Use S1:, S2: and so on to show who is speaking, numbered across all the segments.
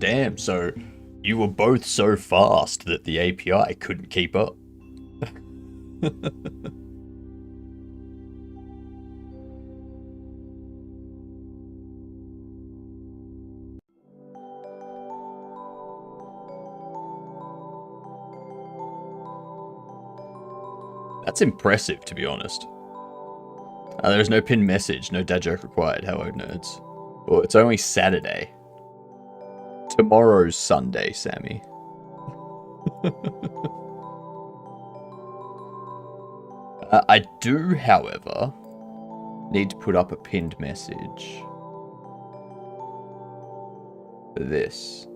S1: damn, so you were both so fast that the API couldn't keep up. That's impressive, to be honest. There is no pinned message, no dad joke required. Hello, nerds. Well, it's only Saturday. Tomorrow's Sunday, Sammy. I do, however, need to put up a pinned message for this.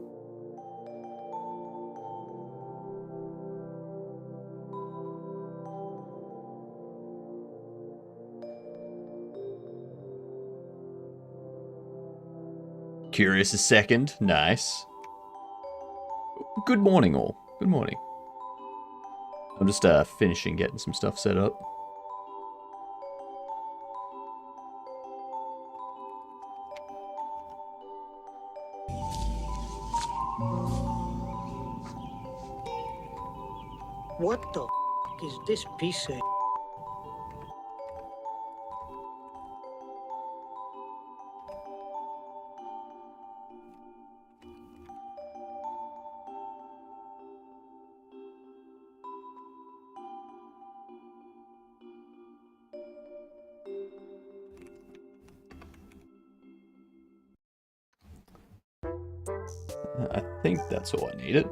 S1: Curious a second. Nice. Good morning, all. Good morning. I'm just finishing getting some stuff set up.
S2: What the is this piece of...
S1: I think that's all I needed.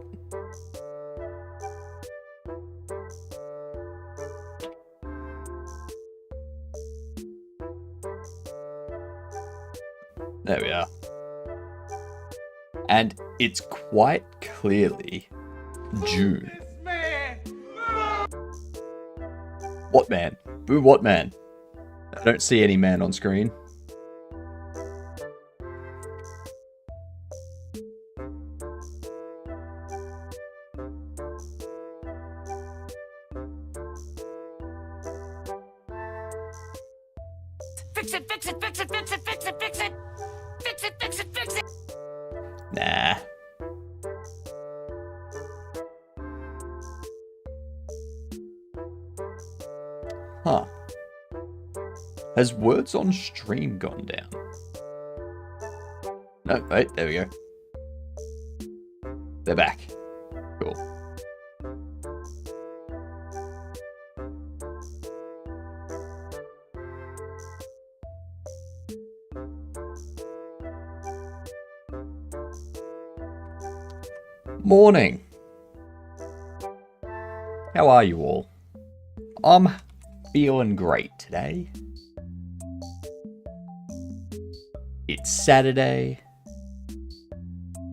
S1: There we are. And it's quite clearly June. What man? Boo, what man? I don't see any man on screen.
S3: Fix it, fix it, fix it, fix it, fix it, fix it. Fix it, fix it, fix it.
S1: Nah. Huh. Has words on stream gone down? No, wait, there we go. They're back. Cool. Morning. How are you all? I'm feeling great today. It's Saturday.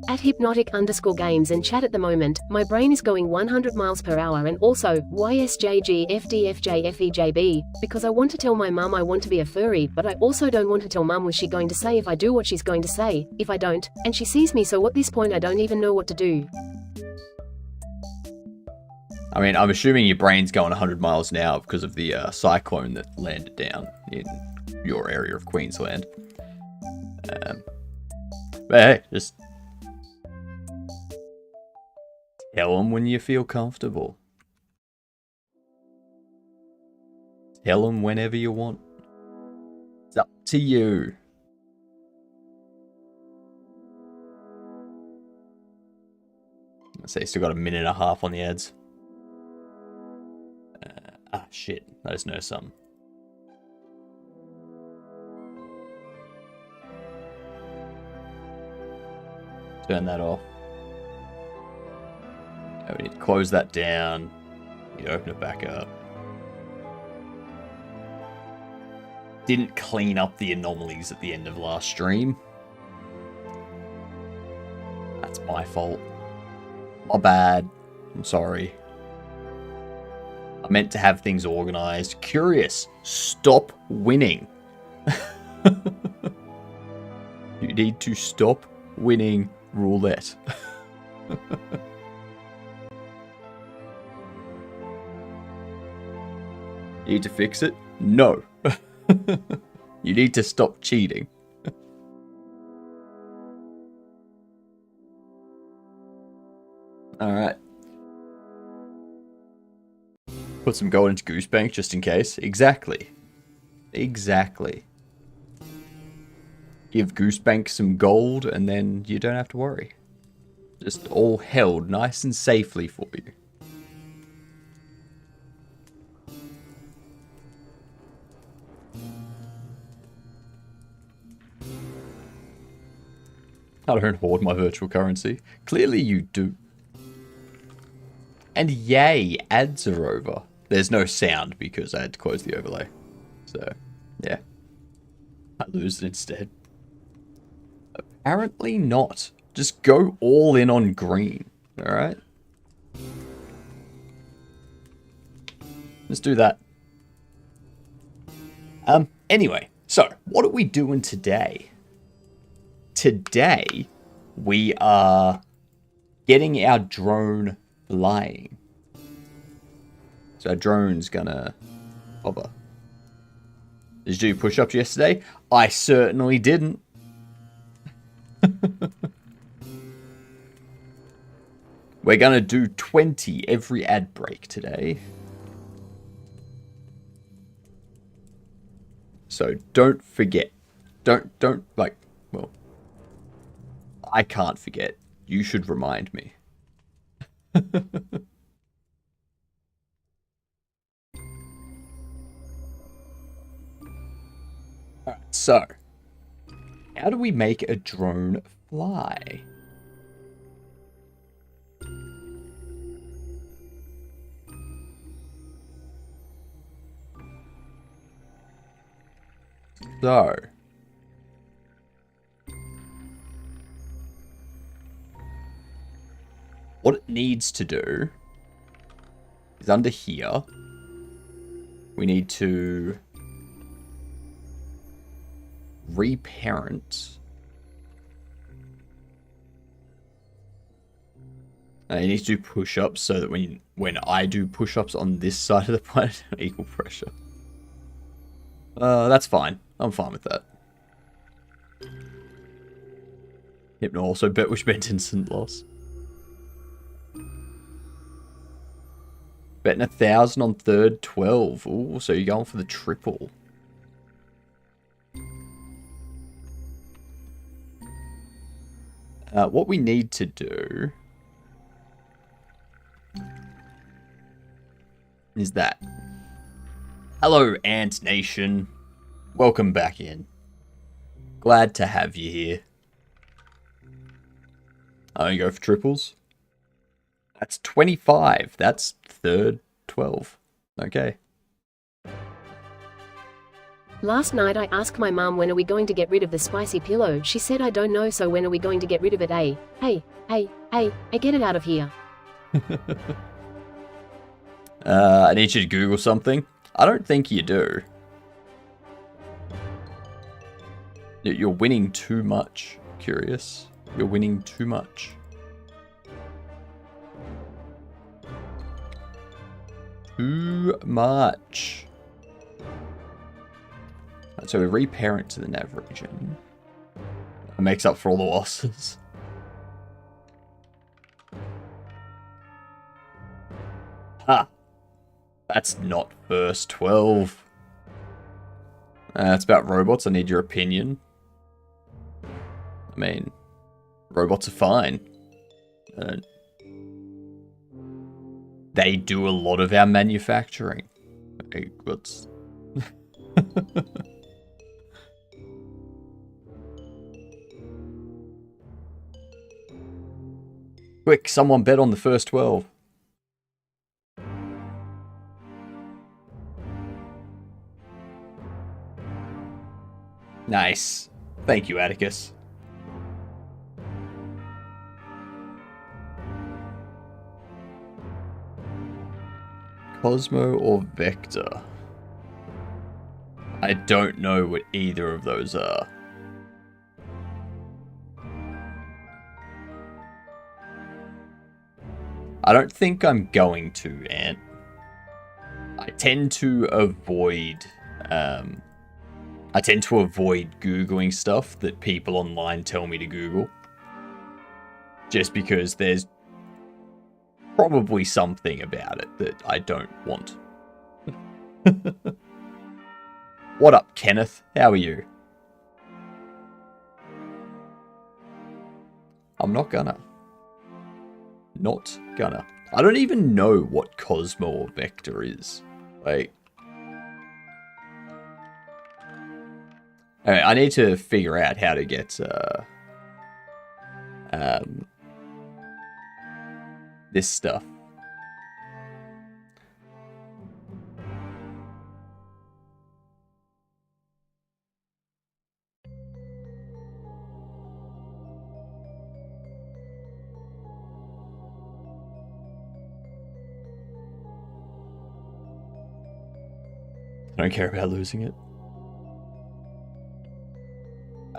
S4: At hypnotic_games and chat at the moment, my brain is going 100 miles per hour and also, YSJGFDFJFEJB, because I want to tell my mum I want to be a furry, but I also don't want to tell mum what she's going to say if I do what she's going to say, if I don't, and she sees me, so at this point I don't even know what to do.
S1: I mean, I'm assuming your brain's going 100 miles an hour because of the cyclone that landed down in your area of Queensland. But hey, just tell them when you feel comfortable. Tell them whenever you want. It's up to you. Let's say still got a minute and a half on the ads. Shit. I just know something. Turn that off. Oh, we need to close that down. We need to open it back up. Didn't clean up the anomalies at the end of last stream. That's my fault. My bad. I'm sorry. I meant to have things organized. Curious. Stop winning. You need to stop winning roulette. You need to fix it? No. You need to stop cheating. Put some gold into Goosebank just in case. Exactly. Exactly. Give Goosebank some gold and then you don't have to worry. Just all held nice and safely for you. I don't hoard my virtual currency. Clearly you do. And yay, ads are over. There's no sound because I had to close the overlay. So, yeah. I lose it instead. Apparently not. Just go all in on green. Alright? Let's do that. Anyway, so, what are we doing today? Today, we are getting our drone flying. So our drone's gonna hover. Did you do push-ups yesterday? I certainly didn't. We're gonna do 20 every ad break today. So don't forget. Don't like, well, I can't forget. You should remind me. Alright, so how do we make a drone fly? So what it needs to do is under here, we need to reparent. And you need to do push-ups so that when I do push-ups on this side of the planet, equal pressure. That's fine. I'm fine with that. Hypno also bet which meant instant loss. Betting 1,000 on third, 12. Ooh, so you're going for the triple. What we need to do is that. Hello, Ant Nation. Welcome back in. Glad to have you here. I'm gonna go for triples. That's 25. That's third, 12. Okay.
S4: Last night I asked my mom when are we going to get rid of the spicy pillow. She said I don't know, so when are we going to get rid of it, eh? Hey, get it out of here.
S1: I need you to Google something. I don't think you do. You're winning too much, Curious. You're winning too much. Too much. Right, so we reparent to the nav region. It makes up for all the losses. Ha! That's not verse 12. It's about robots. I need your opinion. I mean, robots are fine. They do a lot of our manufacturing. Okay, let's... Quick, someone bet on the first 12. Nice. Thank you, Atticus. Cosmo or Vector? I don't know what either of those are. I don't think I'm going to, Ant. I tend to avoid Googling stuff that people online tell me to Google. Just because there's probably something about it that I don't want What up, Kenneth? How are you? I'm not gonna. Not gonna. I don't even know what Cosmo or Vector is. Like... Alright, I need to figure out how to get, this stuff. I don't care about losing it.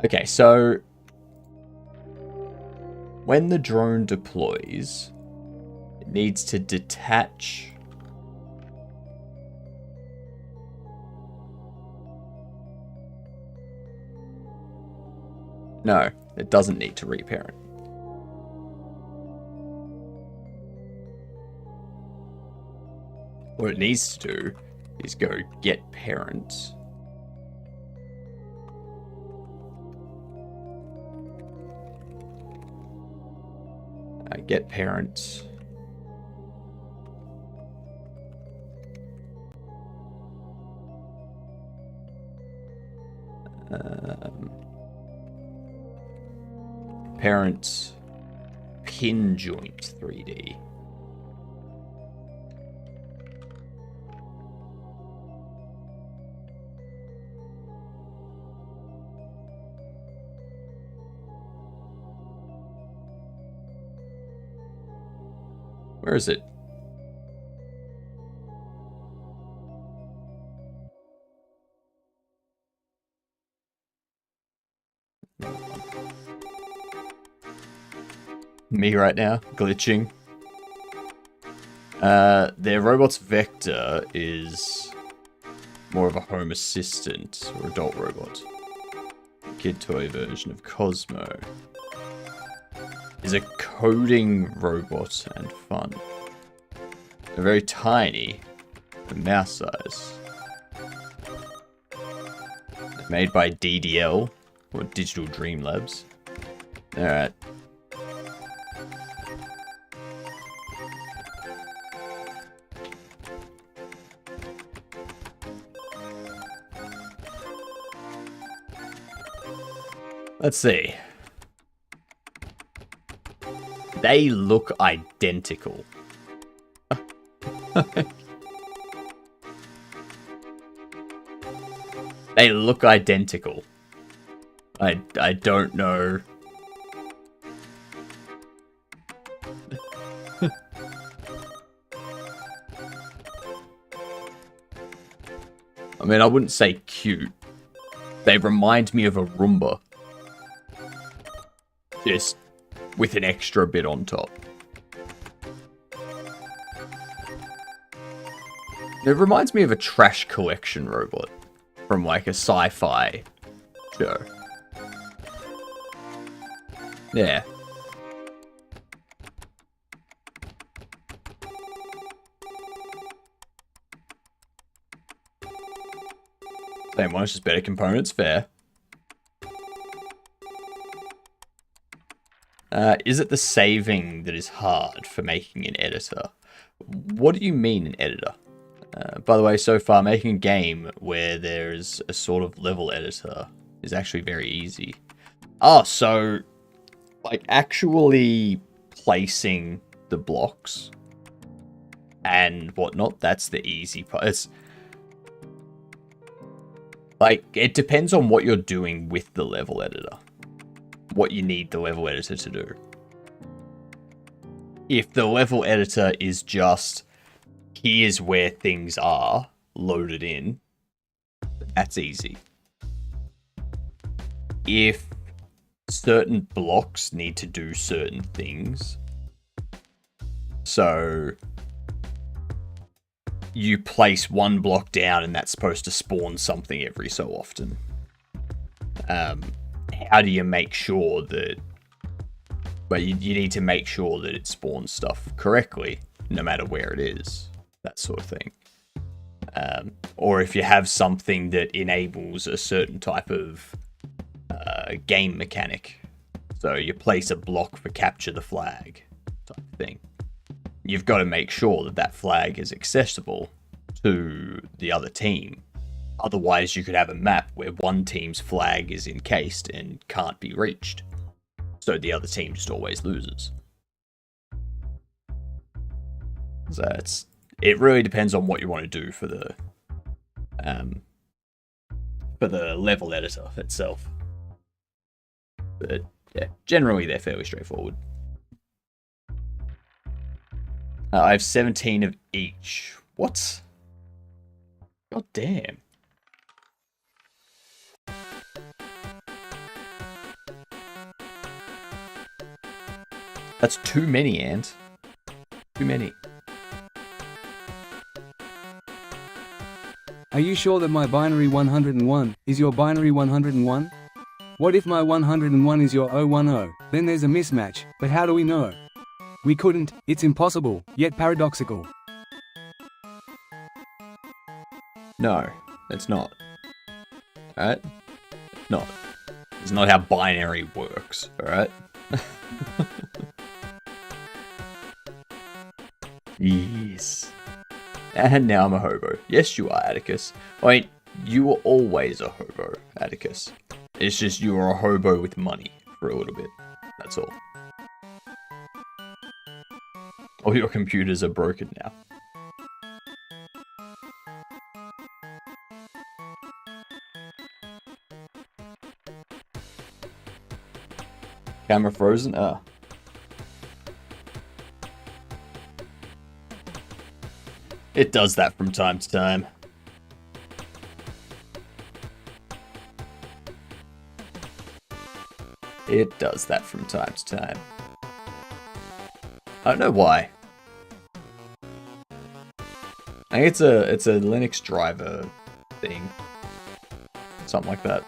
S1: Okay, so when the drone deploys, it needs to detach. No, it doesn't need to reparent. What it needs to do is go get parents. Get parents. Parents pin joint 3D. Where is it? Me right now, glitching. Their robot's Vector is more of a home assistant or adult robot. The kid toy version of Cosmo is a coding robot and fun. They're very tiny, the mouse size. They're made by DDL, or Digital Dream Labs. Alright. Let's see. They look identical. They look identical. I don't know. I mean, I wouldn't say cute. They remind me of a Roomba. Just with an extra bit on top. It reminds me of a trash collection robot from like a sci-fi show. Yeah. Same one, it's just better components, fair. Is it the saving that is hard for making an editor? What do you mean an editor? By the way, so far, making a game where there's a sort of level editor is actually very easy. Oh, so, like, actually placing the blocks and whatnot, that's the easy part. It's, like, it depends on what you're doing with the level editor. What you need the level editor to do. If the level editor is just, here's where things are loaded in, that's easy. If certain blocks need to do certain things, so you place one block down and that's supposed to spawn something every so often. How do you make sure that... But you need to make sure that it spawns stuff correctly, no matter where it is. That sort of thing. Or if you have something that enables a certain type of game mechanic. So you place a block for capture the flag type of thing. You've got to make sure that that flag is accessible to the other team. Otherwise, you could have a map where one team's flag is encased and can't be reached. So the other team just always loses. So it really depends on what you want to do for the level editor itself. But yeah, generally they're fairly straightforward. I have 17 of each. What? God damn. That's too many, Ant. Too many.
S5: Are you sure that my binary 101 is your binary 101? What if my 101 is your 010? Then there's a mismatch, but how do we know? We couldn't, it's impossible, yet paradoxical.
S1: No, it's not. Alright? Not. It's not how binary works, alright? Yes. And now I'm a hobo. Yes, you are, Atticus. I mean, you were always a hobo, Atticus. It's just you were a hobo with money for a little bit. That's all. All your computers are broken now. Camera frozen? Ah. It does that from time to time. It does that from time to time. I don't know why. I think it's a Linux driver thing. Something like that.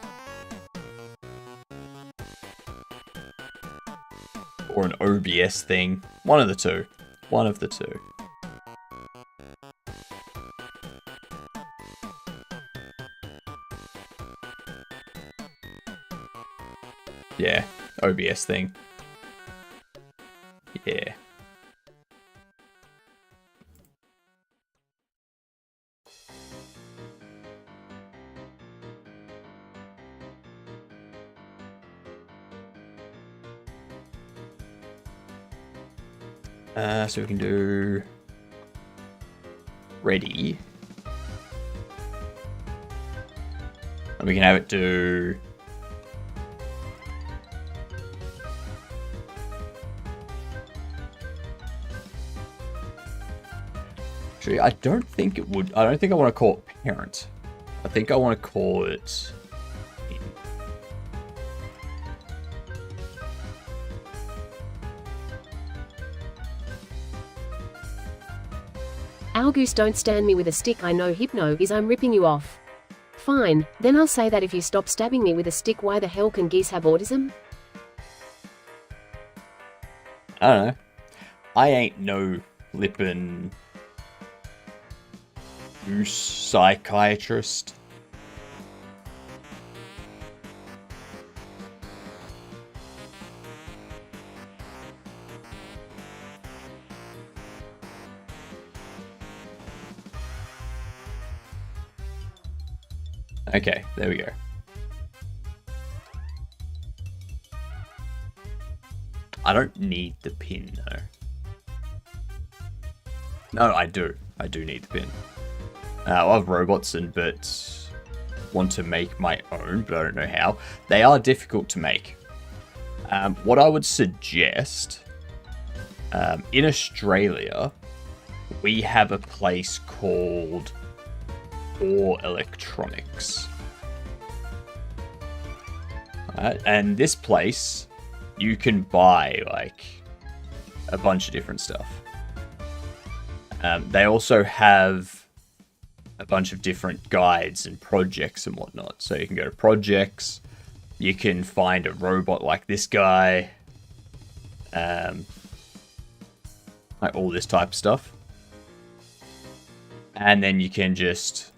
S1: Or an OBS thing. One of the two. One of the two. Yeah, OBS thing. Yeah. So we can do ready. And we can have it do actually, I don't think it would. I don't think I want to call it parent. I think I want to call it in.
S4: Auguste, don't stand me with a stick. I know Hypno is I'm ripping you off. Fine, then I'll say that if you stop stabbing me with a stick, why the hell can geese have autism?
S1: I don't know. I ain't no flippin' goose psychiatrist. Okay, there we go. I don't need the pin though. No, I do. I do need the pin. I have robots and bits want to make my own, but I don't know how. They are difficult to make. What I would suggest, in Australia, we have a place called Or Electronics. And this place, you can buy like a bunch of different stuff. They also have a bunch of different guides and projects and whatnot. So you can go to projects, you can find a robot like this guy, like all this type of stuff. And then you can just,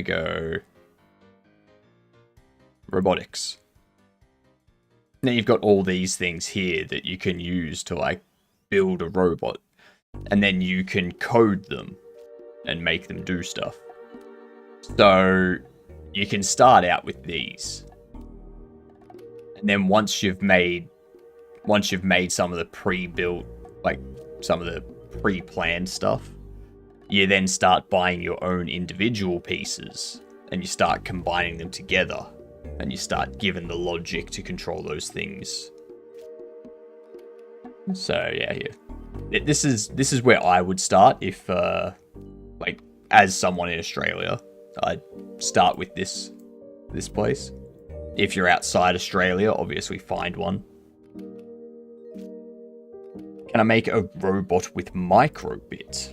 S1: go robotics. Now you've got all these things here that you can use to like build a robot, and then you can code them and make them do stuff. So you can start out with these, and then once you've made some of the pre-built, like some of the pre-planned stuff, you then start buying your own individual pieces, and you start combining them together, and you start giving the logic to control those things. So yeah, this is where I would start if, like, as someone in Australia, I'd start with this place. If you're outside Australia, obviously find one. Can I make a robot with microbit?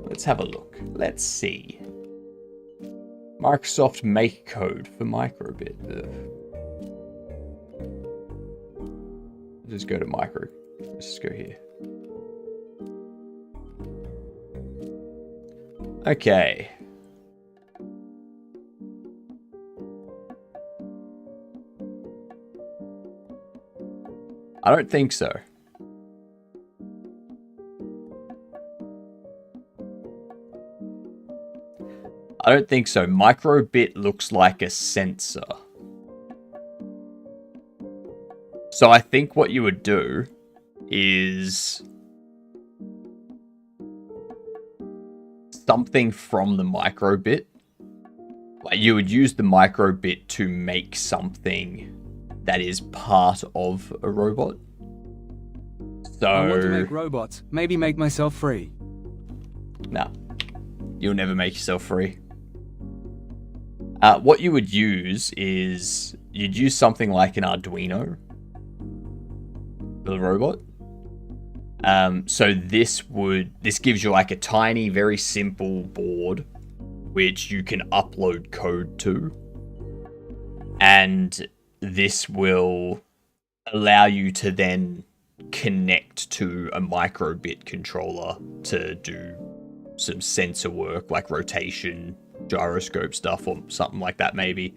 S1: Let's have a look. Let's see. Microsoft make code for microbit. Just go to micro. Let's just go here. Okay. I don't think so. I don't think so. Microbit looks like a sensor. So I think what you would do is something from the microbit. Like you would use the microbit to make something that is part of a robot. So
S5: I want to make robots. Maybe make myself free.
S1: No, you'll never make yourself free. What you would use is you'd use something like an Arduino for the robot. So this gives you like a tiny, very simple board which you can upload code to, and this will allow you to then connect to a microbit controller to do some sensor work like rotation, gyroscope stuff, or something like that maybe,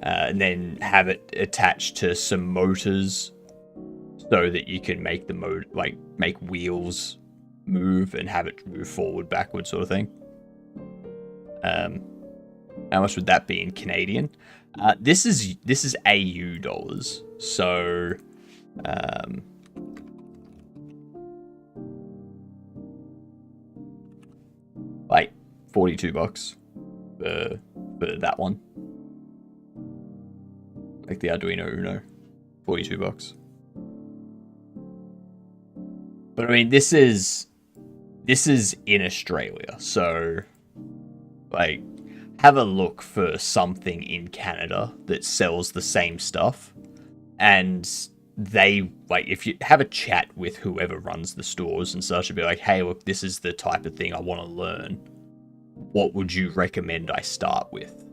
S1: and then have it attached to some motors so that you can make the make wheels move and have it move forward, backward, sort of thing. How much would that be in Canadian? This is AU dollars, so like $42 for that one. Like the Arduino Uno, $42. But I mean, this is in Australia, so like have a look for something in Canada that sells the same stuff, and they, like, if you have a chat with whoever runs the stores and such, and be like, hey, look, this is the type of thing I want to learn. What would you recommend I start with?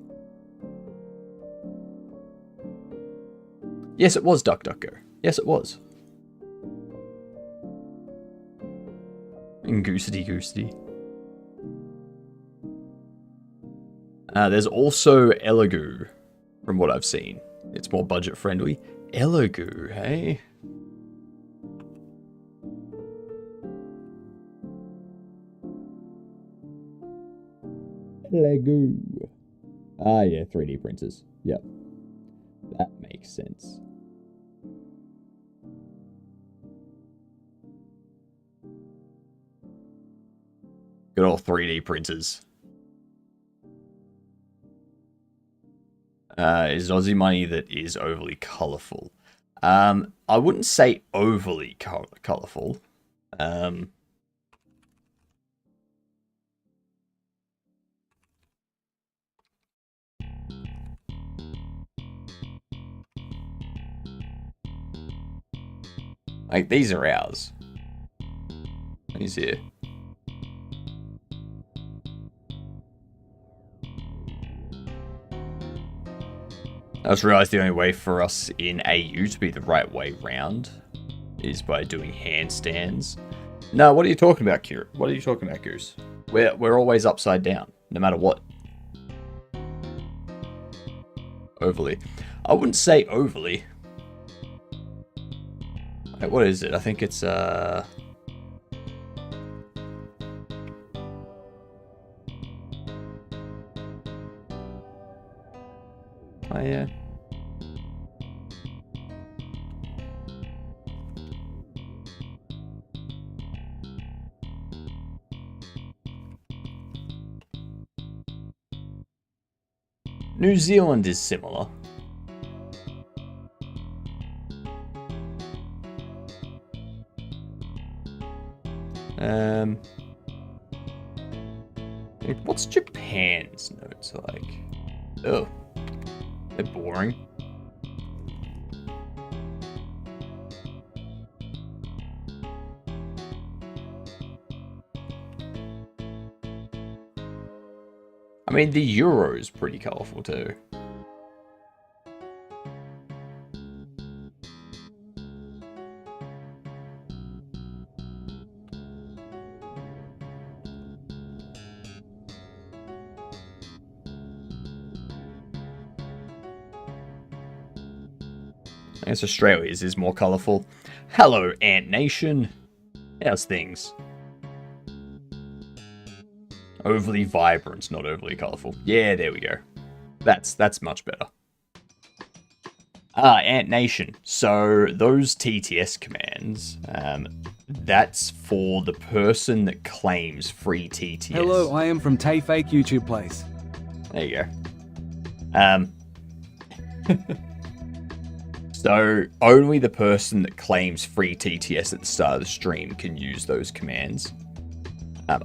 S1: Yes, it was DuckDuckGo. Yes, it was. And Goosety. There's also Elegoo, from what I've seen. It's more budget friendly. Elegoo, hey? Elegoo. Ah, yeah, 3D printers. Yep. That makes sense. Good old 3D printers. Is Aussie money that is overly colourful? I wouldn't say overly colourful. Like, these are ours. These here. I just realised the only way for us in AU to be the right way round is by doing handstands. No, what are you talking about, Kira? What are you talking about, Goose? We're always upside down, no matter what. Overly. I wouldn't say overly. Wait, what is it? I think it's Oh yeah. New Zealand is similar. What's Japan's notes like? Oh, they're boring. I mean, the euro's pretty colourful too. I guess Australia's is more colourful. Hello, Ant Nation. How's things? Overly vibrant, not overly colourful. Yeah, there we go. That's much better. Ant Nation. So those TTS commands, that's for the person that claims free TTS.
S5: Hello, I am from Tay Fake YouTube Place.
S1: There you go. So only the person that claims free TTS at the start of the stream can use those commands.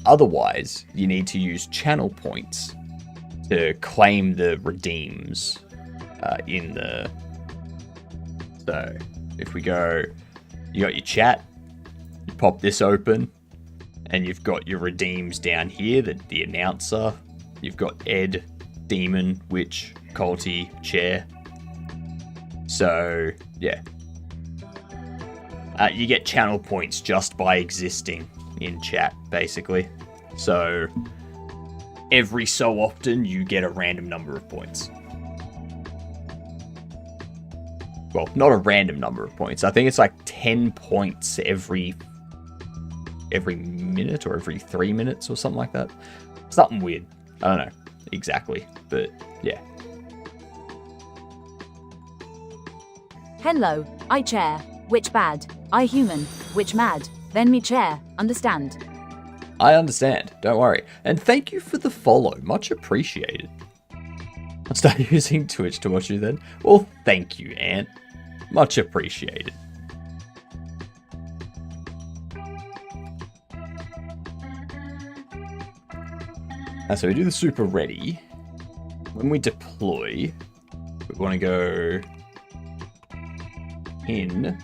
S1: Otherwise, you need to use channel points to claim the redeems in the... So, if we go, you got your chat, you pop this open, and you've got your redeems down here, the announcer, you've got Ed, Demon, Witch, Culty, Chair. So, yeah. You get channel points just by existing in chat, basically. So every so often you get a random number of points. Well, not a random number of points. I think it's like 10 points every minute or every 3 minutes or something like that. Something weird. I don't know exactly, but yeah.
S6: Hello, I chair, which bad, I human, which mad, then me chair, understand?
S1: I understand, don't worry. And thank you for the follow, much appreciated. I'll start using Twitch to watch you then. Well, thank you, Ant. Much appreciated. So we do the super ready. When we deploy, we want to go in.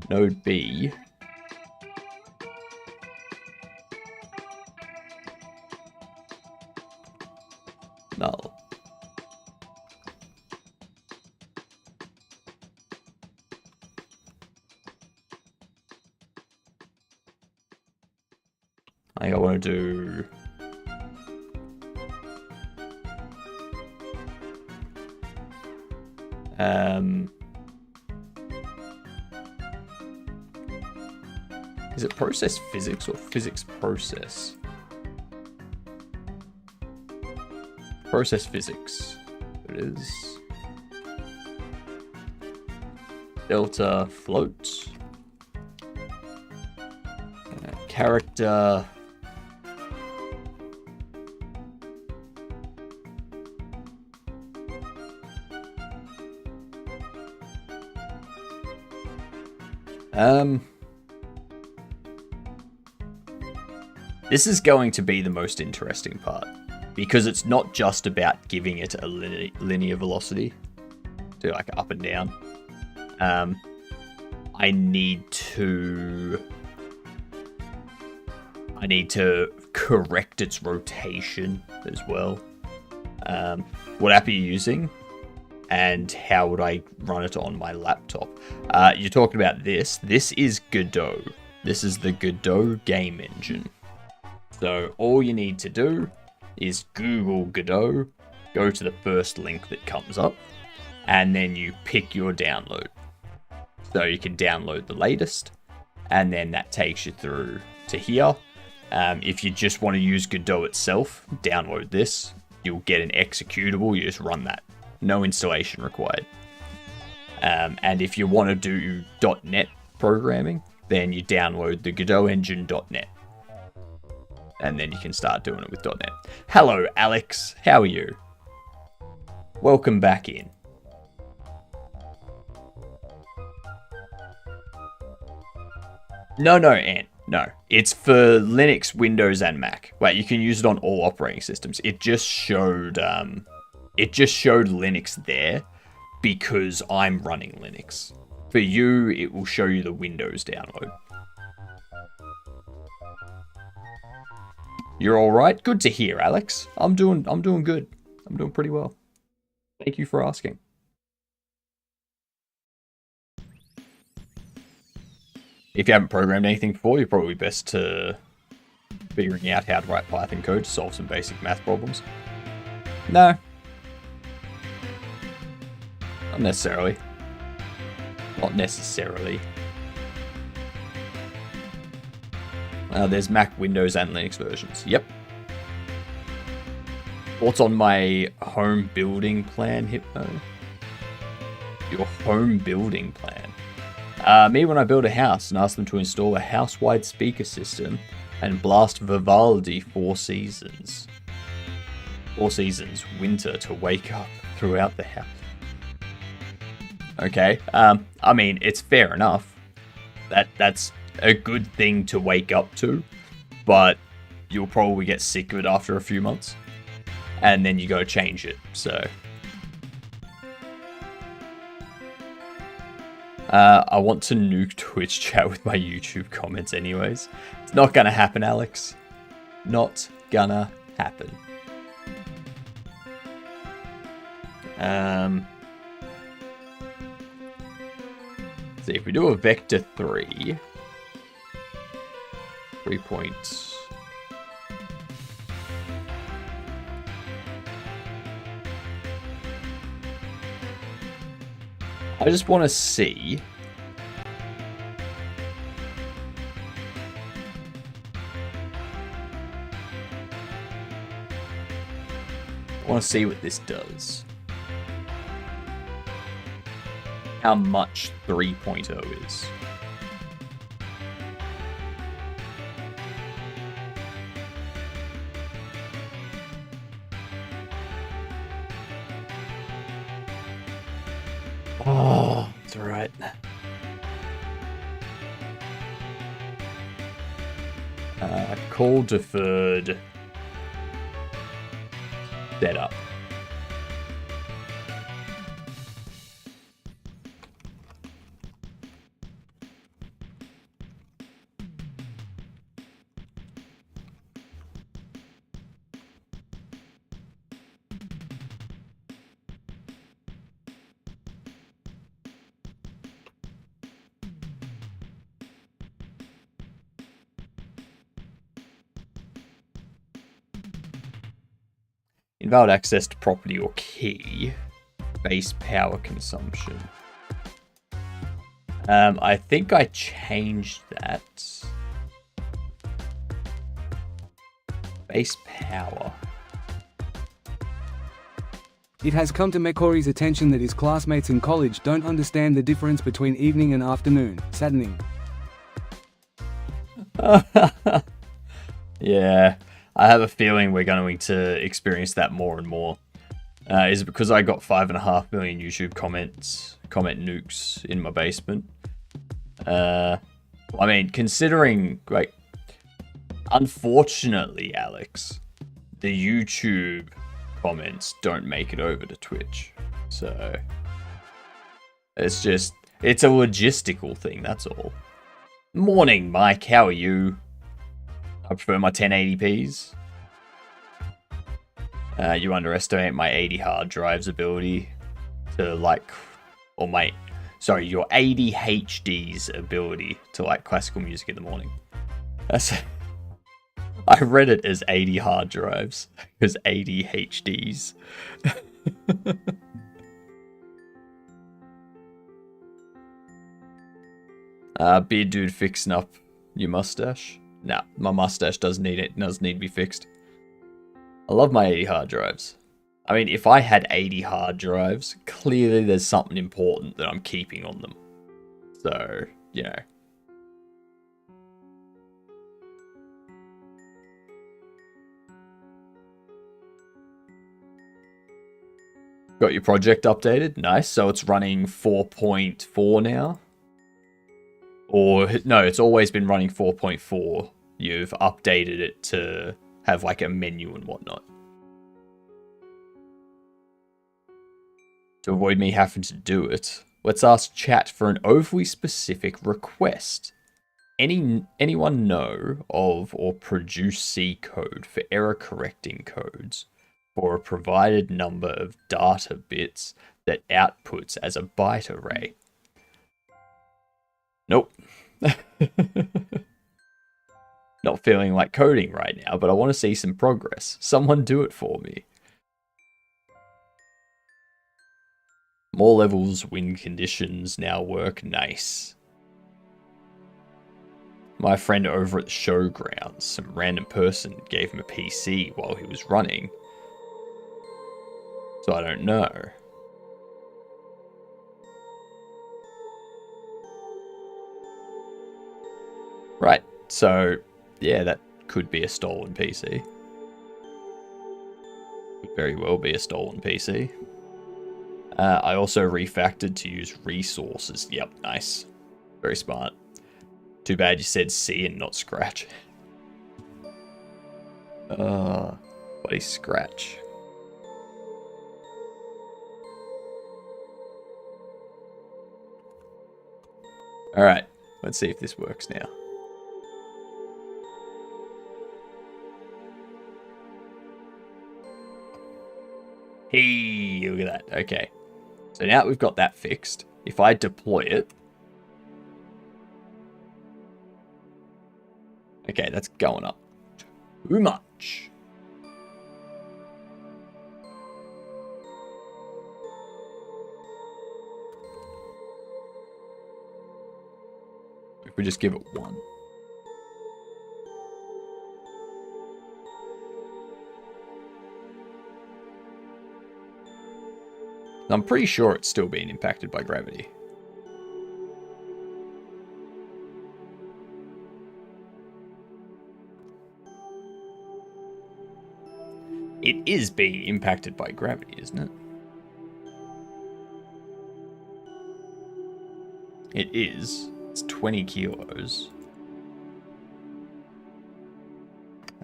S1: Node B. Null. I think I want to do is it process physics or physics process? Process physics. There it is. Delta float. Character. This is going to be the most interesting part, because it's not just about giving it a linear velocity, to like up and down. I need to correct its rotation as well. What app are you using? and how would I run it on my laptop? You're talking about this. This is Godot. This is the Godot game engine. So all you need to do is Google Godot, go to the first link that comes up, and then you pick your download. So you can download the latest, and then that takes you through to here. If you just want to use Godot itself, download this. You'll get an executable. You just run that. No installation required. And if you want to do .NET programming, then you download the Godot engine.net. And then you can start doing it with .NET. Hello, Alex. How are you? Welcome back in. No, Ant. No. It's for Linux, Windows, and Mac. Wait, you can use it on all operating systems. It just showed Linux there because I'm running Linux. For you, it will show you the Windows download. You're all right? Good to hear, Alex. I'm doing good. I'm doing pretty well. Thank you for asking. If you haven't programmed anything before, you're probably best to figuring out how to write Python code to solve some basic math problems. No. Not necessarily. Not necessarily. There's Mac, Windows, and Linux versions. Yep. What's on my home building plan, Hypno? Your home building plan? Me when I build a house and ask them to install a house-wide speaker system and blast Vivaldi 4 Seasons. 4 Seasons, winter to wake up throughout the house. Okay, I mean, it's fair enough. That's a good thing to wake up to, but you'll probably get sick of it after a few months. And then you go change it, so... I want to nuke Twitch chat with my YouTube comments anyways. It's not gonna happen, Alex. Not gonna happen. See, if we do a vector 3 points. I just want to see. I want to see what this does. How much 3.0 is. Oh, that's right. Call deferred. Setup. Invalid access to property or key. Base power consumption. I think I changed that. Base power.
S5: It has come to McCory's attention that his classmates in college don't understand the difference between evening and afternoon. Saddening.
S1: Yeah, I have a feeling we're going to experience that more and more. Is it because I got 5.5 million YouTube comment nukes in my basement? I mean, considering, like, unfortunately, Alex, the YouTube comments don't make it over to Twitch. So, it's a logistical thing, that's all. Morning, Mike, how are you? I prefer my 1080p's. You underestimate my 80 hard drive's ability to like, or my, sorry, your ADHD's ability to like classical music in the morning. That's, I read it as 80 hard drives, because ADHD's. Beard dude fixing up your mustache. Nah, my mustache does need to be fixed. I love my 80 hard drives. I mean, if I had 80 hard drives, clearly there's something important that I'm keeping on them. So, you know. Got your project updated. Nice. So it's running 4.4 now. Or, no, it's always been running 4.4. You've updated it to have like a menu and whatnot. To avoid me having to do it, let's ask chat for an overly specific request. Anyone know of or produce C code for error correcting codes for a provided number of data bits that outputs as a byte array? Nope. Not feeling like coding right now, but I want to see some progress. Someone do it for me. More levels, win conditions now work. Nice. My friend over at the showgrounds, some random person gave him a PC while he was running. So I don't know. Right, so yeah, that could be a stolen PC. Could very well be a stolen PC. I also refactored to use resources. Yep, nice. Very smart. Too bad you said C and not Scratch. Bloody Scratch. Alright, let's see if this works now. Hey, look at that. Okay. So now we've got that fixed. If I deploy it. Okay, that's going up too much. If we just give it 1. I'm pretty sure it's still being impacted by gravity. It is being impacted by gravity, isn't it? It is. It's 20 kilos.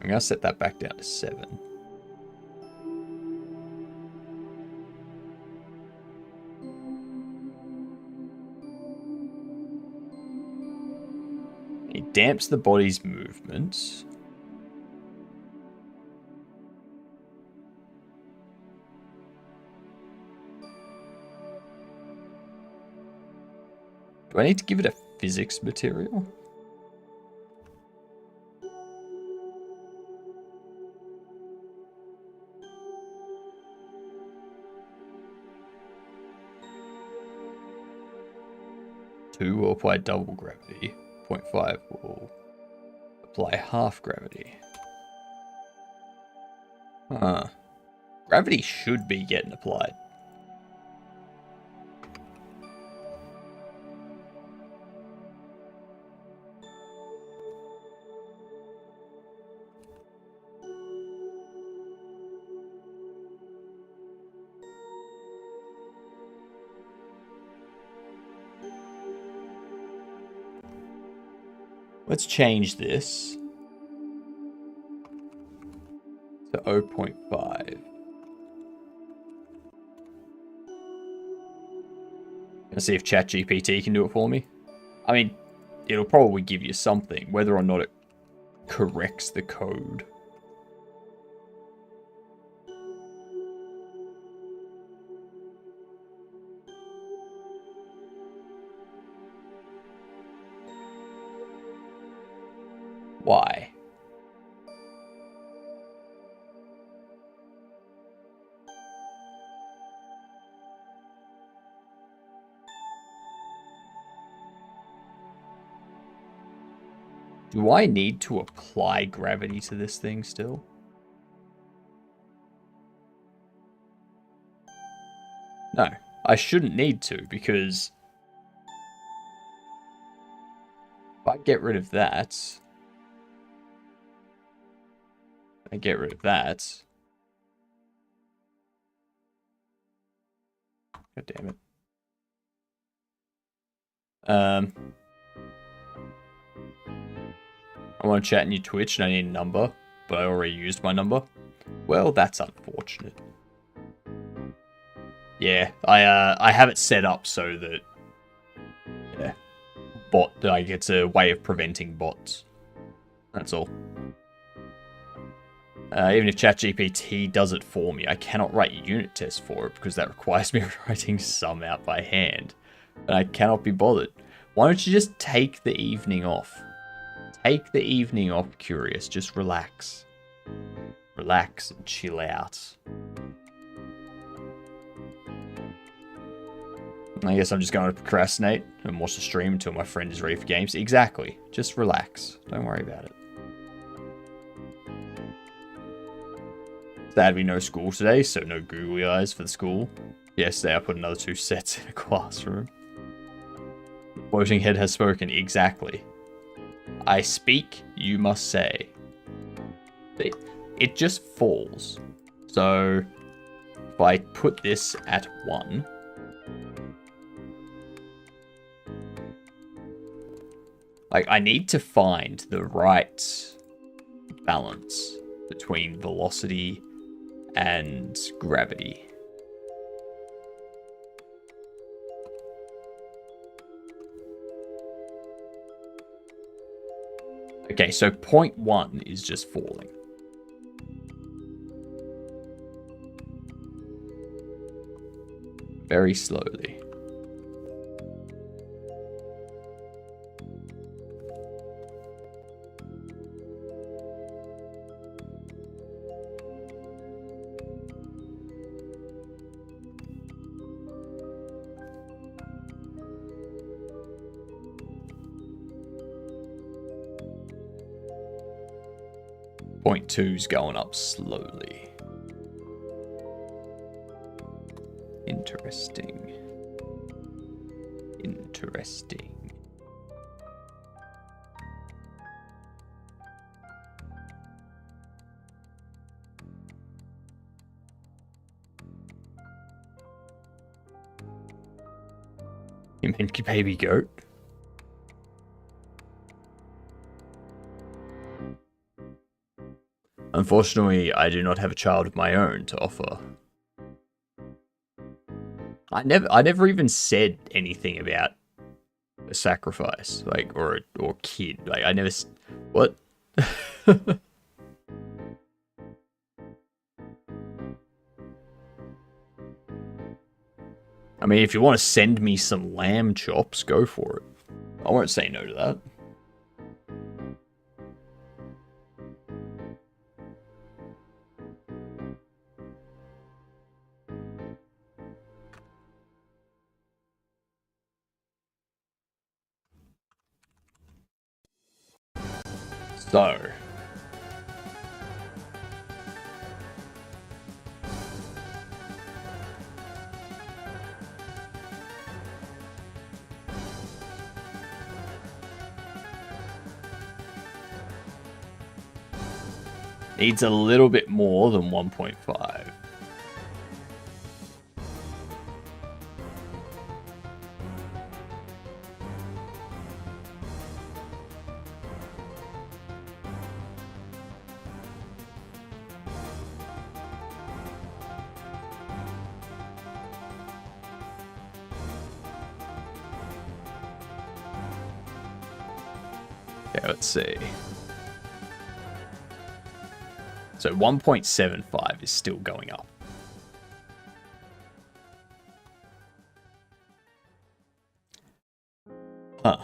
S1: I'm going to set that back down to 7. It damps the body's movements. Do I need to give it a physics material? Two will apply double gravity. 0.5 will apply half gravity. Huh. Gravity should be getting applied. Let's change this to 0.5. Let's see if ChatGPT can do it for me. I mean, it'll probably give you something, whether or not it corrects the code. Why? Do I need to apply gravity to this thing still? No, I shouldn't need to, because if I get rid of that, I get rid of that. God damn it. I want to chat in your Twitch and I need a number, but I already used my number. Well, that's unfortunate. Yeah, I have it set up so that, yeah, like it's a way of preventing bots. That's all. Even if ChatGPT does it for me, I cannot write unit tests for it because that requires me writing some out by hand. And I cannot be bothered. Why don't you just take the evening off? Take the evening off, Curious. Just relax. Relax and chill out. I guess I'm just going to procrastinate and watch the stream until my friend is ready for games. Exactly. Just relax. Don't worry about it. Sadly, no school today, so no googly eyes for the school. Yesterday, I put another 2 sets in a classroom. Floating head has spoken. Exactly. I speak, you must say. It just falls. So, if I put this at 1... like, I need to find the right balance between velocity and gravity. Okay, so 0.1 is just falling. Very slowly. Point 2's going up slowly. Interesting. Interesting. You mean baby goat? Unfortunately, I do not have a child of my own to offer. I never even said anything about a sacrifice, like, or kid. Like, I never. What? I mean, if you want to send me some lamb chops, go for it. I won't say no to that. So, needs a little bit more than 1.5. Okay, let's see. So 1.75 is still going up. Huh.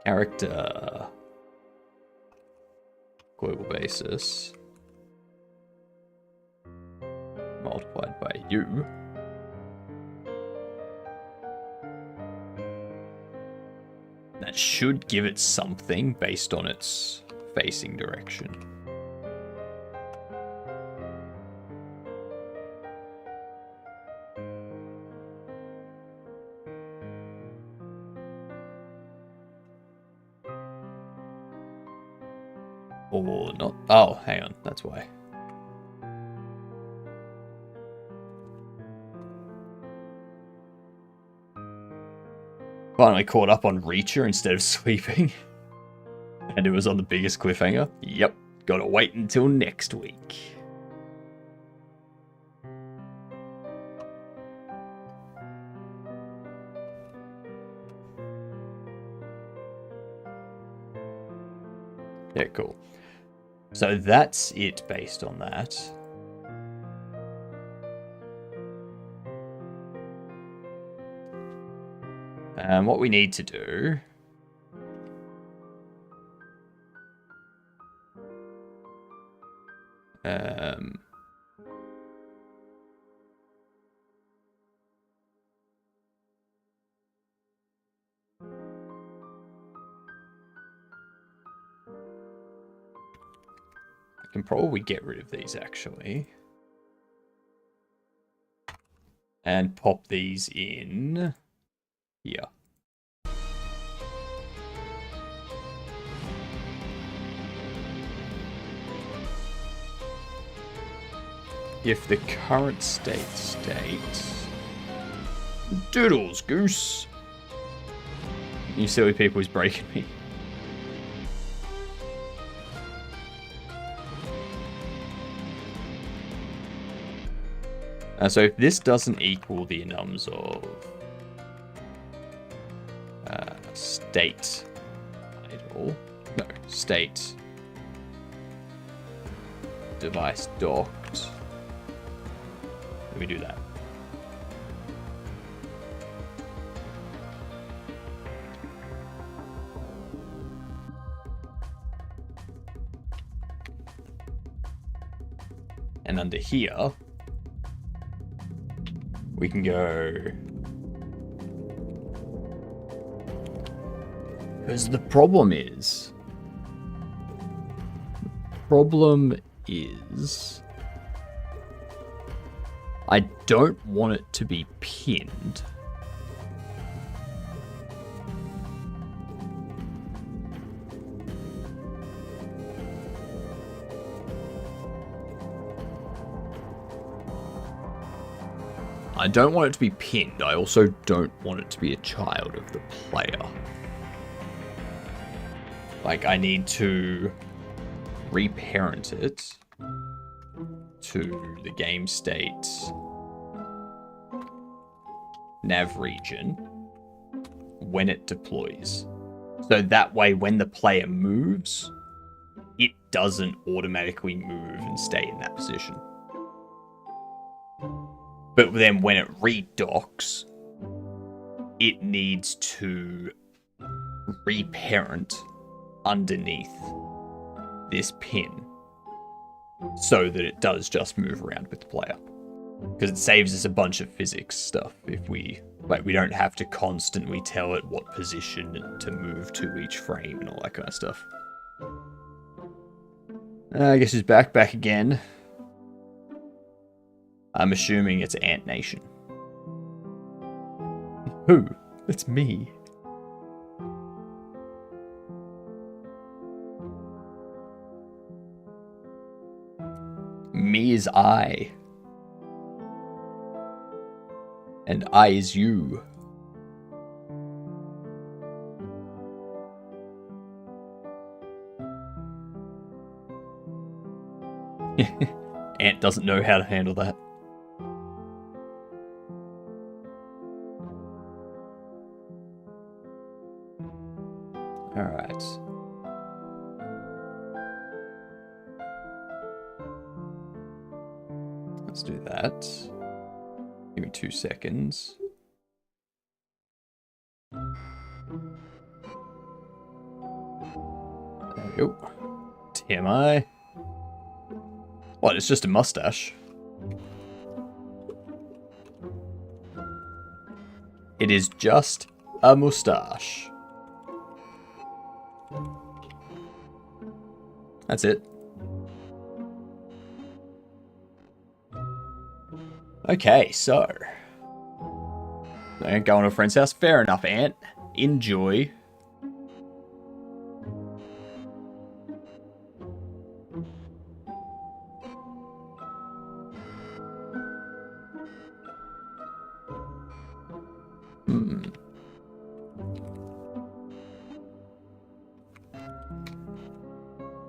S1: Character. Global basis. Multiplied by U. That should give it something based on its facing direction. Or not. Oh, hang on. That's why. Finally caught up on Reacher instead of sleeping. And it was on the biggest cliffhanger. Yep. Gotta wait until next week. Yeah, cool. So that's it based on that. And what we need to do... I can probably get rid of these actually. And pop these in here. If the current state states... Doodles, goose! You silly people is breaking me. So if this doesn't equal the enums of state idle, no, state device docked, let me do that. And under here, we can go... Because the problem is... I don't want it to be pinned. I don't want it to be pinned. I also don't want it to be a child of the player. Like, I need to reparent it to the game state nav region when it deploys. So that way, when the player moves, it doesn't automatically move and stay in that position. But then when it redocks, it needs to reparent underneath this pin so that it does just move around with the player. Because it saves us a bunch of physics stuff if we don't have to constantly tell it what position to move to each frame and all that kind of stuff. I guess he's back again. I'm assuming it's Ant Nation. Who? It's me. Me is I. And I is you. Ant doesn't know how to handle that. Alright. Let's do that. Give me 2 seconds. There we go. TMI. What, it's just a mustache? It is just a mustache. That's it. Okay, so. Going to a friend's house. Fair enough, Ant. Enjoy.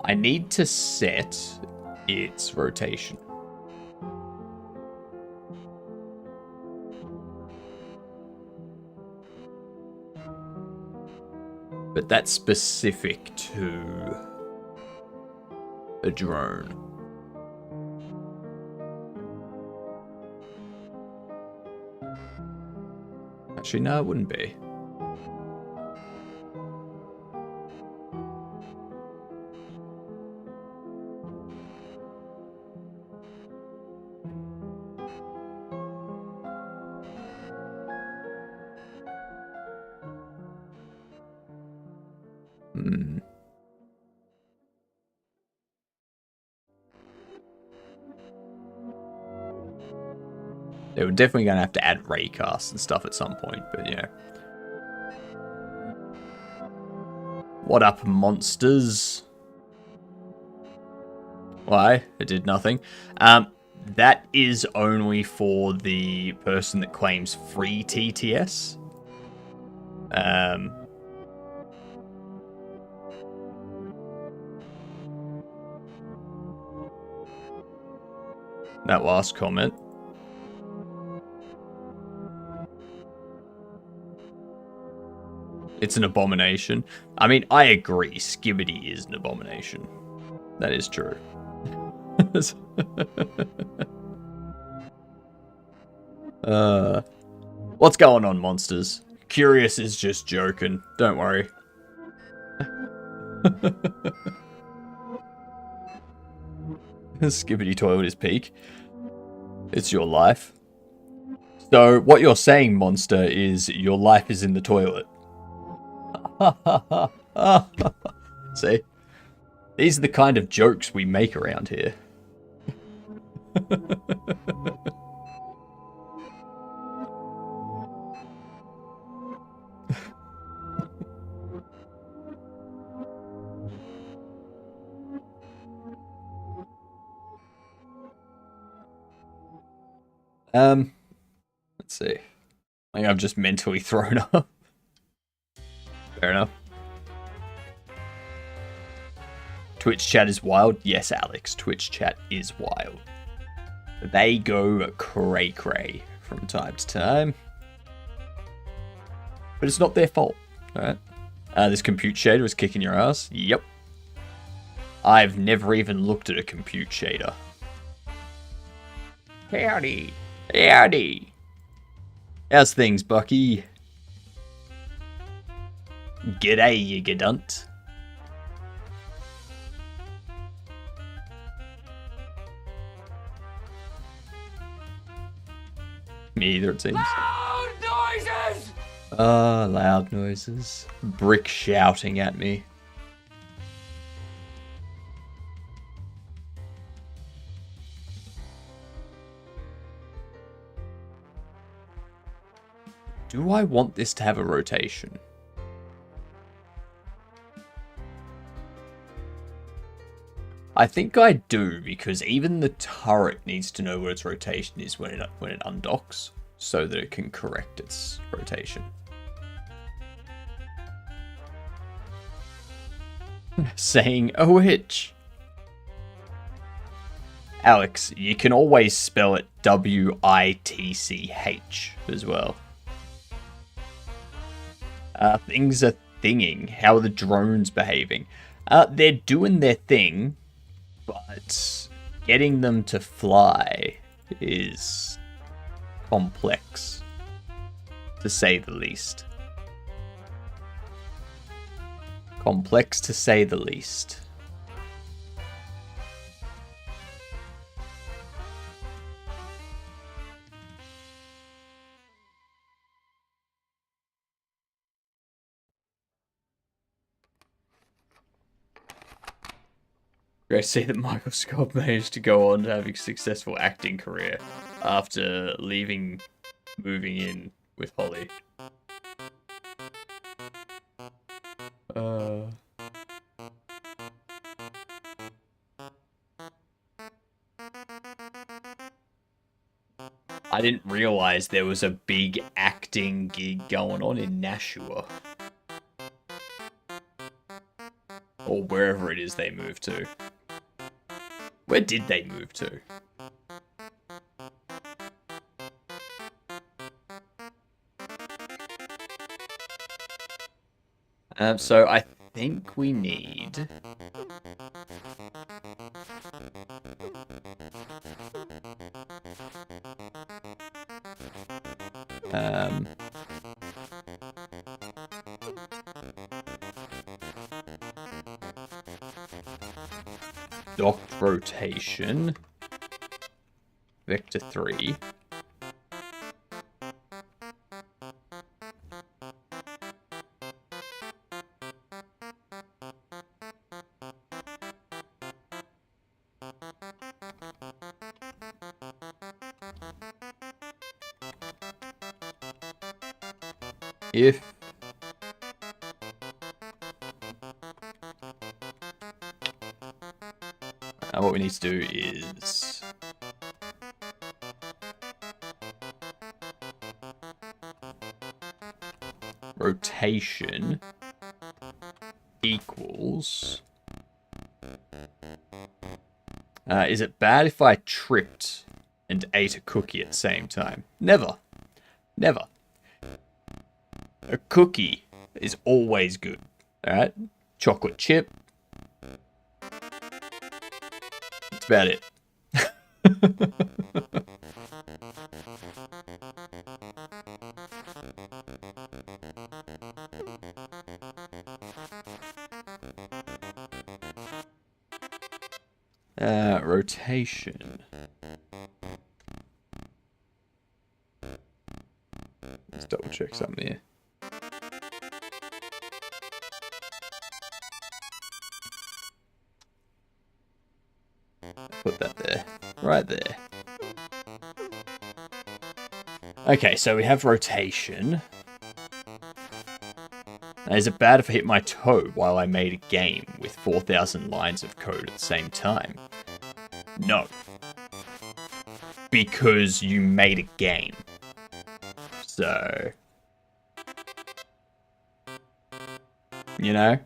S1: I need to set its rotation. But that's specific to a drone. Actually, no, it wouldn't be. They were definitely going to have to add raycasts and stuff at some point, but yeah. What up, monsters? Why? It did nothing. That is only for the person that claims free TTS. That last comment. It's an abomination. I mean, I agree. Skibidi is an abomination. That is true. What's going on, monsters? Curious is just joking. Don't worry. Skibidi toilet is peak. It's your life. So, what you're saying, monster, is your life is in the toilet. See? These are the kind of jokes we make around here. Let's see. I think I've just mentally thrown up. Fair enough. Twitch chat is wild. Yes, Alex. Twitch chat is wild. They go cray-cray from time to time. But it's not their fault. Alright. This compute shader is kicking your ass. Yep. I've never even looked at a compute shader. Howdy. Howdy. How's things, Bucky? G'day, you gadunt. Me either, it seems.
S3: Loud noises!
S1: Loud noises. Brick shouting at me. Do I want this to have a rotation? I think I do, because even the turret needs to know what its rotation is when it undocks, so that it can correct its rotation. Saying a witch. Alex, you can always spell it W-I-T-C-H as well. Things are thinging. How are the drones behaving? They're doing their thing. But getting them to fly is complex, to say the least. Complex to say the least. Great to see that Michael Scott managed to go on to having a successful acting career after moving in with Holly. I didn't realize there was a big acting gig going on in Nashua. Or wherever it is they moved to. Where did they move to? So I think we need... docked rotation. Vector 3. If what we need to do is rotation equals is it bad if I tripped and ate a cookie at the same time? Never. Never. A cookie is always good. Alright? Chocolate chip. That's about it. Rotation. Let's double check something here. Put that there. Right there. Okay, so we have rotation. Now, is it bad if I hit my toe while I made a game with 4,000 lines of code at the same time? No. Because you made a game. So... you know?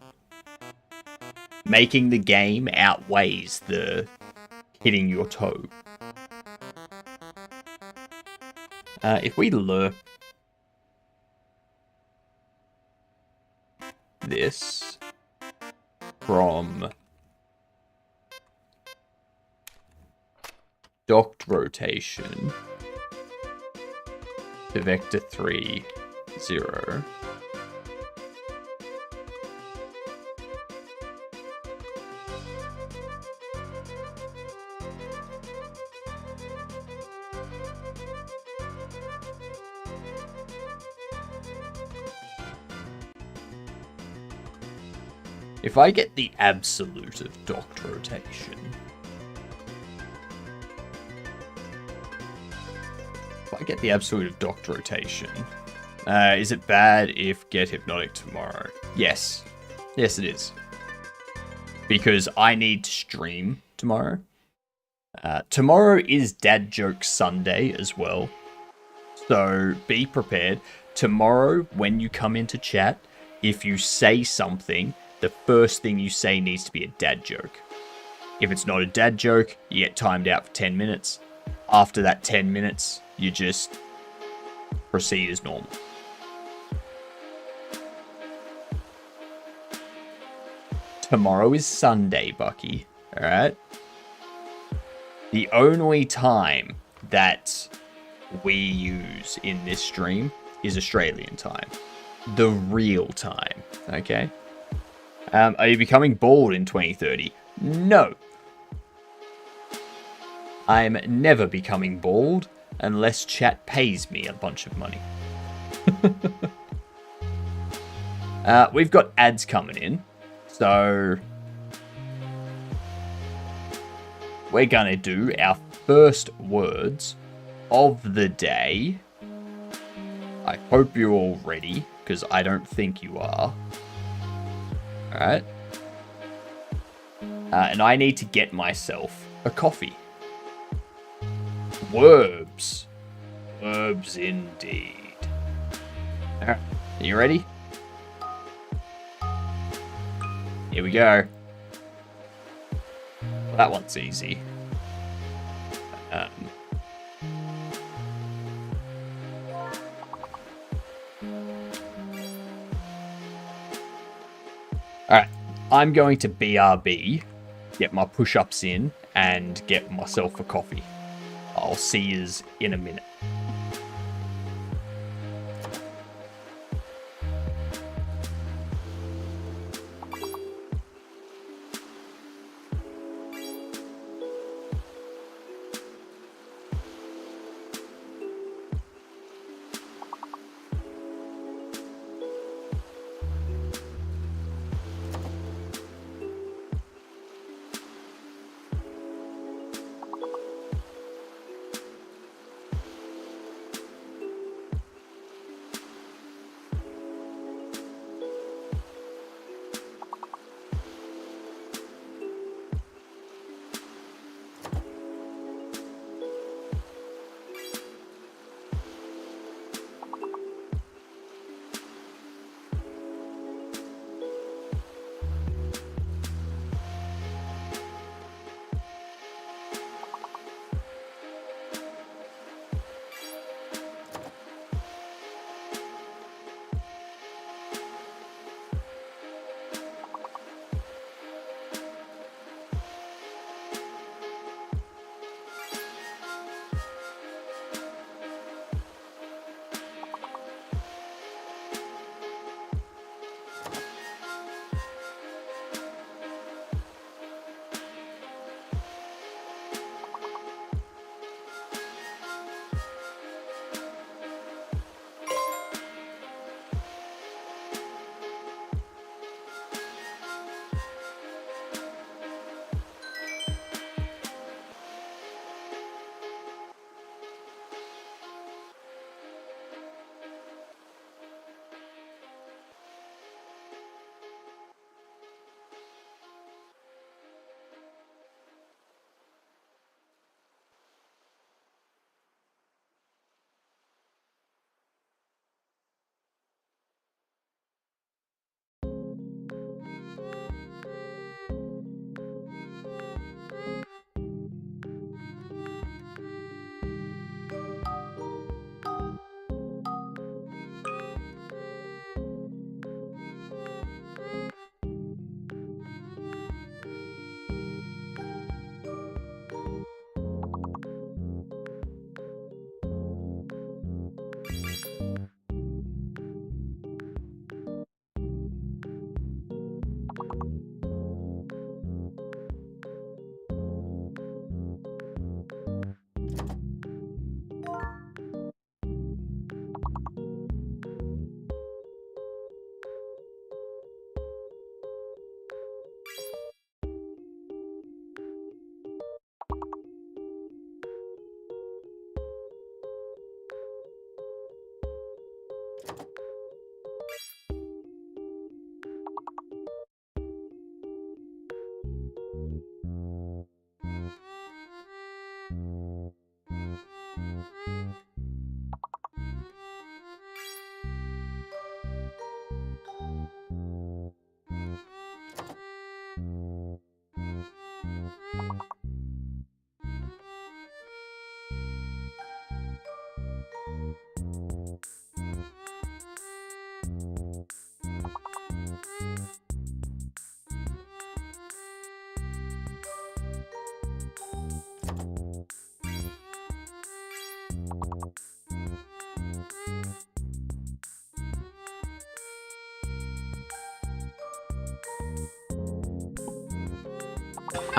S1: Making the game outweighs the hitting your toe. If we lurk this from docked rotation to vector 3, 0. If I get the absolute of docked rotation, is it bad if get hypnotic tomorrow? Yes. Yes, it is. Because I need to stream tomorrow. Tomorrow is Dad Joke Sunday as well. So be prepared. Tomorrow, when you come into chat, if you say something, the first thing you say needs to be a dad joke. If it's not a dad joke, you get timed out for 10 minutes. After that 10 minutes, you just proceed as normal. Tomorrow is Sunday, Bucky. Alright? The only time that we use in this stream is Australian time. The real time, okay? Are you becoming bald in 2030? No. I'm never becoming bald unless chat pays me a bunch of money. We've got ads coming in, so we're gonna do our first words of the day. I hope you're all ready, because I don't think you are. Alright. And I need to get myself a coffee. Verbs. Verbs indeed. Alright, are you ready? Here we go. Well, that one's easy. Alright, I'm going to BRB, get my push-ups in, and get myself a coffee. I'll see yous in a minute.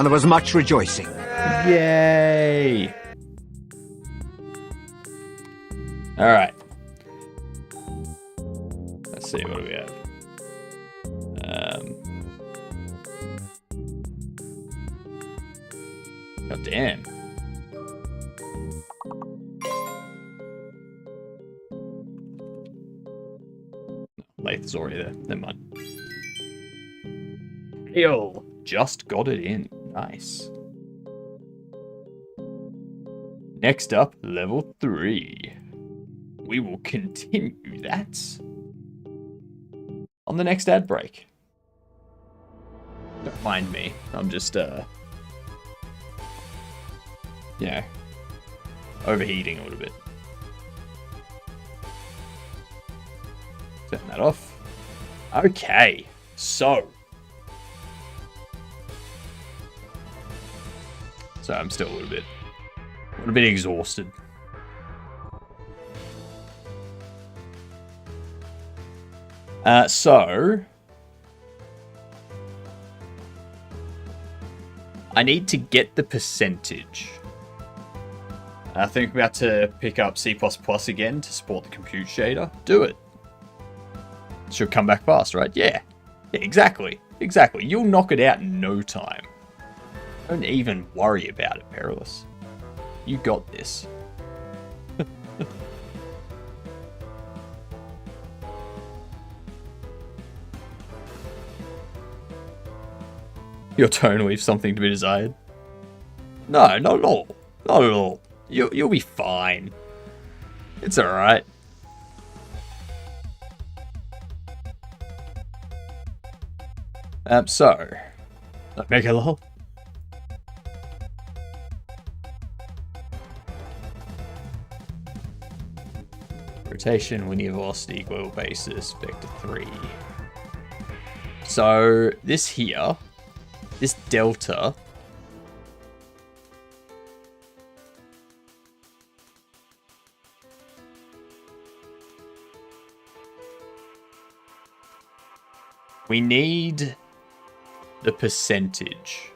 S7: and there was much rejoicing.
S1: Yay! Alright. Let's see, what do we have? God damn. Lathe is already there. Never mind. Heal. Just got it in. Nice. Next up, level 3. We will continue that on the next ad break. Don't mind me. I'm just, yeah, overheating a little bit. Turn that off. Okay, so I'm still a little bit exhausted. So I need to get the percentage. I think I'm about to pick up C++ again to support the compute shader. Do it. Should come back fast, right? Yeah. Yeah, exactly. Exactly. You'll knock it out in no time. Don't even worry about it, Perilous. You got this. Your tone leaves something to be desired. No, not at all. Not at all. You'll be fine. It's alright. So, Mega lol. Rotation, linear velocity, global basis, vector 3. So, this here, this delta, we need the percentage.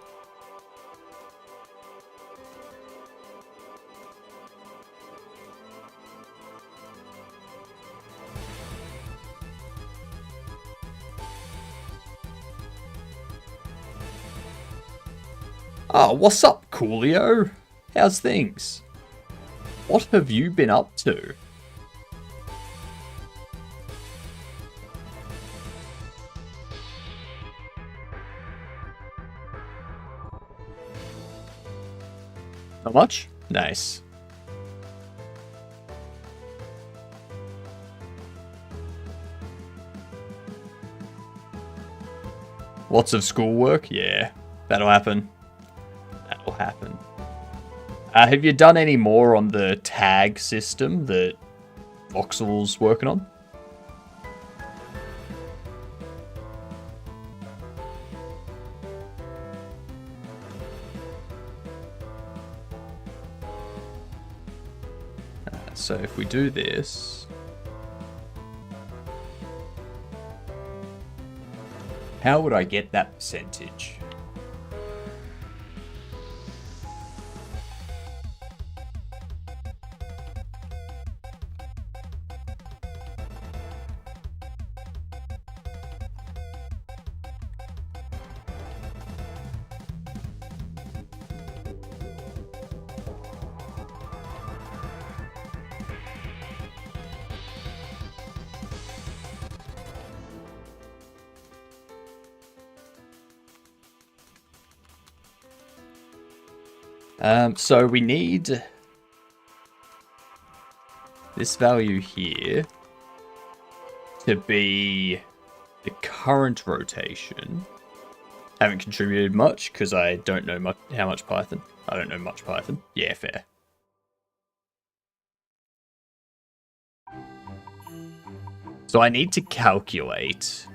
S1: Oh, what's up, Coolio? How's things? What have you been up to? Not much? Nice. Lots of schoolwork? Yeah, that'll happen. That'll happen. Have you done any more on the tag system that Voxel's working on? So if we do this, how would I get that percentage? So we need this value here to be the current rotation. Haven't contributed much because I don't know how much Python. I don't know much Python. Yeah, fair. So I need to calculate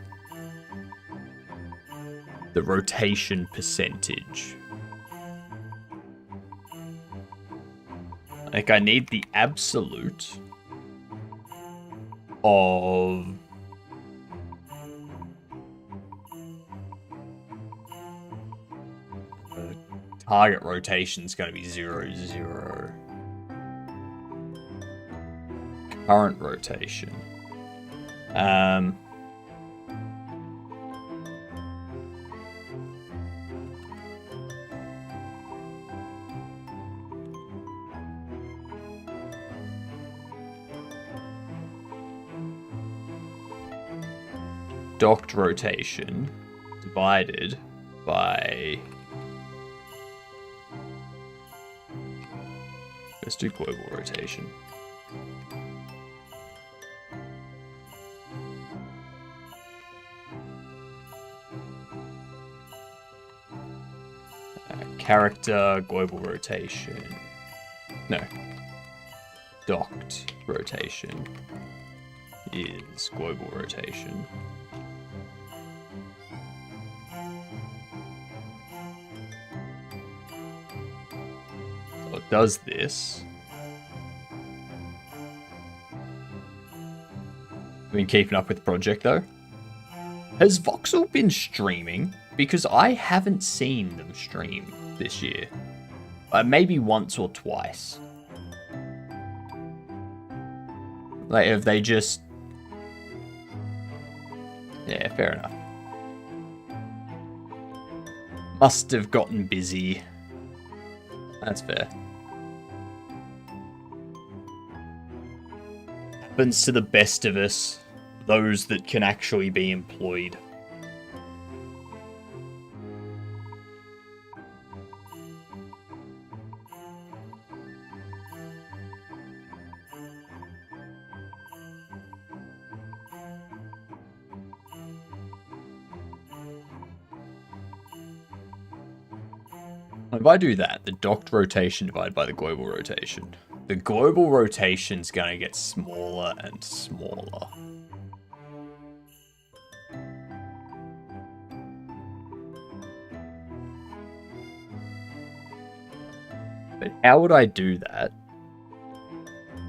S1: the rotation percentage. Like, I need the absolute of target rotation is going to be 0, 0. Current rotation. Docked rotation divided by... Let's do global rotation. Character, global rotation. No. Docked rotation is global rotation. So it does this. Been keeping up with the project though. Has Voxel been streaming? Because I haven't seen them stream this year. Maybe once or twice. Like, have they just... Yeah, fair enough. Must have gotten busy. That's fair. Happens to the best of us. Those that can actually be employed. If I do that, the docked rotation divided by the global rotation, the global rotation's going to get smaller and smaller. But how would I do that?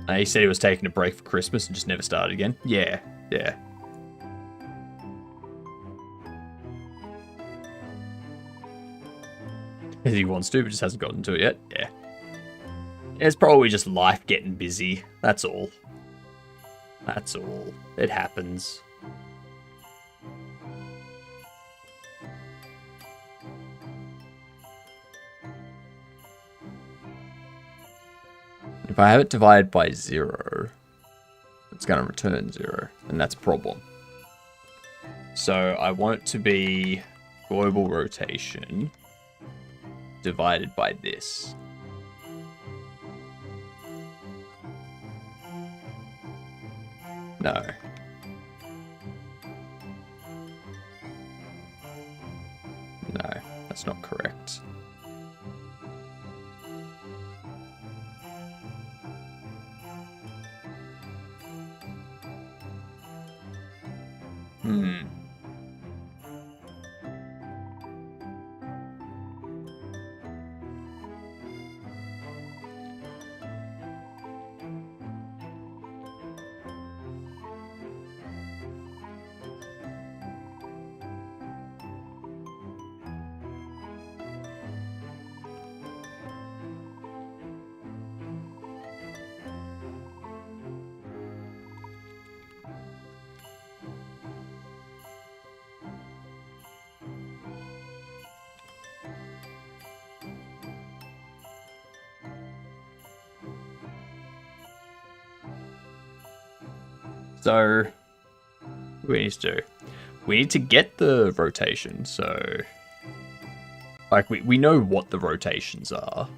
S1: He said he was taking a break for Christmas and just never started again. Yeah. As he wants to, but just hasn't gotten to it yet. Yeah. It's probably just life getting busy. That's all. That's all. It happens. If I have it divided by 0, it's going to return 0, and that's a problem. So I want it to be global rotation divided by this. No. No, that's not correct. So, what we need to do? We need to get the rotation, so... Like, we know what the rotations are.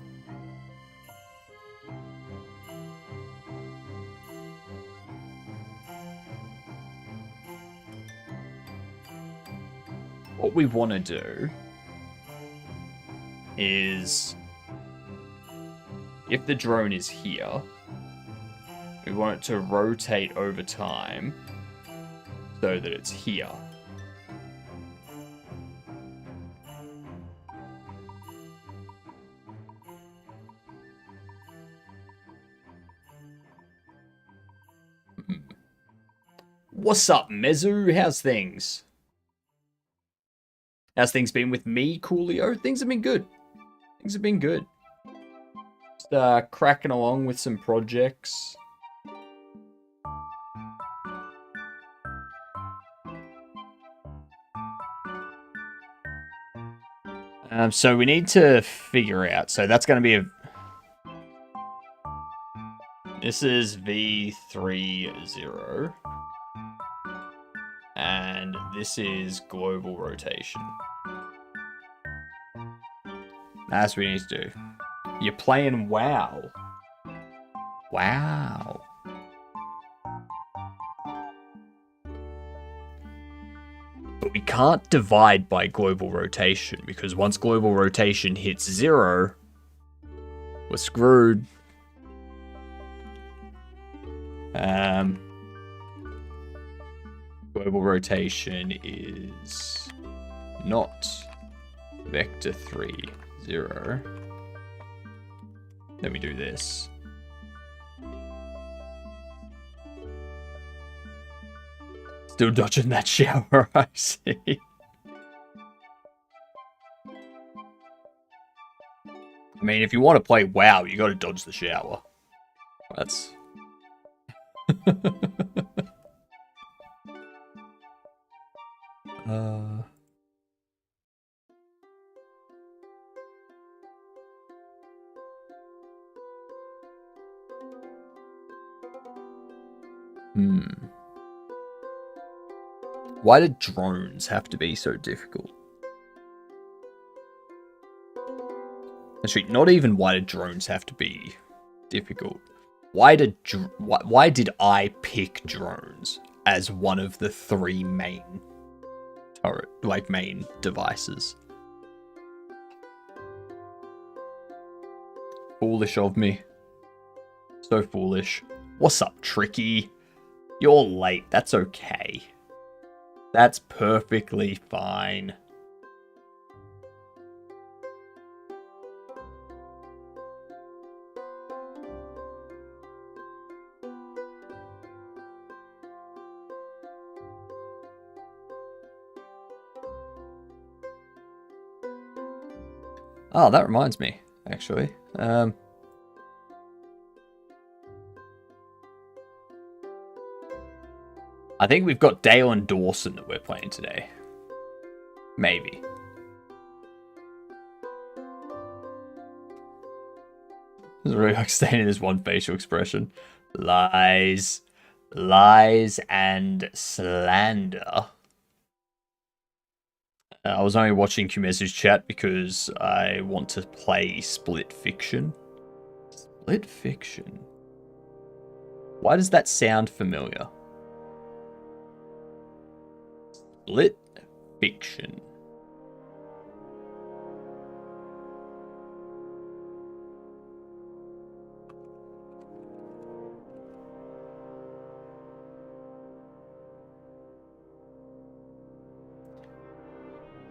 S1: What we want to do is... If the drone is here... We want it to rotate over time so that it's here. What's up, Mezu? How's things? How's things been with me, Coolio? Things have been good. Things have been good. Just cracking along with some projects. So we need to figure out. So that's going to be a... This is V30. And this is global rotation. That's what we need to do. You're playing WoW. Wow. But we can't divide by global rotation, because once global rotation hits 0, we're screwed. Global rotation is not vector 3, 0. Then we do this. Still dodging that shower, I see. I mean, if you want to play WoW, you got to dodge the shower. That's... Why did drones have to be so difficult? Actually, not even why did drones have to be difficult. Why did I pick drones as one of the 3 main main devices? Foolish of me. So foolish. What's up, Tricky? You're late. That's okay. That's perfectly fine. Oh, that reminds me, actually. I think we've got Dale and Dawson that we're playing today. Maybe. It's really like staying in this one facial expression. Lies. Lies and slander. I was only watching Kumezu's chat because I want to play Split Fiction. Split Fiction? Why does that sound familiar? Split Fiction.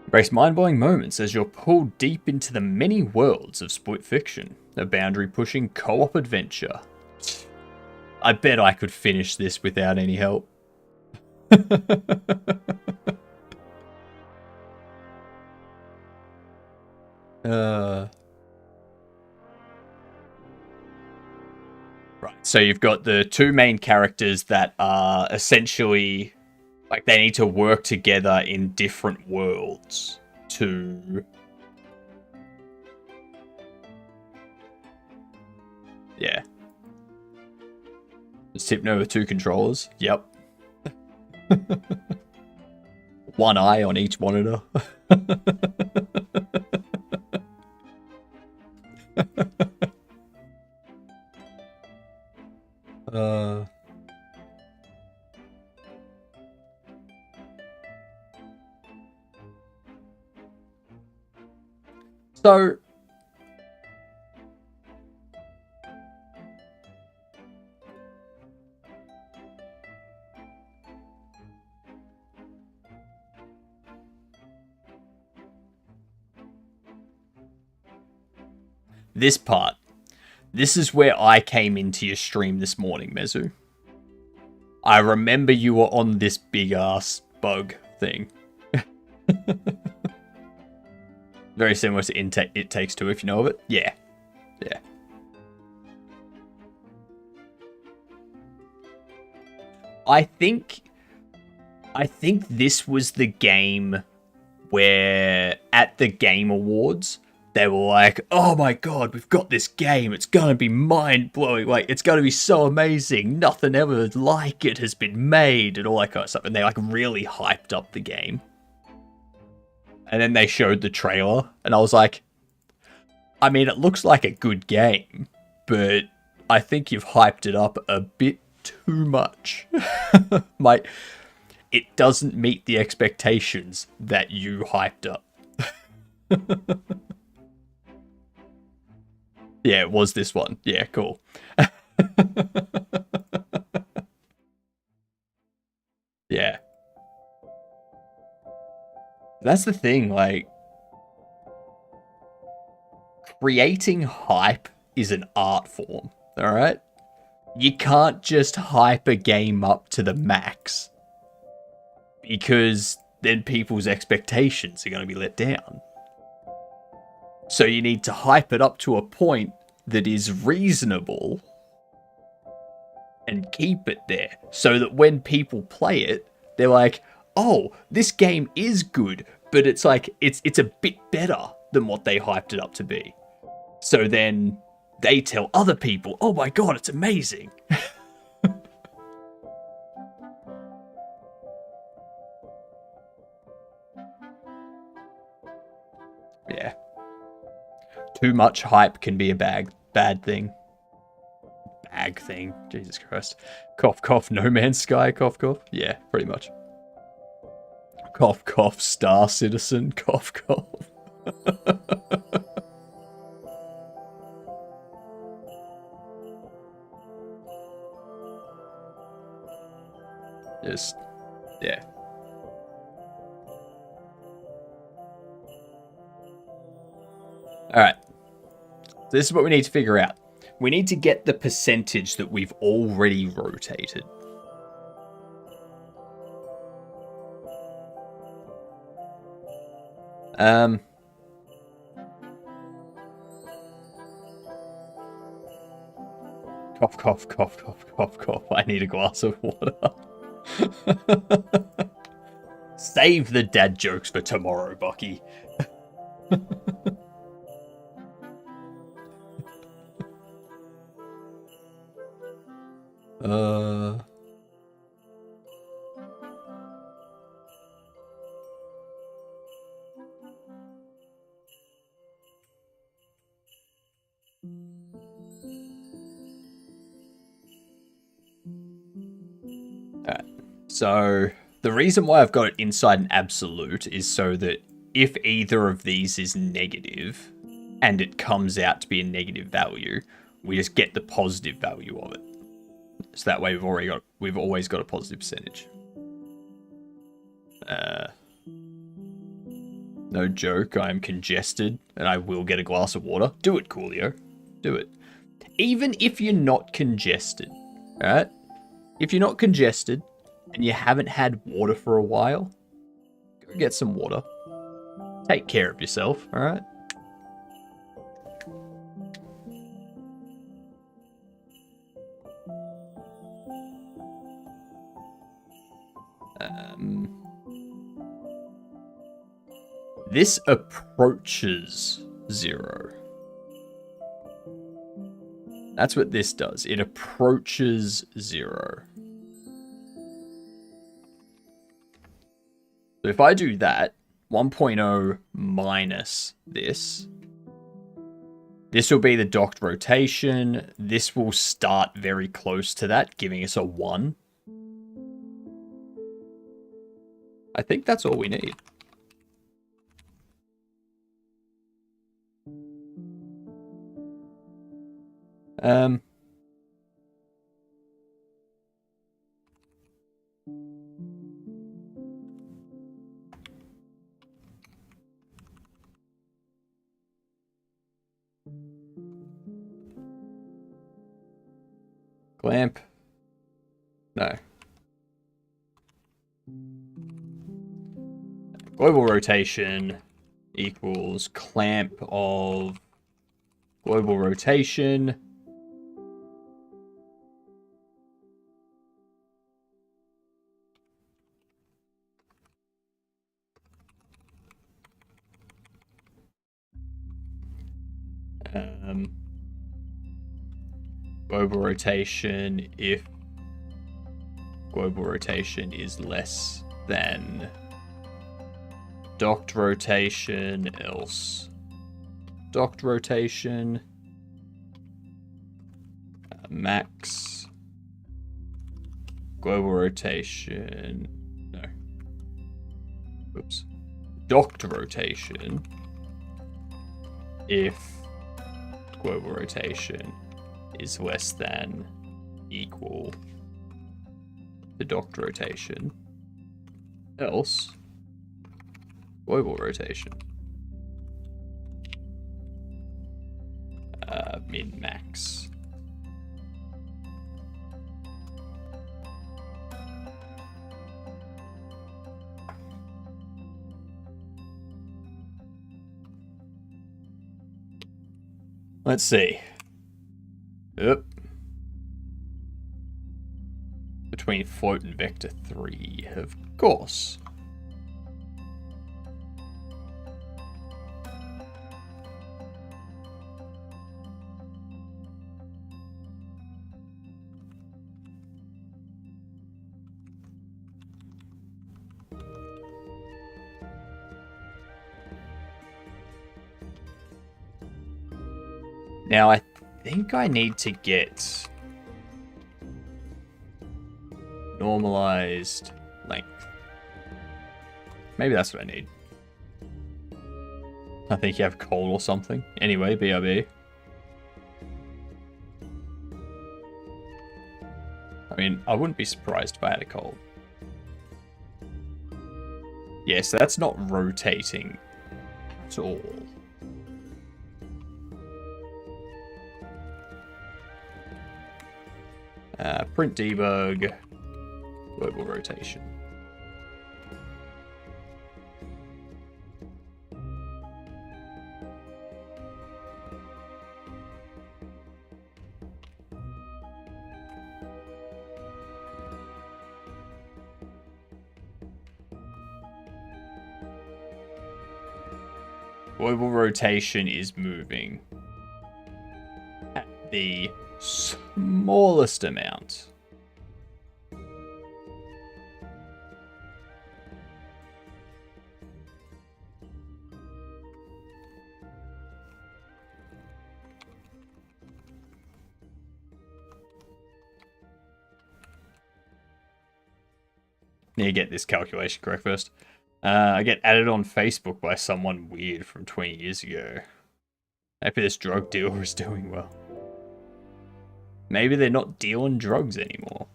S1: Embrace mind-blowing moments as you're pulled deep into the many worlds of Split Fiction, a boundary-pushing co-op adventure. I bet I could finish this without any help. Right, so you've got the 2 main characters that are essentially... like, they need to work together in different worlds to... yeah. Is Hypno with 2 controllers? Yep. 1 eye on each monitor. So... this part. This is where I came into your stream this morning, Mezu. I remember you were on this big-ass bug thing. Very similar to It Takes Two, if you know of it. Yeah. Yeah. I think this was the game where at the Game Awards they were like, "Oh my god, we've got this game. It's gonna be mind-blowing. Like, it's gonna be so amazing. Nothing ever like it has been made," and all that kind of stuff. And they like really hyped up the game. And then they showed the trailer, and I was like, I mean, it looks like a good game, but I think you've hyped it up a bit too much. It doesn't meet the expectations that you hyped up. Yeah, it was this one. Yeah, cool. Yeah. That's the thing, like, creating hype is an art form, alright? You can't just hype a game up to the max, because then people's expectations are going to be let down. So you need to hype it up to a point that is reasonable and keep it there, so that when people play it, they're like, oh, this game is good, but it's like, it's a bit better than what they hyped it up to be. So then they tell other people, oh my god, it's amazing. Yeah. Too much hype can be a bad thing. Bag thing. Jesus Christ. Cough, cough, No Man's Sky, cough, cough. Yeah, pretty much. Cough, cough, Star Citizen, cough, cough. Just, yeah. Alright. This is what we need to figure out. We need to get the percentage that we've already rotated. Cough, cough, cough, cough, cough, cough. I need a glass of water. Save the dad jokes for tomorrow, Bucky. Alright, so the reason why I've got it inside an absolute is so that if either of these is negative and it comes out to be a negative value, we just get the positive value of it. So that way we've always got a positive percentage. No joke, I'm congested and I will get a glass of water. Do it, Coolio. Do it. Even if you're not congested, alright? If you're not congested and you haven't had water for a while, go get some water. Take care of yourself, alright? This approaches 0. That's what this does. It approaches 0. So if I do that, 1.0 minus this will be the docked rotation. This will start very close to that, giving us a 1. I think that's all we need. Clamp. No. Global rotation. equals clamp of global rotation global rotation if global rotation is less than docked rotation, else docked rotation, max global rotation, no, oops, docked rotation if global rotation is less than equal to docked rotation, else global rotation. Min max. Let's see. Yep. Between float and vector 3, of course. Now, I think I need to get normalized length. Maybe that's what I need. I think you have cold or something. Anyway, BRB. I mean, I wouldn't be surprised if I had a cold. Yeah, so that's not rotating at all. Print debug, global rotation. Global rotation is moving at the smallest amount. Need to get this calculation correct first. I get added on Facebook by someone weird from 20 years ago. Maybe this drug dealer is doing well. Maybe they're not dealing drugs anymore.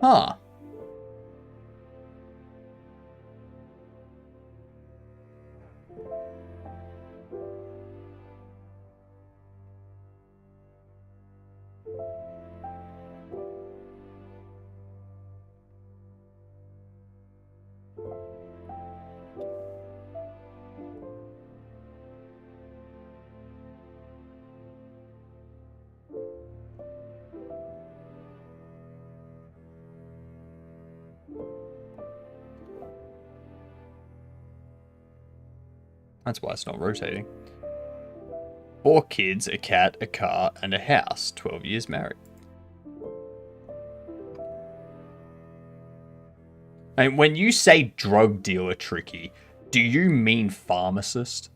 S1: Huh. That's why it's not rotating. 4 kids, a cat, a car, and a house. 12 years married. And when you say drug dealer, Tricky, do you mean pharmacist?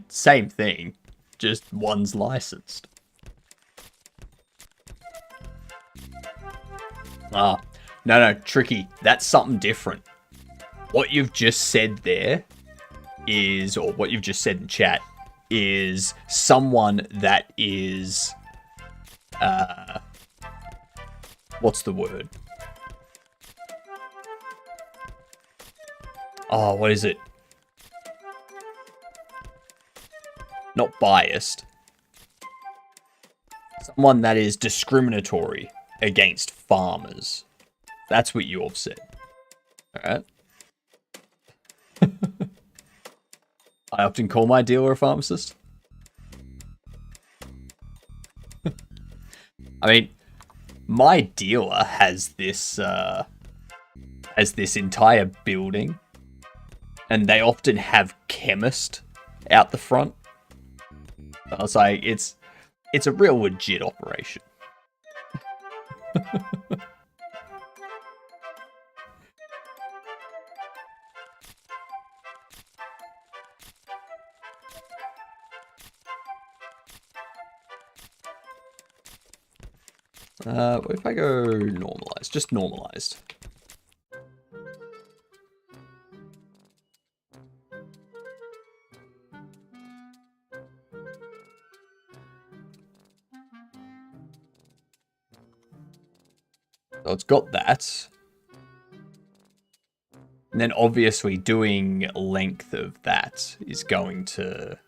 S1: Same thing, just one's licensed. Ah, no, Tricky, that's something different. What you've just said there is, or what you've just said in chat, is someone that is, what's the word? Oh, what is it? Not biased. Someone that is discriminatory against farmers. That's what you have said. Alright? I often call my dealer a pharmacist. I mean, my dealer has this entire building, and they often have chemist out the front. I was like, it's a real legit operation. What if I go normalized? Just normalized. So it's got that. And then obviously doing length of that is going to...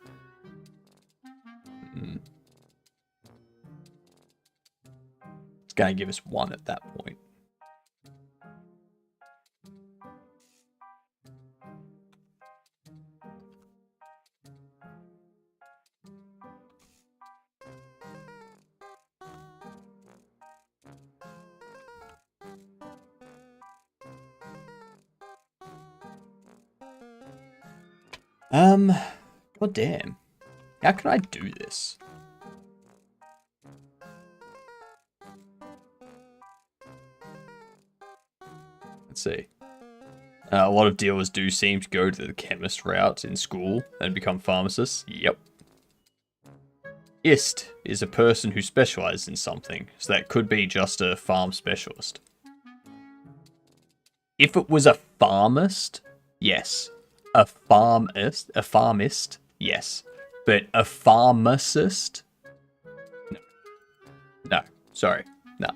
S1: It's going to give us 1 at that point. God damn. How can I do this? Let's see. A lot of dealers do seem to go to the chemist route in school and become pharmacists. Yep. IST is a person who specializes in something, so that could be just a farm specialist. If it was a farmist, yes. A farmist, yes. But a pharmacist? No. No, sorry. No.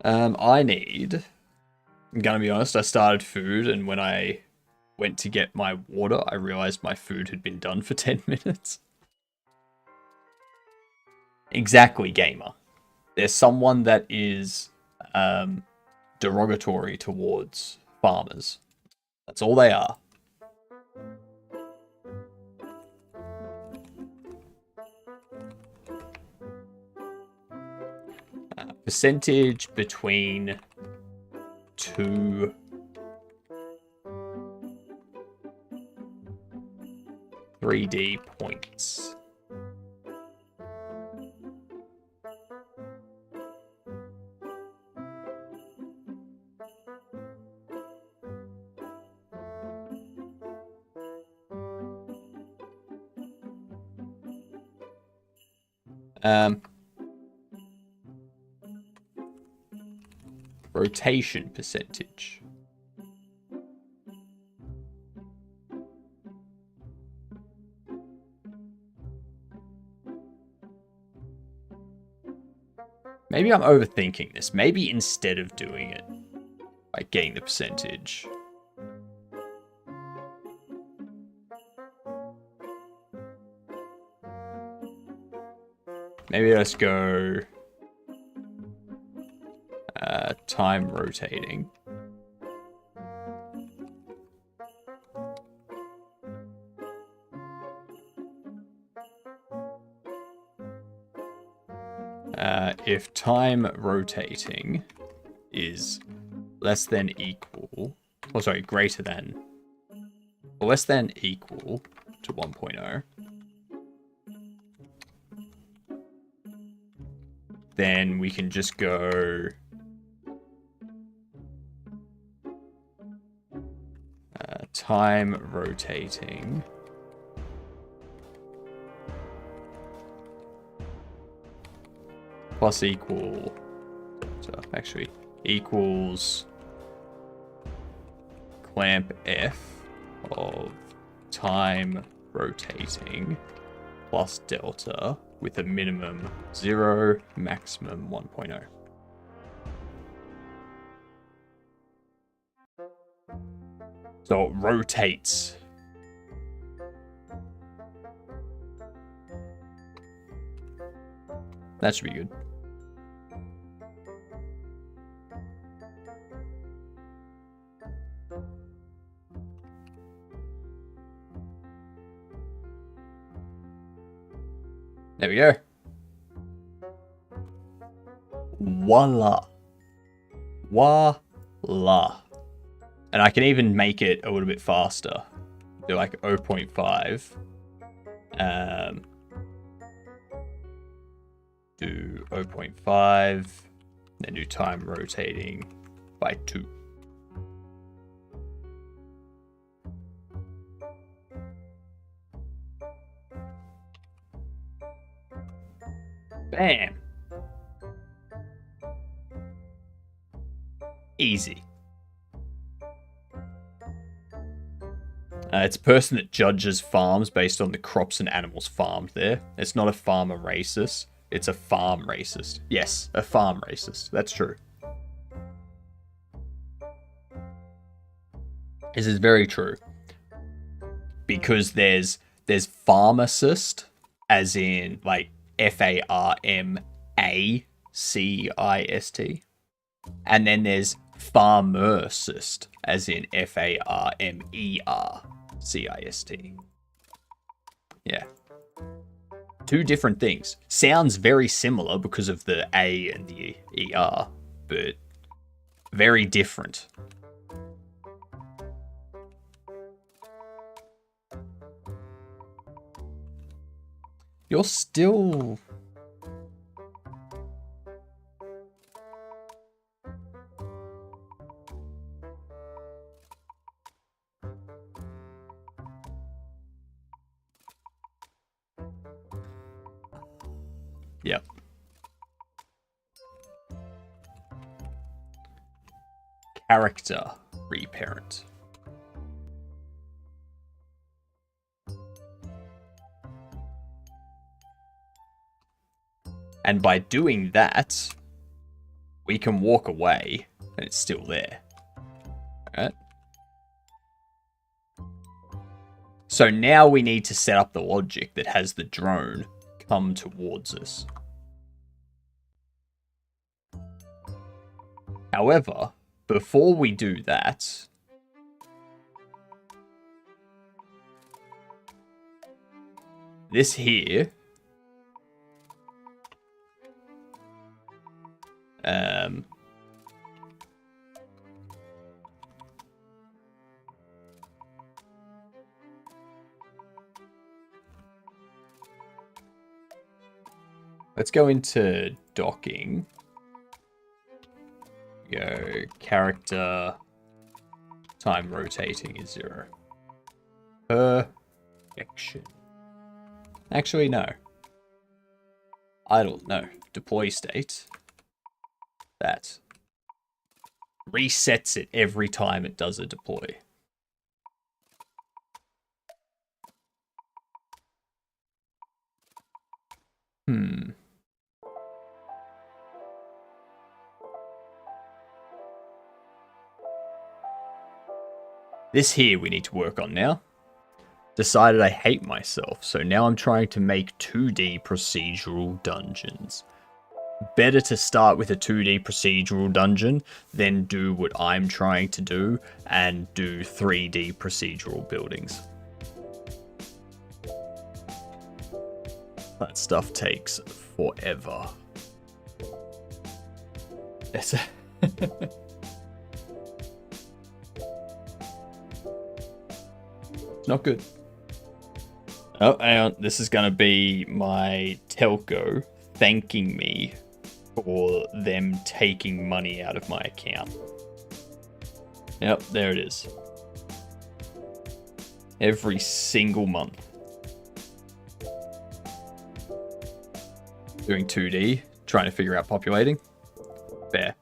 S1: I'm gonna be honest, I started food, and when I went to get my water, I realized my food had been done for 10 minutes. Exactly, gamer. There's someone that is derogatory towards farmers. That's all they are. Percentage between 2 3D points. Rotation percentage. Maybe I'm overthinking this. Maybe instead of doing it, like getting the percentage. Maybe let's go time rotating. If time rotating is less than equal, oh sorry, greater than, or less than equal to 1.0, then we can just go time rotating plus equal, so actually equals clamp F of time rotating plus delta with a minimum 0, maximum 1.0. So it rotates. That should be good. There we go. Voila. Voila. And I can even make it a little bit faster. Do like 0.5. Do 0.5. Then do time rotating by 2. Bam. Easy. It's a person that judges farms based on the crops and animals farmed there. It's not a farmer racist. It's a farm racist. Yes, a farm racist. That's true. This is very true. Because there's pharmacist, as in like Farmacist. And then there's farmercist, as in Farmercist. Yeah. Two different things. Sounds very similar because of the A and the ER, but very different. You're still... Yep. Character reparent. And by doing that, we can walk away and it's still there. Alright. So now we need to set up the logic that has the drone come towards us. However, before we do that, this here let's go into docking. Go character time rotating is 0. Perfection. Actually, no. Idle, no. Deploy state. That resets it every time it does a deploy. This here we need to work on now. Decided I hate myself, so now I'm trying to make 2D procedural dungeons. Better to start with a 2D procedural dungeon than do what I'm trying to do and do 3D procedural buildings. That stuff takes forever. It's not good. Oh, hang on. This is going to be my telco thanking me for them taking money out of my account. Yep, there it is. Every single month. Doing 2D, trying to figure out populating. Fair.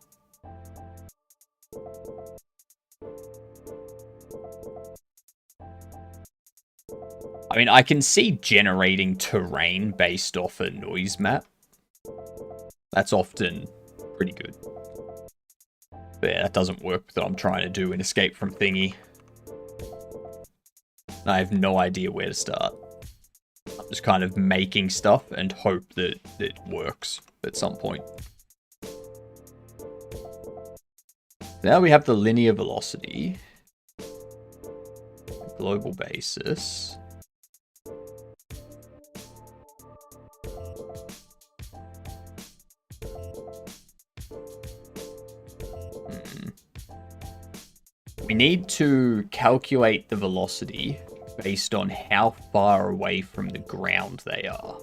S1: I mean, I can see generating terrain based off a noise map. That's often pretty good. But yeah, that doesn't work with what I'm trying to do in Escape from Thingy. I have no idea where to start. I'm just kind of making stuff and hope that it works at some point. Now we have the linear velocity. Global basis. We need to calculate the velocity based on how far away from the ground they are.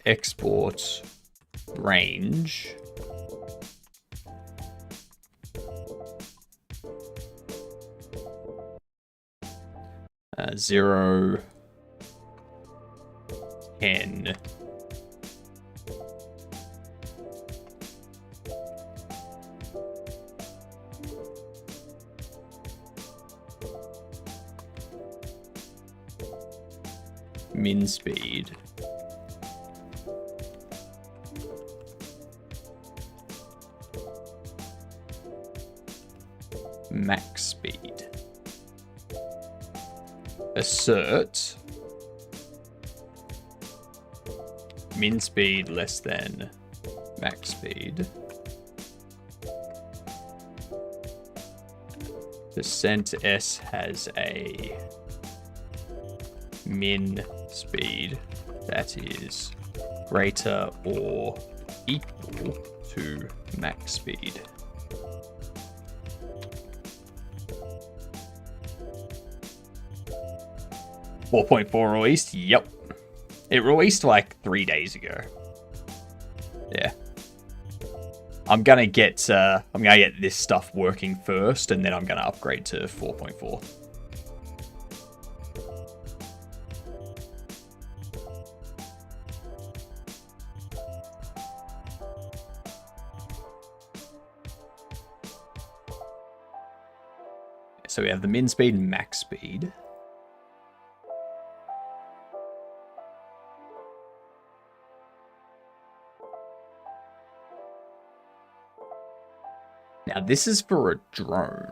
S1: Export range. Zero, 10, min speed. Max speed. Assert min speed less than max speed. %s has a min speed that is greater or equal to max speed. .4 released? Yep. It released like 3 days ago. Yeah. I'm gonna get this stuff working first, and then I'm gonna upgrade to 4.4. So we have the min speed and max speed. Now this is for a drone.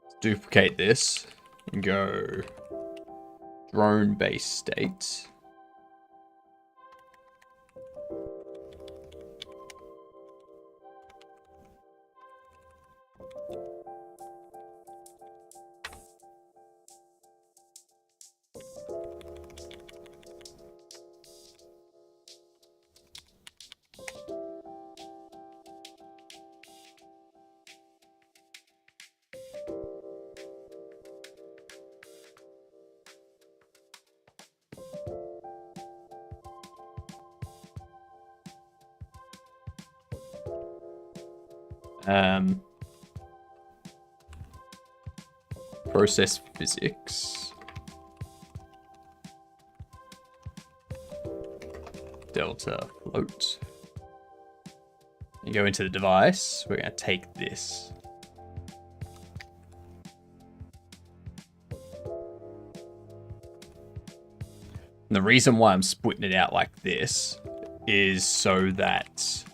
S1: Let's duplicate this and go drone base state. Process physics. Delta float. You go into the device. We're going to take this. And the reason why I'm splitting it out like this is so that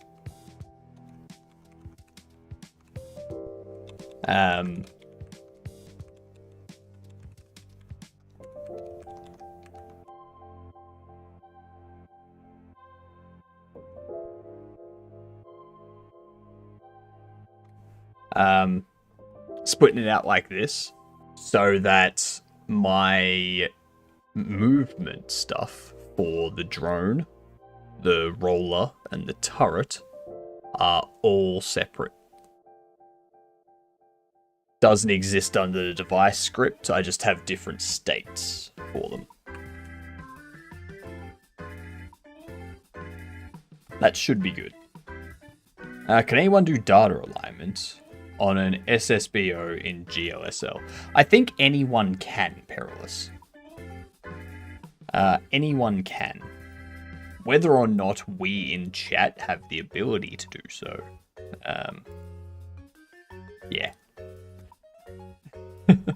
S1: splitting it out like this so that my movement stuff for the drone, the roller, and the turret are all separate. Doesn't exist under the device script, I just have different states for them. That should be good. Can anyone do data alignment on an SSBO in GLSL? I think anyone can, Perilous. Anyone can. Whether or not we in chat have the ability to do so. Yeah.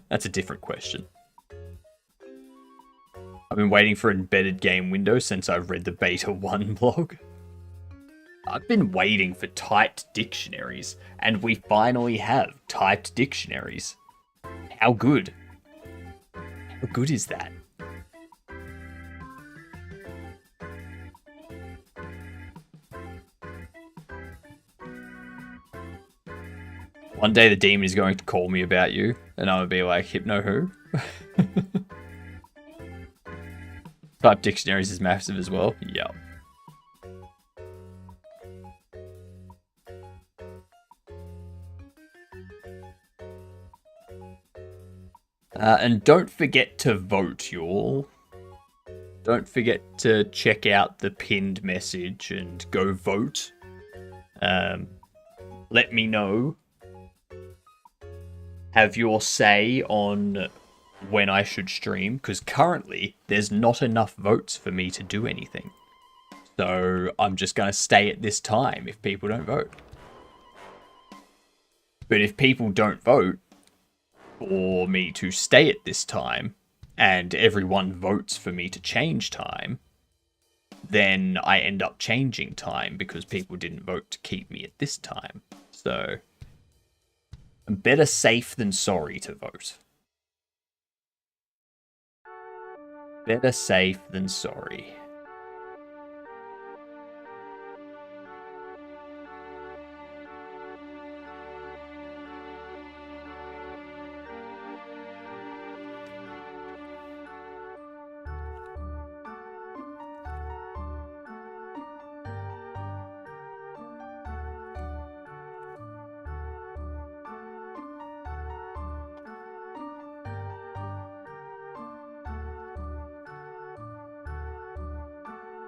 S1: That's a different question. I've been waiting for embedded game window since I've read the beta 1 blog. I've been waiting for typed dictionaries, and we finally have typed dictionaries. How good? How good is that? One day the demon is going to call me about you, and I'm going to be like, Hypno who? Type dictionaries is massive as well. Yep. And don't forget to vote, y'all. Don't forget to check out the pinned message and go vote. Let me know. Have your say on when I should stream, because currently there's not enough votes for me to do anything. So I'm just going to stay at this time if people don't vote. But if people don't vote for me to stay at this time, and everyone votes for me to change time, then I end up changing time because people didn't vote to keep me at this time. So better safe than sorry to vote. Better safe than sorry.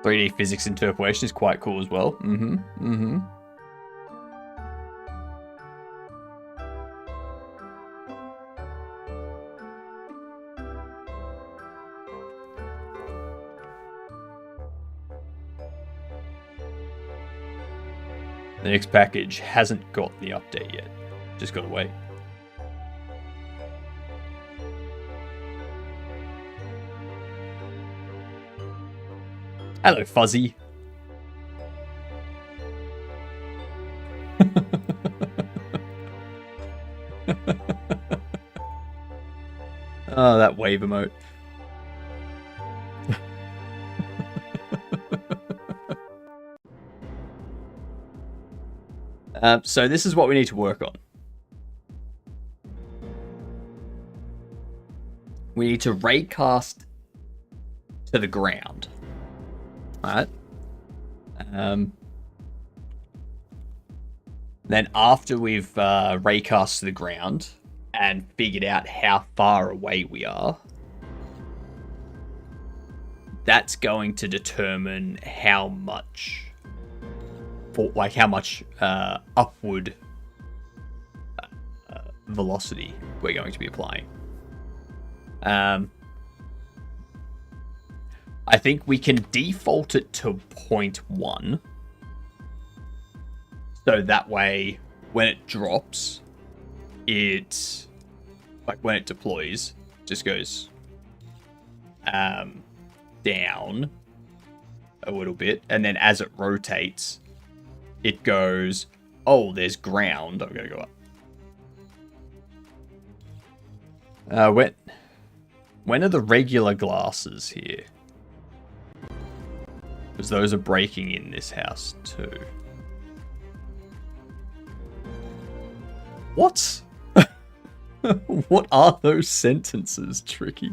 S1: .3D physics interpolation is quite cool as well. The next package hasn't got the update yet. Just gotta wait. Hello, Fuzzy. Oh, that wave emote. So this is what we need to work on. We need to raycast to the ground. Alright. Then after we've raycast to the ground and figured out how far away we are, that's going to determine how much, upward velocity we're going to be applying. I think we can default it to 0.1. So that way, when it drops, it, like when it deploys, just goes down a little bit. And then as it rotates, it goes, oh, there's ground. I'm going to go up. When are the regular glasses here? Because those are breaking in this house too. What? What are those sentences, Tricky?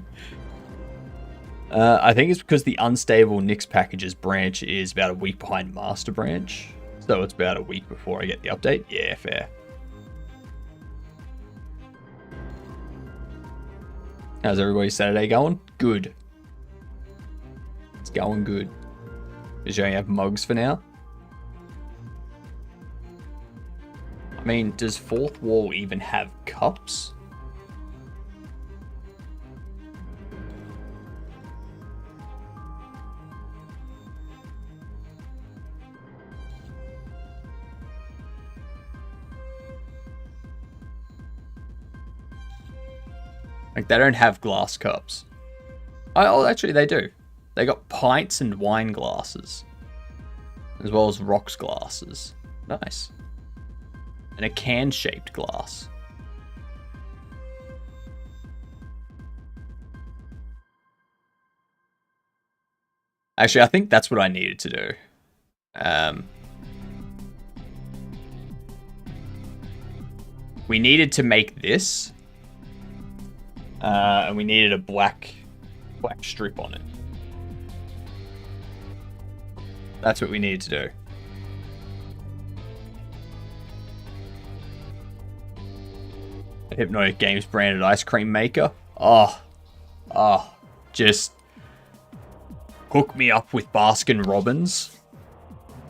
S1: I think it's because the unstable Nix packages branch is about a week behind master branch. So it's about a week before I get the update. Yeah, fair. How's everybody's Saturday going? Good. It's going good. Does you only have mugs for now? I mean, does Fourth Wall even have cups? Like, they don't have glass cups. Oh, actually, they do. They got pints and wine glasses. As well as rocks glasses. Nice. And a can-shaped glass. Actually, I think that's what I needed to do. We needed to make this. And we needed a black strip on it. That's what we needed to do. A Hypnotic Games branded ice cream maker. Just hook me up with Baskin Robbins.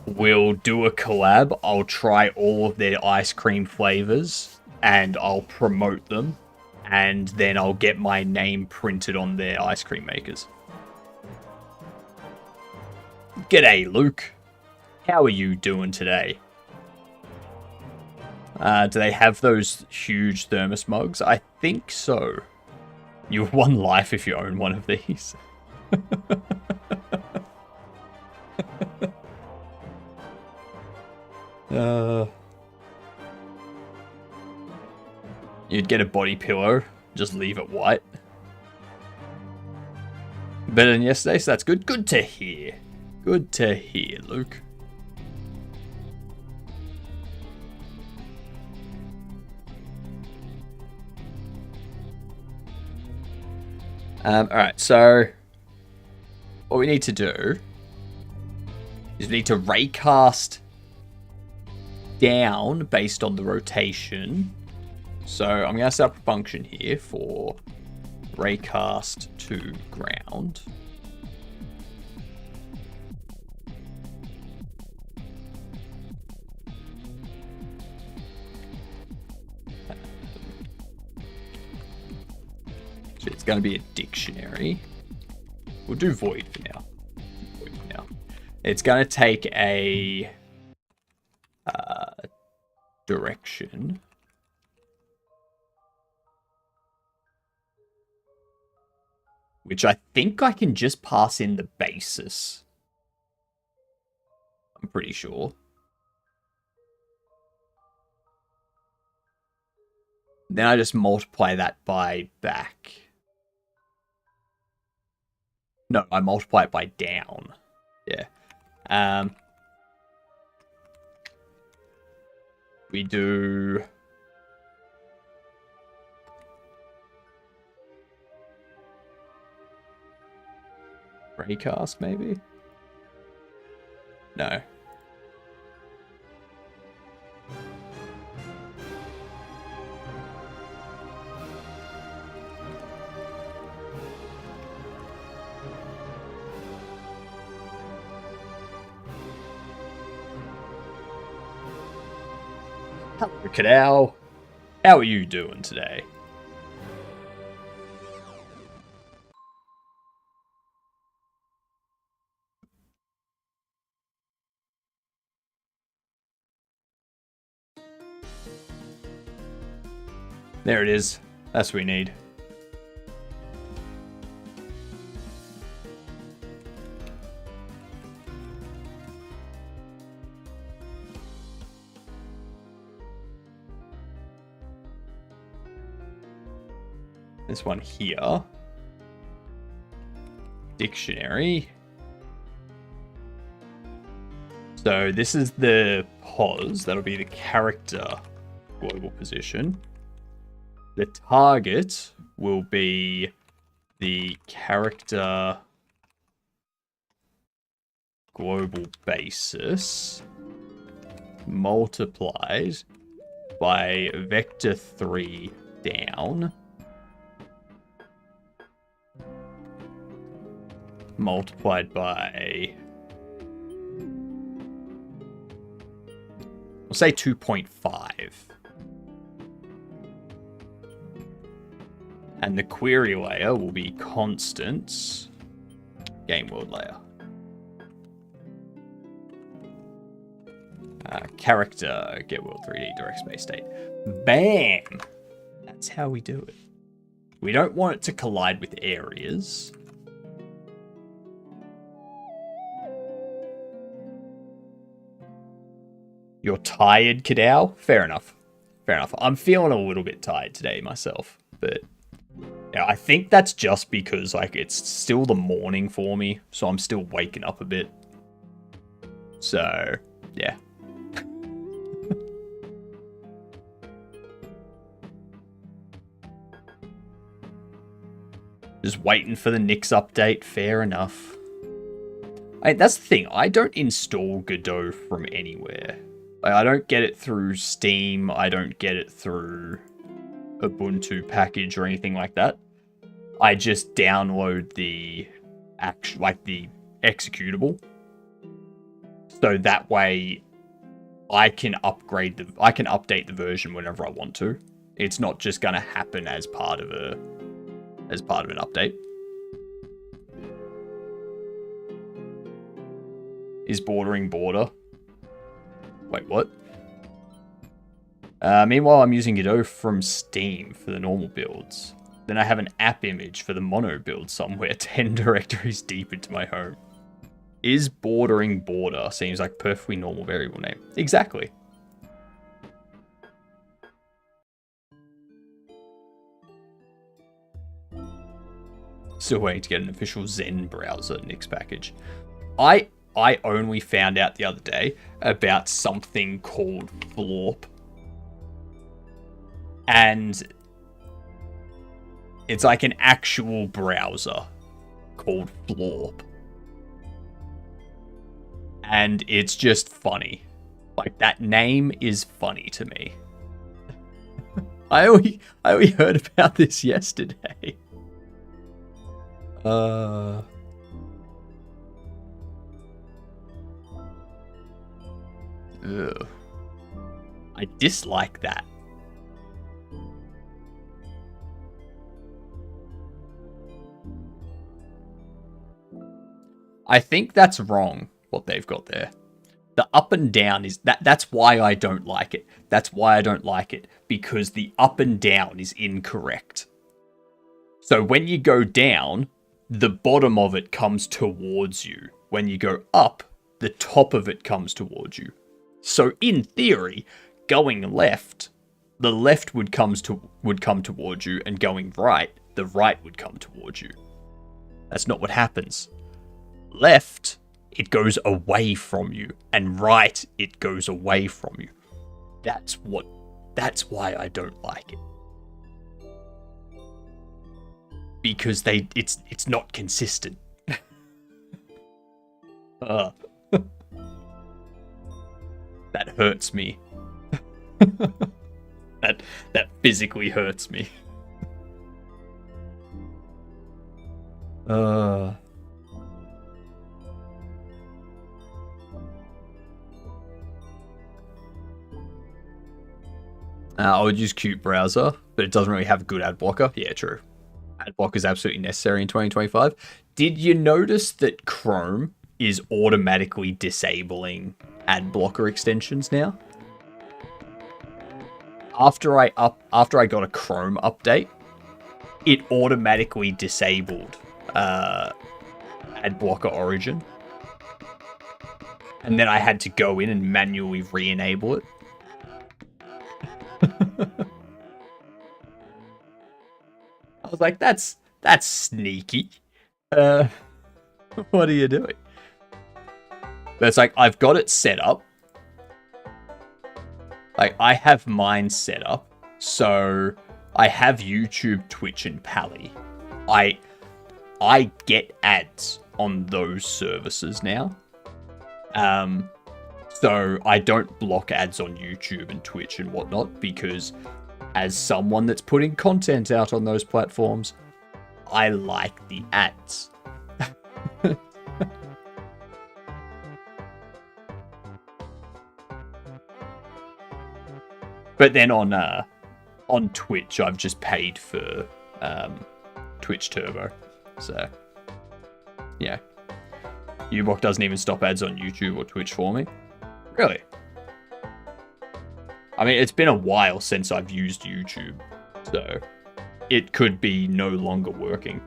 S1: We'll do a collab. I'll try all of their ice cream flavors and I'll promote them. And then I'll get my name printed on their ice cream makers. G'day, Luke. How are you doing today? Do they have those huge thermos mugs? I think so. You have one life if you own one of these. You'd get a body pillow, just leave it white. Better than yesterday, so that's good. Good to hear. Good to hear, Luke. Alright, so what we need to do is we need to raycast down based on the rotation. So I'm going to set up a function here for raycast to ground. So it's going to be a dictionary. We'll do void for now. It's going to take a direction. Which I think I can just pass in the basis. I'm pretty sure. Then I just multiply that by back. No, I multiply it by down. Yeah. We do... Raycast, maybe? No. Hello, Cadell. How are you doing today? There it is. That's what we need. This one here. Dictionary. So this is the pos. That'll be the character global position. The target will be the character global basis multiplied by vector 3 down multiplied by, we'll say 2.5. And the query layer will be constants game world layer. Character get world 3D direct space state. Bam! That's how we do it. We don't want it to collide with areas. You're tired, Kadao? Fair enough. Fair enough. I'm feeling a little bit tired today myself, but yeah, I think that's just because like it's still the morning for me, so I'm still waking up a bit. So, yeah. Just waiting for the Nix update. Fair enough. That's the thing. I don't install Godot from anywhere. I don't get it through Steam. I don't get it through Ubuntu package or anything like that. I just download the the executable. So that way I can update the version whenever I want to. It's not just going to happen as part of an update. Is bordering border? Wait, what? Meanwhile, I'm using Godot from Steam for the normal builds. Then I have an app image for the mono build somewhere 10 directories deep into my home. Is bordering border seems like perfectly normal variable name. Exactly. Still waiting to get an official Zen browser Nix package. I only found out the other day about something called Florp. And it's like an actual browser called Florp. And it's just funny. Like, that name is funny to me. I only heard about this yesterday. Ugh. I dislike that. I think that's wrong, what they've got there. The up and down is... That's why I don't like it. That's why I don't like it. Because the up and down is incorrect. So when you go down, the bottom of it comes towards you. When you go up, the top of it comes towards you. So in theory, going left, the left would come towards you, and going right, the right would come towards you. That's not what happens. Left, it goes away from you, and right, it goes away from you. That's why I don't like it. Because it's not consistent. That hurts me. that physically hurts me. I would use Qt browser, but it doesn't really have a good ad blocker. Yeah, true. Ad blocker is absolutely necessary in 2025. Did you notice that Chrome is automatically disabling ad blocker extensions now? After I got a Chrome update, it automatically disabled ad blocker origin. And then I had to go in and manually re-enable it. I was like, that's sneaky. What are you doing? But it's like, I've got it set up. Like, I have mine set up. So I have YouTube, Twitch, and Pally. I get ads on those services now. So I don't block ads on YouTube and Twitch and whatnot, because as someone that's putting content out on those platforms, I like the ads. But then on Twitch, I've just paid for Twitch Turbo. So, yeah. Ubok doesn't even stop ads on YouTube or Twitch for me. Really? I mean, it's been a while since I've used YouTube, so it could be no longer working.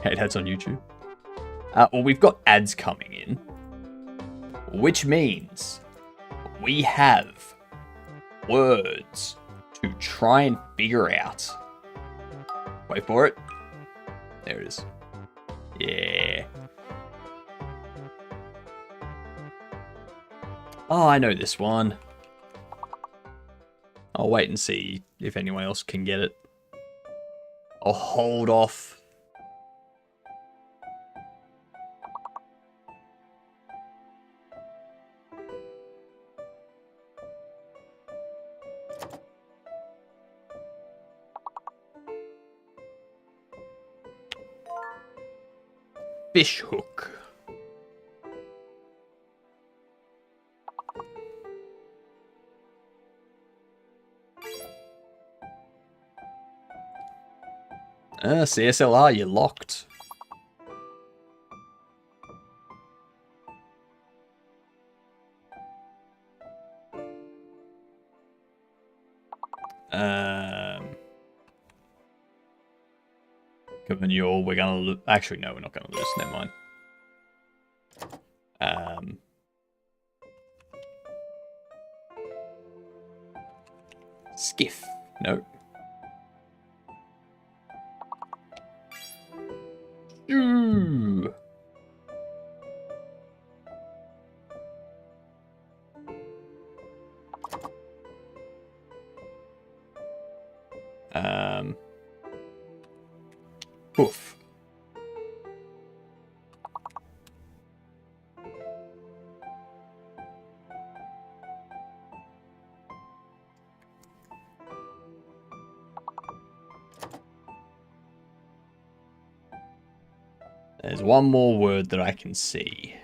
S1: Hate ads on YouTube. Well, we've got ads coming in, which means we have words to try and figure out. Wait for it. There it is. Yeah. Oh, I know this one. I'll wait and see if anyone else can get it. I'll hold off. Fish hook. CSLR, you're locked. Given you're, we're gonna lose. Actually, no, we're not gonna lose. Never mind. Skiff. No. Ooh. Poof. There's one more word that I can see.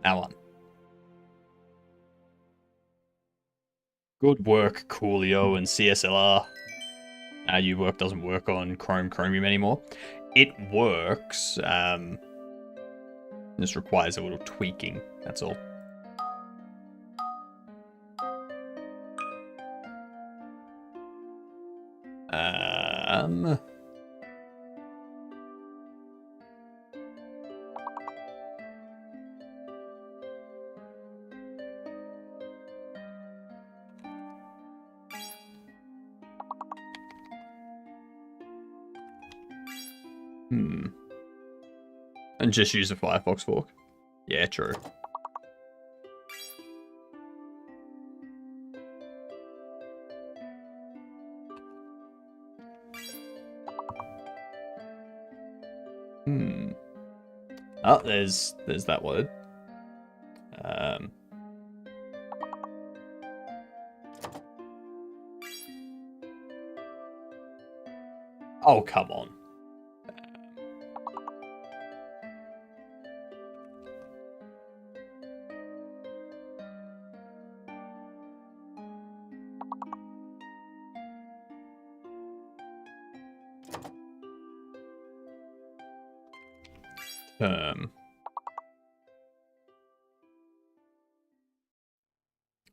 S1: That one. Good work, Coolio and CSLR. Uwork doesn't work on Chromium anymore. It works. This requires a little tweaking, that's all. And just use the Firefox fork. Yeah, true. Oh, there's that word. Oh, come on.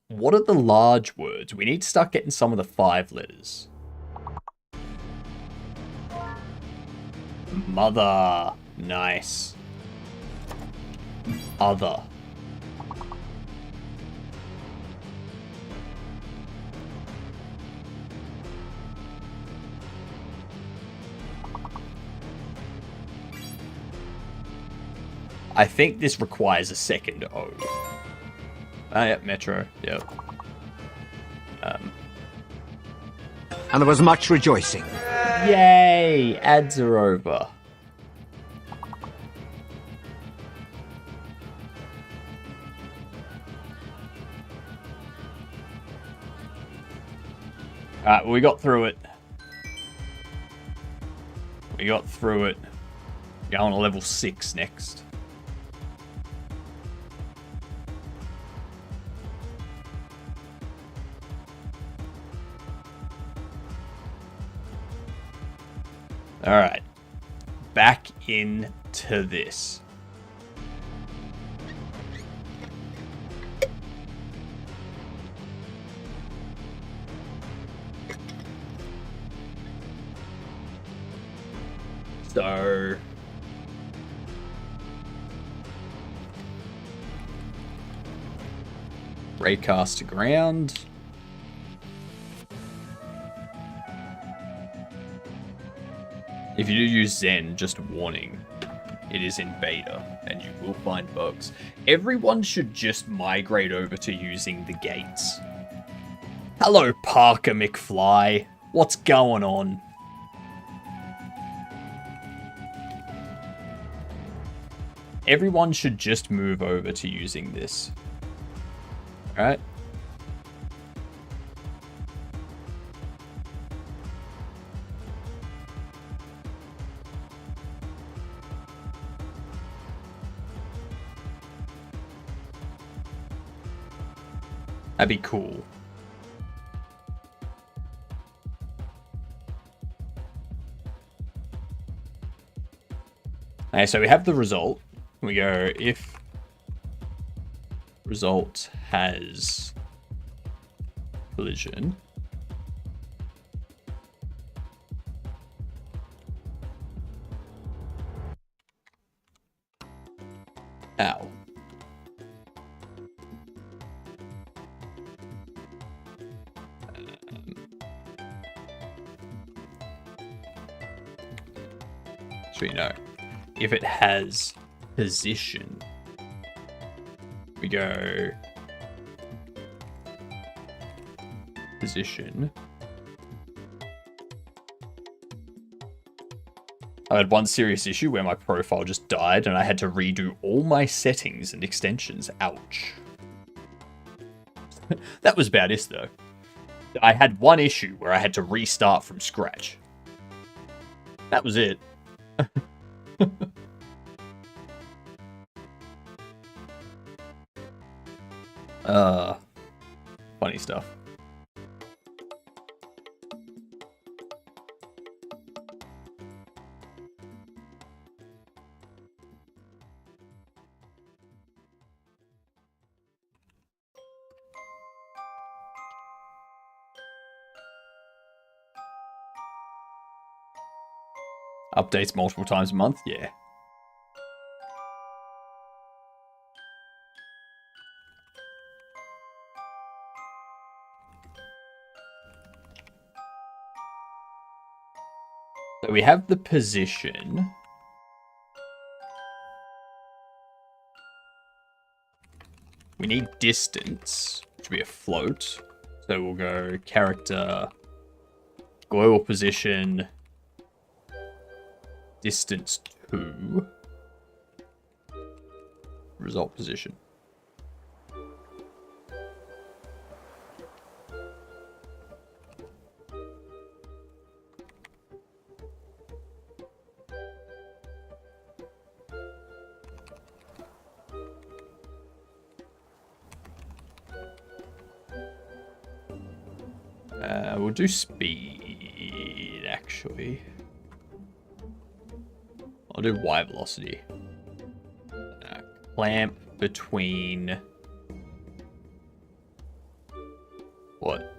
S1: What are the large words? We need to start getting some of the 5 letters. Mother. Nice. Other. I think this requires a second O. Ah, yeah, Metro. Yep.
S7: And there was much rejoicing.
S1: Yay! Ads are over. Alright, we got through it. We got through it. Going to level 6 next. Alright. Back into this. So... Raycast to ground. If you do use Zen, just warning, it is in beta, and you will find bugs. Everyone should just migrate over to using the gates. Hello, Parker McFly. What's going on? Everyone should just move over to using this. Alright? That'd be cool. Okay, so we have the result. We go if result has collision. Ow. So you know, if it has position, we go position. I had one serious issue where my profile just died and I had to redo all my settings and extensions. Ouch. That was about it though. I had one issue where I had to restart from scratch. That was it. Funny stuff. Updates multiple times a month? Yeah. So we have the position. We need distance, which will be a float. So we'll go character, global position, distance 2, result position. We'll do speed, actually. I'll do Y velocity. Clamp between... What?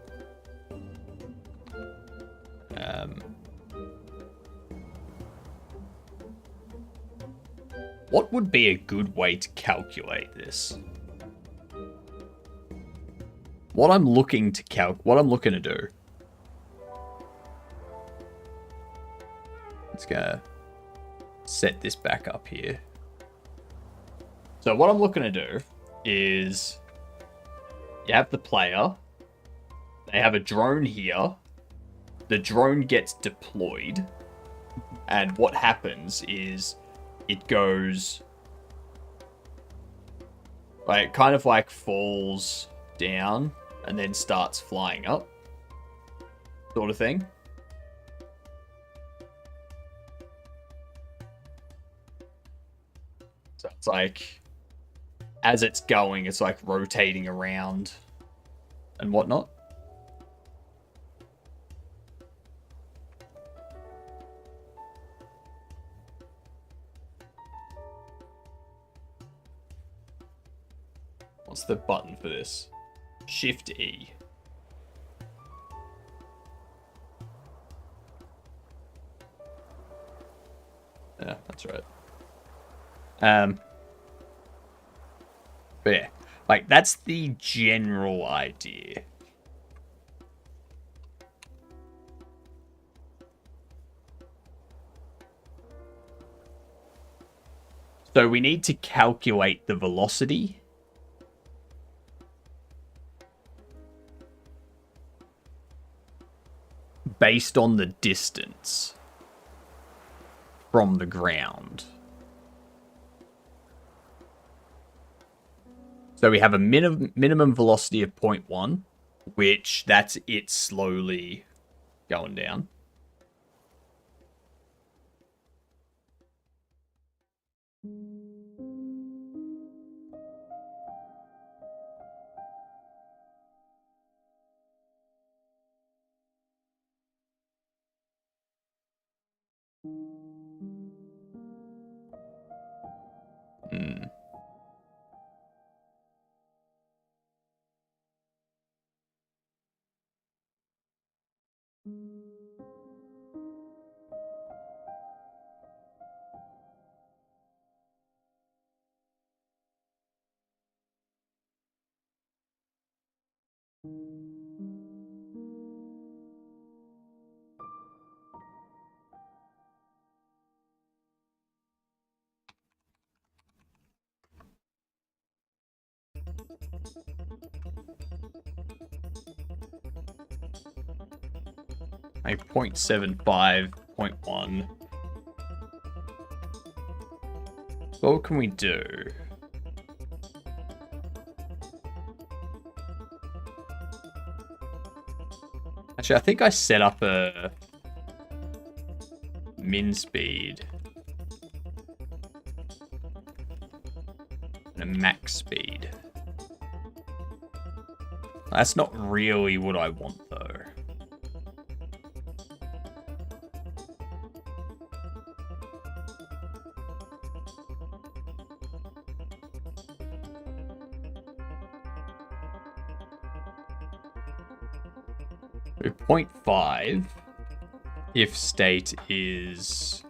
S1: What would be a good way to calculate this? What I'm looking to do. Let's go set this back up here. So what I'm looking to do is you have the player. They have a drone here. The drone gets deployed. And what happens is it goes... like, kind of like falls down and then starts flying up. Sort of thing. So it's like, as it's going, it's like rotating around and whatnot. What's the button for this? Shift E. Yeah, that's right. But yeah, like, that's the general idea. So we need to calculate the velocity. Based on the distance from the ground. So we have a minimum velocity of 0.1, which that's it slowly going down. A 0.75, 0.1. What can we do? Actually, I think I set up a min speed and a max speed. That's not really what I want, though. So 0.5 if state is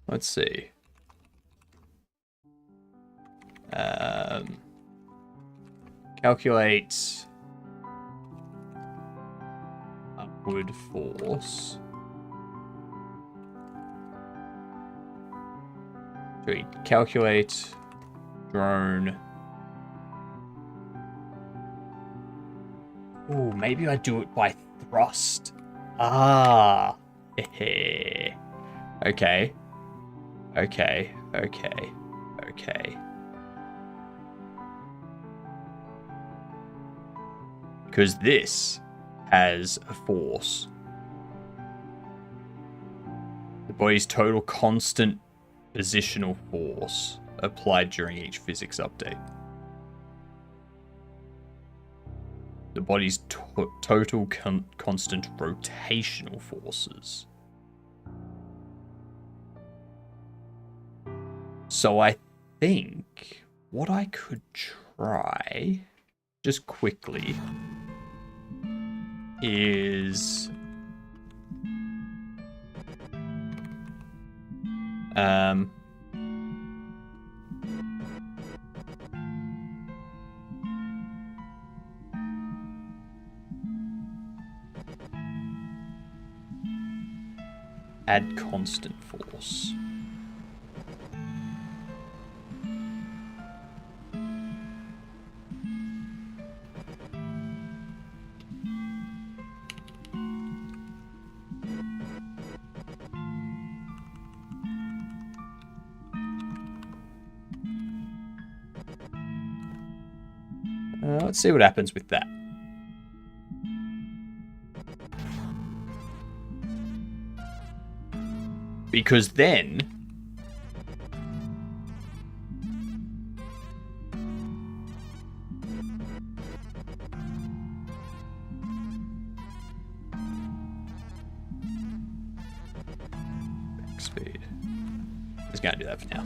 S1: let's see. Calculate upward force. So we calculate drone. Oh, maybe I do it by thrust. Ah. Okay. Okay. Okay. Okay. Because this has a force. The body's total constant positional force applied during each physics update. The body's total constant rotational forces. So I think what I could try, just quickly, is um add constant force. Let's see what happens with that. Because then max speed. Just gonna do that for now.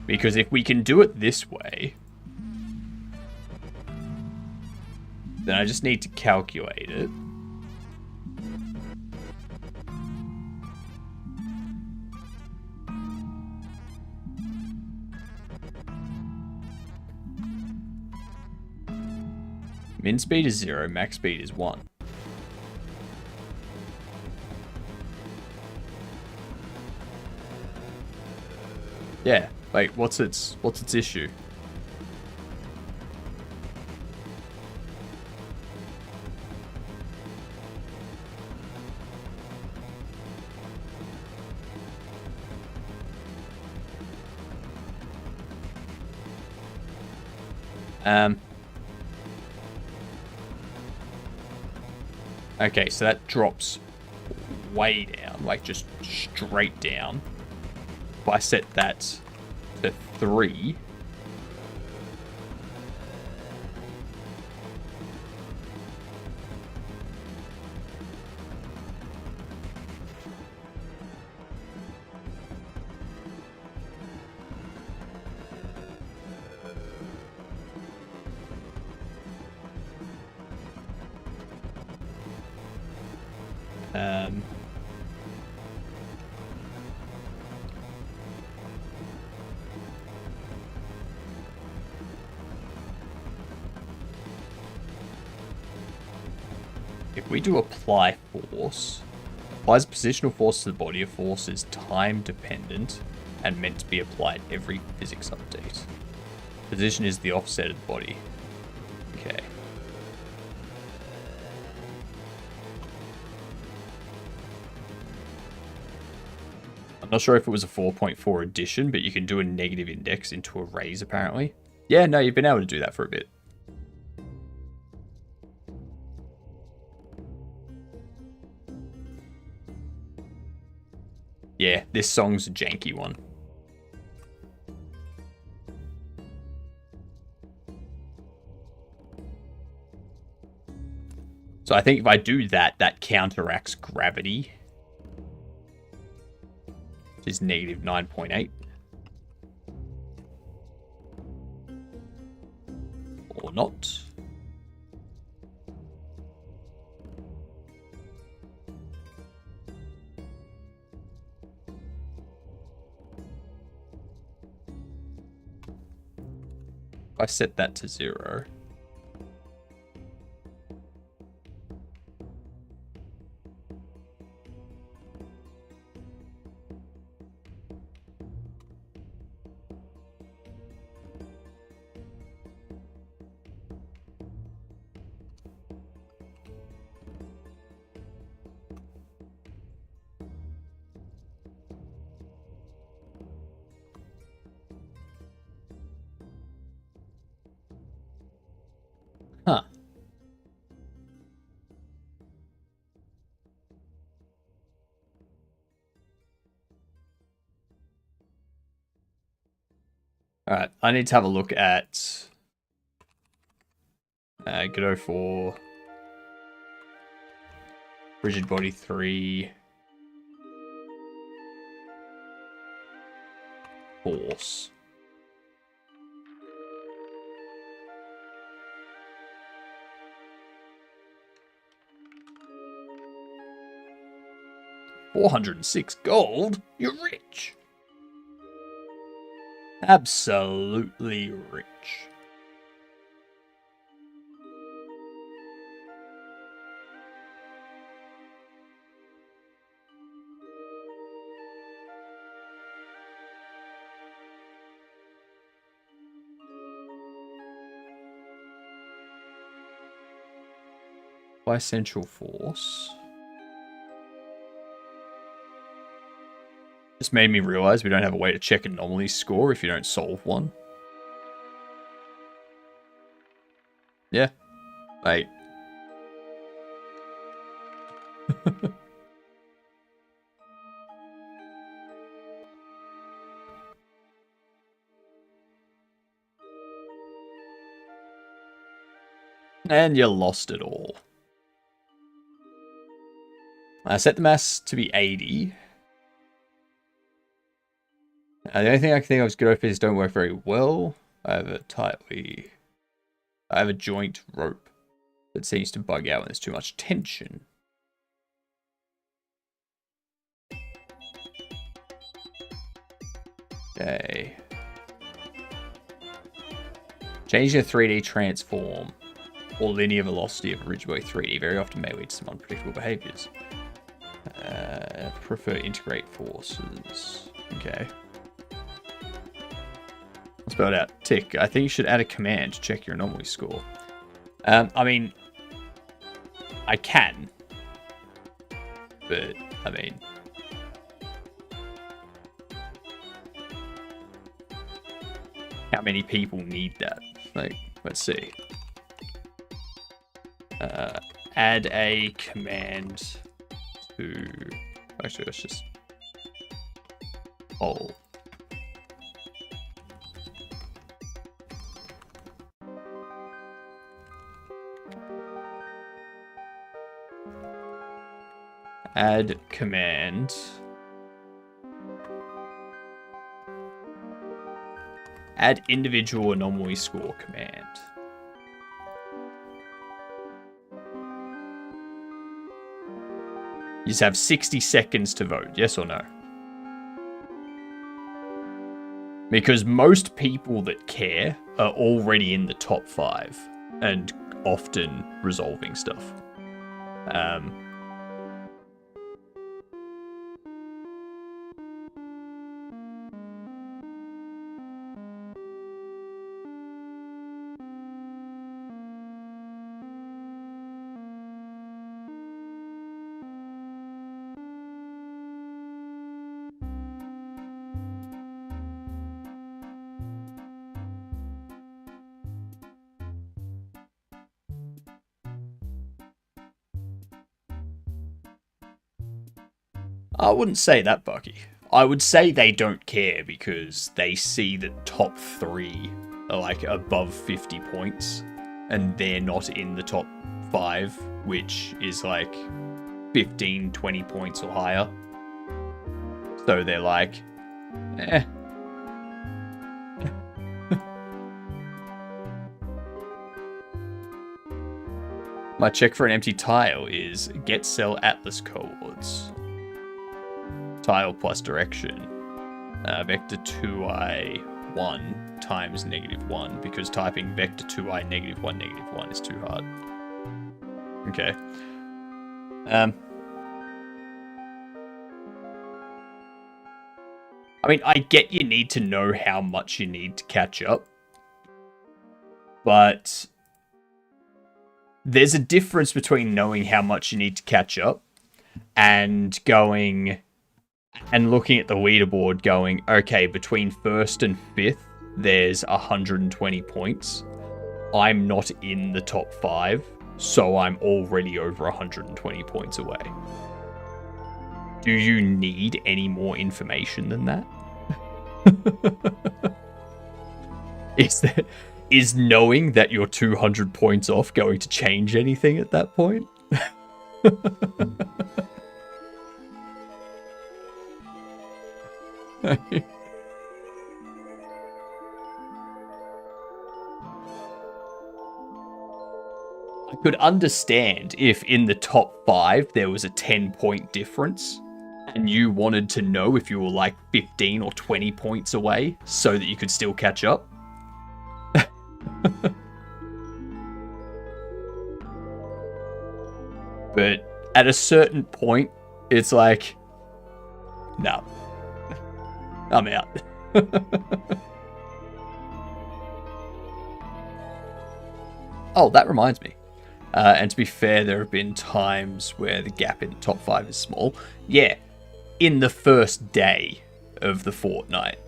S1: Because if we can do it this way, then I just need to calculate it. Min speed is 0, max speed is 1. Yeah, like what's its issue? Okay, so that drops way down, like just straight down. If I set that to 3, if we do apply force, applies positional force to the body. A force is time dependent and meant to be applied every physics update. Position is the offset of the body. Okay. I'm not sure if it was a 4.4 addition, but you can do a negative index into arrays apparently. Yeah, no, you've been able to do that for a bit. Yeah, this song's a janky one. So I think if I do that, that counteracts gravity, which is negative 9.8. Or not. I set that to 0. Huh. All right, I need to have a look at Godot 4, Rigid Body 3, Force. 406 gold? You're rich. Absolutely rich. By Central Force. Just made me realize we don't have a way to check anomaly score if you don't solve one. Yeah. Like. And you lost it all. I set the mass to be 80. The only thing I can think of is good OPs don't work very well. I have a joint rope that seems to bug out when there's too much tension. Okay. Changing a 3D transform or linear velocity of original 3D very often may lead to some unpredictable behaviors. Prefer integrate forces. Okay. I'll spell it out. Tick. I think you should add a command to check your anomaly score. I mean, I can. But, I mean... how many people need that? Like, let's see. Add a command to... actually, let's just... poll. Add command. Add individual anomaly score command. You just have 60 seconds to vote, yes or no? Because most people that care are already in the top 5 and often resolving stuff. I wouldn't say that, Bucky. I would say they don't care because they see the top 3 are like above 50 points and they're not in the top 5, which is like 15, 20 points or higher. So they're like, eh. My check for an empty tile is get sell Atlas cohorts. Tile plus direction. Vector 2i1 times -1 because typing vector 2i -1 is too hard. Okay. I mean, I get you need to know how much you need to catch up, but there's a difference between knowing how much you need to catch up and going and looking at the leaderboard going, okay, between 1st and 5th, there's 120 points. I'm not in the top 5, so I'm already over 120 points away. Do you need any more information than that? Is knowing that you're 200 points off going to change anything at that point? I could understand if in the top 5 there was a 10-point difference and you wanted to know if you were like 15 or 20 points away so that you could still catch up. But at a certain point, it's like, no, I'm out. Oh, that reminds me. And to be fair, there have been times where the gap in the top 5 is small. Yeah, in the first day of the fortnight.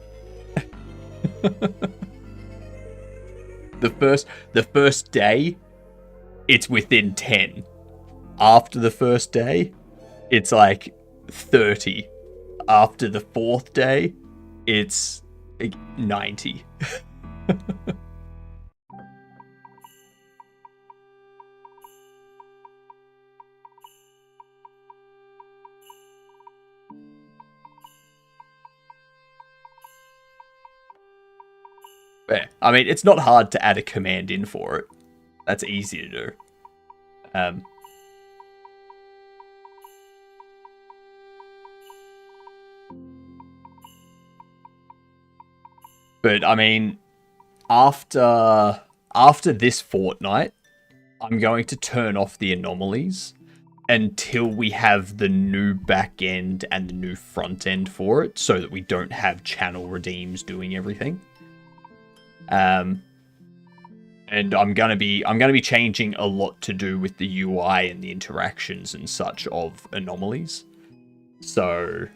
S1: The first day, it's within 10. After the first day, it's like 30. After the 4th day, it's like 90. Yeah, I mean, it's not hard to add a command in for it. That's easy to do. But I mean, after this fortnight, I'm going to turn off the anomalies until we have the new back end and the new front end for it, so that we don't have channel redeems doing everything. And I'm gonna be changing a lot to do with the UI and the interactions and such of anomalies. So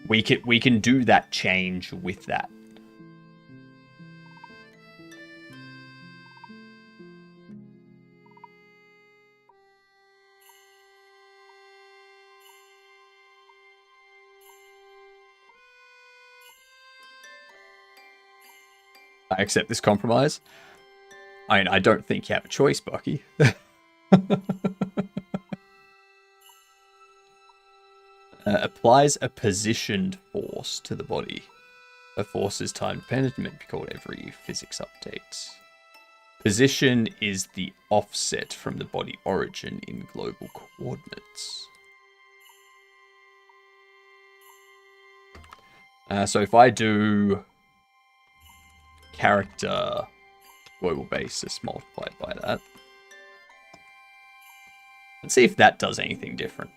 S1: we can do that change with that. I accept this compromise. I mean, I don't think you have a choice, Bucky. Applies a positioned force to the body. A force is time dependent and meant to be called every physics update. Position is the offset from the body origin in global coordinates. So if I do character global basis multiplied by that. Let's see if that does anything different.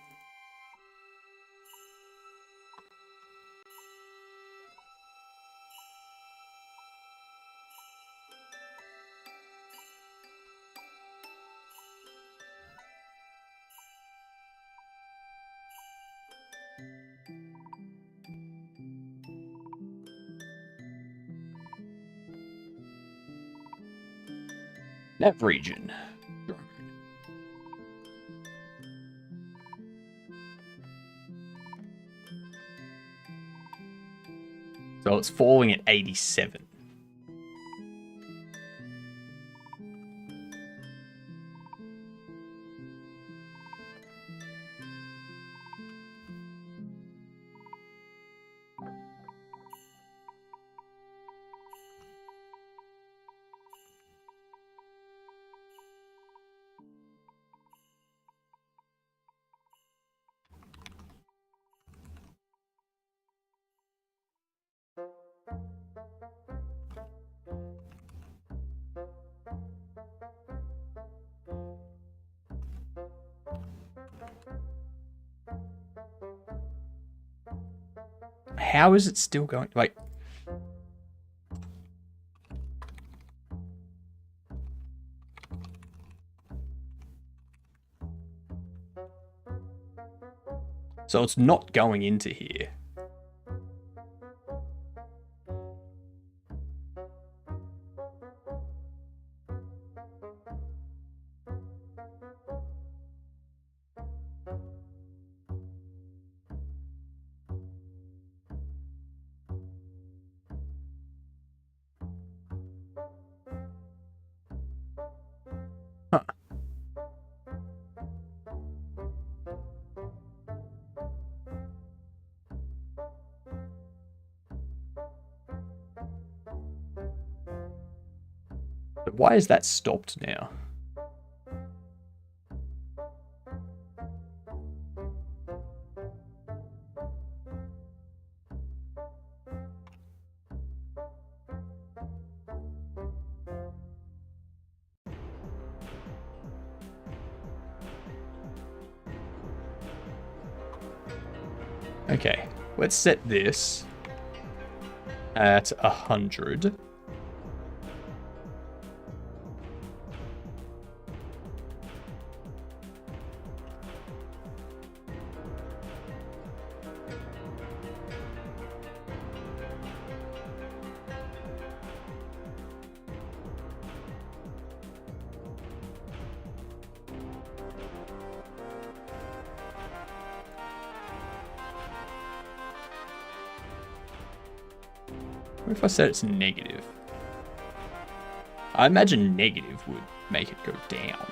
S1: Nav region. So it's falling at 87. How is it still going? Wait. So it's not going into here. But why is that stopped now? Okay, let's set this at 100. What if I set it to negative? I imagine negative would make it go down.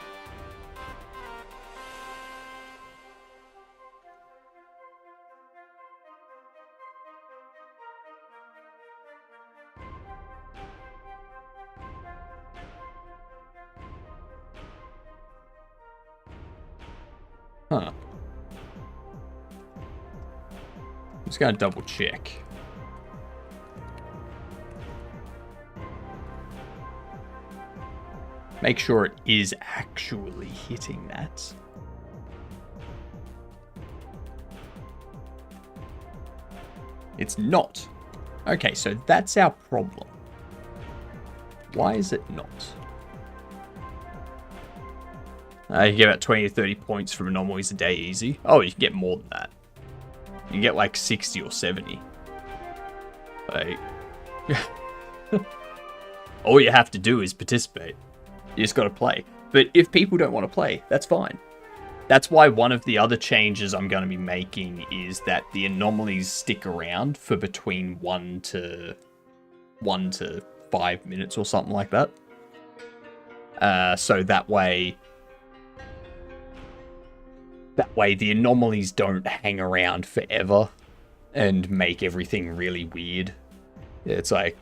S1: Huh. I'm just gonna double check. Make sure it is actually hitting that. It's not. Okay, so that's our problem. Why is it not? You get about 20 to 30 points from anomalies a day easy. Oh, you can get more than that. You can get like 60 or 70. Like, all you have to do is participate. You just got to play. But if people don't want to play, that's fine. That's why one of the other changes I'm going to be making is that the anomalies stick around for between 1 to 5 minutes or something like that. So that way the anomalies don't hang around forever and make everything really weird. It's like,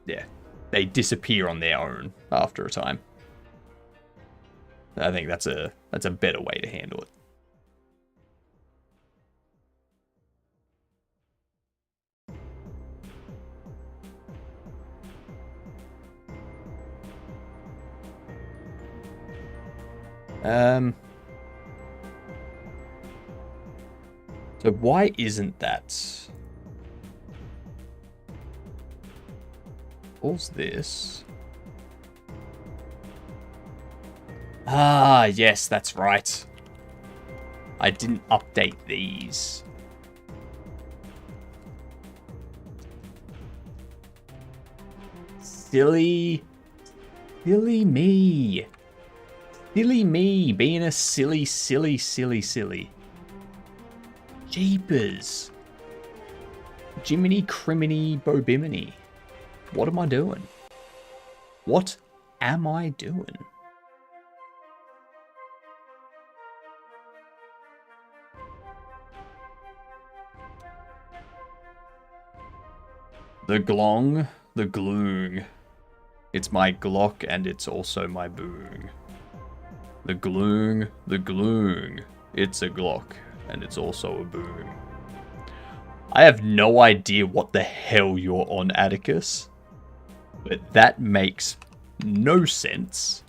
S1: yeah, they disappear on their own after a time. I think that's a better way to handle it. So why isn't that? What's this? Ah, yes, that's right. I didn't update these. Silly me. Silly me, being a silly. Jeepers. Jiminy criminy bobiminy. What am I doing? What am I doing? The glong, the gloong. It's my glock and it's also my boong. The gloong, the gloong. It's a glock and it's also a boong. I have no idea what the hell you're on, Atticus. But that makes no sense.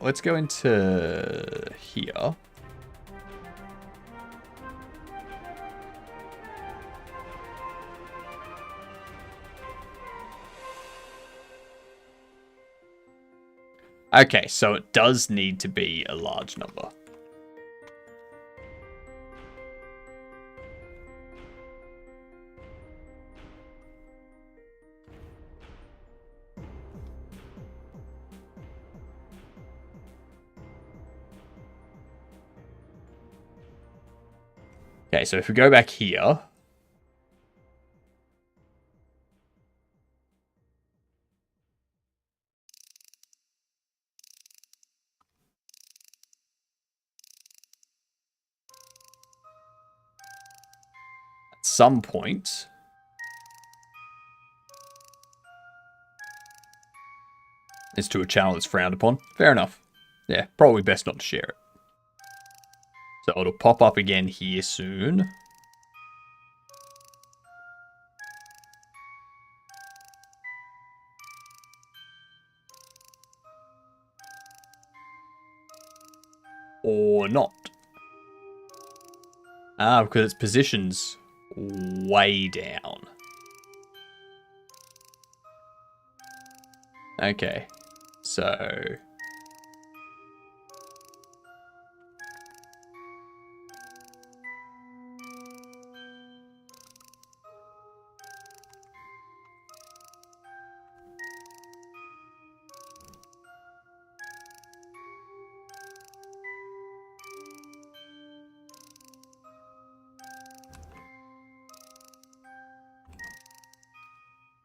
S1: Let's go into here. Okay, so it does need to be a large number. Okay, so if we go back here. At some point. It's to a channel that's frowned upon. Fair enough. Yeah, probably best not to share it. So it'll pop up again here soon. Or not. Ah, because its position's way down. Okay, so...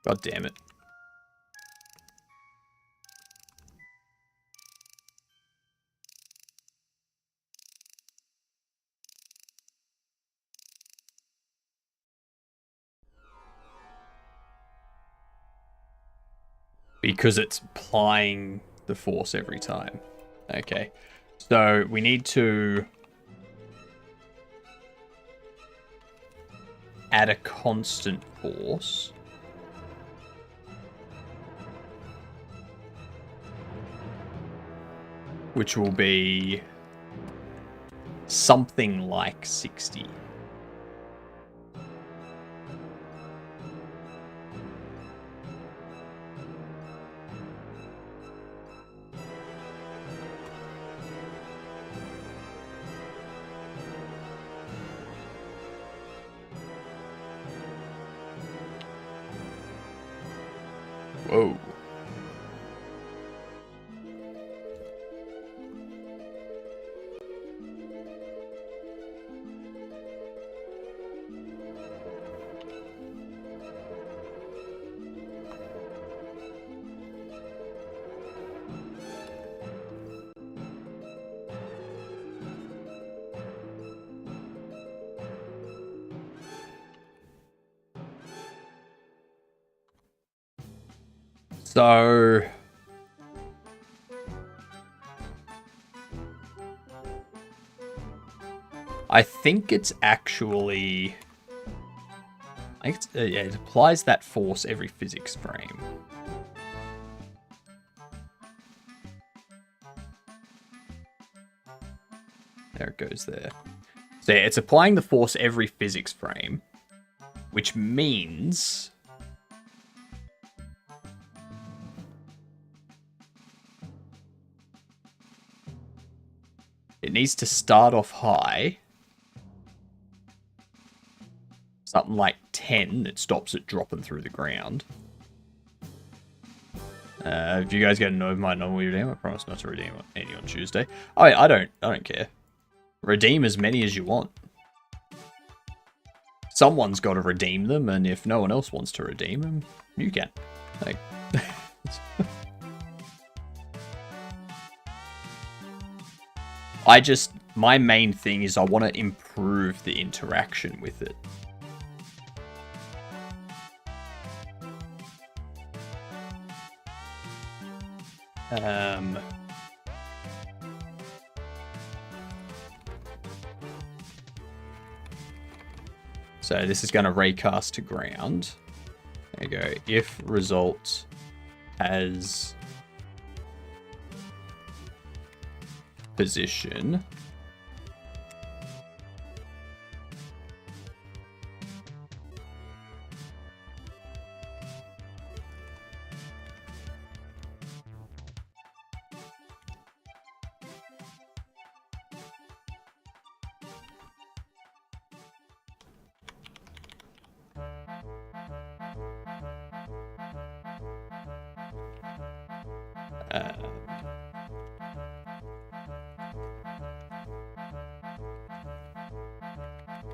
S1: God damn it. Because it's applying the force every time. Okay. So we need to add a constant force. Which will be something like 60. Whoa. So I think it's actually yeah, it applies that force every physics frame. There it goes there. So yeah, it's applying the force every physics frame, which means it needs to start off high. Something like 10 that stops it dropping through the ground. If you guys get annoyed with my normal redeem, I promise not to redeem any on Tuesday. Oh, I don't care. Redeem as many as you want. Someone's got to redeem them, and if no one else wants to redeem them, you can. Like, my main thing is I want to improve the interaction with it. So this is going to raycast to ground. There you go. If result has position.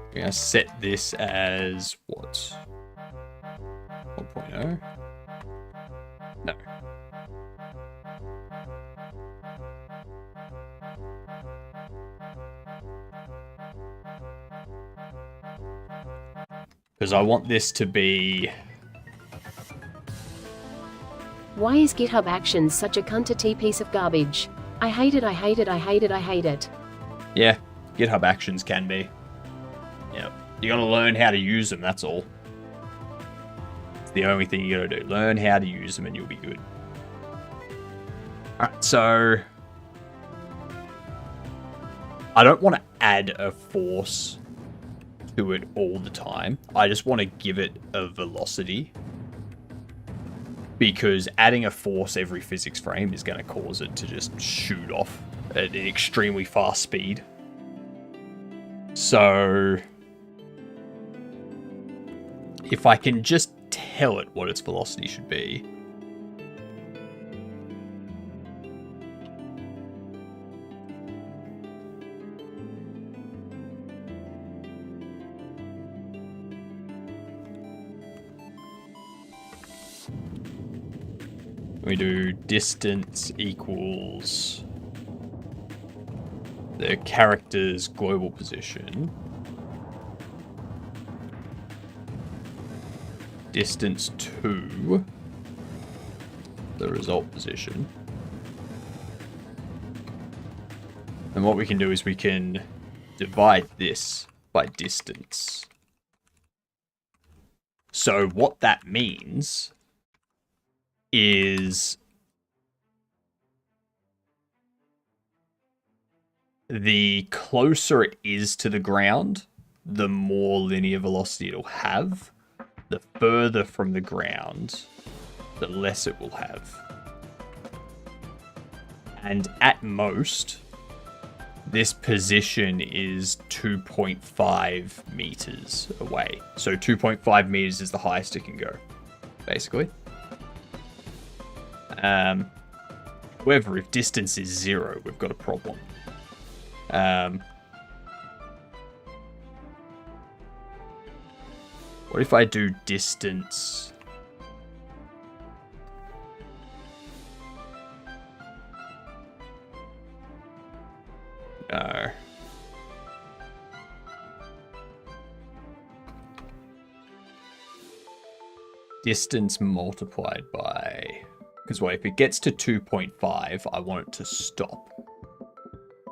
S1: We're going to set this as what? 1.0? No. Because I want this to be...
S4: Why is GitHub Actions such a cunt-t piece of garbage? I hate it, I hate it, I hate it, I hate it.
S1: Yeah, GitHub Actions can be. Yeah, you gotta learn how to use them, that's all. It's the only thing you gotta do. Learn how to use them and you'll be good. Alright, so... I don't want to add a force to it all the time. I just want to give it a velocity. Because adding a force every physics frame is going to cause it to just shoot off at an extremely fast speed. So... if I can just tell it what its velocity should be... we do distance equals the character's global position. Distance to the result position. And what we can do is we can divide this by distance. So what that means is the closer it is to the ground, the more linear velocity it'll have. The further from the ground, the less it will have. And at most, this position is 2.5 meters away. So 2.5 meters is the highest it can go, basically. However, if distance is 0, we've got a problem. What if I do distance? No. Distance multiplied by... because wait, if it gets to 2.5, I want it to stop.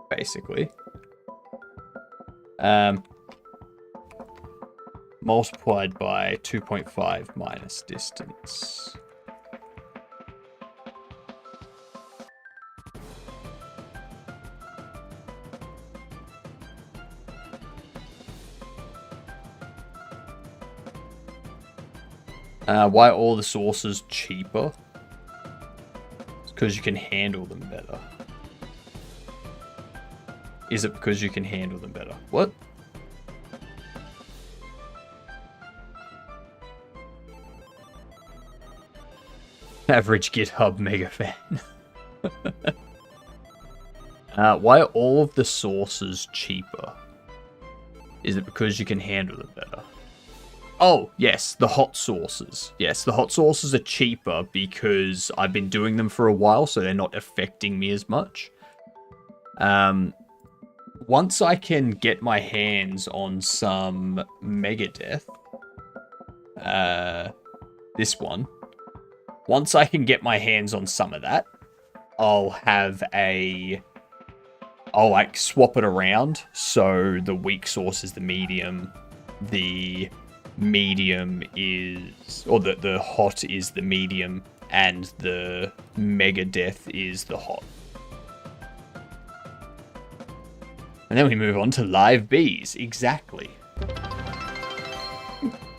S1: Basically. Multiplied by 2.5 minus distance. Why are all the sources cheaper? It's because you can handle them better. Is it because you can handle them better? What? Average GitHub mega fan. Why are all of the sources cheaper? Is it because you can handle them better? Oh, yes, the hot sources. Yes, the hot sources are cheaper because I've been doing them for a while, so they're not affecting me as much. Once I can get my hands on some Megadeth, this one, once I can get my hands on some of that, I'll like swap it around. So the weak source is the medium is, or the hot is the medium, and the Megadeth is the hot. And then we move on to live bees. Exactly.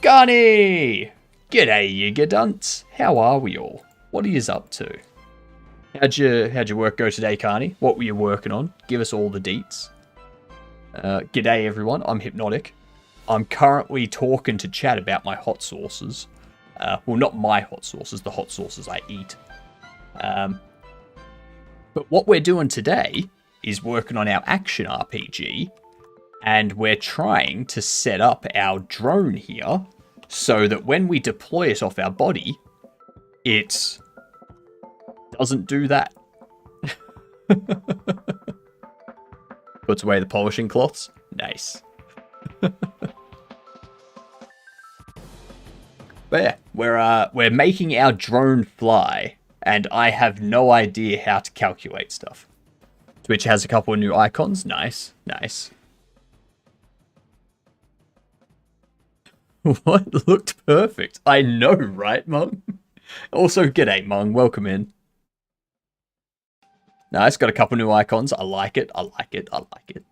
S1: Gunny! G'day, you gadunts. How are we all? What are yous up to? How'd your work go today, Carney? What were you working on? Give us all the deets. G'day, everyone. I'm Hypnotic. I'm currently talking to chat about my hot sauces. Well, not my hot sauces, the hot sauces I eat. But what we're doing today is working on our action RPG, and we're trying to set up our drone here so that when we deploy it off our body, it doesn't do that. Puts away the polishing cloths. Nice. But yeah, we're making our drone fly, and I have no idea how to calculate stuff. Twitch has a couple of new icons. Nice, nice. What? Looked perfect. I know, right, Mung? Also, g'day, Mung. Welcome in. Nice, got a couple new icons. I like it, I like it, I like it.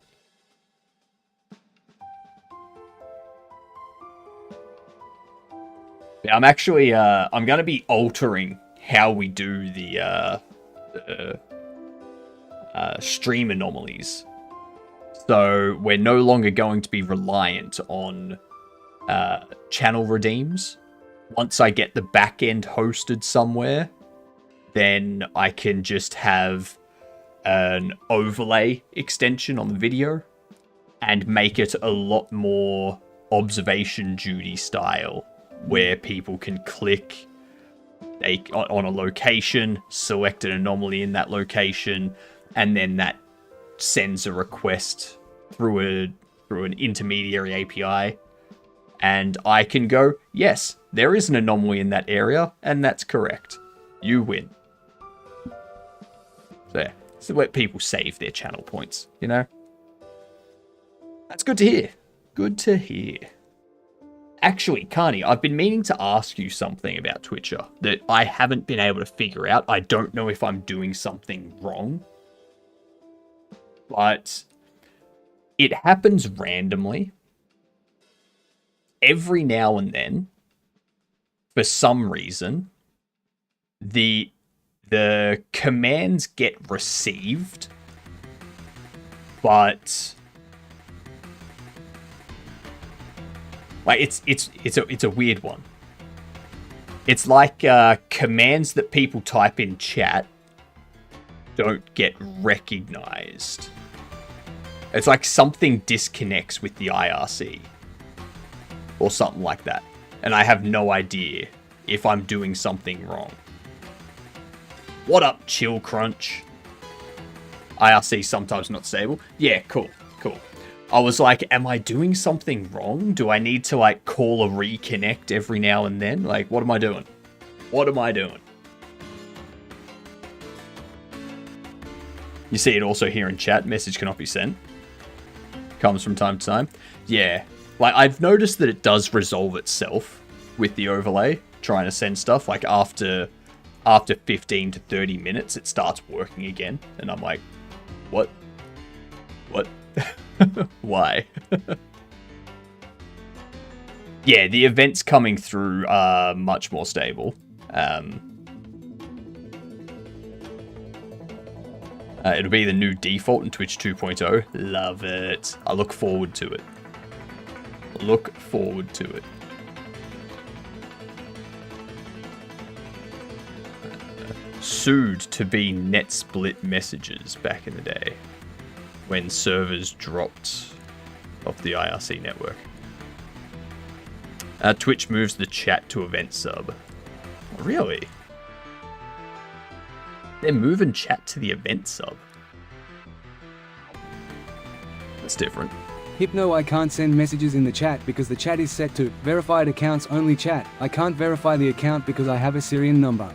S1: Yeah, I'm actually, I'm going to be altering how we do the stream anomalies. So we're no longer going to be reliant on channel redeems. Once I get the back end hosted somewhere, then I can just have an overlay extension on the video and make it a lot more observation duty style, where people can click on a location, select an anomaly in that location, and then that sends a request through an intermediary API, and I can go, yes, there is an anomaly in that area, and that's correct. You win. So, so let people save their channel points, you know? That's good to hear. Good to hear. Actually, Carney, I've been meaning to ask you something about Twitcher that I haven't been able to figure out. I don't know if I'm doing something wrong, but it happens randomly. Every now and then, for some reason, the commands get received, but like it's a weird one. It's like commands that people type in chat don't get recognized. It's like something disconnects with the IRC or something like that, and I have no idea if I'm doing something wrong. What up, Chill Crunch? IRC sometimes not stable. Yeah, cool. I was like, am I doing something wrong? Do I need to, like, call a reconnect every now and then? Like, what am I doing? What am I doing? You see it also here in chat. Message cannot be sent. Comes from time to time. Yeah. Like, I've noticed that it does resolve itself with the overlay, trying to send stuff. Like, after 15 to 30 minutes, it starts working again. And I'm like, what? Why? Yeah, the events coming through are much more stable. It'll be the new default in Twitch 2.0. Love it. I look forward to it. Look forward to it. Sued to be net split messages back in the day, when servers dropped off the IRC network. Twitch moves the chat to event sub. Really? They're moving chat to the event sub. That's different.
S5: Hypno, I can't send messages in the chat because the chat is set to verified accounts only chat. I can't verify the account because I have a Syrian number.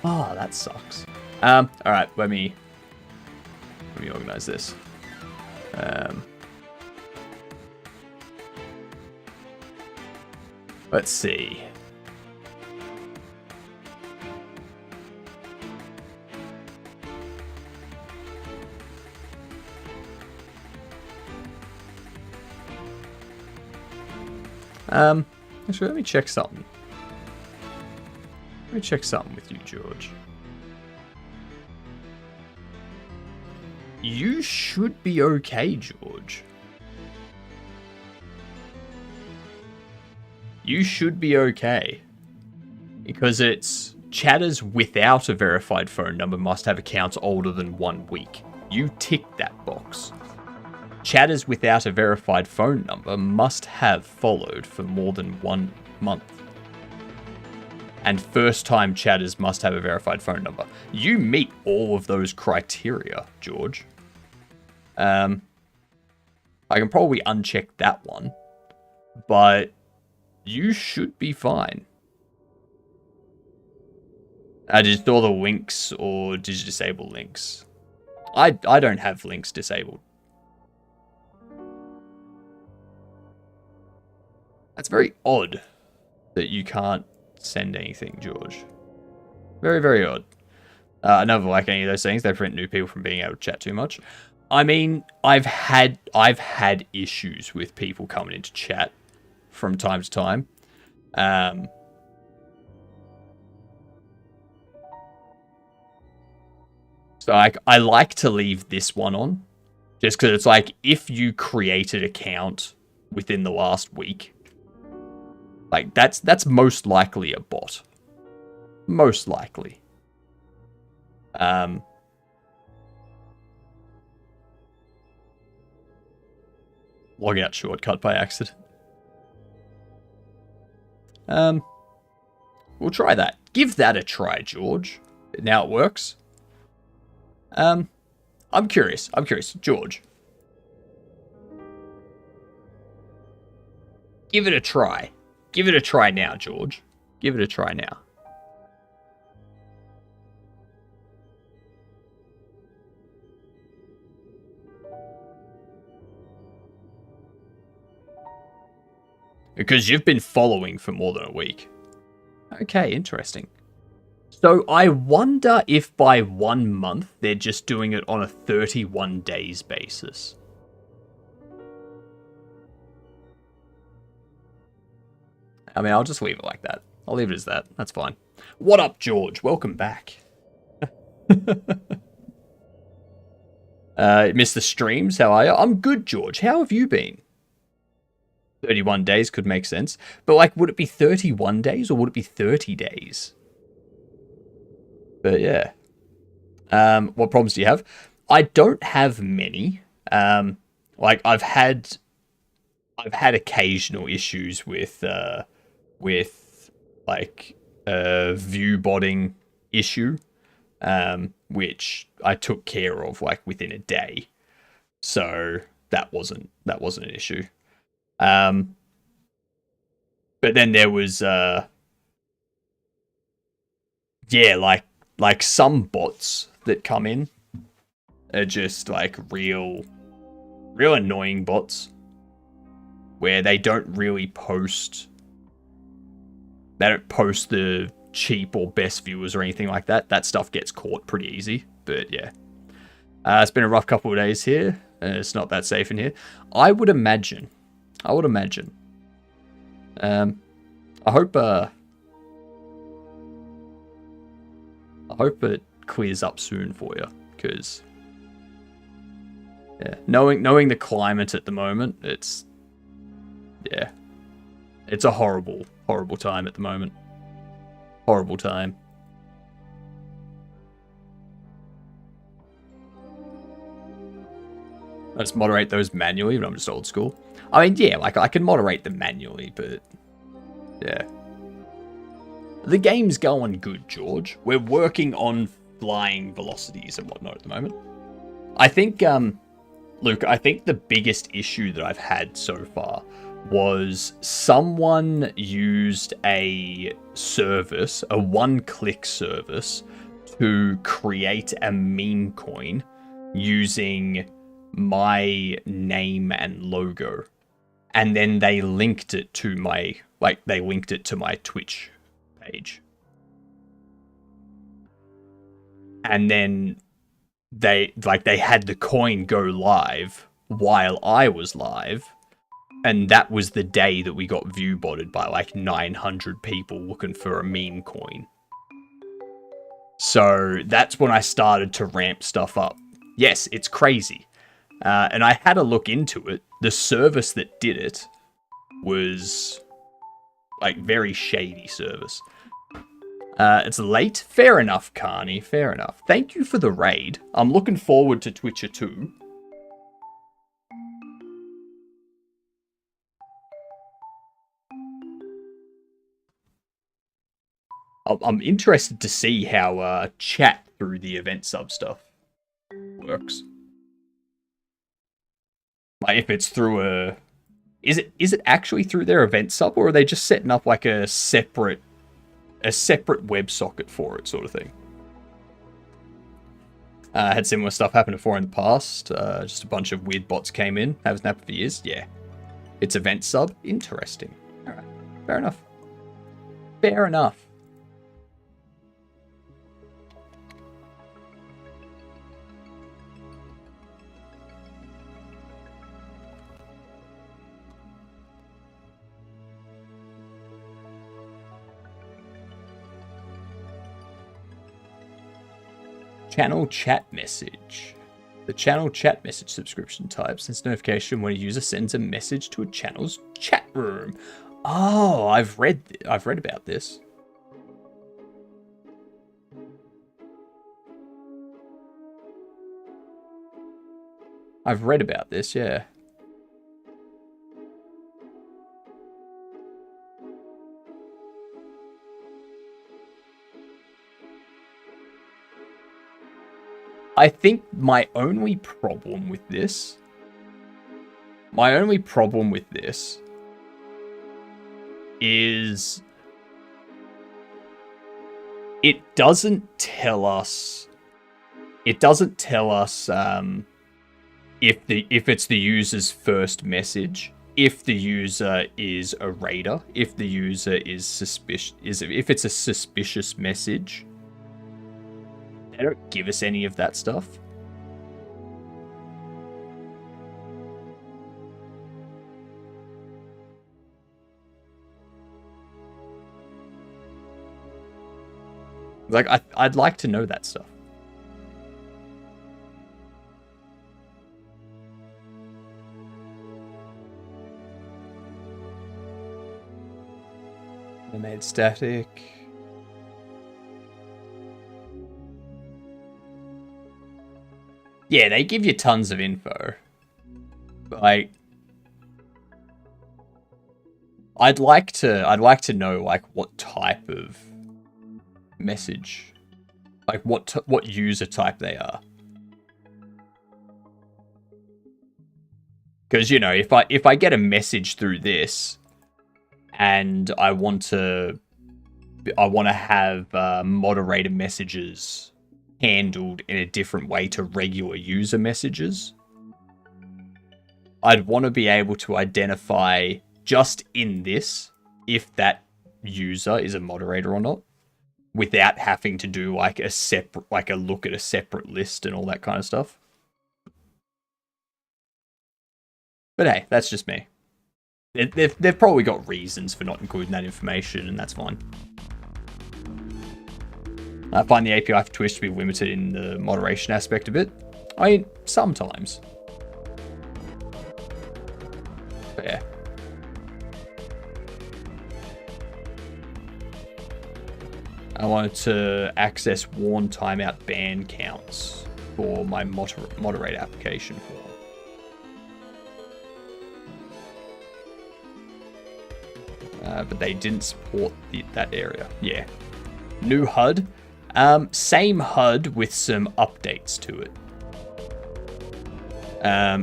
S1: Oh, that sucks. Alright, let me organize this. Let's see. Actually, let me check something. Let me check something with you, George. You should be okay, George. You should be okay. Because it's chatters without a verified phone number must have accounts older than 1 week. You tick that box. Chatters without a verified phone number must have followed for more than 1 month. And first-time chatters must have a verified phone number. You meet all of those criteria, George. I can probably uncheck that one, but you should be fine. Did you store the links or did you disable links? I don't have links disabled. That's very odd that you can't send anything, George. Very, very odd. I never like any of those things. They prevent new people from being able to chat too much. I mean, I've had issues with people coming into chat from time to time. So I like to leave this one on, just because it's like, if you created an account within the last week, like that's most likely a bot. Most likely. Log out shortcut by accident. We'll try that. Give that a try, George. Now it works. I'm curious. George. Give it a try. Give it a try now, George. Give it a try now. Because you've been following for more than a week. Okay, interesting. So I wonder if by 1 month they're just doing it on a 31 days basis. I mean, I'll just leave it like that. I'll leave it as that. That's fine. What up, George? Welcome back. Missed the streams. How are you? I'm good, George. How have you been? 31 days could make sense. But, like, would it be 31 days or would it be 30 days? But, yeah. What problems do you have? I don't have many. Like, I've had occasional issues with like, a view botting issue, which I took care of, like, within a day. So, that wasn't an issue. But then there was, yeah, like some bots that come in are just like real annoying bots where they don't really post. They don't post the cheap or best viewers or anything like that. That stuff gets caught pretty easy. But yeah, it's been a rough couple of days here. It's not that safe in here. I would imagine. I hope it clears up soon for you, because yeah, knowing the climate at the moment, it's a horrible time at the moment. Horrible time. I just moderate those manually, but I'm just old school. I mean, yeah, like, I can moderate them manually, but yeah. The game's going good, George. We're working on flying velocities and whatnot at the moment. I think, Luke, I think the biggest issue that I've had so far was someone used a service, a one-click service, to create a meme coin using my name and logo. And then they linked it to my, Twitch page. And then they had the coin go live while I was live. And that was the day that we got view botted by like 900 people looking for a meme coin. So that's when I started to ramp stuff up. Yes, it's crazy. And I had a look into it. The service that did it was like very shady service. It's late. Fair enough, Carney. Fair enough. Thank you for the raid. I'm looking forward to Twitcher 2. I'm interested to see how chat through the event sub stuff works. Like, if it's through a... Is it actually through their event sub, or are they just setting up like a separate WebSocket for it, sort of thing? Had similar stuff happen before in the past. Just a bunch of weird bots came in. Hasn't happened for years. Yeah. It's event sub. Interesting. Alright. Fair enough. Fair enough. Channel chat message. The channel chat message subscription type sends notification when a user sends a message to a channel's chat room. Oh, I've read about this. I've read about this, yeah. I think my only problem with this is it doesn't tell us if it's the user's first message, if the user is a raider, if the user is if it's a suspicious message. They don't give us any of that stuff. Like, I'd like to know that stuff. They made static. Yeah, they give you tons of info. Like, I'd like to know like what type of message, like what user type they are. Because, you know, if I get a message through this and I want to have moderator messages handled in a different way to regular user messages, I'd want to be able to identify just in this if that user is a moderator or not, without having to do like a look at a separate list and all that kind of stuff. But hey, that's just me. They've probably got reasons for not including that information, and that's fine. I find the API for Twitch to be limited in the moderation aspect of it. I mean, sometimes. But yeah. I wanted to access warn timeout ban counts for my moderator application form. But they didn't support that area. Yeah. New HUD. Same HUD with some updates to it.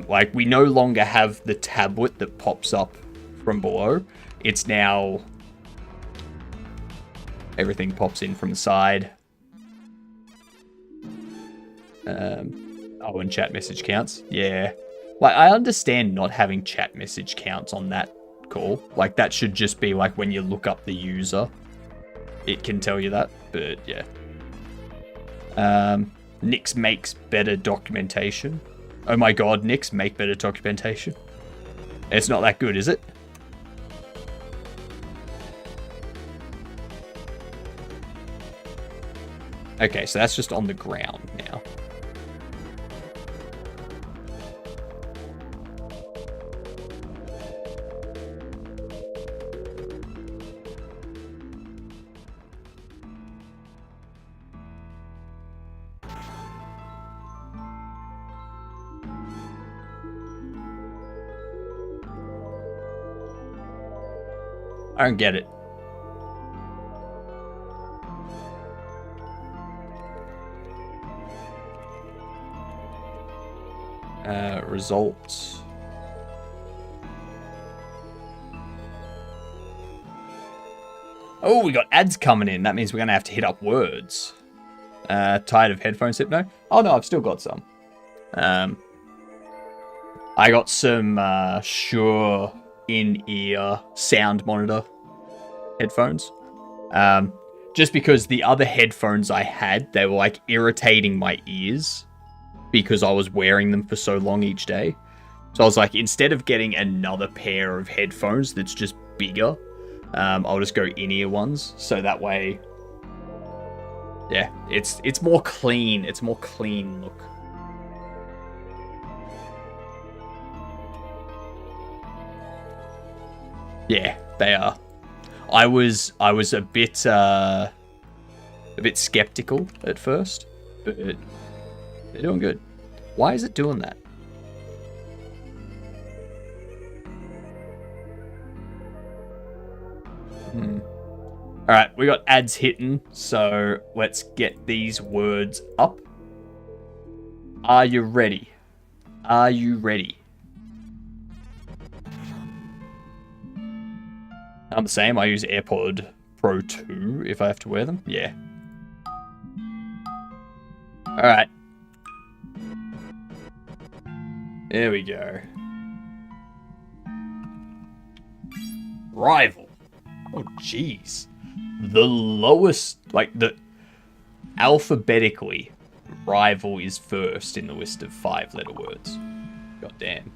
S1: Like, we no longer have the tablet that pops up from below. It's now... everything pops in from the side. Oh, and chat message counts. Yeah. Like, I understand not having chat message counts on that call. Like, that should just be like when you look up the user, it can tell you that. But yeah. Nix makes better documentation. Oh my god, Nix make better documentation. It's not that good, is it? Okay, so that's just on the ground now. I don't get it. Results. Oh, we got ads coming in. That means we're going to have to hit up words. Tired of headphones, Hypno? Oh no, I've still got some. I got some Shure in-ear sound monitor headphones. Just because the other headphones I had, they were like irritating my ears because I was wearing them for so long each day. So I was like, instead of getting another pair of headphones that's just bigger, I'll just go in-ear ones. So that way, yeah, it's more clean. It's a more clean look. Yeah, they are. I was a bit skeptical at first, but they're doing good. Why is it doing that? Alright, we got ads hitting, so let's get these words up. Are you ready? Are you ready? I'm the same, I use AirPod Pro 2 if I have to wear them. Yeah. Alright. There we go. Rival. Oh, jeez. The lowest, like, the alphabetically, rival is first in the list of 5-letter words. God damn.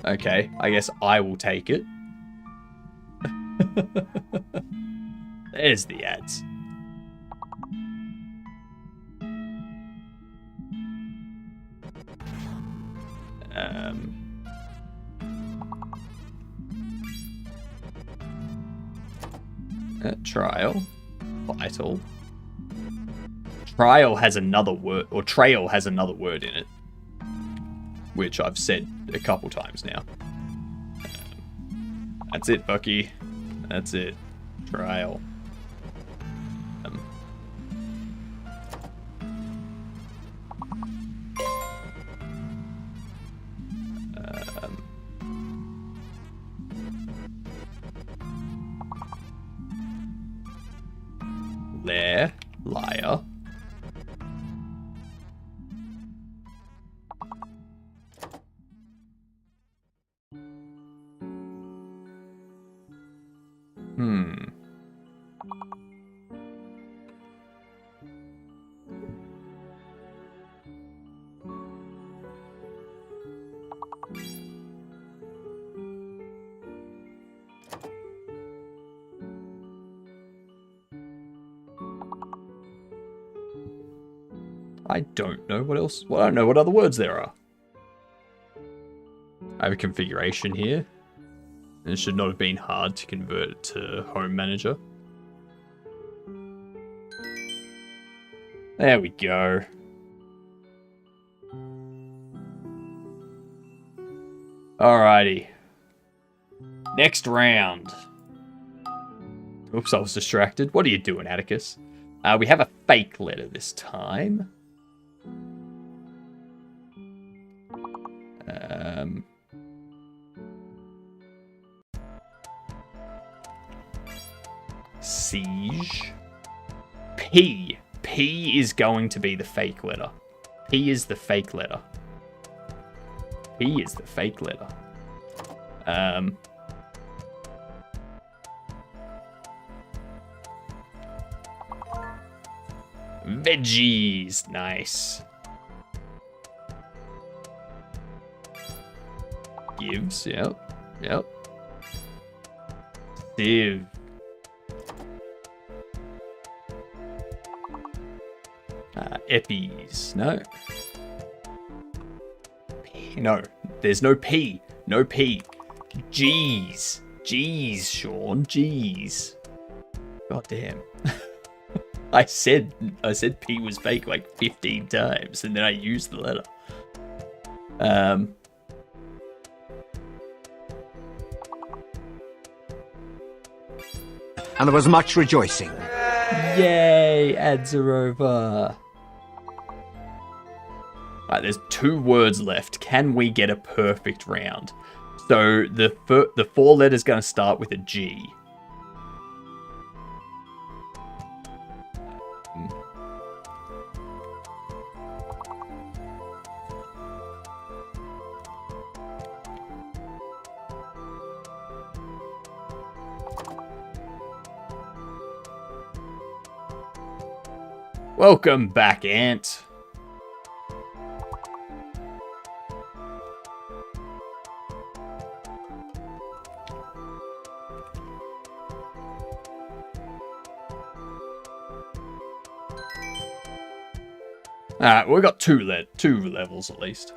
S1: Okay, I guess I will take it. There's the ads. Trial. Vital. Trial has another word, or trail has another word in it, which I've said a couple times now. That's it, Bucky. That's it. Trial. Lair. Liar. I don't know what else. Well, I don't know what other words there are. I have a configuration here. And it should not have been hard to convert it to Home Manager. There we go. Alrighty. Next round. Oops, I was distracted. What are you doing, Atticus? We have a fake letter this time. Siege. P. P is going to be the fake letter. P is the fake letter. P is the fake letter. Veggies. Nice. Gives. Yep. Yep. Div. Eppies. No. P. No. There's no P. No P. G's. G's, Sean. G's. God damn. I said P was fake like 15 times, and then I used the letter. And
S7: there was much rejoicing.
S1: Yay! Ads are over. Right, there's 2 words left. Can we get a perfect round? So the 4 letters going to start with a G. Welcome back, Ant. Alright, we got two levels at least.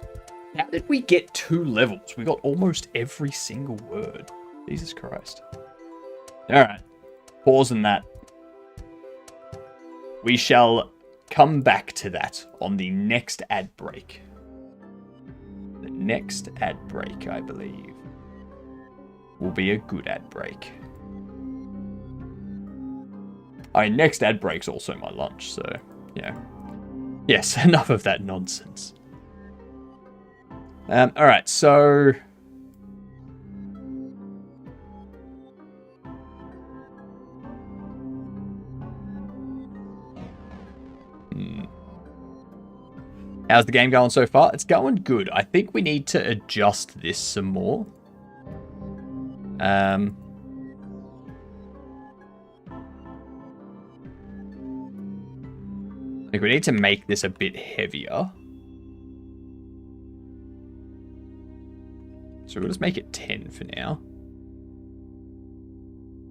S1: How did we get 2 levels? We got almost every single word. Jesus Christ. Alright. Pausing that. We shall come back to that on the next ad break. The next ad break, I believe, will be a good ad break. Next ad break's also my lunch, so, yeah. Yes, enough of that nonsense. Alright, so... How's the game going so far? It's going good. I think we need to adjust this some more. I think we need to make this a bit heavier. So we'll just make it 10 for now.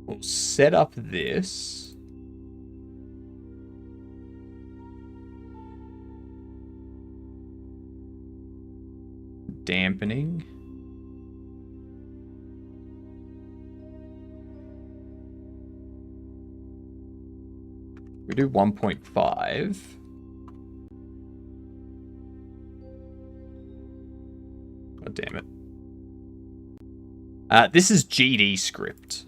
S1: We'll set up this. Dampening. We do 1.5. God damn it. This is GD script.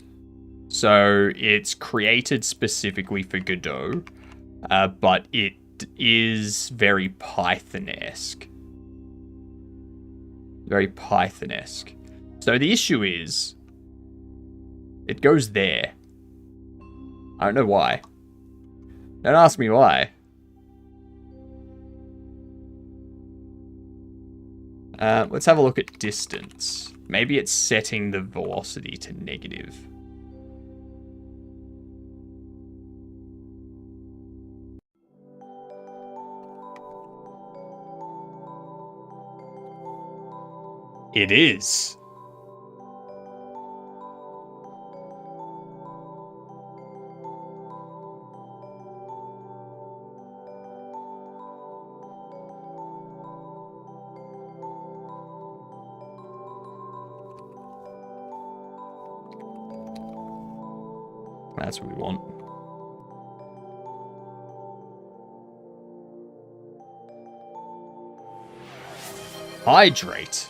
S1: So it's created specifically for Godot, but it is very Python-esque. Very Python-esque. So the issue is, it goes there. I don't know why. Don't ask me why. Let's have a look at distance. Maybe it's setting the velocity to negative. It is. That's what we want. Hydrate.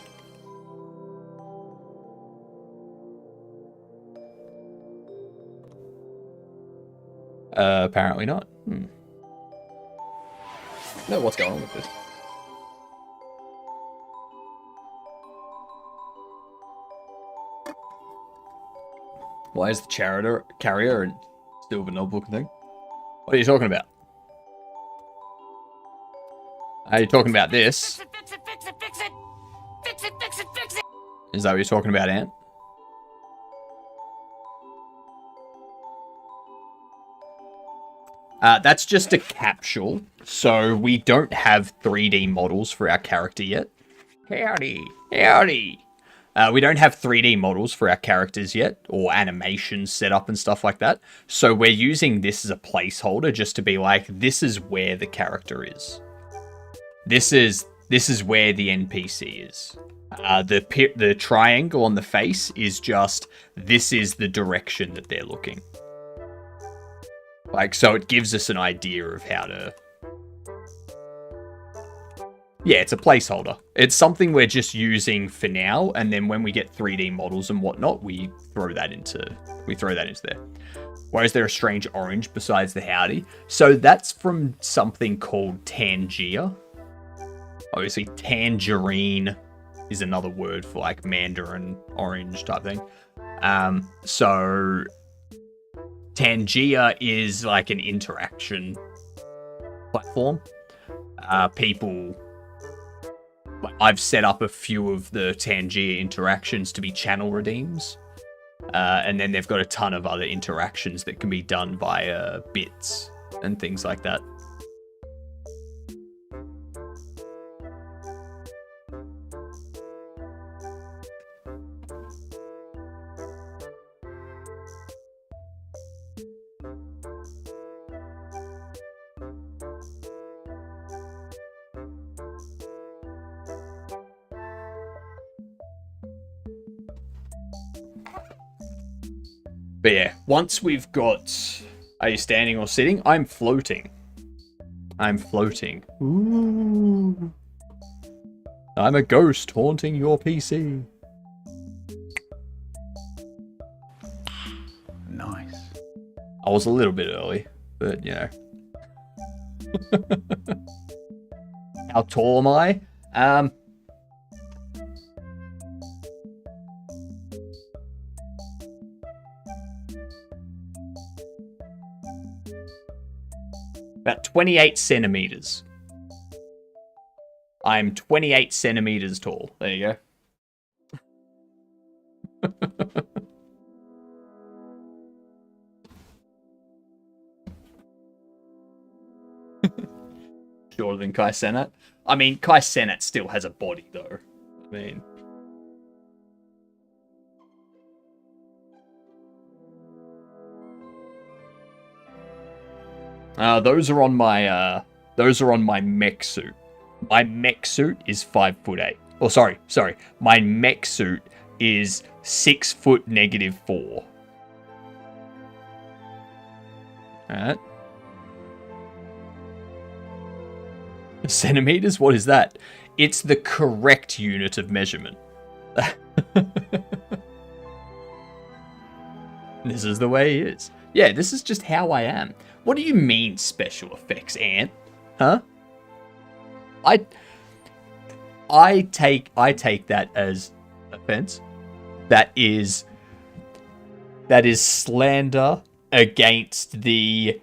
S1: Apparently not. No, what's going on with this? Why is the carrier and silver notebook thing? What are you talking about? Are you talking about this?
S3: Fix it, fix it, fix it, fix it, fix it, fix it.
S1: Is that what you're talking about, Ant? That's just a capsule, so we don't have 3D models for our character yet. Howdy, howdy. We don't have 3D models for our characters yet, or animations set up and stuff like that. So we're using this as a placeholder just to be like, this is where the character is. This is where the NPC is. The triangle on the face is just, this is the direction that they're looking. Like, so it gives us an idea of how to... Yeah, it's a placeholder. It's something we're just using for now, and then when we get 3D models and whatnot, we throw that into there. Why is there a strange orange besides the howdy? So that's from something called Tangier. Obviously, tangerine is another word for like Mandarin orange type thing. So Tangia is like an interaction platform. People, I've set up a few of the Tangia interactions to be channel redeems. And then they've got a ton of other interactions that can be done via bits and things like that. But yeah, once we've got... Are you standing or sitting? I'm floating. I'm floating. Ooh. I'm a ghost haunting your PC.
S8: Nice.
S1: I was a little bit early, but you know. How tall am I? About 28 centimeters. I'm 28 centimeters tall. There you go. Shorter than Kai Cenat. I mean, Kai Cenat still has a body, though. I mean... those are on my mech suit. My mech suit is 5'8". Oh, sorry. My mech suit is 6'-4". Alright. Centimeters? What is that? It's the correct unit of measurement. This is the way it is. Yeah, this is just how I am. What do you mean special effects, Ant? Huh? I take that as offense. That is slander against the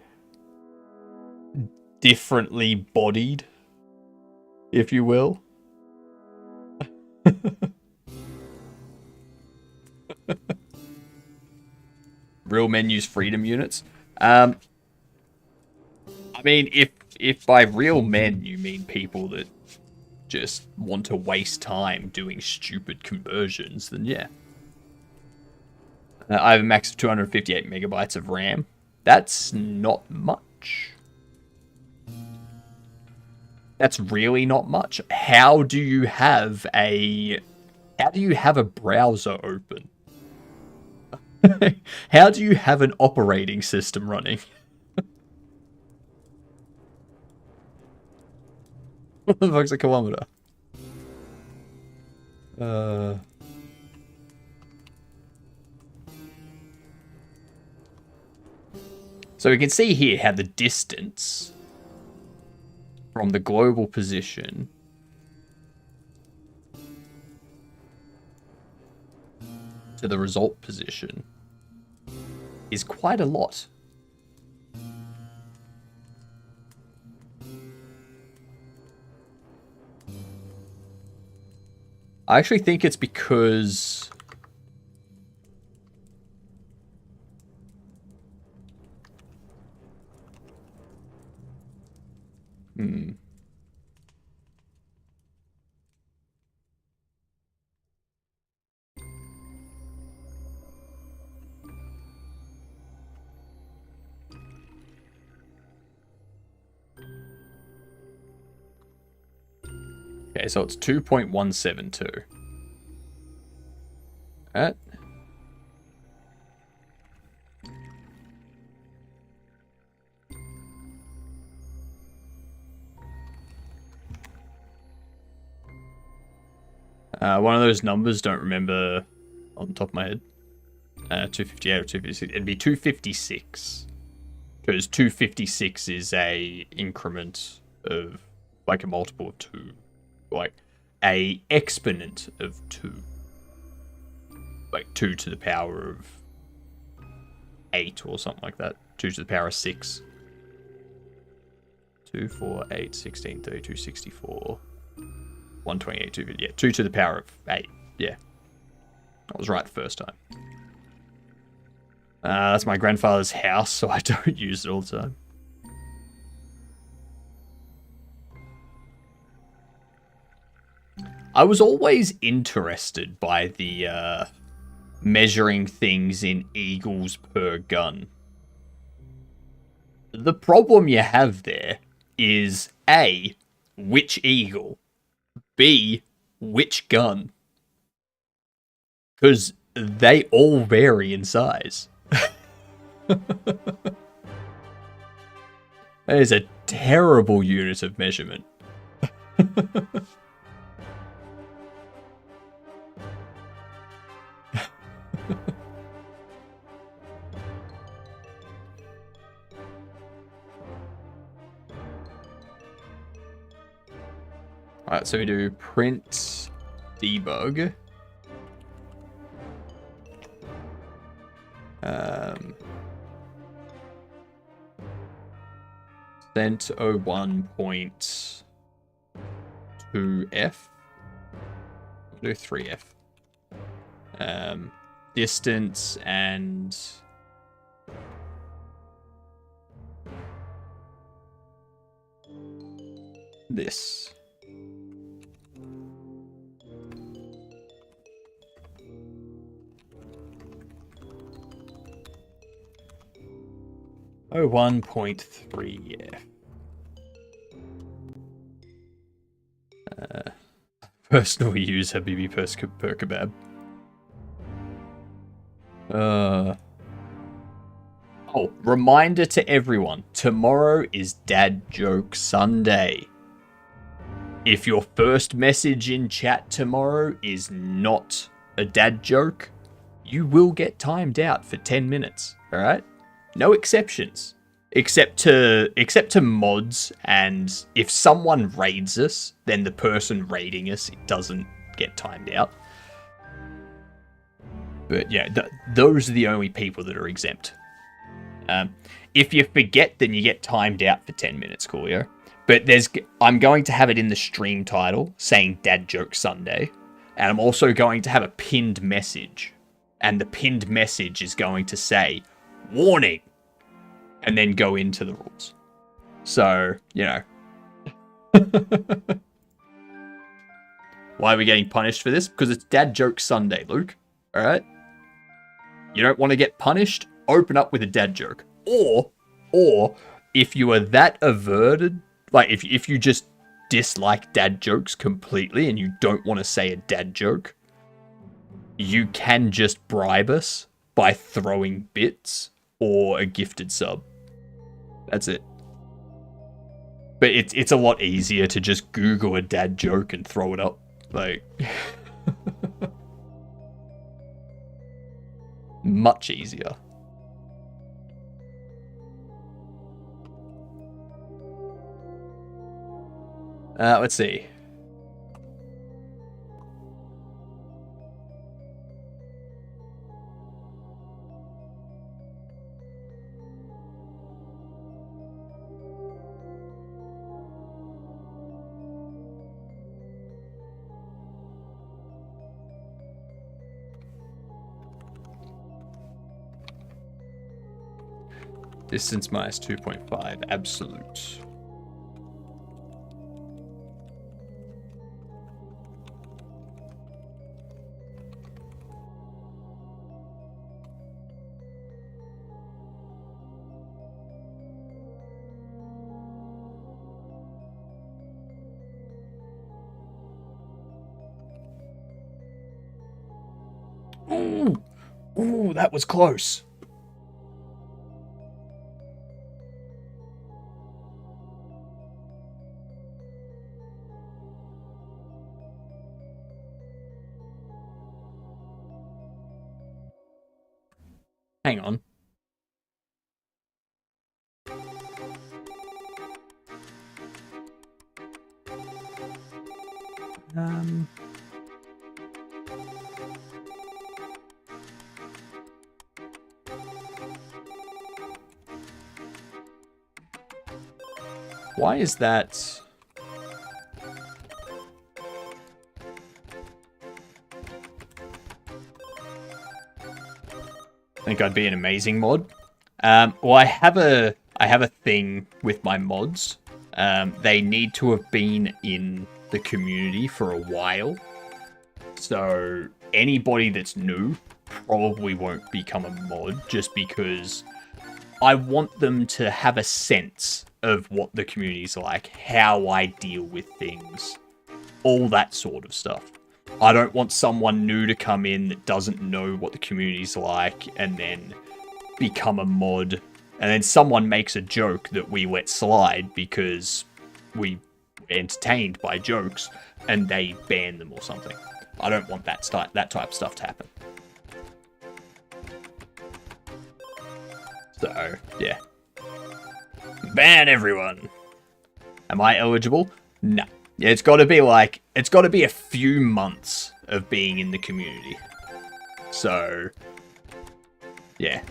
S1: differently bodied, if you will. Real men use freedom units. I mean, if by real men you mean people that just want to waste time doing stupid conversions, then yeah. I have a max of 258 megabytes of RAM. That's not much. That's really not much. How do you have a browser open? How do you have an operating system running? What the fuck's a kilometer? So we can see here how the distance from the global position to the result position is quite a lot. I actually think it's because Okay, so it's 2.172. Alright. One of those numbers, don't remember on the top of my head. 258 or 256. It'd be 256. Because 256 is a increment of, like, a multiple of 2. Like, a exponent of 2. Like 2 to the power of 8 or something like that. 2 to the power of 6. 2, 4, 8, 16, 32, 64. 128, 250. Yeah, 2 to the power of 8. Yeah. I was right the first time. That's my grandfather's house, so I don't use it all the time. I was always interested by the measuring things in eagles per gun. The problem you have there is A, which eagle? B, which gun? Because they all vary in size. That is a terrible unit of measurement. Alright, so we do print debug. Sent 01.2F. We'll do 3F. Distance and this. Oh, 1.3F. Personal use Habibi per kebab. Oh, reminder to everyone. Tomorrow is Dad Joke Sunday. If your first message in chat tomorrow is not a dad joke, you will get timed out for 10 minutes, alright? No exceptions. Except to mods, and if someone raids us, then the person raiding us doesn't get timed out. But yeah, those are the only people that are exempt. If you forget, then you get timed out for 10 minutes, Coolio. But I'm going to have it in the stream title saying Dad Joke Sunday. And I'm also going to have a pinned message. And the pinned message is going to say, warning! And then go into the rules. So, you know. Why are we getting punished for this? Because it's Dad Joke Sunday, Luke. Alright? You don't want to get punished? Open up with a dad joke. Or if you are that averted, like if you just dislike dad jokes completely and you don't want to say a dad joke, you can just bribe us by throwing bits or a gifted sub. That's it. But it's a lot easier to just Google a dad joke and throw it up. Like, much easier. Let's see. Distance minus 2.5, absolute. Ooh, that was close. Hang on. Why is that? I think I'd be an amazing mod. Well, I have a thing with my mods. They need to have been in the community for a while. So anybody that's new probably won't become a mod just because I want them to have a sense of what the community's like, how I deal with things, all that sort of stuff. I don't want someone new to come in that doesn't know what the community's like and then become a mod. And then someone makes a joke that we let slide because we were entertained by jokes and they ban them or something. I don't want that type of stuff to happen. So, yeah. Ban everyone! Am I eligible? No. Yeah, it's got to be a few months of being in the community. So, yeah.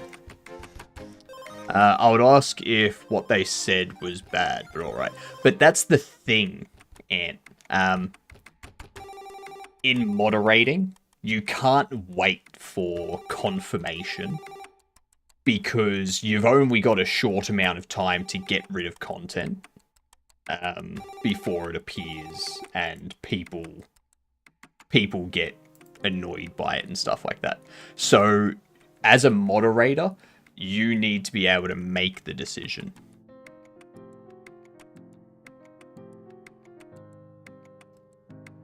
S1: I would ask if what they said was bad, but alright. But that's the thing, Ant. In moderating, you can't wait for confirmation because you've only got a short amount of time to get rid of content before it appears and people get annoyed by it and stuff like that. So, as a moderator, you need to be able to make the decision.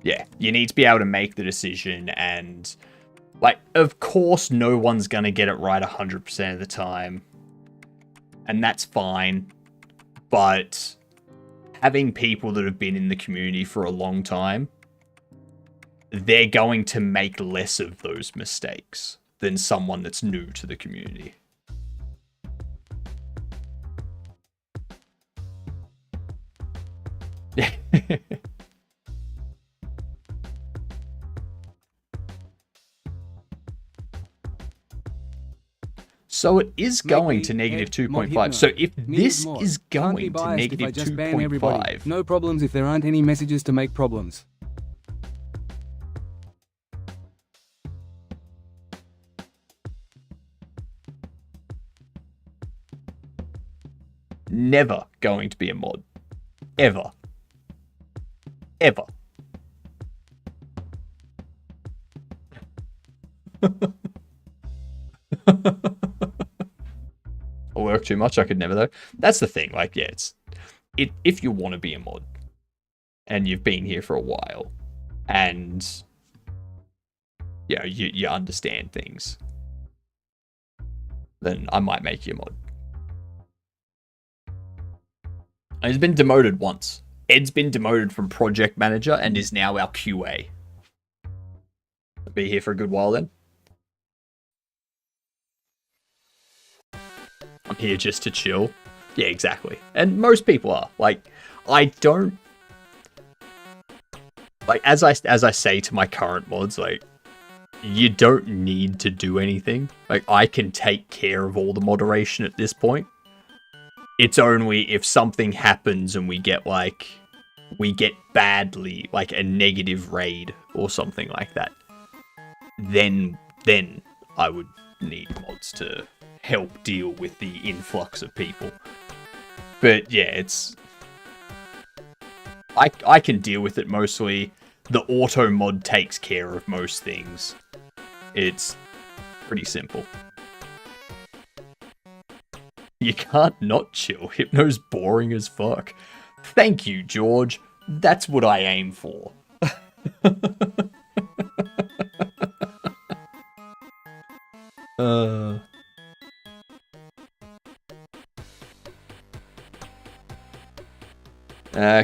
S1: Yeah, you need to be able to make the decision and, like, of course no one's gonna get it right 100% of the time. And that's fine. But having people that have been in the community for a long time, they're going to make less of those mistakes than someone that's new to the community. So it is going to negative 2.5. So if this is going to negative 2.5...
S5: No problems if there aren't any messages to make problems.
S1: Never going to be a mod. Ever. Ever. I work too much, I could never though. That's the thing, like, yeah, if you want to be a mod, and you've been here for a while, and, you know, you understand things, then I might make you a mod. And he's been demoted once. Ed's been demoted from project manager and is now our QA. I'll be here for a good while then. I'm here just to chill. Yeah, exactly. And most people are. Like, I don't... Like, as I say to my current mods, like, you don't need to do anything. Like, I can take care of all the moderation at this point. It's only if something happens and we get badly, like a negative raid or something like that, then I would need mods to help deal with the influx of people. But yeah, it's... I can deal with it mostly. The auto mod takes care of most things. It's pretty simple. You can't not chill. Hypno's boring as fuck. Thank you, George. That's what I aim for.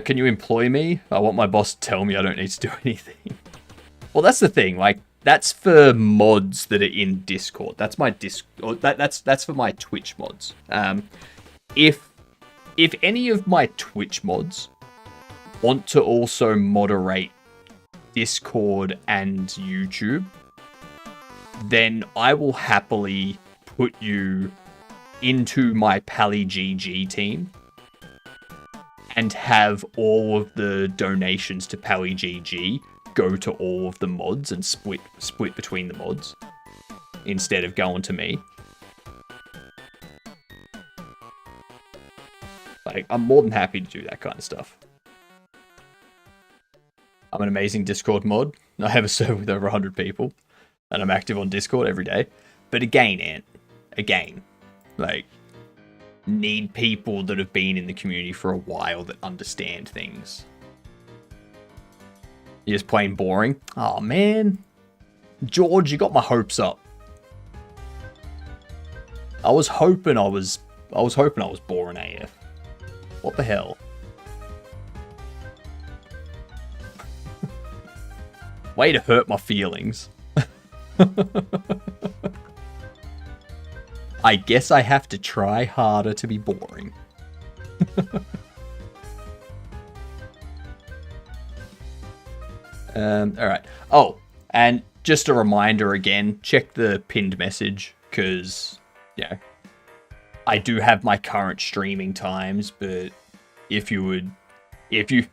S1: Can you employ me? I want my boss to tell me I don't need to do anything. Well, that's the thing. Like, that's for mods that are in Discord. That's my that's for my Twitch mods. If any of my Twitch mods want to also moderate Discord and YouTube, then I will happily put you into my PallyGG team. and have all of the donations to PallyGG go to all of the mods and split between the mods instead of going to me. Like, I'm more than happy to do that kind of stuff. I'm an amazing Discord mod. I have a server with over 100 people, and I'm active on Discord every day. But again, Ant, like, need people that have been in the community for a while that understand things. You're just plain boring? Oh man, George, you got my hopes up. I was hoping I was boring AF. What the hell? Way to hurt my feelings. I guess I have to try harder to be boring. Alright. Oh, and just a reminder again, check the pinned message, because, yeah, I do have my current streaming times, but if you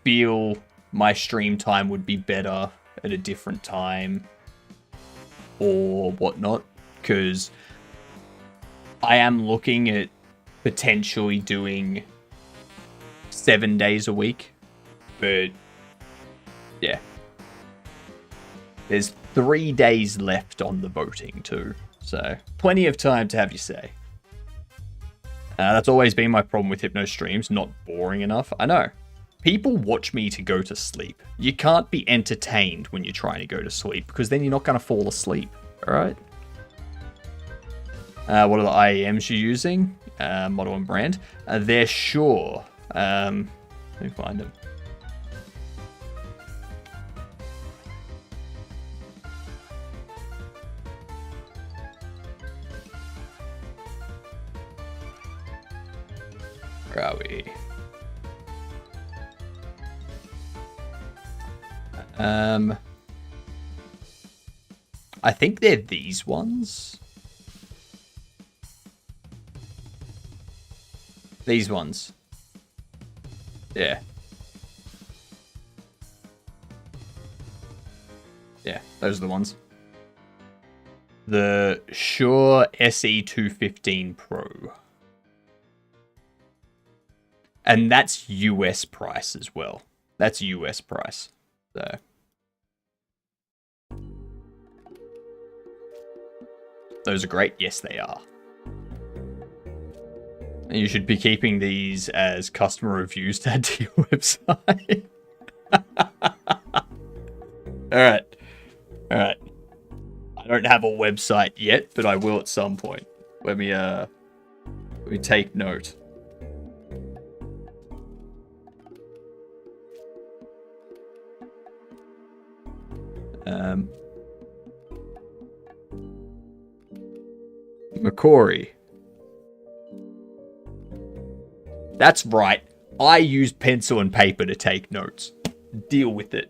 S1: feel my stream time would be better at a different time or whatnot, because I am looking at potentially doing 7 days a week, but yeah, there's 3 days left on the voting too, so plenty of time to have your say. That's always been my problem with Hypno streams, not boring enough. I know. People watch me to go to sleep. You can't be entertained when you're trying to go to sleep, because then you're not going to fall asleep, alright? What are the IEMs you're using? Model and brand. They're Shure. Let me find them. Where are we? I think they're these ones. These ones. Yeah. Yeah, those are the ones. The Shure SE215 Pro. And that's US price as well. That's US price. So. Those are great. Yes, they are. And you should be keeping these as customer reviews to add to your website. Alright. Alright. I don't have a website yet, but I will at some point. Let me take note. Macquarie. That's right. I used pencil and paper to take notes. Deal with it.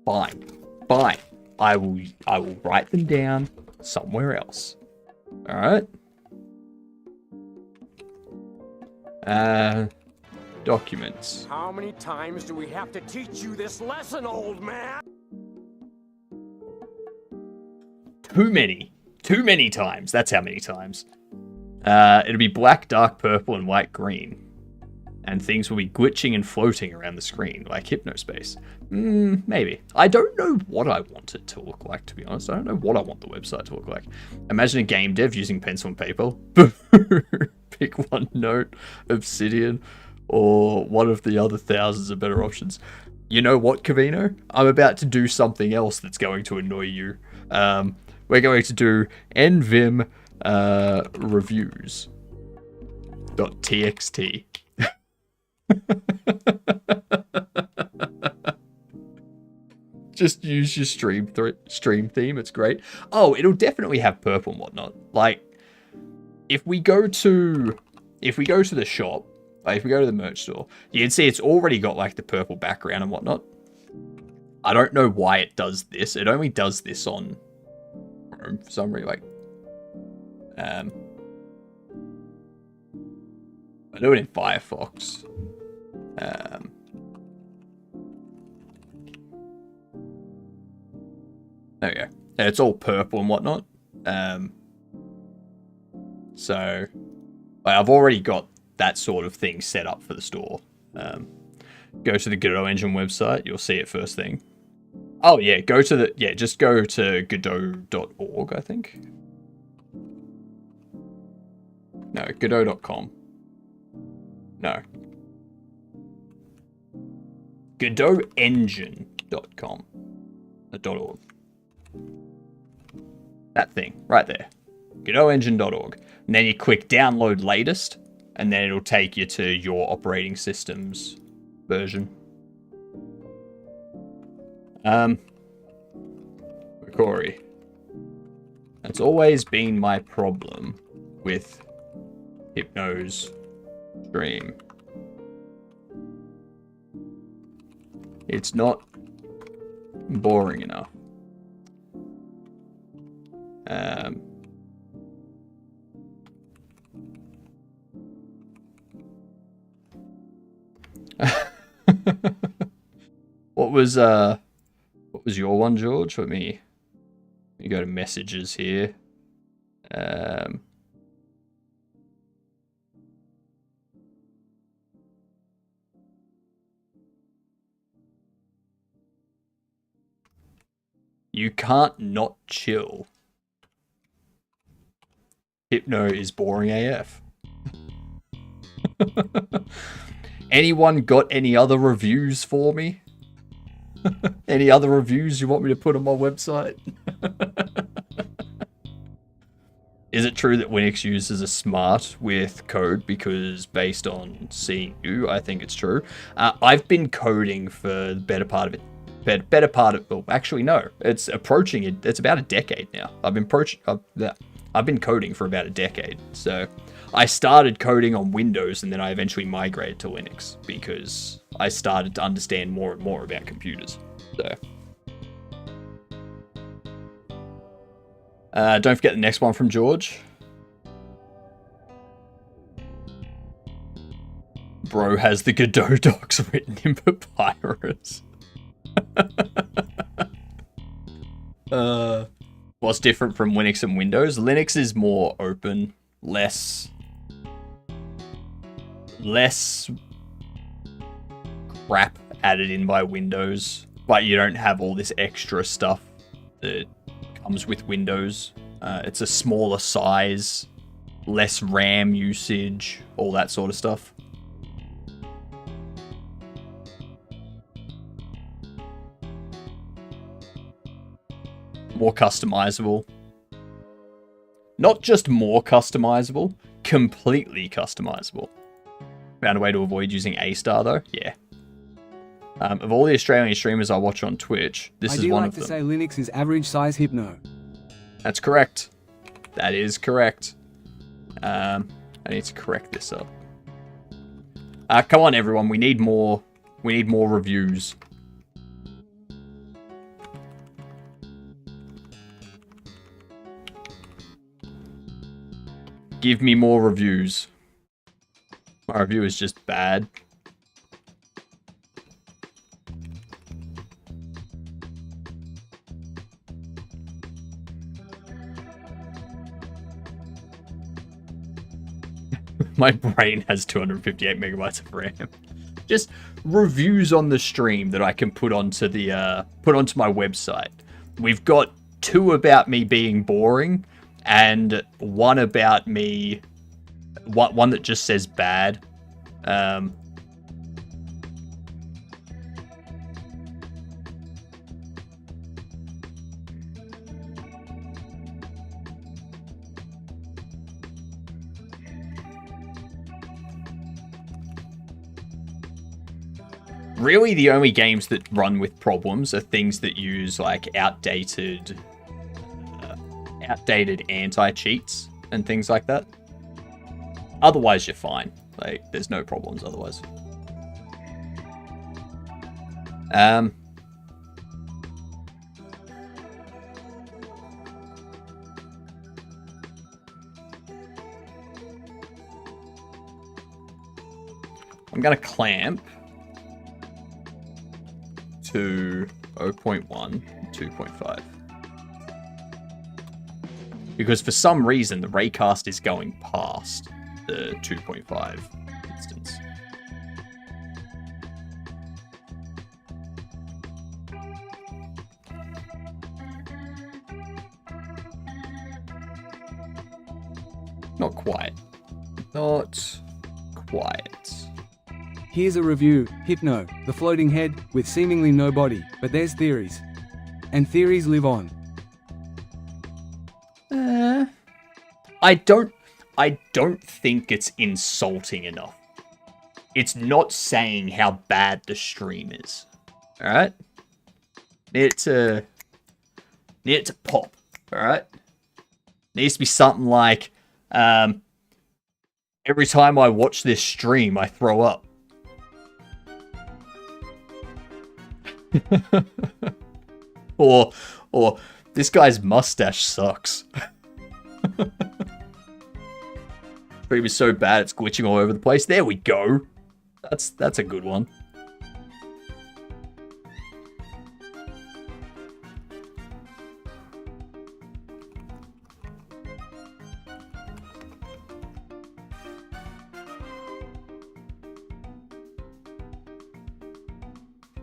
S1: Fine. Fine. I will write them down somewhere else. Alright? Documents.
S8: How many times do we have to teach you this lesson, old man?
S1: Too many. Too many times. That's how many times. It'll be black, dark purple, and white green. And things will be glitching and floating around the screen, like Hypnospace. Maybe. I don't know what I want it to look like, to be honest. I don't know what I want the website to look like. Imagine a game dev using pencil and paper. Pick OneNote, Obsidian, or one of the other thousands of better options. You know what, Cavino? I'm about to do something else that's going to annoy you. We're going to do NVIM reviews.txt. Just use your stream theme. It's great. Oh, it'll definitely have purple and whatnot. Like, if we go to the shop, like if we go to the merch store, you can see it's already got like the purple background and whatnot. I don't know why it does this. It only does this on Chrome for some reason. Like, I do it in Firefox. There we go. And it's all purple and whatnot. So I've already got that sort of thing set up for the store. Go to the Godot Engine website. You'll see it first thing. Oh yeah, just go to godot.org, I think. No, godot.com. No. GodotEngine.com. .org. That thing, right there. GodotEngine.org. And then you click download latest, and then it'll take you to your operating system's version. Corey. That's always been my problem with Hypno's stream. It's not boring enough. What was your one, George? Let me go to messages here. You can't not chill. Hypno is boring AF. Anyone got any other reviews for me? Any other reviews you want me to put on my website? Is it true that Winix users are smart with code? Because based on seeing you, I think it's true. I've been coding for the better part of it. Well, actually, no. It's approaching it. It's about a decade now. I've been coding for about a decade. So I started coding on Windows, and then I eventually migrated to Linux because I started to understand more and more about computers. So don't forget the next one from George. Bro has the Godot docs written in Papyrus. What's different from Linux and Windows? Linux is more open, less crap added in by Windows, but you don't have all this extra stuff that comes with Windows. It's a smaller size, less RAM usage, all that sort of stuff. More customizable. Not just more customizable, completely customizable. Found a way to avoid using A-Star though? Yeah. Of all the Australian streamers I watch on Twitch, this is one of them.
S5: I do like to say Linux is average size Hypno.
S1: That's correct. That is correct. I need to correct this up. Come on everyone, we need more reviews. Give me more reviews. My review is just bad. My brain has 258 megabytes of RAM. Just reviews on the stream that I can put onto the my website. We've got 2 about me being boring, and 1 about me, one that just says bad. Really, the only games that run with problems are things that use like outdated anti-cheats and things like that. Otherwise, you're fine. Like, there's no problems otherwise. I'm gonna clamp to 0.1, 2.5. Because for some reason, the raycast is going past the 2.5 instance. Not quite. Not quite.
S5: Here's a review, Hypno, the floating head, with seemingly no body, but there's theories. And theories live on.
S1: I don't think it's insulting enough. It's not saying how bad the stream is. Alright? Need it to pop. Alright? Needs to be something like, every time I watch this stream, I throw up. or this guy's mustache sucks. Stream is so bad it's glitching all over the place. There we go. That's a good one.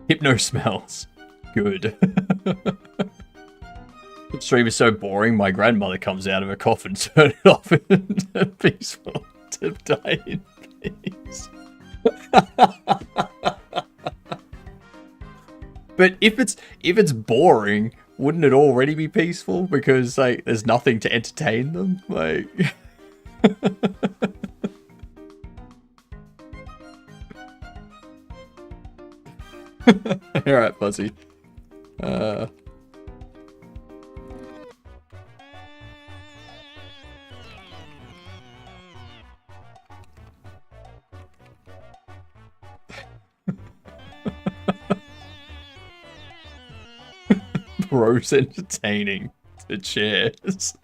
S1: Hypno smells. Good. The stream is so boring, my grandmother comes out of her coffin, turn it off, and peaceful to die in peace. But if it's boring, wouldn't it already be peaceful? Because like there's nothing to entertain them? Like alright, Fuzzy. Bro's entertaining to chairs.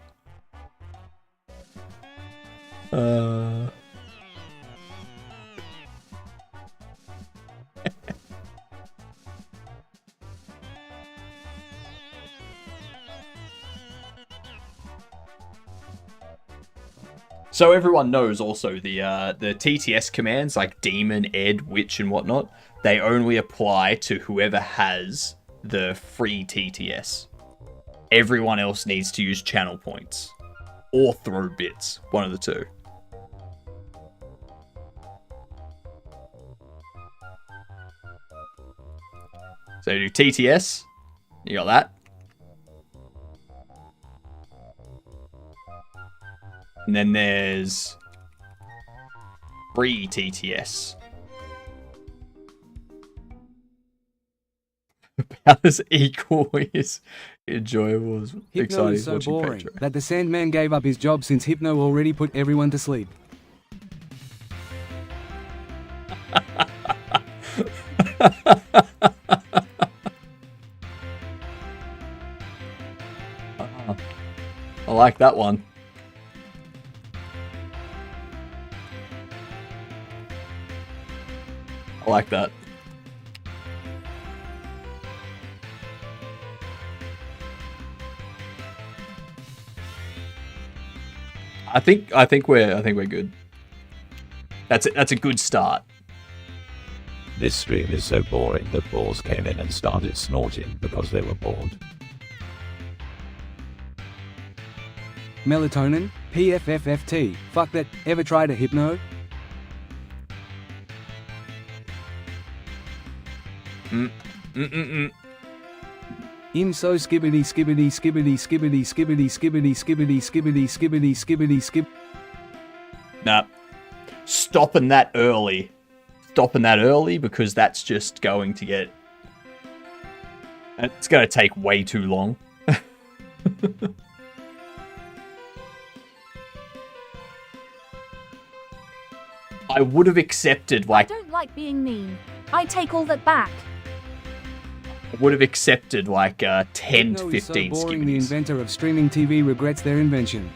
S1: So everyone knows also the TTS commands like demon, ed, witch, and whatnot. They only apply to whoever has the free TTS. Everyone else needs to use channel points or throw bits, one of the two. So you do TTS, you got that. And then there's free TTS. About as equally as enjoyable as
S5: Hypno
S1: exciting
S5: is so
S1: watching
S5: boring
S1: Pedro.
S5: that the Sandman gave up his job since Hypno already put everyone to sleep.
S1: I like that one. I like that. I think we're good. That's it. That's a good start.
S9: This stream is so boring that balls came in and started snorting because they were bored.
S5: Melatonin, PFFFT, fuck that, ever tried a Hypno? Im so skibbity skibbity skibbity skibbity skibbity skibbity skibbity skibbity skibbity skibbity skib.
S1: Nah. Stopping that early. stopping that early because that's just going to get... It's going to take way too long. I would have accepted, like...
S6: I don't like being mean. I take all that back.
S1: I would have accepted, like, 10 to
S5: Techno is
S1: 15
S5: so boring, the
S1: skibidis.
S5: inventor of streaming TV regrets their invention.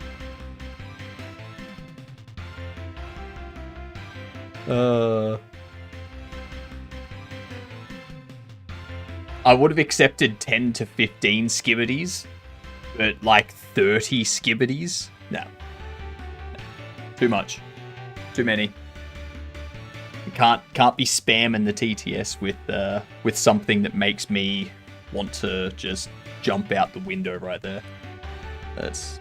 S1: I would have accepted 10 to 15 skibidis, but like 30 skibidis? No. Too much. Too many. You can't be spamming the TTS with something that makes me want to just jump out the window right there. That's...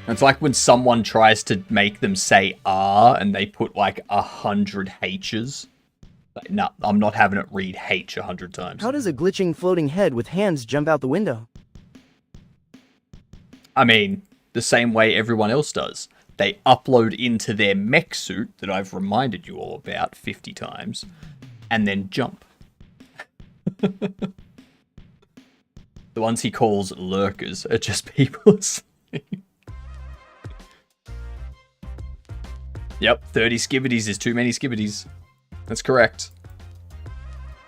S1: It's like when someone tries to make them say R and they put like 100 H's. Like, no, I'm not having it read H 100 times.
S10: How does a glitching floating head with hands jump out the window?
S1: I mean, the same way everyone else does. They upload into their mech suit that I've reminded you all about 50 times, and then jump. The ones he calls lurkers are just people asleep. Yep, 30 skibidis is too many skibidis. That's correct.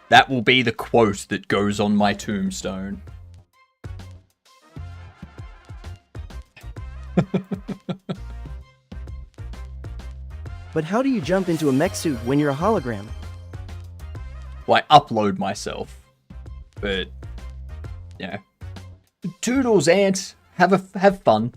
S1: That will be the quote that goes on my tombstone.
S10: But how do you jump into a mech suit when you're a hologram?
S1: Well, I upload myself. But, yeah. Toodles, Ant. Have fun.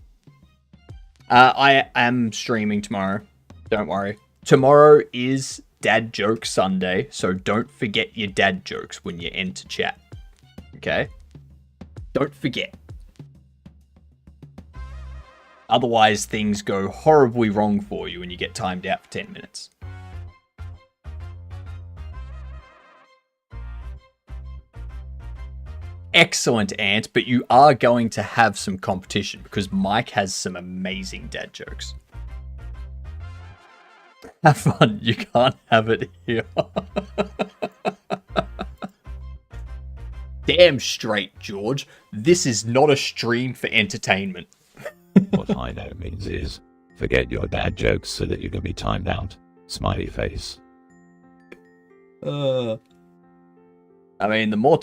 S1: I am streaming tomorrow. Don't worry. Tomorrow is Dad Joke Sunday, so don't forget your dad jokes when you enter chat. Okay? Don't forget. Otherwise, things go horribly wrong for you and you get timed out for 10 minutes. Excellent, Ant, but you are going to have some competition because Mike has some amazing dad jokes. Have fun. You can't have it here. Damn straight, George. This is not a stream for entertainment.
S9: What I know means is, forget your dad jokes so that you can be timed out. Smiley face.
S1: I mean, the more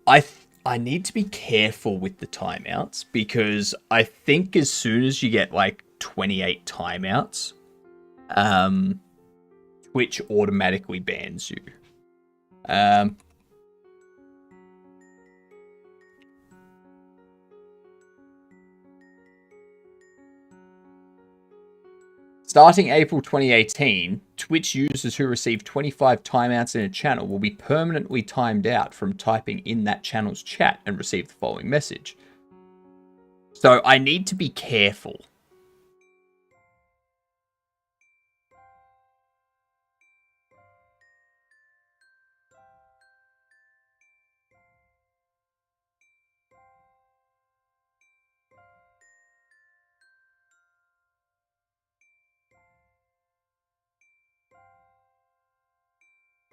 S1: I need to be careful with the timeouts because I think as soon as you get like 28 timeouts, Twitch automatically bans you. Starting April 2018, Twitch users who receive 25 timeouts in a channel will be permanently timed out from typing in that channel's chat and receive the following message. So I need to be careful.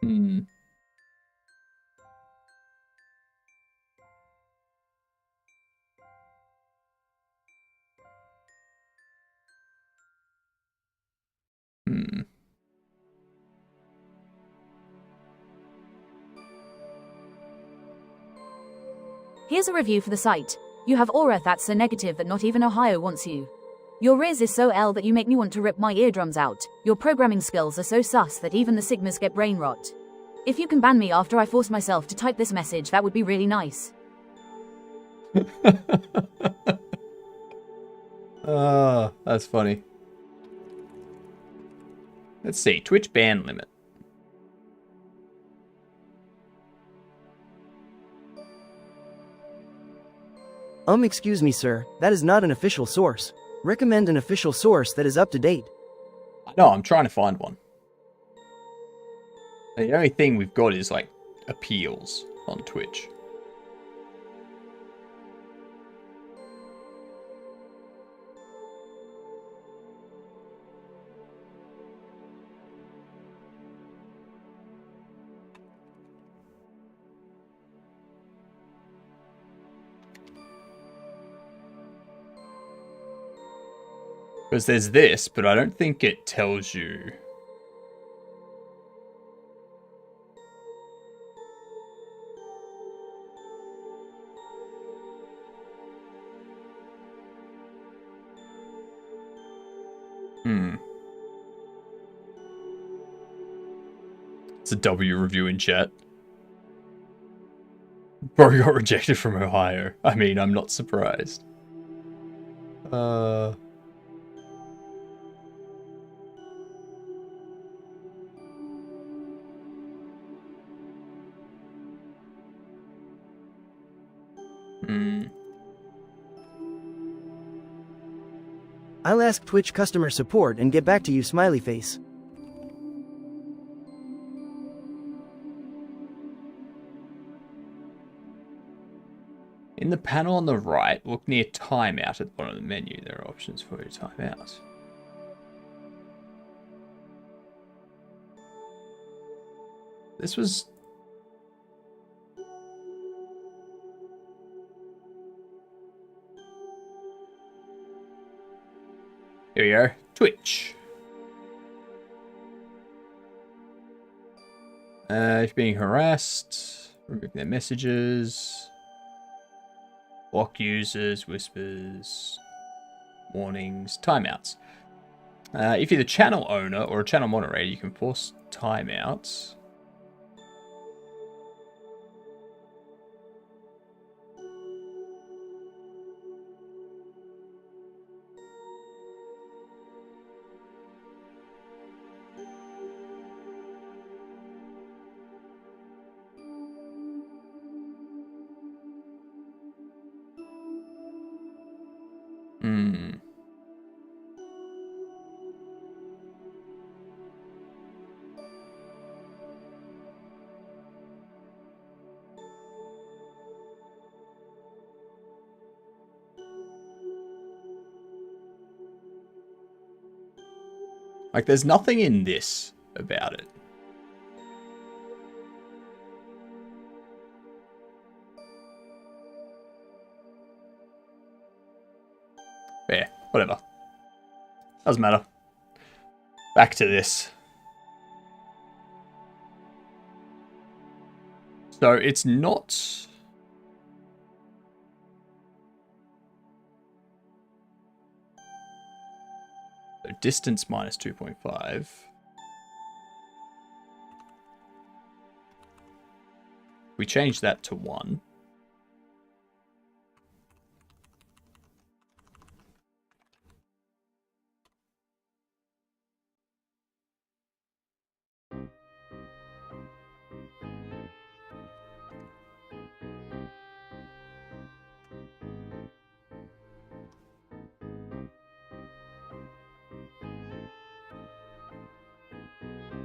S1: Hmm. Hmm.
S6: Here's a review for the site. You have aura that's so negative that not even Ohio wants you. Your riz is so L that you make me want to rip my eardrums out. Your programming skills are so sus that even the Sigmas get brain rot. If you can ban me after I force myself to type this message, that would be really nice.
S1: That's funny. Let's see, Twitch ban limit.
S10: Excuse me, sir. That is not an official source. Recommend an official source that is up to date.
S1: No, I'm trying to find one. The only thing we've got is, like, appeals on Twitch. Because there's this, but I don't think it tells you. It's a W review in chat. Bro got rejected from Ohio. I mean, I'm not surprised.
S10: I'll ask Twitch customer support and get back to you, smiley face.
S1: In the panel on the right, look near timeout at the bottom of the menu. There are options for your timeout. This was... Here we go. Twitch. If being harassed, remove their messages, block users, whispers, warnings, timeouts. If you're the channel owner or a channel moderator, you can force timeouts. Like, there's nothing in this about it. Yeah, whatever. Doesn't matter. Back to this. So it's not... So distance minus 2.5. We change that to 1.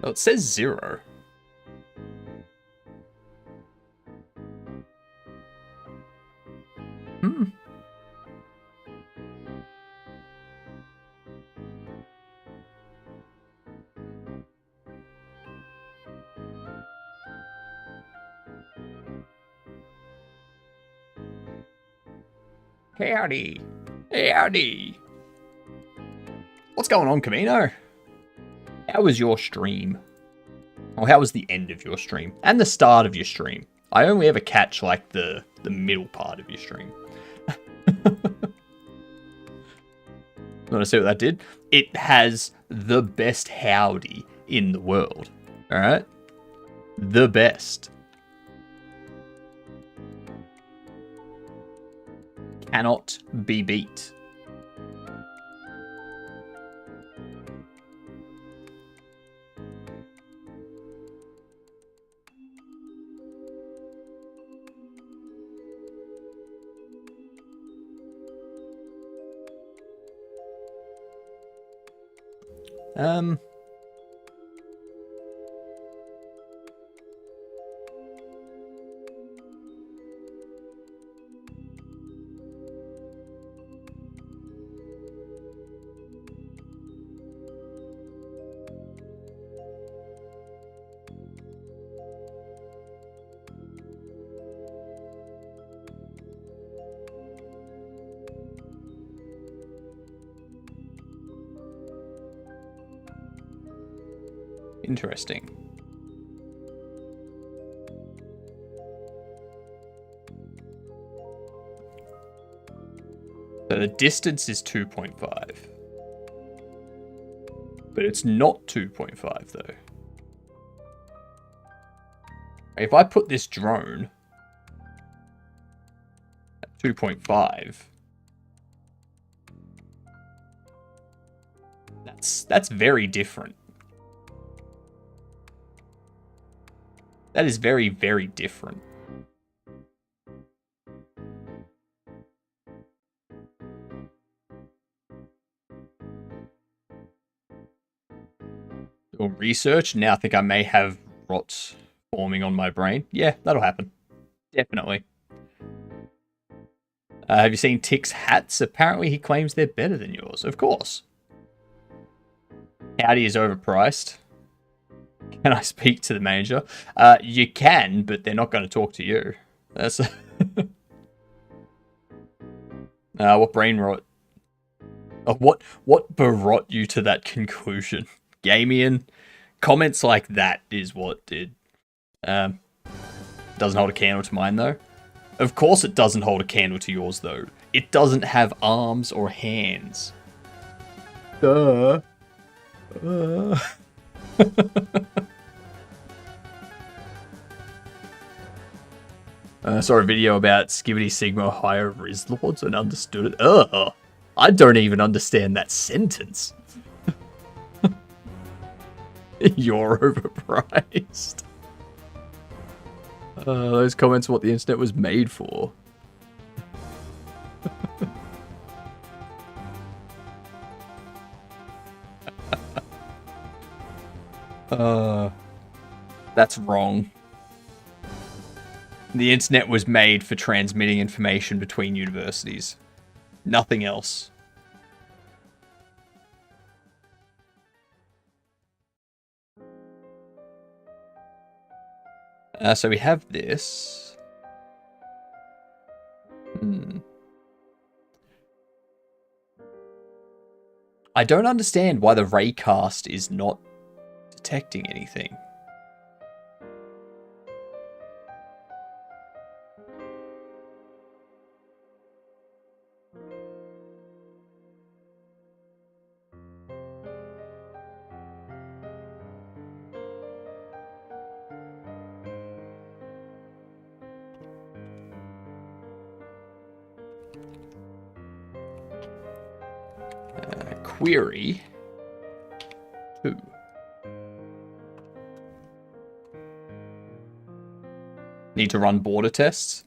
S1: Oh, it says 0. Howdy. Howdy. What's going on, Camino? How was your stream? Or how was the end of your stream? And the start of your stream? I only ever catch, like, the middle part of your stream. Want to see what that did? It has the best howdy in the world. Alright? The best. Cannot be beat. Interesting. So the distance is 2.5. But it's not 2.5 though. If I put this drone at 2.5, that's very different. That is very, very different. Doing research, now I think I may have rots forming on my brain. Yeah, that'll happen. Definitely. Have you seen Tick's hats? Apparently he claims they're better than yours. Of course. Howdy is overpriced. Can I speak to the manager? You can, but they're not going to talk to you. That's what brain rot? What brought you to that conclusion, Gamian? Comments like that is what did. Doesn't hold a candle to mine though. Of course it doesn't hold a candle to yours though. It doesn't have arms or hands. Duh. Saw a video about Skibidi Sigma higher Riz Lords and understood it. I don't even understand that sentence. You're overpriced. Those comments are what the internet was made for. That's wrong. The internet was made for transmitting information between universities. Nothing else. So we have this. I don't understand why the raycast is not detecting anything. Query 2. Need to run border tests.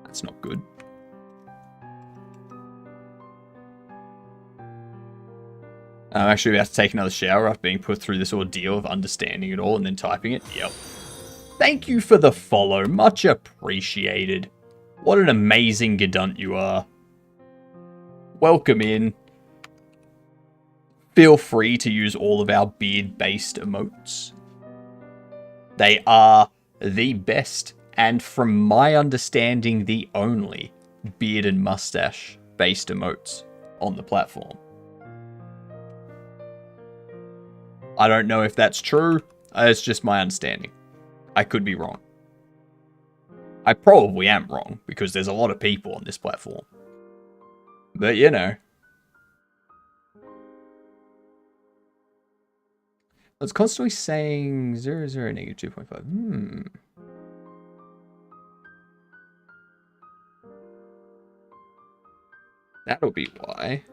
S1: That's not good. I'm actually about to take another shower after being put through this ordeal of understanding it all and then typing it. Yep. Thank you for the follow. Much appreciated. What an amazing Gadunt you are. Welcome in. Feel free to use all of our beard-based emotes. They are the best, and from my understanding, the only beard and mustache-based emotes on the platform. I don't know if that's true. It's just my understanding. I could be wrong. I probably am wrong, because there's a lot of people on this platform. But, you know. It's constantly saying 0, 0, negative 2.5. That'll be why.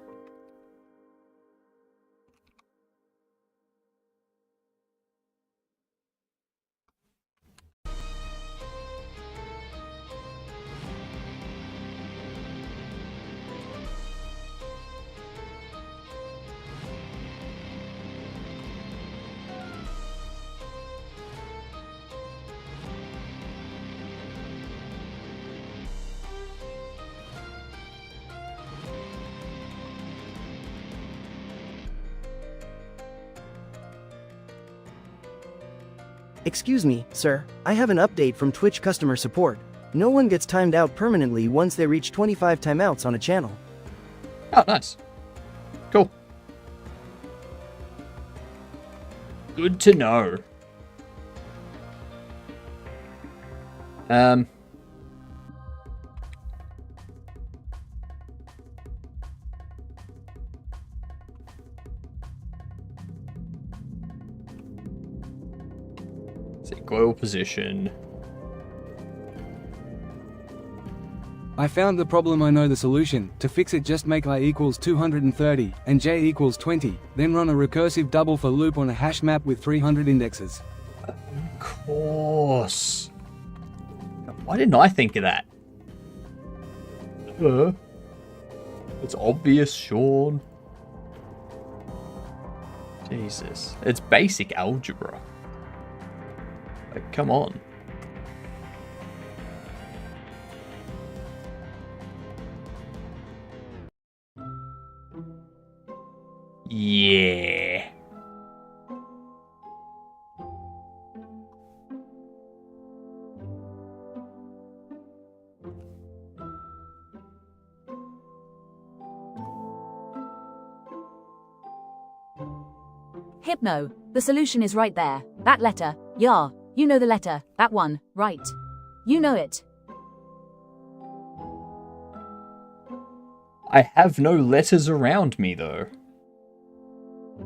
S10: Excuse me, sir. I have an update from Twitch customer support. No one gets timed out permanently once they reach 25 timeouts on a channel.
S1: Oh, nice. Cool. Good to know. See, global position.
S5: I found the problem. I know the solution. To fix it, just make I equals 230 and j equals 20, then run a recursive double for loop on a hash map with 300 indexes.
S1: Of course. Why didn't I think of that? It's obvious, Sean. Jesus. It's basic algebra. Like, come on. Yeah.
S6: Hypno, the solution is right there. That letter, yeah, you know the letter, that one, right. You know it.
S1: I have no letters around me, though.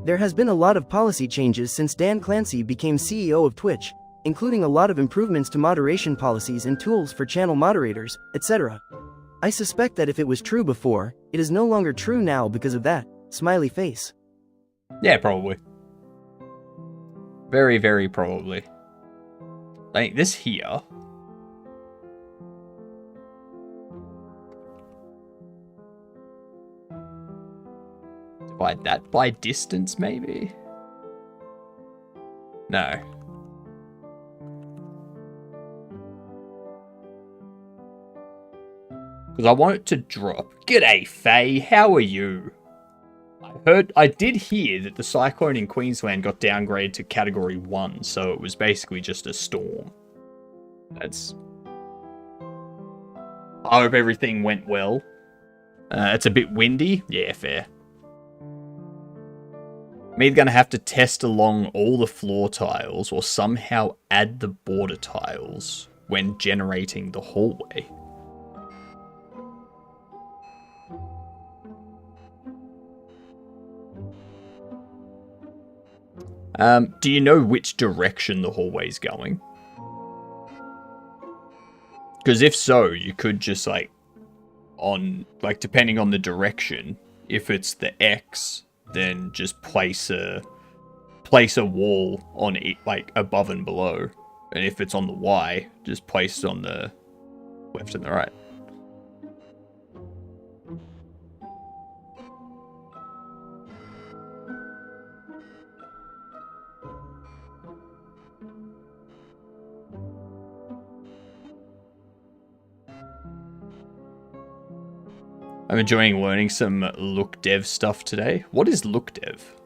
S10: There has been a lot of policy changes since Dan Clancy became CEO of Twitch, including a lot of improvements to moderation policies and tools for channel moderators, etc. I suspect that if it was true before, it is no longer true now because of that. Smiley face.
S1: Yeah, probably. Very, very probably. Like, this here... Divide that by distance, maybe? No. Because I want it to drop. G'day, Faye. How are you? I did hear that the cyclone in Queensland got downgraded to Category 1, so it was basically just a storm. That's... I hope everything went well. It's a bit windy. Yeah, fair. I'm either going to have to test along all the floor tiles or somehow add the border tiles when generating the hallway. Do you know which direction the hallway's going? Because if so, you could just depending on the direction, if it's the X, then just place a wall on it, like above and below. And if it's on the Y, just place it on the left and the right. I'm enjoying learning some look dev stuff today. What is look dev?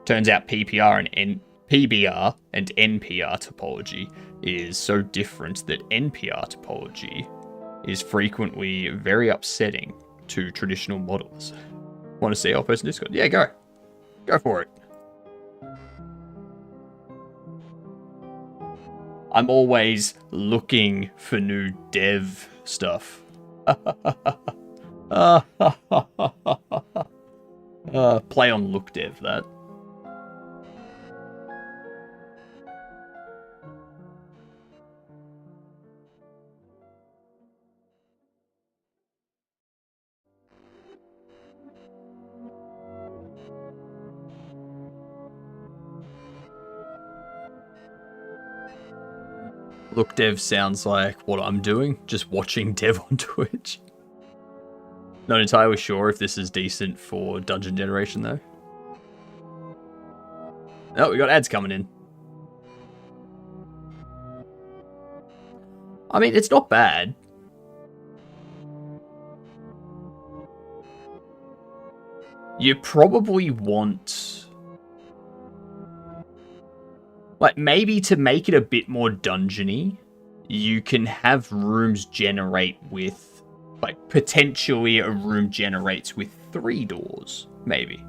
S1: Turns out PBR and NPR topology is so different that NPR topology is frequently very upsetting to traditional models. Want to see our person Discord? Yeah, go. Go for it. I'm always looking for new dev stuff. Play on look dev, that. Look dev sounds like what I'm doing, just watching dev on Twitch. Not entirely sure if this is decent for dungeon generation though. Oh, we got ads coming in. I mean, it's not bad. You probably want... like, maybe to make it a bit more dungeony, you can have rooms generate with... like, potentially a room generates with 3 doors, maybe.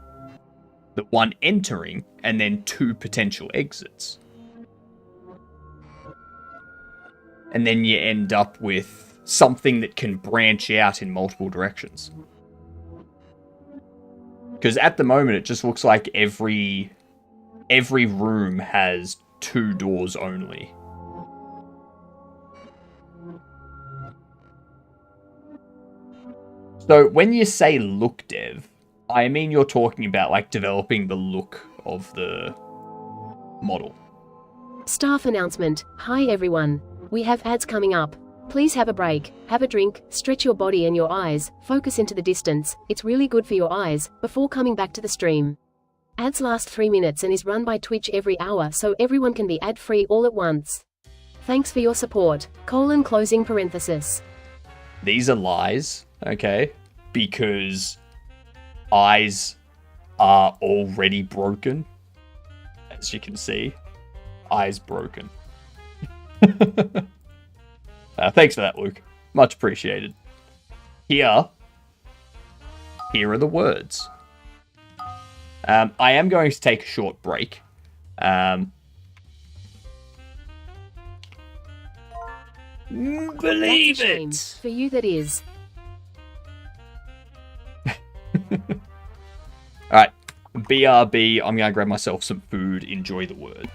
S1: the one entering, and then 2 potential exits. And then you end up with something that can branch out in multiple directions. Because at the moment, it just looks like every room has 2 doors only. So when you say look dev, I mean you're talking about like developing the look of the model.
S4: Staff announcement. Hi everyone. We have ads coming up. Please have a break, have a drink, stretch your body and your eyes, focus into the distance, it's really good for your eyes, before coming back to the stream. Ads last 3 minutes and is run by Twitch every hour so everyone can be ad-free all at once. Thanks for your support. Closing parenthesis.
S1: These are lies, okay? Because eyes are already broken. As you can see. Eyes broken. Thanks for that, Luke. Much appreciated. Here are the words. I am going to take a short break. Believe
S4: That's a shame.
S1: it!
S4: For you that is.
S1: Alright. BRB, I'm going to grab myself some food. Enjoy the word.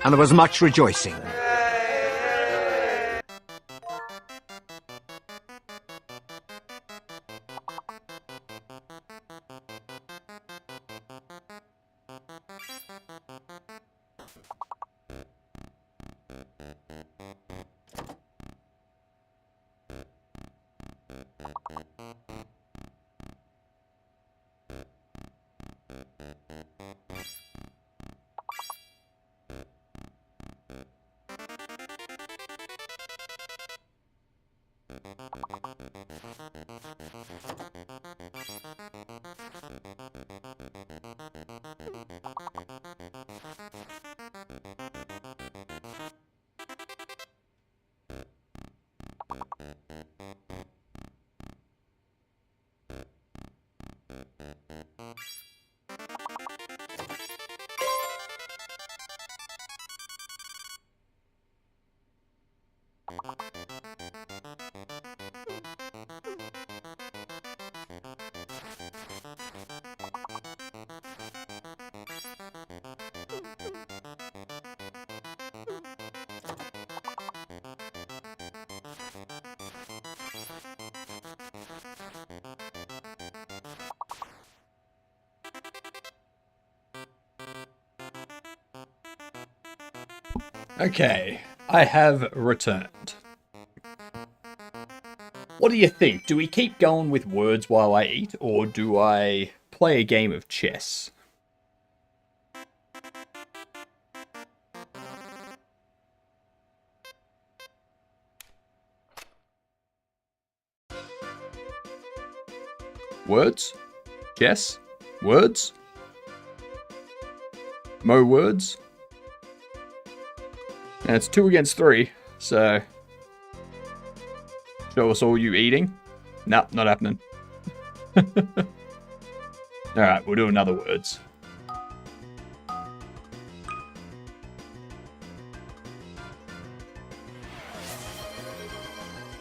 S7: And there was much rejoicing.
S1: Okay, I have returned. What do you think? Do we keep going with words while I eat, or do I play a game of chess? Words? Chess? Words? Mo words? And it's 2 against 3, so... Show us all you eating? Nope, not happening. Alright, we'll do another words.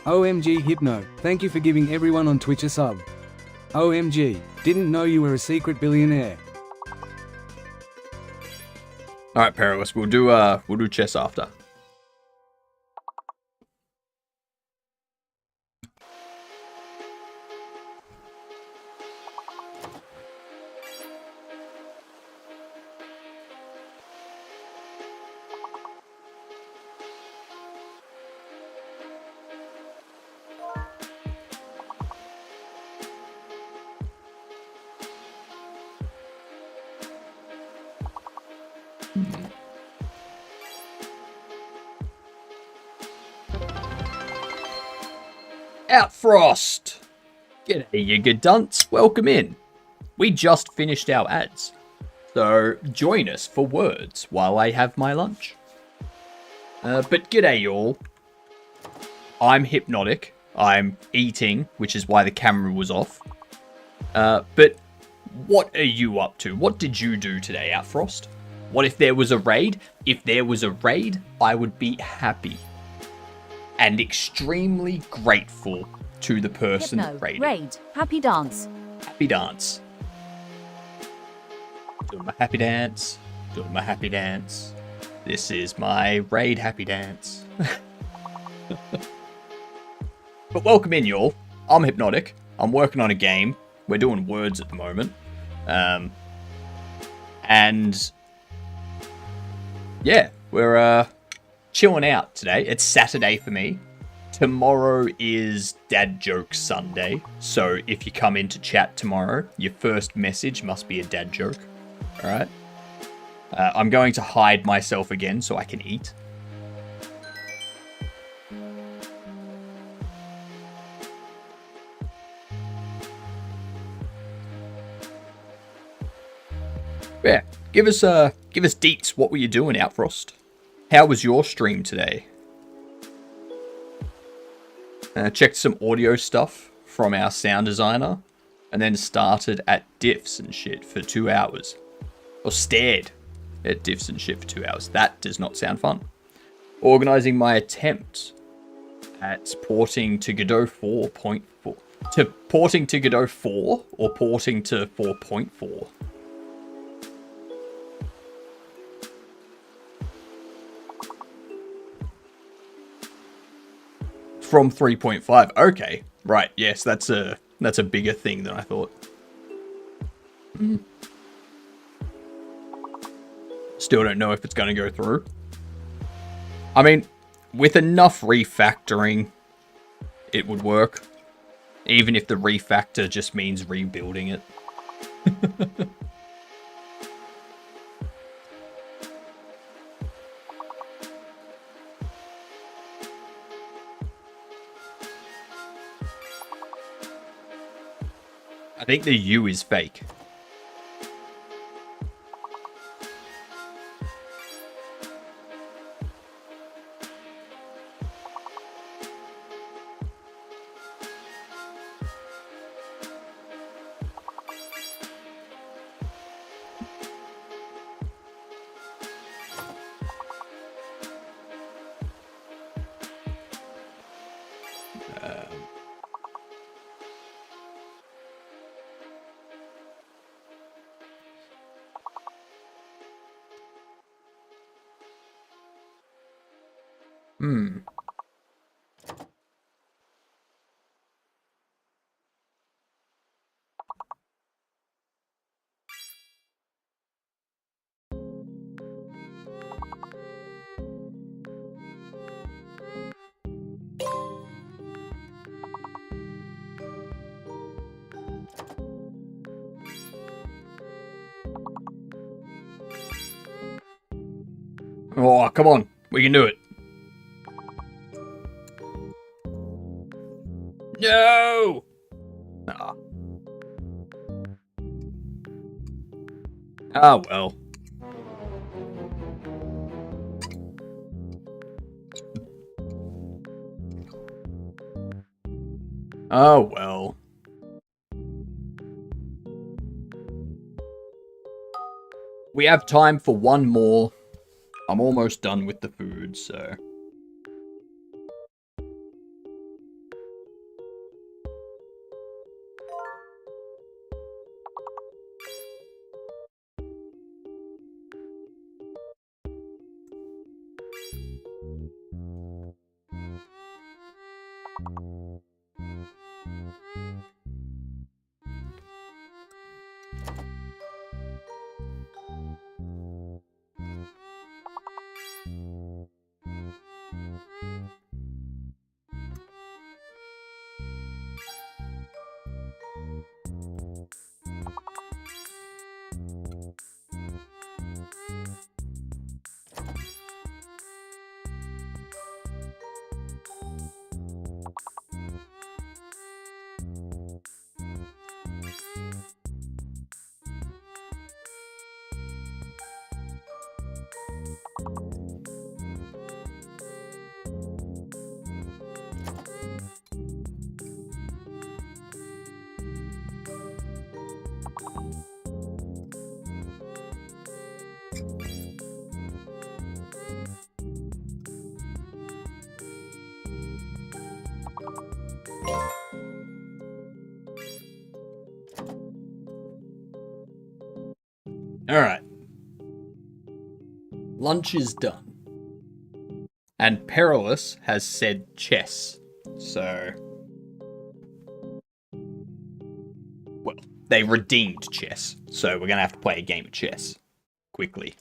S5: OMG Hypno, thank you for giving everyone on Twitch a sub. OMG, didn't know you were a secret billionaire.
S1: Alright, Perilous, we'll do chess after. Outfrost! G'day, you good dunce. Welcome in. We just finished our ads. So, join us for words while I have my lunch. But g'day, y'all. I'm Hypnotic. I'm eating, which is why the camera was off. But what are you up to? What did you do today, Outfrost? What if there was a raid? If there was a raid, I would be happy. And extremely grateful to the person
S6: Hypno,
S1: raiding.
S6: raid, happy dance.
S1: Happy dance. Doing my happy dance. Doing my happy dance. This is my raid happy dance. But welcome in, y'all. I'm Hypnotic. I'm working on a game. We're doing words at the moment. And yeah, we're chilling out today. It's Saturday for me. Tomorrow is Dad Joke Sunday. So if you come into chat tomorrow, your first message must be a dad joke. Alright? I'm going to hide myself again so I can eat. Yeah, give us deets. What were you doing, Outfrost? How was your stream today? Checked some audio stuff from our sound designer, and then started at diffs and shit for 2 hours. Or stared at diffs and shit for 2 hours. That does not sound fun. Organising my attempt at porting to Godot 4.4. To porting to Godot 4 or porting to 4.4? From 3.5. Okay. Right. Yes, that's a bigger thing than I thought. Still don't know if it's going to go through. I mean, with enough refactoring, it would work. Even if the refactor just means rebuilding it. I think the U is fake. Oh, come on. We can do it. No! Ah. Ah, well. Oh, well. We have time for one more. I'm almost done with the food, so... Alright. Lunch is done. And Perilous has said chess. So... well, they redeemed chess. So we're gonna have to play a game of chess. Quickly.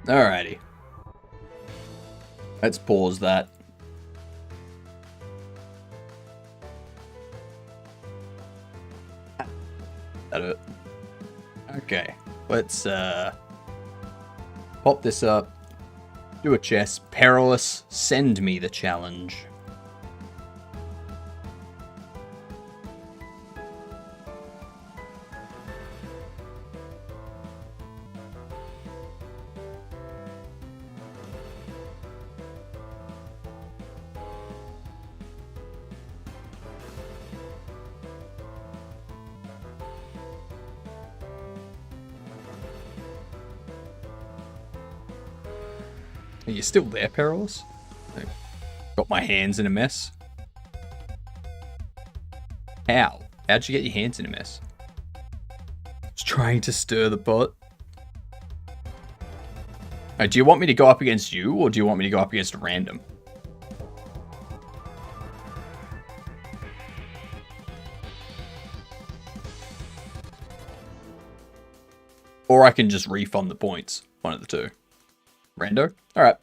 S1: Alrighty. Let's pause that. That it. Okay. Let's pop this up. Do a chess. Perilous, send me the challenge. Are you still there, Perilous? I got my hands in a mess. How? How'd you get your hands in a mess? Just trying to stir the pot. Oh, do you want me to go up against you, or do you want me to go up against a random? Or I can just refund the points. One of the two. Rando? Alright.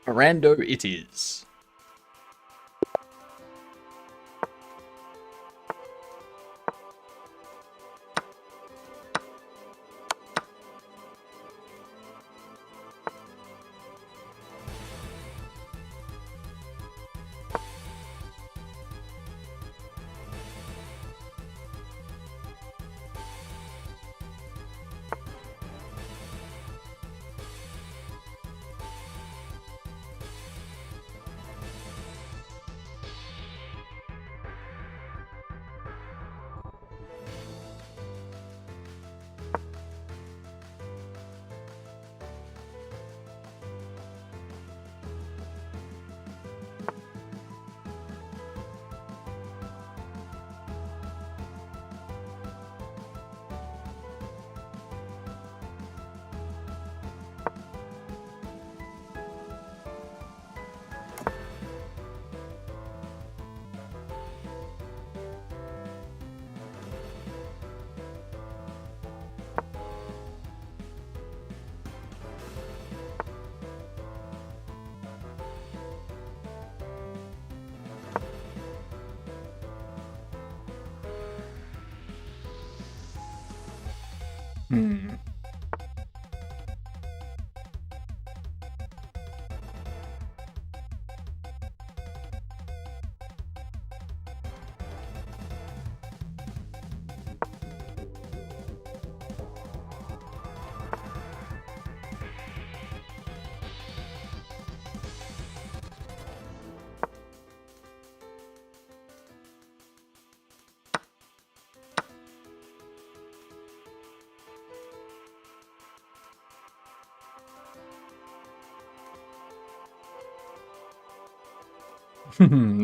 S1: A rando it is. Hmm.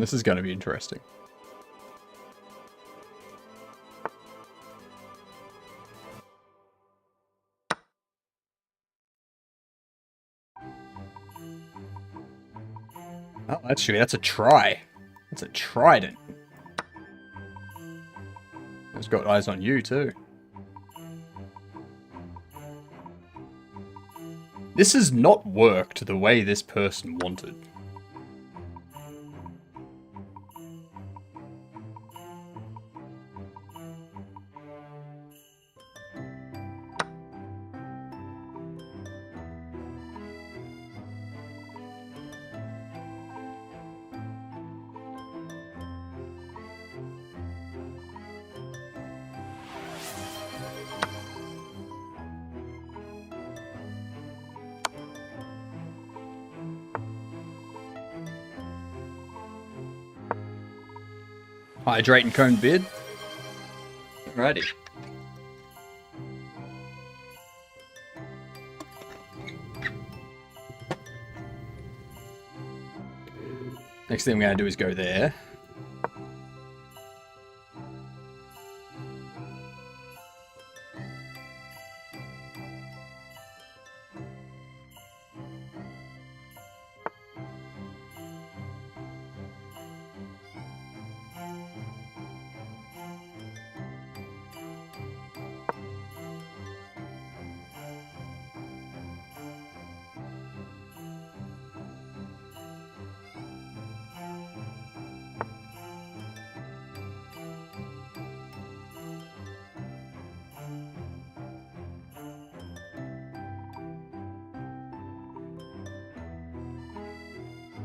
S1: This is going to be interesting. Oh, actually, that's a try. That's a trident. It's got eyes on you, too. This has not worked the way this person wanted. Hydrate and cone bid. Alrighty. Next thing we're going to do is go there.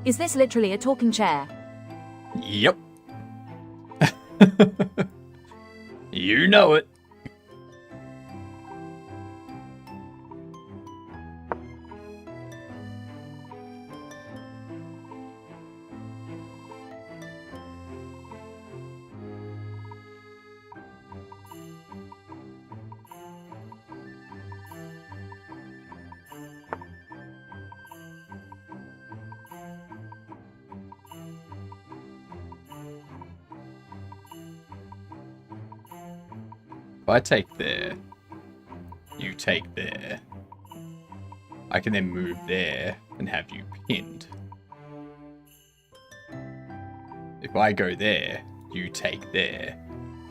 S6: Is this literally a talking chair?
S1: Yep. You know it. If I take there, you take there, I can then move there and have you pinned. If I go there, you take there,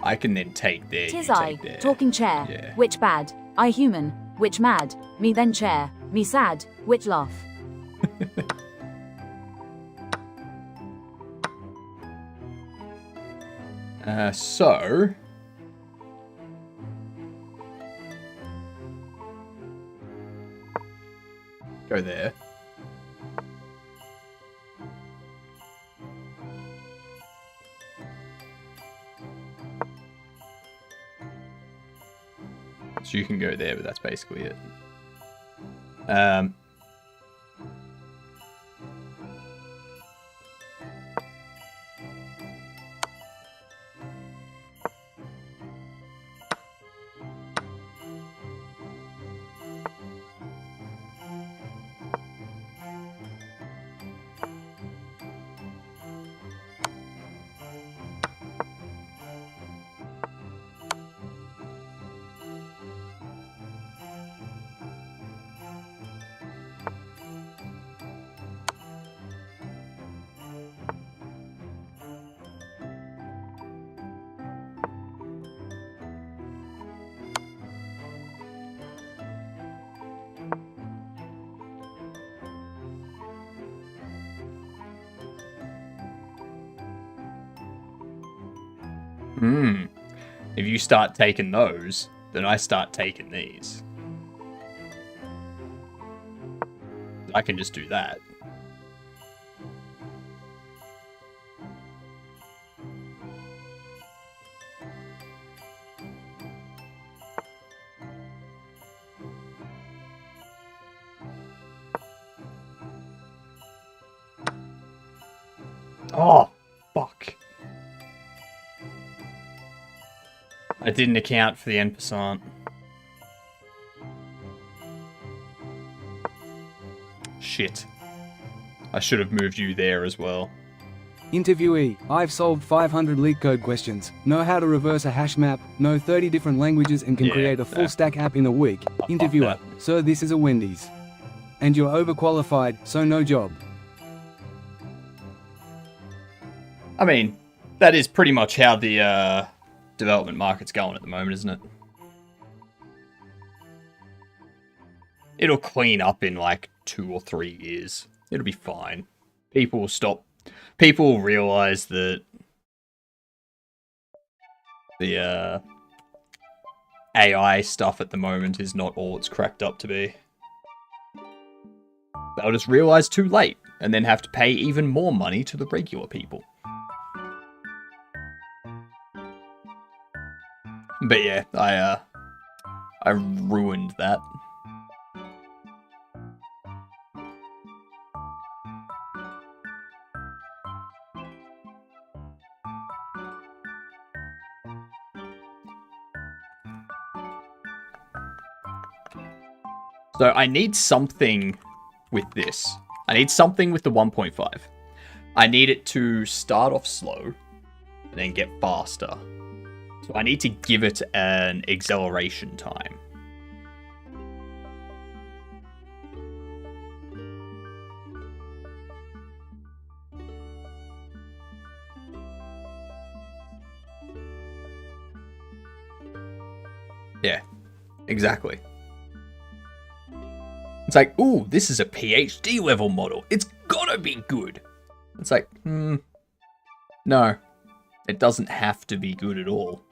S1: I can then take there,
S6: Tis
S1: you
S6: I,
S1: take there.
S6: talking chair,
S1: Yeah.
S6: which bad, I human, which mad, me then chair, me sad, which laugh.
S1: So... Go there. So you can go there, but that's basically it. If you start taking those, then I start taking these. I can just do that. Oh, fuck. I didn't account for the en passant. Shit. I should have moved you there as well.
S5: Interviewee, I've solved 500 LeetCode questions, know how to reverse a hash map, know 30 different languages and can
S1: Yeah,
S5: create a full stack app in a week. Interviewer, sir, this is a Wendy's. And you're overqualified, so no job.
S1: I mean, that is pretty much how the development market's going at the moment, isn't it? It'll clean up in like 2 or 3 years. It'll be fine. People will stop. People will realize that the AI stuff at the moment is not all it's cracked up to be. They'll just realize too late and then have to pay even more money to the regular people. But yeah, I ruined that. So I need something with this. I need something with the 1.5. I need it to start off slow and then get faster. So I need to give it an acceleration time. Yeah, exactly. It's like, ooh, this is a PhD level model. It's gotta be good. It's like, no. It doesn't have to be good at all.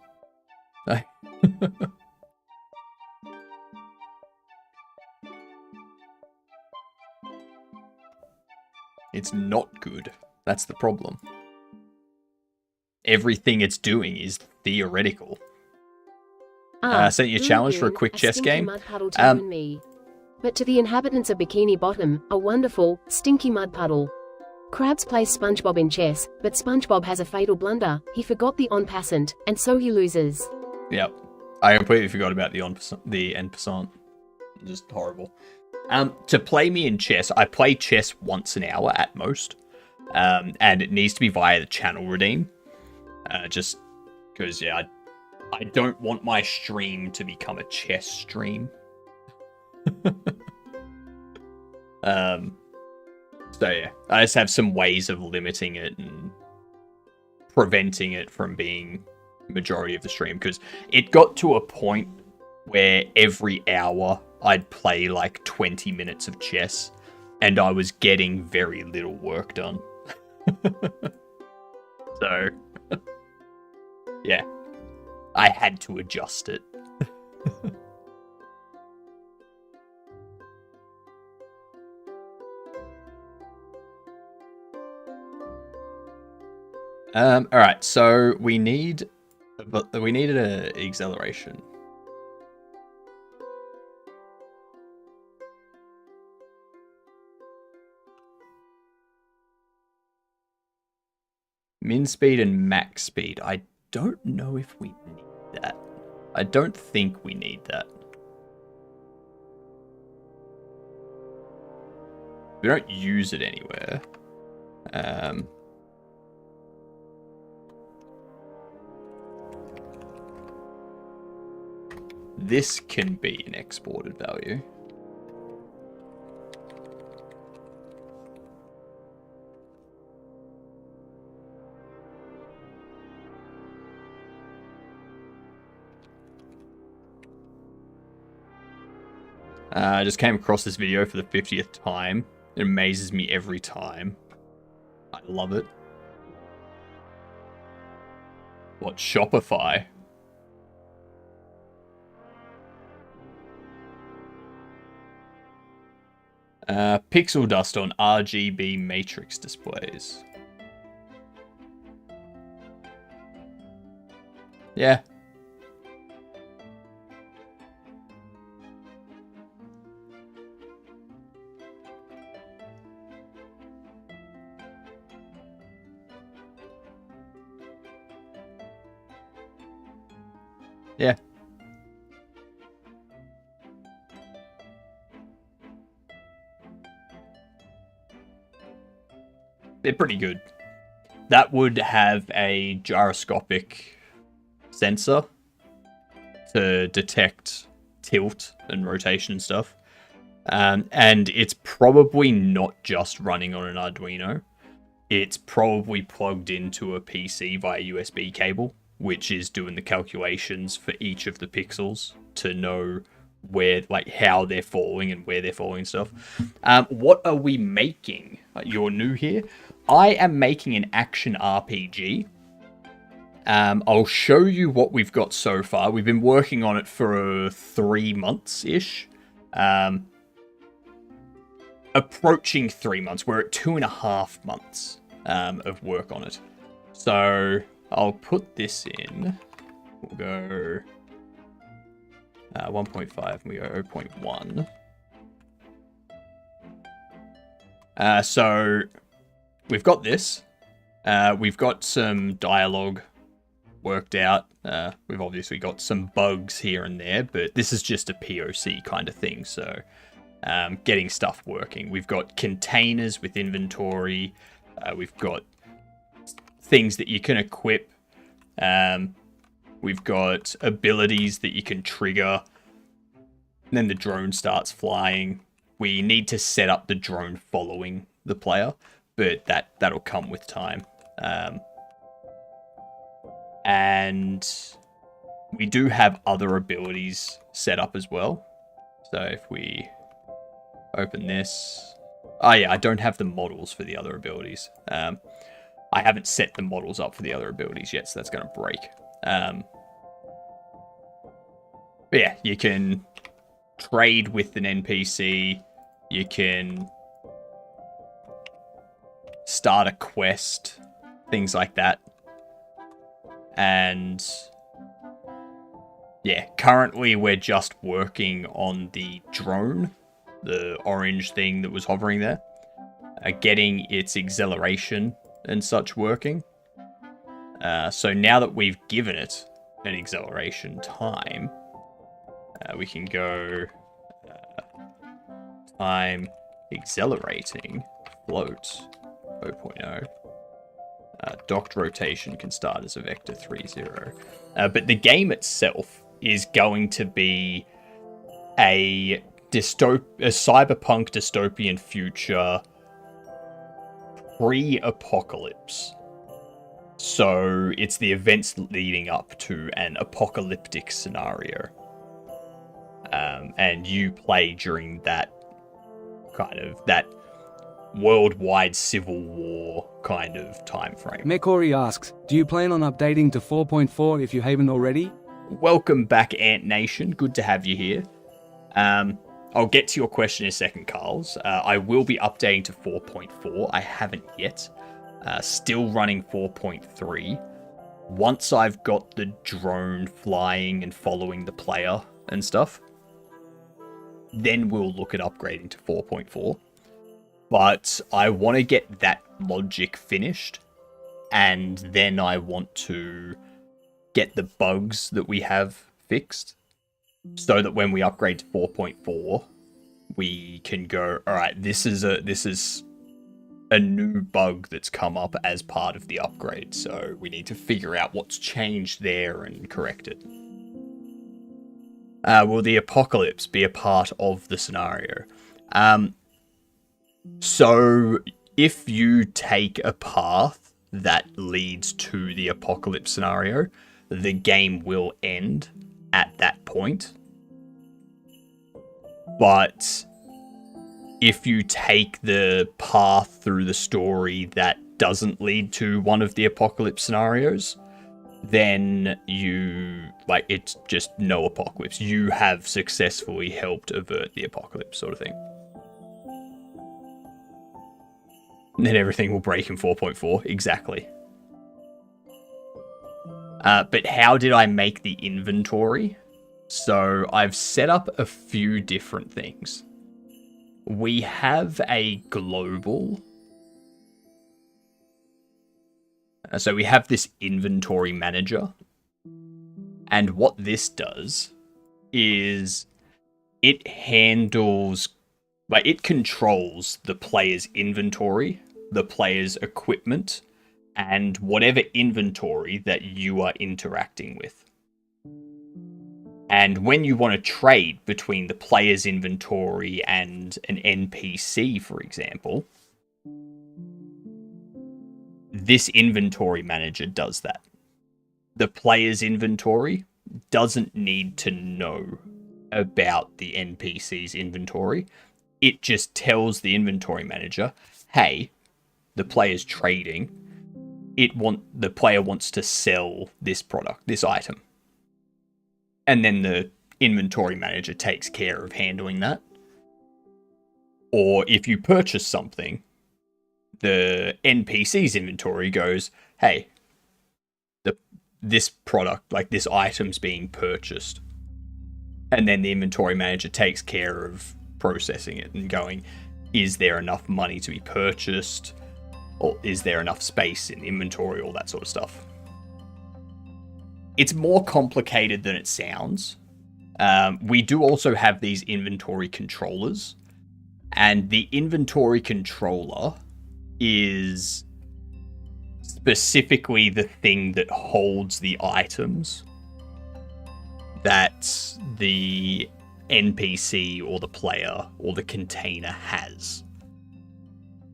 S1: It's not good. That's the problem. Everything it's doing is theoretical. I sent you a challenge for a quick chess game.
S4: Mud puddle to you and me. But to the inhabitants of Bikini Bottom, a wonderful, stinky mud puddle. Krabs plays SpongeBob in chess, but SpongeBob has a fatal blunder. He forgot the en passant, and so he loses.
S1: Yep. I completely forgot about the en passant. Just horrible. To play me in chess, I play chess once an hour at most. And it needs to be via the channel redeem. Just because, yeah, I don't want my stream to become a chess stream. So yeah, I just have some ways of limiting it and preventing it from being majority of the stream, because it got to a point where every hour I'd play like 20 minutes of chess and I was getting very little work done. So yeah, I had to adjust it. All right, so we needed an acceleration. Min speed and max speed. I don't know if we need that. I don't think we need that. We don't use it anywhere. This can be an exported value. I just came across this video for the 50th time. It amazes me every time. I love it. What, Shopify? Pixel dust on RGB matrix displays. Yeah. Yeah. They're pretty good. That would have a gyroscopic sensor to detect tilt and rotation and stuff. And it's probably not just running on an Arduino. It's probably plugged into a PC via USB cable, which is doing the calculations for each of the pixels to know where, like, how they're falling and where they're falling and stuff. What are we making? You're new here. I am making an action RPG. I'll show you what we've got so far. We've been working on it for 3 months-ish. Approaching 3 months. We're at 2.5 months of work on it. So I'll put this in. We'll go 1.5 and we go 0.1. So we've got this. We've got some dialogue worked out. We've obviously got some bugs here and there, but this is just a POC kind of thing. So getting stuff working. We've got containers with inventory. We've got things that you can equip. We've got abilities that you can trigger. And then the drone starts flying. We need to set up the drone following the player, but that'll come with time. And we do have other abilities set up as well. So if we open this... Oh yeah, I don't have the models for the other abilities. I haven't set the models up for the other abilities yet, so that's going to break. But yeah, you can trade with an NPC. You can start a quest, things like that. And yeah, currently we're just working on the drone, the orange thing that was hovering there, getting its acceleration and such working. So now that we've given it an acceleration time, we can go time accelerating float 0.0. Docked rotation can start as a vector 3.0. But the game itself is going to be a cyberpunk dystopian future pre-apocalypse. So it's the events leading up to an apocalyptic scenario. And you play during that kind of, that worldwide civil war kind of time frame.
S5: Mekori asks, do you plan on updating to 4.4 if you haven't already?
S1: Welcome back, Ant Nation. Good to have you here. I'll get to your question in a second, Carls. I will be updating to 4.4. I haven't yet. Still running 4.3. Once I've got the drone flying and following the player and stuff, then we'll look at upgrading to 4.4. But I want to get that logic finished, and then I want to get the bugs that we have fixed, so that when we upgrade to 4.4, we can go, all right, this is a new bug that's come up as part of the upgrade, so we need to figure out what's changed there and correct it. Will the apocalypse be a part of the scenario? So if you take a path that leads to the apocalypse scenario, the game will end at that point. But if you take the path through the story that doesn't lead to one of the apocalypse scenarios, then it's just no apocalypse. You have successfully helped avert the apocalypse, sort of thing. And then everything will break in 4.4. Exactly. But how did I make the inventory? So I've set up a few different things. We have a global. So we have this inventory manager. And what this does is it handles, like, it controls the player's inventory, the player's equipment, and whatever inventory that you are interacting with. And when you want to trade between the player's inventory and an NPC, for example, this inventory manager does that. The player's inventory doesn't need to know about the NPC's inventory. It just tells the inventory manager, hey, the player's trading. The player wants to sell this product, this item. And then the inventory manager takes care of handling that. Or if you purchase something, the NPC's inventory goes, hey, this product, like this item's being purchased. And then the inventory manager takes care of processing it and going, is there enough money to be purchased? Or is there enough space in inventory? All that sort of stuff. It's more complicated than it sounds. We do also have these inventory controllers. And the inventory controller is specifically the thing that holds the items that the NPC or the player or the container has.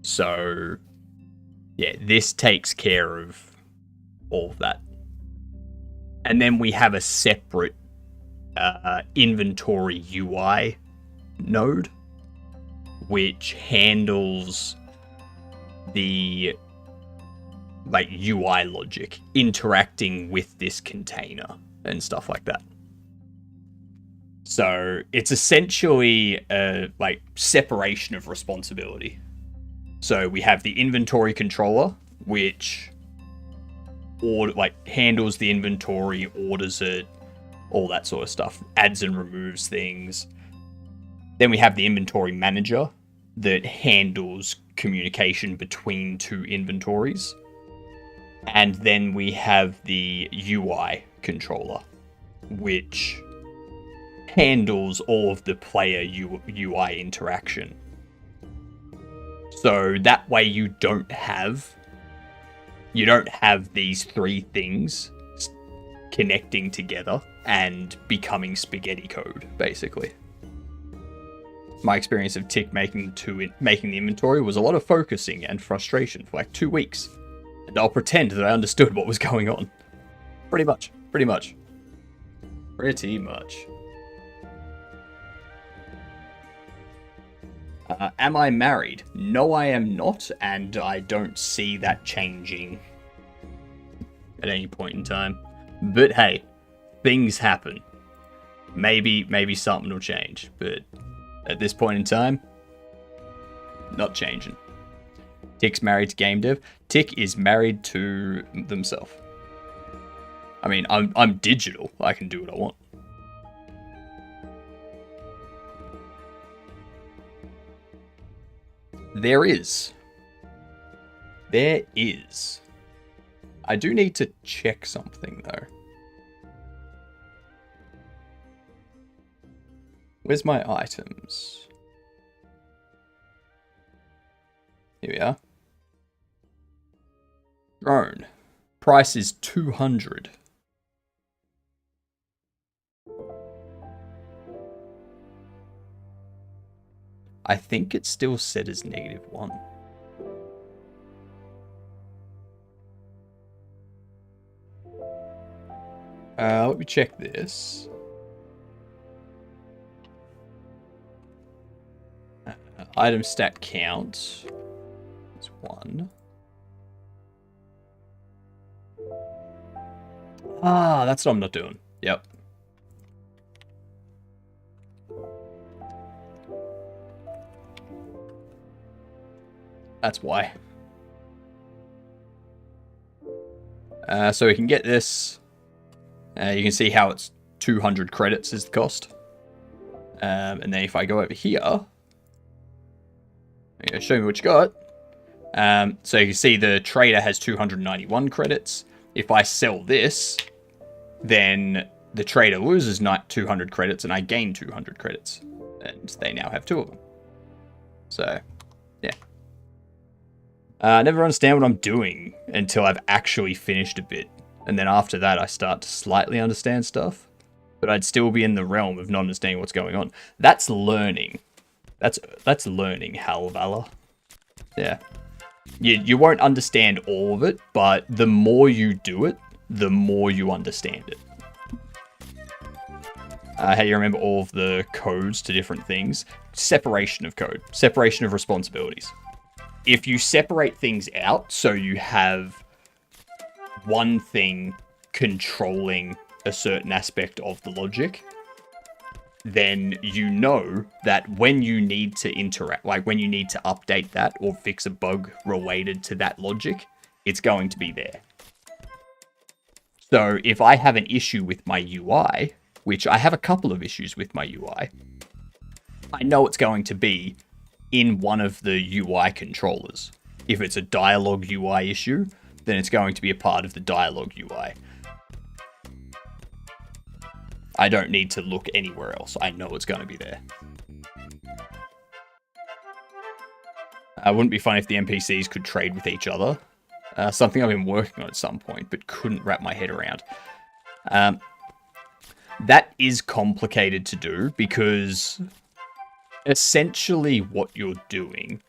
S1: So, yeah, this takes care of all of that. And then we have a separate inventory UI node, which handles the UI logic interacting with this container and stuff like that. So it's essentially a separation of responsibility. So we have the inventory controller, which handles the inventory, orders it, all that sort of stuff, adds and removes things. Then we have the inventory manager that handles communication between two inventories. And then we have the UI controller, which handles all of the player UI interaction. So that way you don't have these three things connecting together and becoming spaghetti code, basically. My experience of Tick making the inventory was a lot of focusing and frustration for 2 weeks. And I'll pretend that I understood what was going on. Pretty much. Am I married? No, I am not, and I don't see that changing at any point in time. But hey, things happen. Maybe something will change, but at this point in time, not changing. Tick's married to game dev. Tick is married to themselves. I mean, I'm digital. I can do what I want. There is. I do need to check something, though. Where's my items? Here we are. Drone. Price is 200. I think it's still set as -1. Let me check this. Item stat count is 1. Ah, that's what I'm not doing. Yep. That's why. So we can get this. You can see how it's 200 credits is the cost. And then if I go over here, show me what you got. So you can see the trader has 291 credits. If I sell this, then the trader loses 200 credits and I gain 200 credits. And they now have 2 of them. So, yeah. I never understand what I'm doing until I've actually finished a bit. And then after that, I start to slightly understand stuff. But I'd still be in the realm of not understanding what's going on. That's learning. That's learning, Halvala. Yeah. You won't understand all of it, but the more you do it, the more you understand it. How you remember all of the codes to different things? Separation of code. Separation of responsibilities. If you separate things out, so you have one thing controlling a certain aspect of the logic, then you know that when you need to interact, like when you need to update that or fix a bug related to that logic, it's going to be there. So if I have an issue with my UI, which I have a couple of issues with my UI, I know it's going to be in one of the UI controllers. If it's a dialogue UI issue, then it's going to be a part of the dialogue UI. I don't need to look anywhere else. I know it's going to be there. It wouldn't be fun if the NPCs could trade with each other. Something I've been working on at some point, but couldn't wrap my head around. That is complicated to do because essentially what you're doing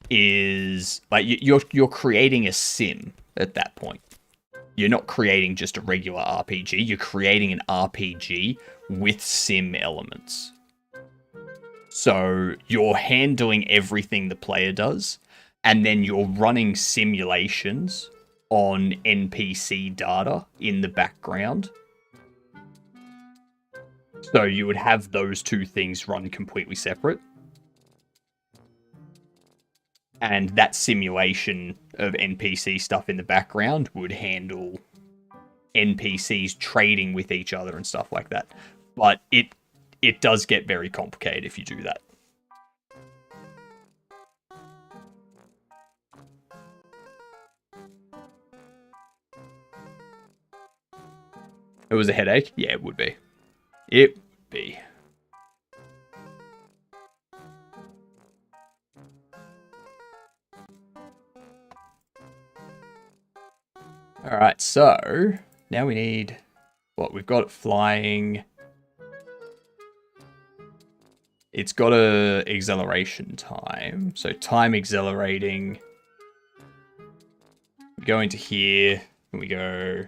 S1: is like you're creating a sim at that point. You're not creating just a regular RPG, you're creating an RPG with sim elements. So you're handling everything the player does, and then you're running simulations on NPC data in the background. So you would have those two things run completely separate. And that simulation of NPC stuff in the background would handle NPCs trading with each other and stuff like that. But it does get very complicated if you do that. It was a headache? Yeah, it would be. It would be. Alright, so now we need what we've got it flying. It's got a acceleration time. So time accelerating. We go into here and we go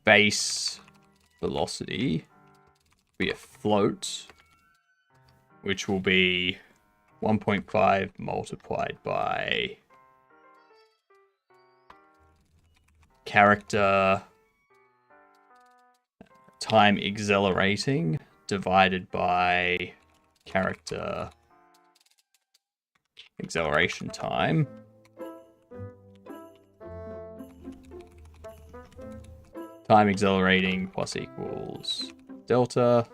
S1: base velocity be a float, which will be 1.5 multiplied by character time accelerating divided by character acceleration time. Time accelerating plus equals delta.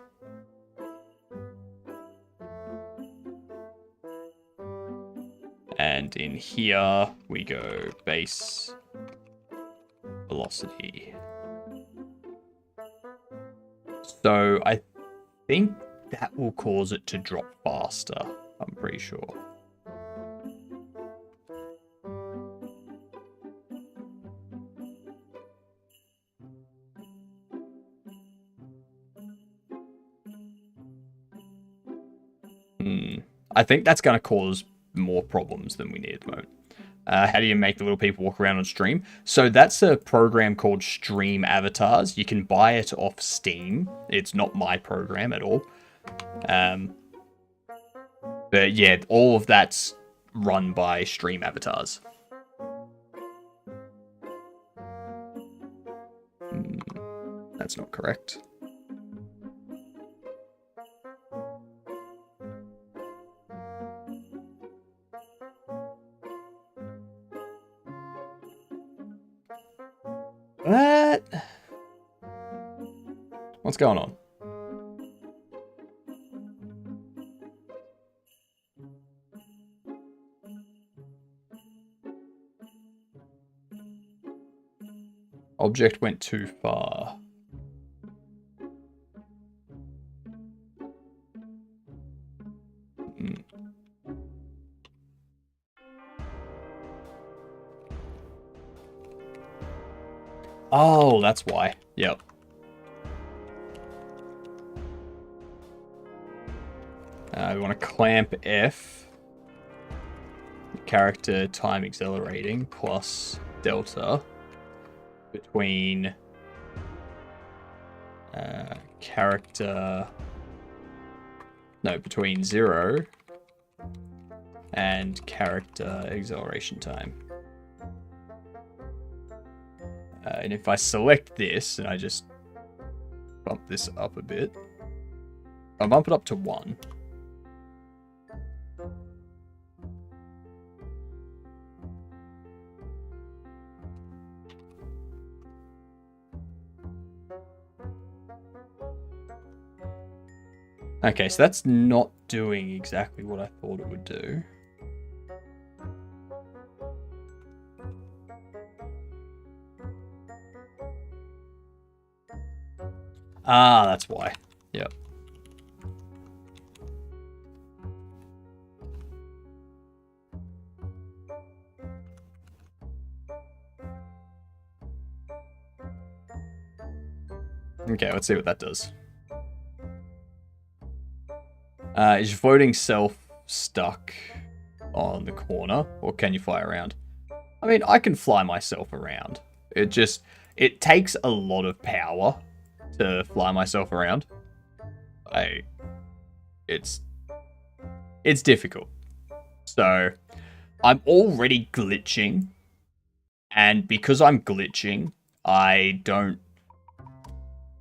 S1: And in here we go base velocity. So I think that will cause it to drop faster, I'm pretty sure. I think that's going to cause more problems than we need at the moment. How do you make the little people walk around on stream? So that's a program called Stream Avatars. You can buy it off Steam. It's not my program at all. But yeah, all of that's run by Stream Avatars. That's not correct. What? What's going on? Object went too far. Oh, that's why. Yep. We want to clamp F. Character time accelerating plus delta between between 0 and character acceleration time. And if I select this and I just bump this up a bit, I'll bump it up to 1. Okay, so that's not doing exactly what I thought it would do. Ah, that's why. Yep. Okay, let's see what that does. Is your floating self stuck on the corner, or can you fly around? I mean, I can fly myself around. It takes a lot of power to fly myself around. It's difficult. So, I'm already glitching, and because I'm glitching, I don't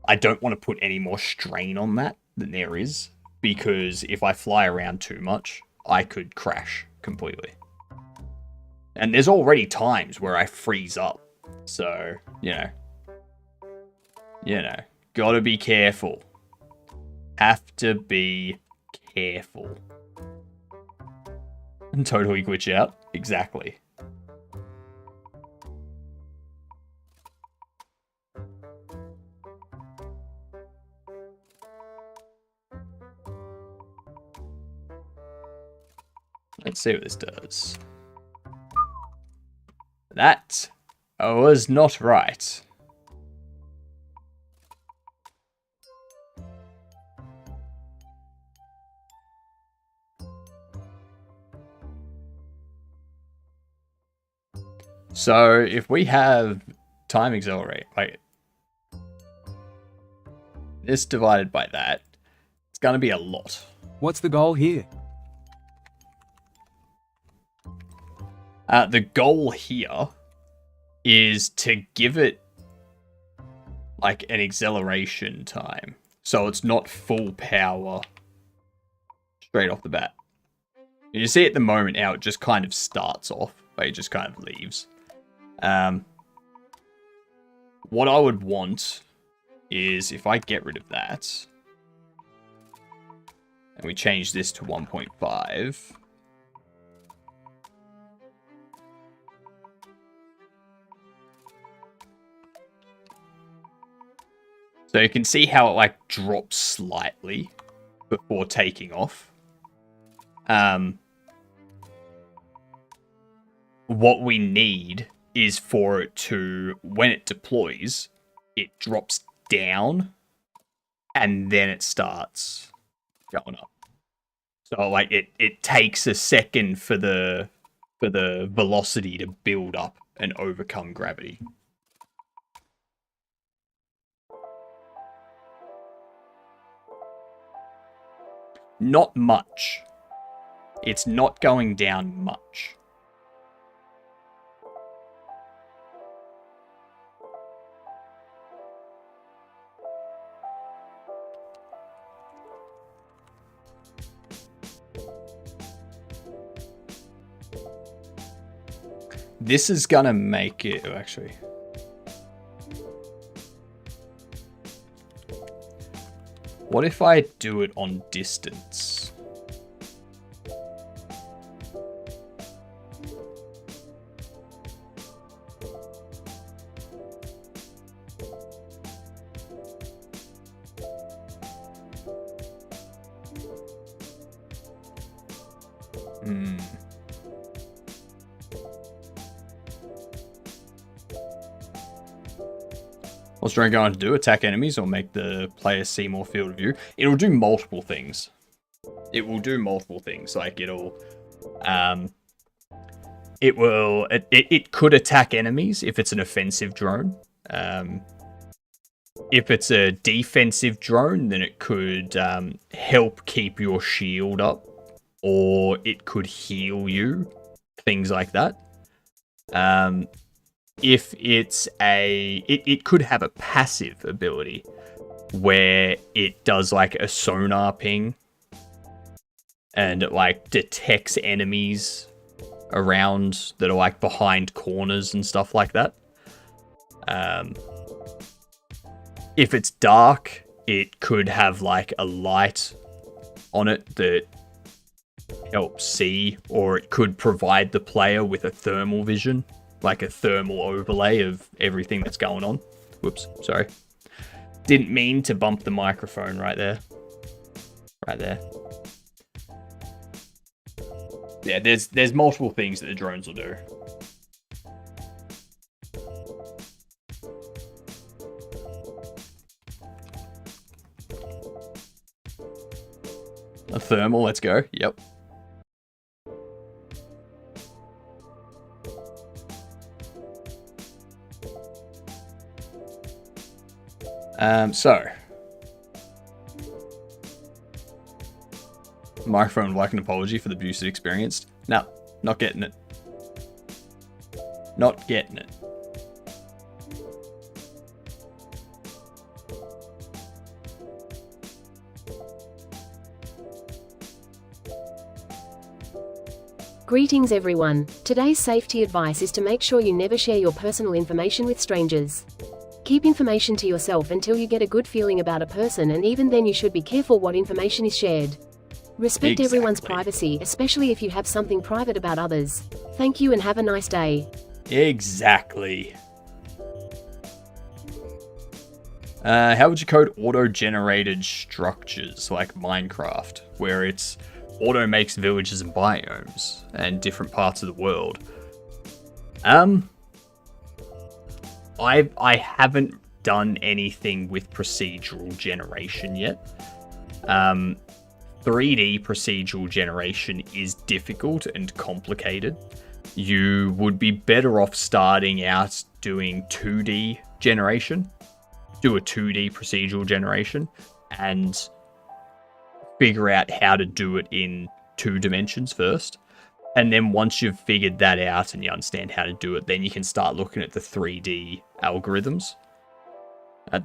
S1: want to put any more strain on that than there is. Because if I fly around too much, I could crash completely. And there's already times where I freeze up. So, you know, gotta be careful. Have to be careful. And totally glitch out. Exactly. Let's see what this does. That was not right. So if we have time accelerate, like this divided by that, it's going to be a lot.
S5: What's the goal here?
S1: The goal here is to give it like an acceleration time. So it's not full power straight off the bat. You see at the moment how it just kind of starts off, but it just kind of leaves. What I would want is if I get rid of that and we change this to 1.5. So you can see how it like drops slightly before taking off. What we need is for it to, when it deploys, it drops down and then it starts going up. So like it takes a second for the velocity to build up and overcome gravity. Not much. It's not going down much. This is gonna make it, actually. What if I do it on distance? What's Drone going to do? Attack enemies or make the player see more field of view? It'll do multiple things. It will do multiple things. Like it'll, it could attack enemies if it's an offensive drone. If it's a defensive drone, then it could help keep your shield up, or it could heal you, things like that. If it's it could have a passive ability where it does like a sonar ping and it like detects enemies around that are like behind corners and stuff like that. If it's dark, it could have like a light on it that helps see, or it could provide the player with a thermal vision, like a thermal overlay of everything that's going on. Whoops, sorry. Didn't mean to bump the microphone right there. Right there. Yeah, there's multiple things that the drones will do. A thermal, let's go. Yep. So microphone like an apology for the abuse it experienced. No, not getting it. Not getting it.
S4: Greetings everyone. Today's safety advice is to make sure you never share your personal information with strangers. Keep information to yourself until you get a good feeling about a person, and even then you should be careful what information is shared. Respect everyone's privacy, especially if you have something private about others. Thank you and have a nice day.
S1: Exactly. How would you code auto-generated structures like Minecraft, where it's auto makes villages and biomes and different parts of the world? I haven't done anything with procedural generation yet. 3D procedural generation is difficult and complicated. You would be better off starting out doing 2D generation. Do a 2D procedural generation and figure out how to do it in 2 dimensions first. And then once you've figured that out and you understand how to do it, then you can start looking at the 3D algorithms.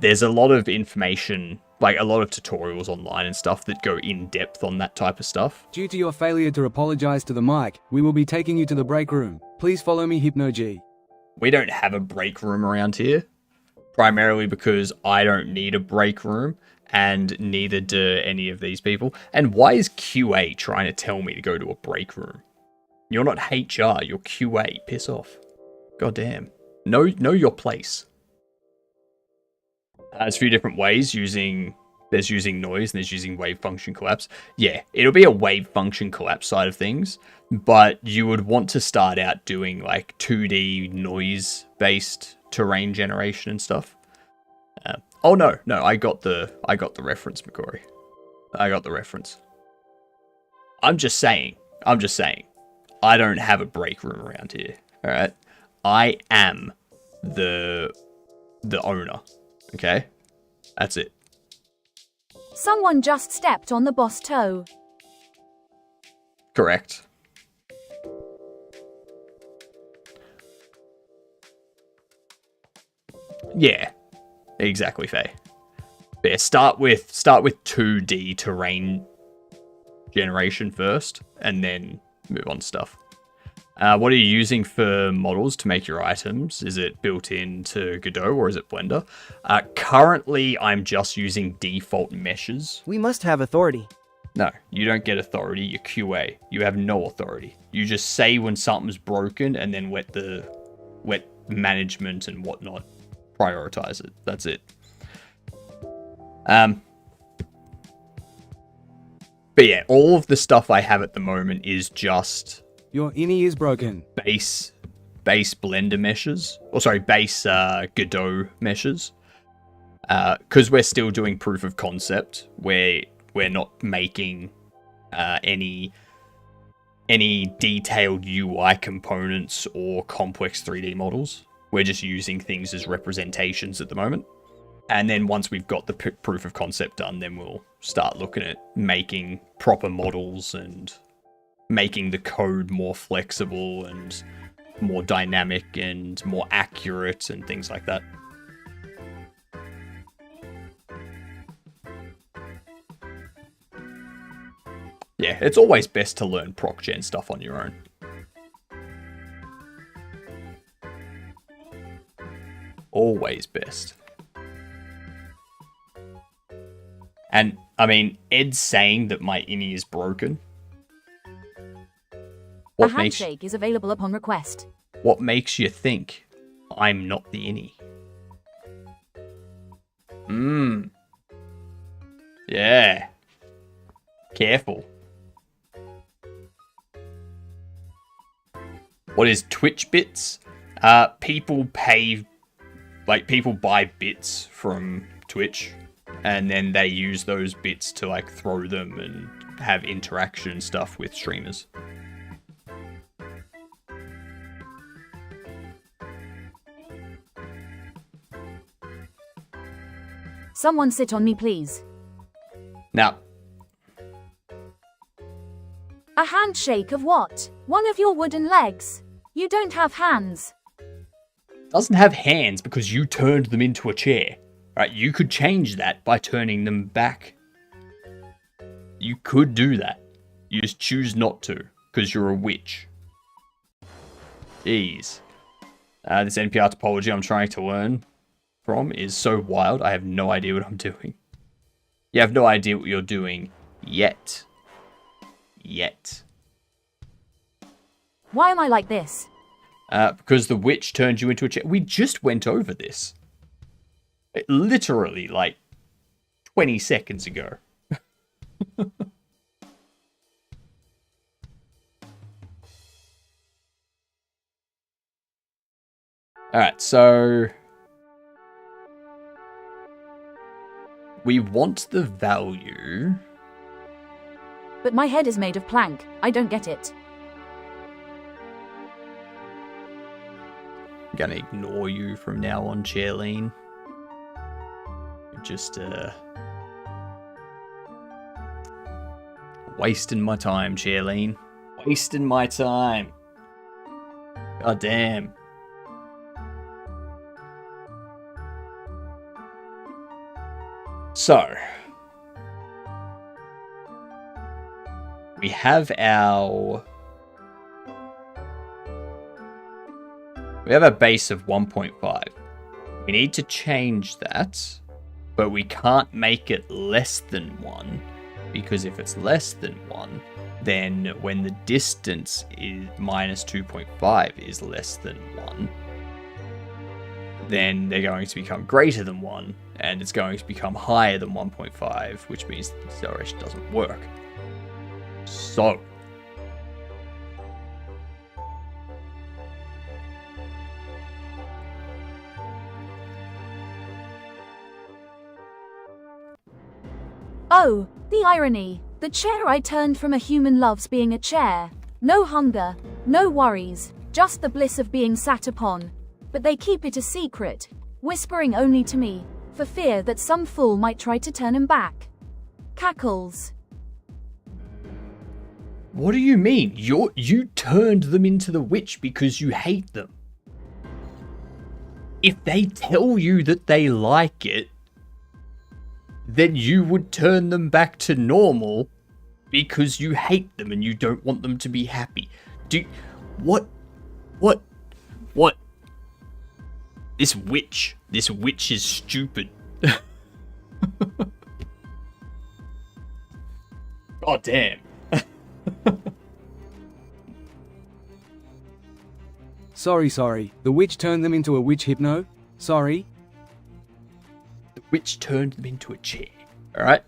S1: There's a lot of information, like a lot of tutorials online and stuff that go in depth on that type of stuff.
S5: Due to your failure to apologize to the mic, we will be taking you to the break room. Please follow me, HypnoG.
S1: We don't have a break room around here, primarily because I don't need a break room, and neither do any of these people. And why is QA trying to tell me to go to a break room? You're not HR, you're QA. Piss off. God damn. Know your place. There's a few different ways there's using noise and there's using wave function collapse. Yeah, it'll be a wave function collapse side of things, but you would want to start out doing like 2D noise based terrain generation and stuff. Oh no, I got the reference, McCory. I got the reference. I'm just saying. I don't have a break room around here. All right, I am the owner. Okay, that's it.
S6: Someone just stepped on the boss toe.
S1: Correct. Yeah, exactly, Faye. Yeah, start with 2D terrain generation first, and then move on to stuff. What are you using for models to make your items? Is it built into Godot or is it Blender? Currently, I'm just using default meshes.
S10: We must have authority.
S1: No, you don't get authority, you're QA. You have no authority. You just say when something's broken and then let management and whatnot prioritize it. That's it. But yeah, all of the stuff I have at the moment is just
S5: Your innie is broken.
S1: base Blender meshes, or sorry, base Godot meshes. Because we're still doing proof of concept, where we're not making any detailed UI components or complex 3D models. We're just using things as representations at the moment. And then once we've got the proof of concept done, then we'll start looking at making proper models and making the code more flexible and more dynamic and more accurate and things like that. Yeah, it's always best to learn proc gen stuff on your own. Always best. And, I mean, Ed's saying that my innie is broken.
S6: A handshake is available upon request.
S1: What makes you think I'm not the innie? Yeah. Careful. What is Twitch bits? People buy bits from Twitch, and then they use those bits to like throw them and have interaction and stuff with streamers.
S6: Someone sit on me, please.
S1: Now,
S6: a handshake of what? One of your wooden legs. You don't have hands.
S1: doesn't have hands because you turned them into a chair. Right? You could change that by turning them back. You could do that. You just choose not to because you're a witch. Jeez. This NPR topology I'm trying to learn from is so wild. I have no idea what I'm doing. You have no idea what you're doing yet.
S6: Why am I like this?
S1: Because the witch turned you into a chair. We just went over this. Literally, like, 20 seconds ago. Alright, so we want the value.
S6: But my head is made of plank. I don't get it.
S1: I'm gonna ignore you from now on, Charlene. You're just, wasting my time, Charlene. Wasting my time. God damn. So, we have our... We have a base of 1.5. We need to change that, but we can't make it less than 1, because if it's less than 1, then when the distance is minus 2.5 is less than 1, then they're going to become greater than 1, and it's going to become higher than 1.5, which means the acceleration doesn't work. So,
S6: Oh, the irony. The chair I turned from a human loves being a chair. No hunger, no worries, just the bliss of being sat upon. But they keep it a secret, whispering only to me, for fear that some fool might try to turn him back. Cackles.
S1: what do you mean? You turned them into the witch because you hate them. If they tell you that they like it, then you would turn them back to normal Because you hate them and you don't want them to be happy. What? This witch is stupid. God damn.
S5: Sorry. The witch turned them into a witch hypno? Sorry?
S1: The witch turned them into a chair. Alright?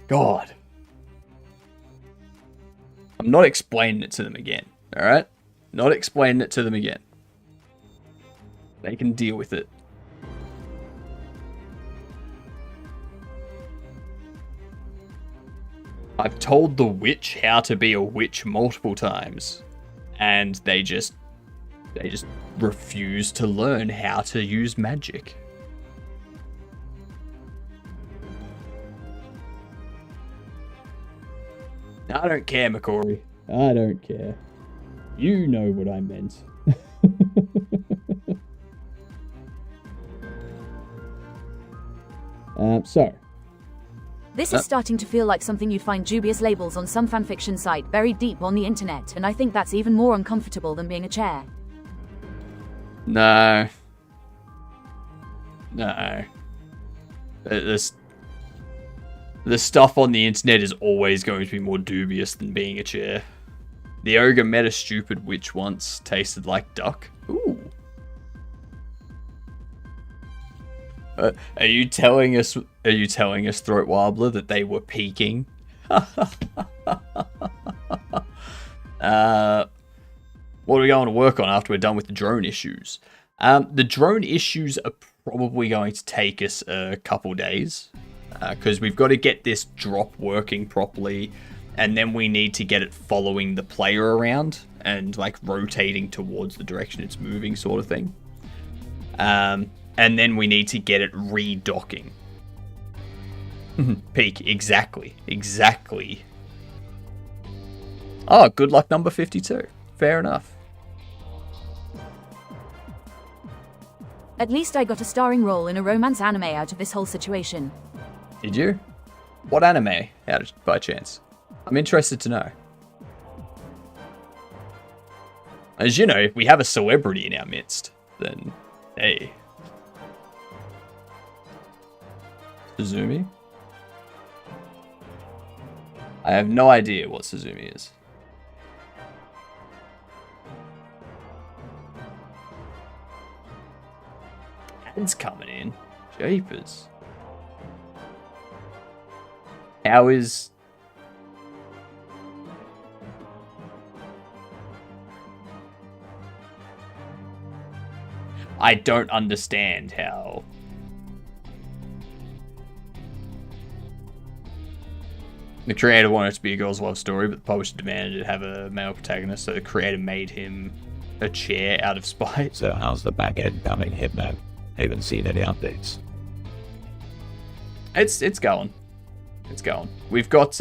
S1: God. I'm not explaining it to them again. Alright? Not explaining it to them again. They can deal with it. I've told the witch how to be a witch multiple times. And they just refuse to learn how to use magic. I don't care, McCory. I don't care. You know what I meant.
S6: This is starting to feel like something you'd find dubious labels on some fanfiction site buried deep on the internet, and I think that's even more uncomfortable than being a chair.
S1: No. The stuff on the internet is always going to be more dubious than being a chair. The ogre met a stupid witch once, tasted like duck. Ooh. Are you telling us, Throat Warbler, that they were peaking? What are we going to work on after we're done with the drone issues? The drone issues are probably going to take us a couple days. Because we've got to get this drop working properly. And then we need to get it following the player around. And like rotating towards the direction it's moving, sort of thing. And then we need to get it redocking. Peak, exactly. Oh, good luck number 52. Fair enough.
S6: At least I got a starring role in a romance anime out of this whole situation.
S1: Did you? What anime, by chance? I'm interested to know. As you know, if we have a celebrity in our midst, then hey. Suzumi? I have no idea what Suzumi is. Ads coming in. Jeepers. How is... I don't understand how... The creator wanted it to be a girl's love story, but the publisher demanded it have a male protagonist, so the creator made him a chair out of spite.
S9: So how's the back end coming, Hypno? Haven't seen any updates.
S1: It's going. It's going. We've got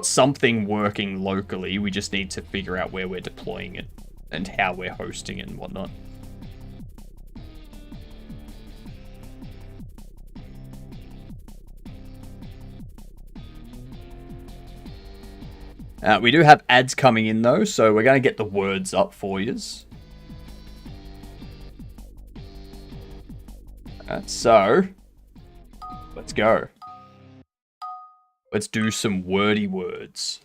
S1: something working locally. We just need to figure out where we're deploying it and how we're hosting it and whatnot. We do have ads coming in though, so we're going to get the words up for yous. So, let's go. Let's do some wordy words.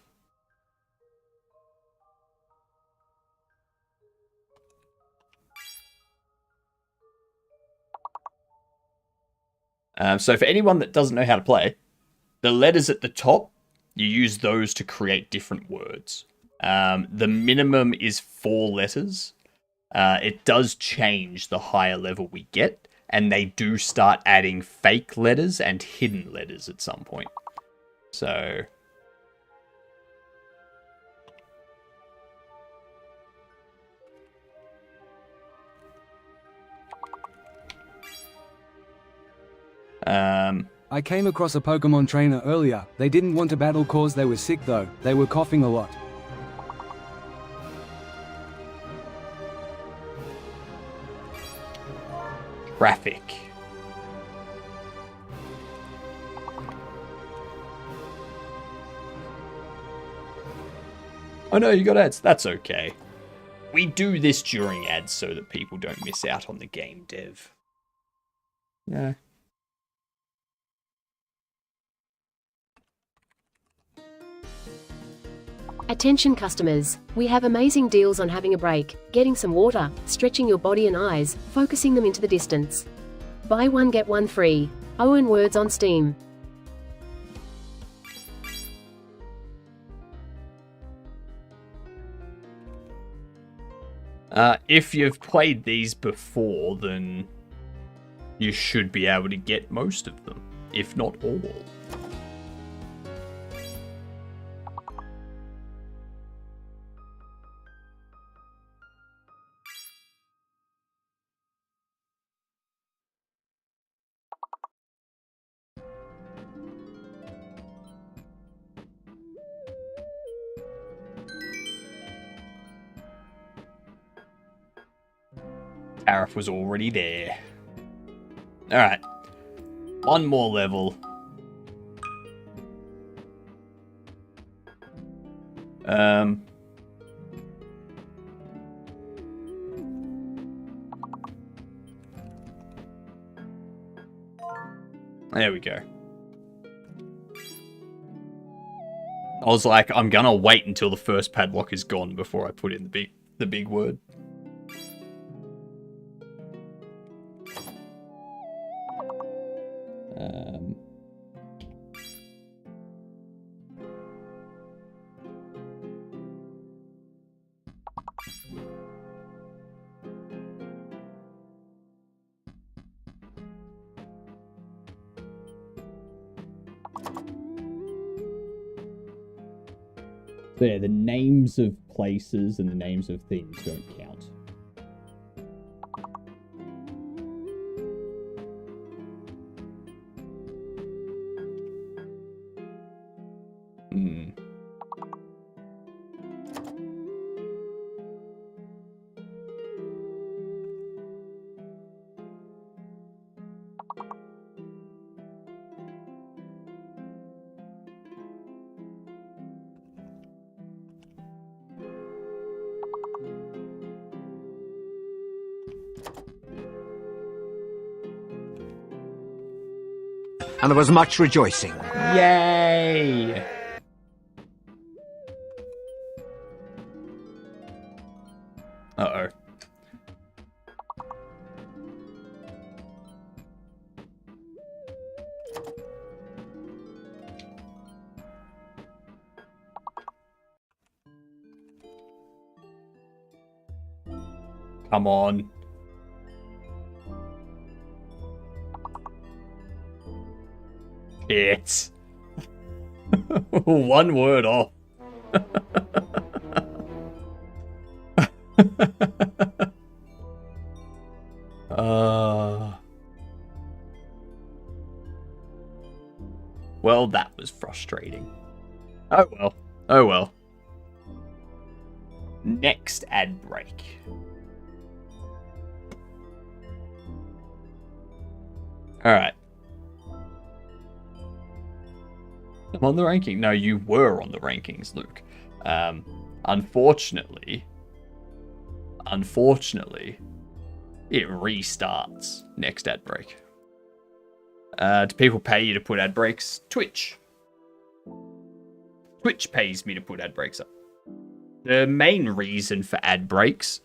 S1: So for anyone that doesn't know how to play, the letters at the top, you use those to create different words. The minimum is 4 letters. It does change the higher level we get, and they do start adding fake letters and hidden letters at some point. So...
S5: I came across a Pokemon trainer earlier. They didn't want to battle cause they were sick though. They were coughing a lot.
S1: Traffic. Oh no, you got ads. That's okay. We do this during ads so that people don't miss out on the game dev. Yeah.
S4: Attention customers, we have amazing deals on having a break, getting some water, stretching your body and eyes, focusing them into the distance. Buy one get one free. Owen Words on Steam.
S1: If you've played these before, then you should be able to get most of them, if not all. Tariff was already there. Alright. One more level. There we go. I was like, I'm gonna wait until the first padlock is gone before I put in the big word. So yeah, the names of places and the names of things don't count.
S7: And there was much rejoicing.
S1: Yay! Uh-oh. Come on. It's one word off. Well, that was frustrating. Oh well. Oh well. Next ad break. Alright. I'm on the ranking. No, you were on the rankings, Luke. Unfortunately, it restarts next ad break. Do people pay you to put ad breaks? Twitch. Twitch pays me to put ad breaks up. The main reason for ad breaks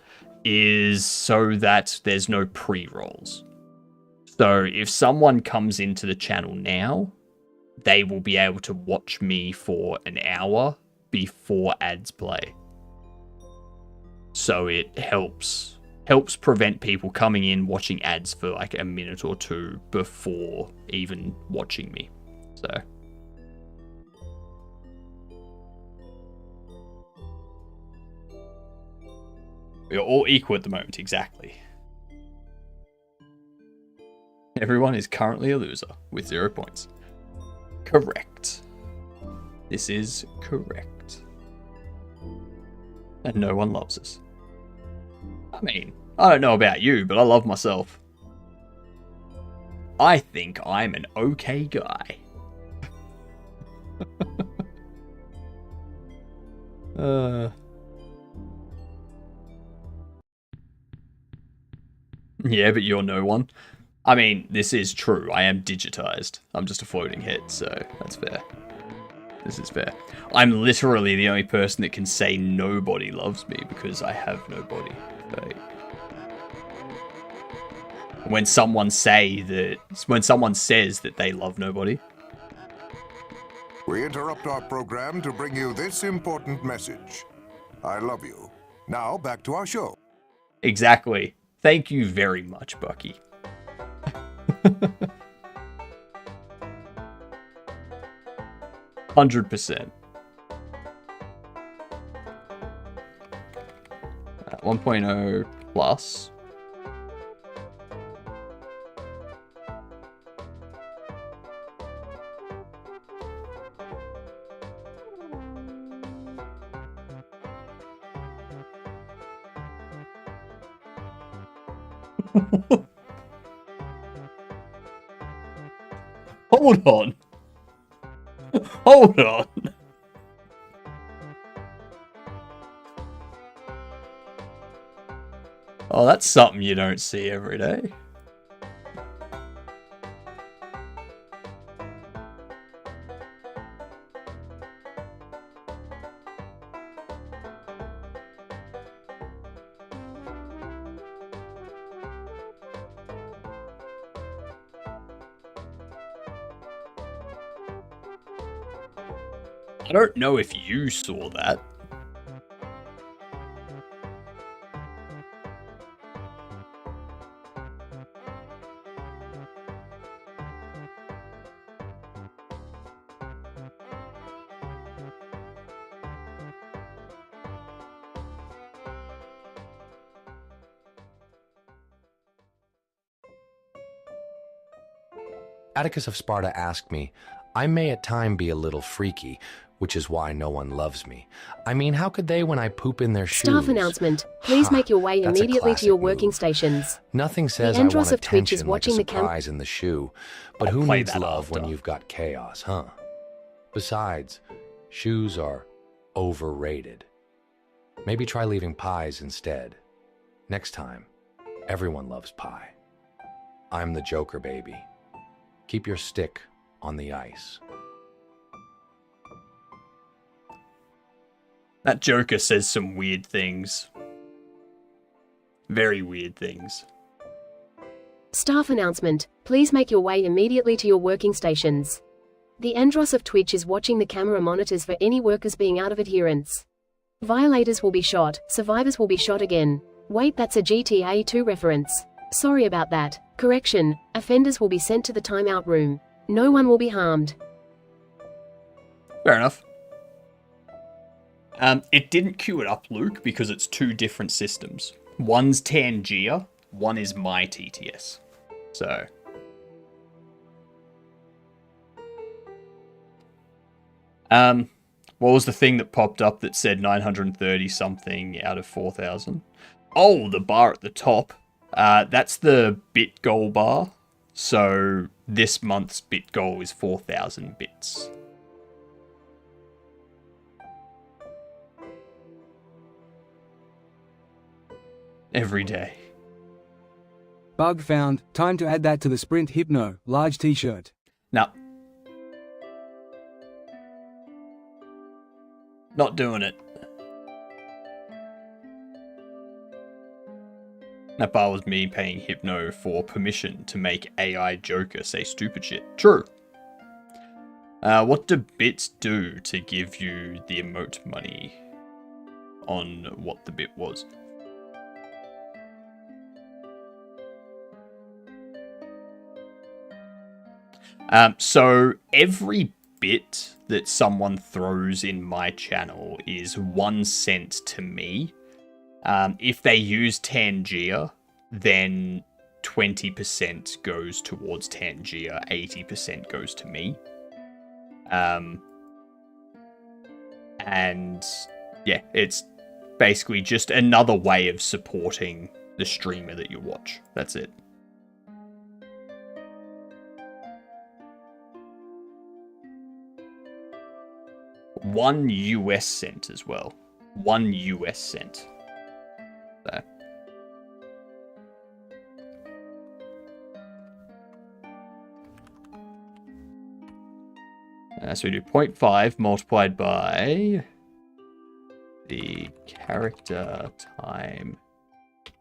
S1: is so that there's no pre-rolls. So if someone comes into the channel now, they will be able to watch me for an hour before ads play. So it helps prevent people coming in watching ads for like a minute or two before even watching me. So we're all equal at the moment, exactly. Everyone is currently a loser with 0 points. Correct. This is correct. And no one loves us. I mean, I don't know about you, but I love myself. I think I'm an okay guy. Yeah, but you're no one. I mean, this is true. I am digitized. I'm just a floating head, so that's fair. This is fair. I'm literally the only person that can say nobody loves me because I have nobody. Like, when someone says that they love nobody.
S11: We interrupt our program to bring you this important message. I love you. Now back to our show.
S1: Exactly. Thank you very much, Bucky. 100%. 1.0 plus. Hold on. Hold on. Oh, that's something you don't see every day. I don't know if you saw that.
S7: Atticus of Sparta asked me, I may at time be a little freaky, which is why no one loves me. I mean, how could they when I poop in their shoes?
S4: Staff announcement. Please make your way
S7: That's a
S4: immediately to your
S7: classic
S4: working
S7: move.
S4: stations.
S7: Nothing says
S4: The
S7: I
S4: Andros
S7: want
S4: of Twitch is
S7: attention like a
S4: watching the cam-
S7: surprise in the shoe, but
S1: I'll
S7: who
S1: play
S7: needs
S1: that
S7: love when
S1: after.
S7: you've got chaos, huh? Besides, shoes are overrated. Maybe try leaving pies instead. Next time, everyone loves pie. I'm the Joker, baby. Keep your stick on the ice.
S1: That Joker says some weird things. Very weird things.
S4: Staff announcement. Please make your way immediately to your working stations. The Andros of Twitch is watching the camera monitors for any workers being out of adherence. Violators will be shot, survivors will be shot again. Wait, that's a GTA 2 reference. Sorry about that. Correction, offenders will be sent to the timeout room. No one will be harmed.
S1: Fair enough. It didn't queue it up, Luke, because it's two different systems. One's Tangia, one is my TTS. So. What was the thing that popped up that said 930 something out of 4,000? Oh, the bar at the top. That's the bit goal bar. So this month's bit goal is 4,000 bits. Every day.
S5: Bug found. Time to add that to the Sprint Hypno large t-shirt.
S1: No. Not doing it. That bar was me paying Hypno for permission to make AI Joker say stupid shit. True. What do bits do to give you the emote money on what the bit was? So every bit that someone throws in my channel is 1 cent to me. If they use Tangia, then 20% goes towards Tangia, 80% goes to me. And yeah, it's basically just another way of supporting the streamer that you watch. That's it. $1 US as well. 1 US cent. So. So we do 0.5 multiplied by the character time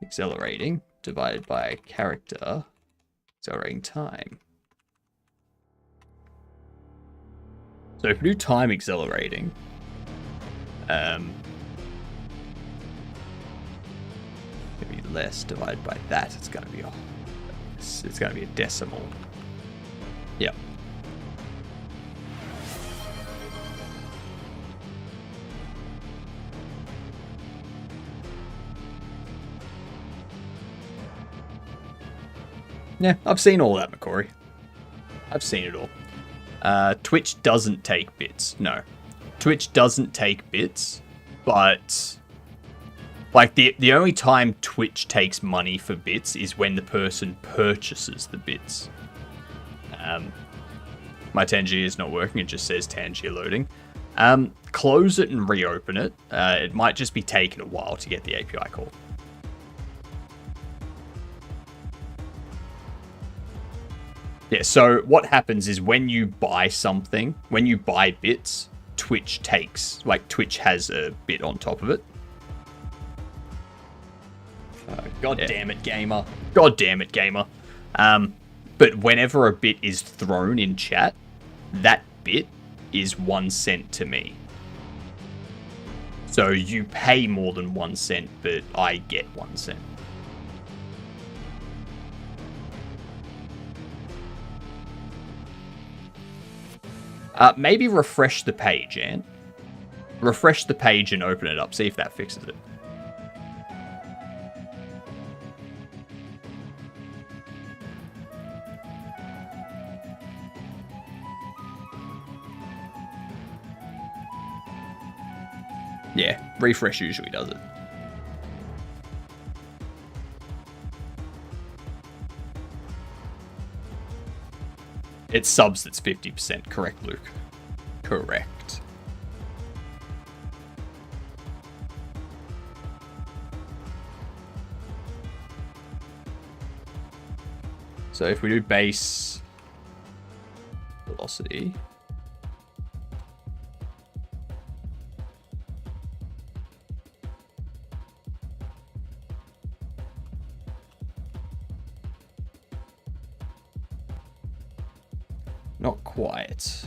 S1: accelerating divided by character accelerating time. So if we do time accelerating, maybe less divided by that, it's gonna be a decimal. Yep. Yeah, I've seen all that, McCory. I've seen it all. Twitch doesn't take bits. No. Twitch doesn't take bits, but like the only time Twitch takes money for bits is when the person purchases the bits. My Tangier is not working, it just says Tangier loading. Close it and reopen it. It might just be taking a while to get the API call. Yeah, so what happens is when you buy something, when you buy bits, Twitch has a bit on top of it. God damn it, gamer. God damn it, gamer. But whenever a bit is thrown in chat, that bit is 1 cent to me. So you pay more than 1 cent, but I get 1 cent. Maybe refresh the page, Ant. Refresh the page and open it up. See if that fixes it. Yeah, refresh usually does it. It's subs that's 50%. Correct, Luke. Correct. So if we do base velocity, not quite.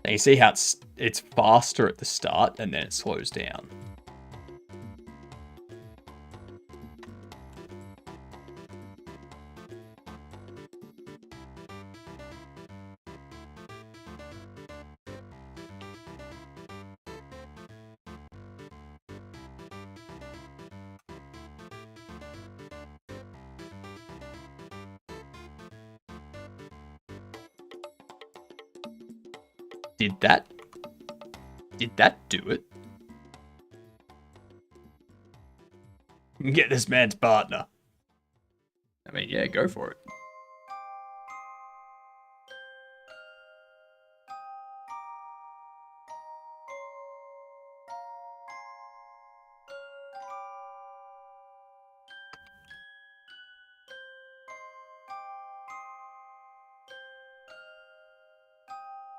S1: And you see how it's faster at the start and then it slows down. Did that do it? Get this man's partner. I mean, yeah, go for it.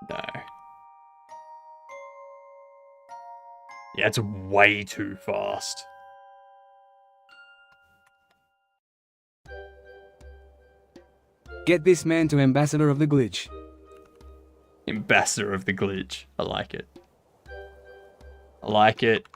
S1: No. Yeah, it's way too fast.
S5: Get this man to Ambassador of the Glitch.
S1: Ambassador of the Glitch. I like it. I like it.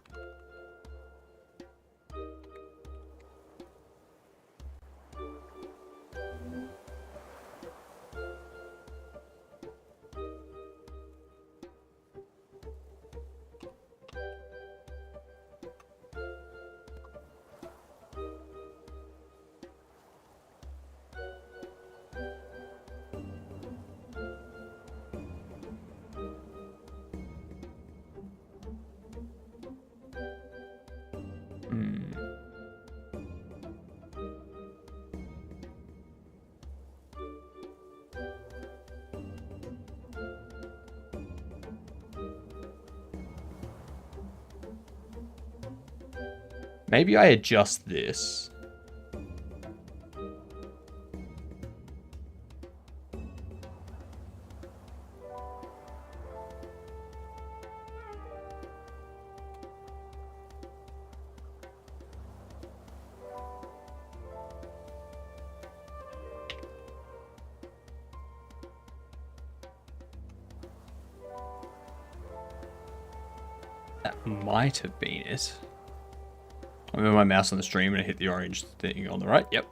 S1: Maybe I adjust this. That might have been it. I move my mouse on the stream and I hit the orange thing on the right. Yep.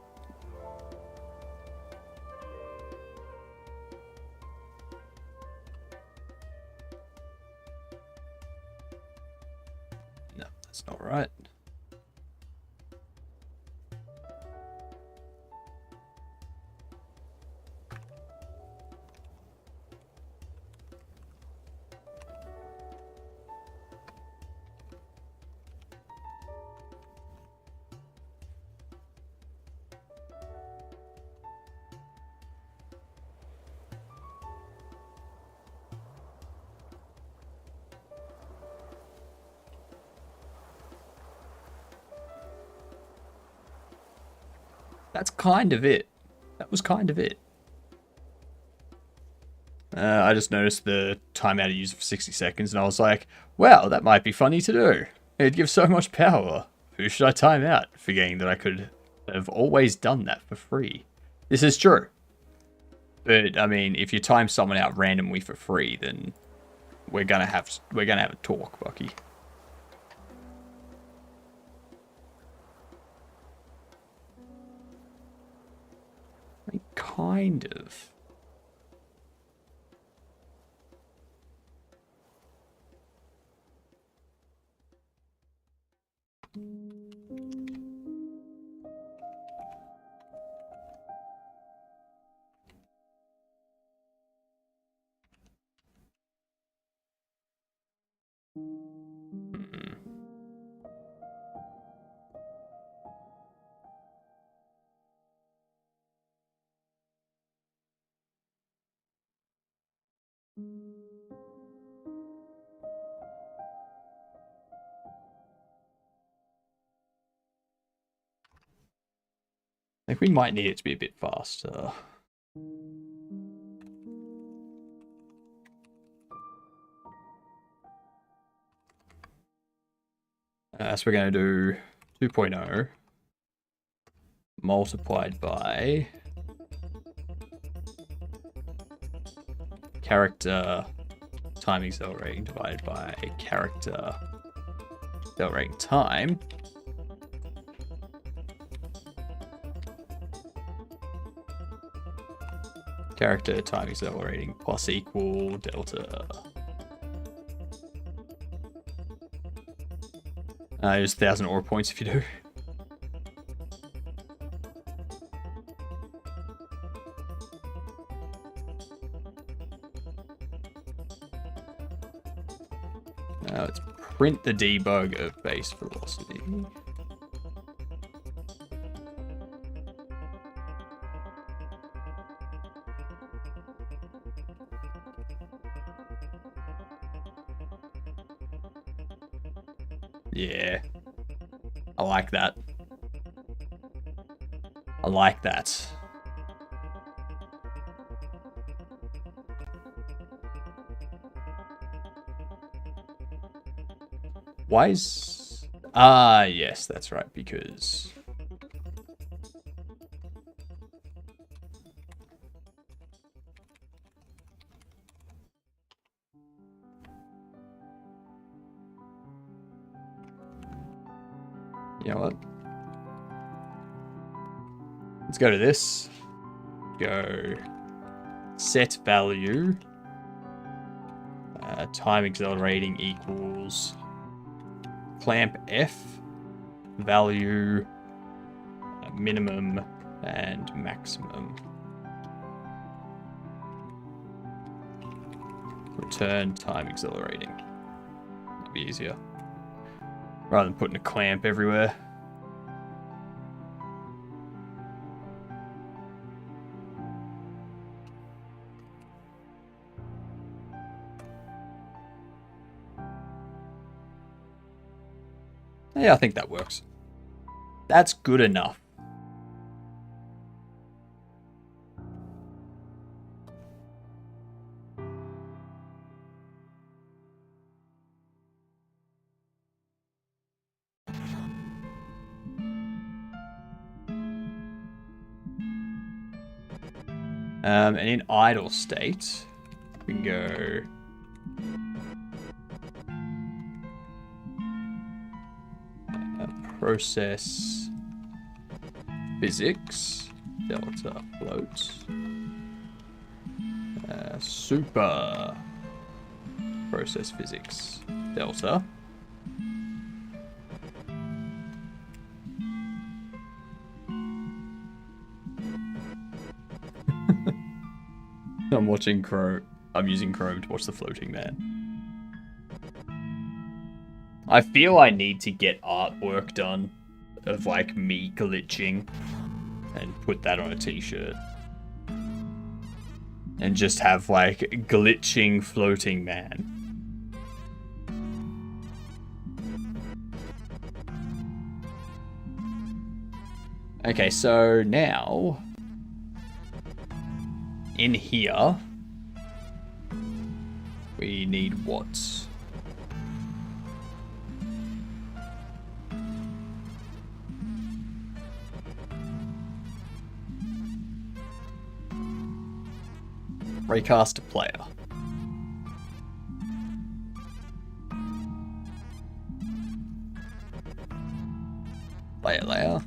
S1: No, that's not right. That's kind of it. That was kind of it. I just noticed the timeout user for 60 seconds and I was like, wow, that might be funny to do. It'd give so much power. Who should I time out? Forgetting that I could have always done that for free. This is true. But I mean, if you time someone out randomly for free, then we're gonna have a talk, Bucky. I mean, kind of. I think we might need it to be a bit faster. So we're going to do 2.0 multiplied by character time accelerating divided by character accelerating time. Character time accelerating plus equal delta. There's 1,000 aura points if you do. Now let's print the debug of base velocity. Yeah, I like that. I like that. Why is... yes, that's right, because... You know what? Let's go to this. Go set value. Time accelerating equals clamp F value minimum and maximum. Return time accelerating. That'd be easier. Rather than putting a clamp everywhere. Yeah, I think that works. That's good enough. And in idle state, we can go process physics, delta float, super process physics, delta. I'm watching Chrome. I'm using Chrome to watch The Floating Man. I feel I need to get artwork done of like me glitching and put that on a t-shirt. And just have like glitching floating man. Okay, so now in here, we need what? Raycast player. Player layer.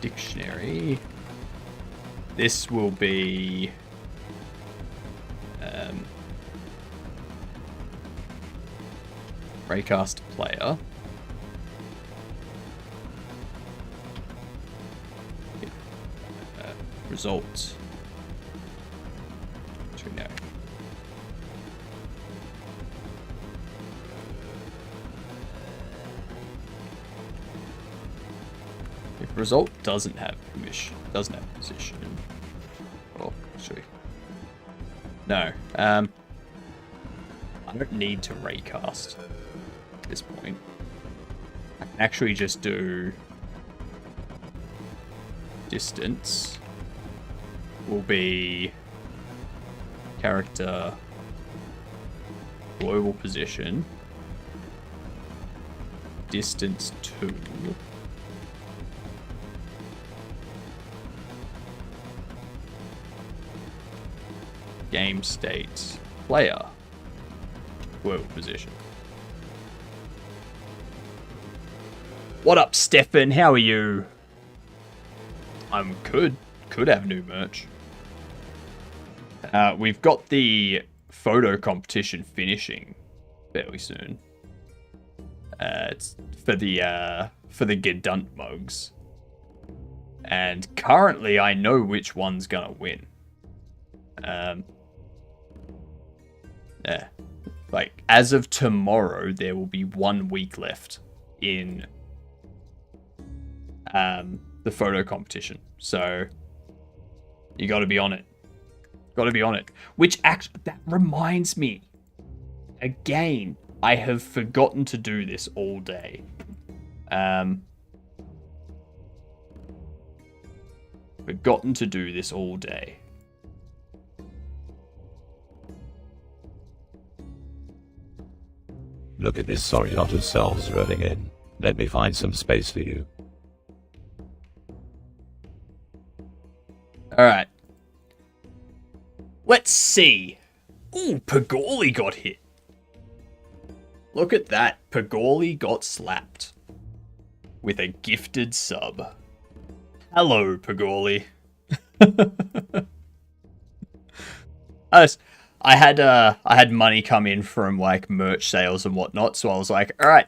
S1: Dictionary. This will be Raycast player. Result. Which we know. If result doesn't have permission, doesn't have position. Oh, actually. No. I don't need to raycast at this point. I can actually just do distance will be character global position distance 2 game state player global position. What up, Stefan? How are you? I'm good. Could have new merch. We've got the photo competition finishing fairly soon. It's for the Gedunt mugs. And currently I know which one's gonna win. Yeah. Like, as of tomorrow, there will be 1 week left in the photo competition. So you got to be on it. Got to be on it. Which that reminds me. Again, I have forgotten to do this all day. Forgotten to do this all day.
S9: Look at this sorry lot of cells rolling in. Let me find some space for you.
S1: Alright. Let's see. Ooh, Pagorli got hit. Look at that. Pagorli got slapped. With a gifted sub. Hello, Pagorli. I had money come in from like merch sales and whatnot, so I was like, alright,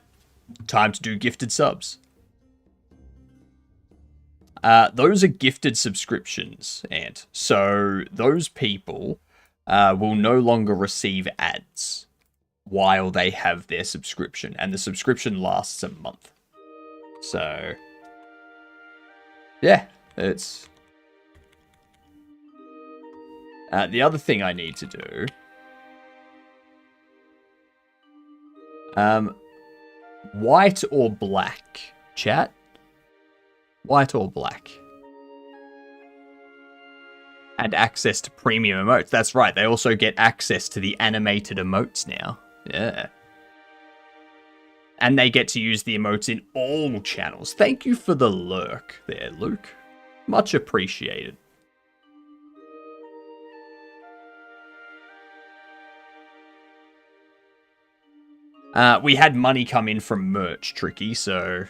S1: time to do gifted subs. Those are gifted subscriptions, Ant. So those people will no longer receive ads. while they have their subscription, and the subscription lasts a month. So, yeah, it's... the other thing I need to do... white or black, chat? White or black? And access to premium emotes. That's right, they also get access to the animated emotes now. Yeah. And they get to use the emotes in all channels. Thank you for the lurk there, Luke. Much appreciated. We had money come in from merch, Tricky, so...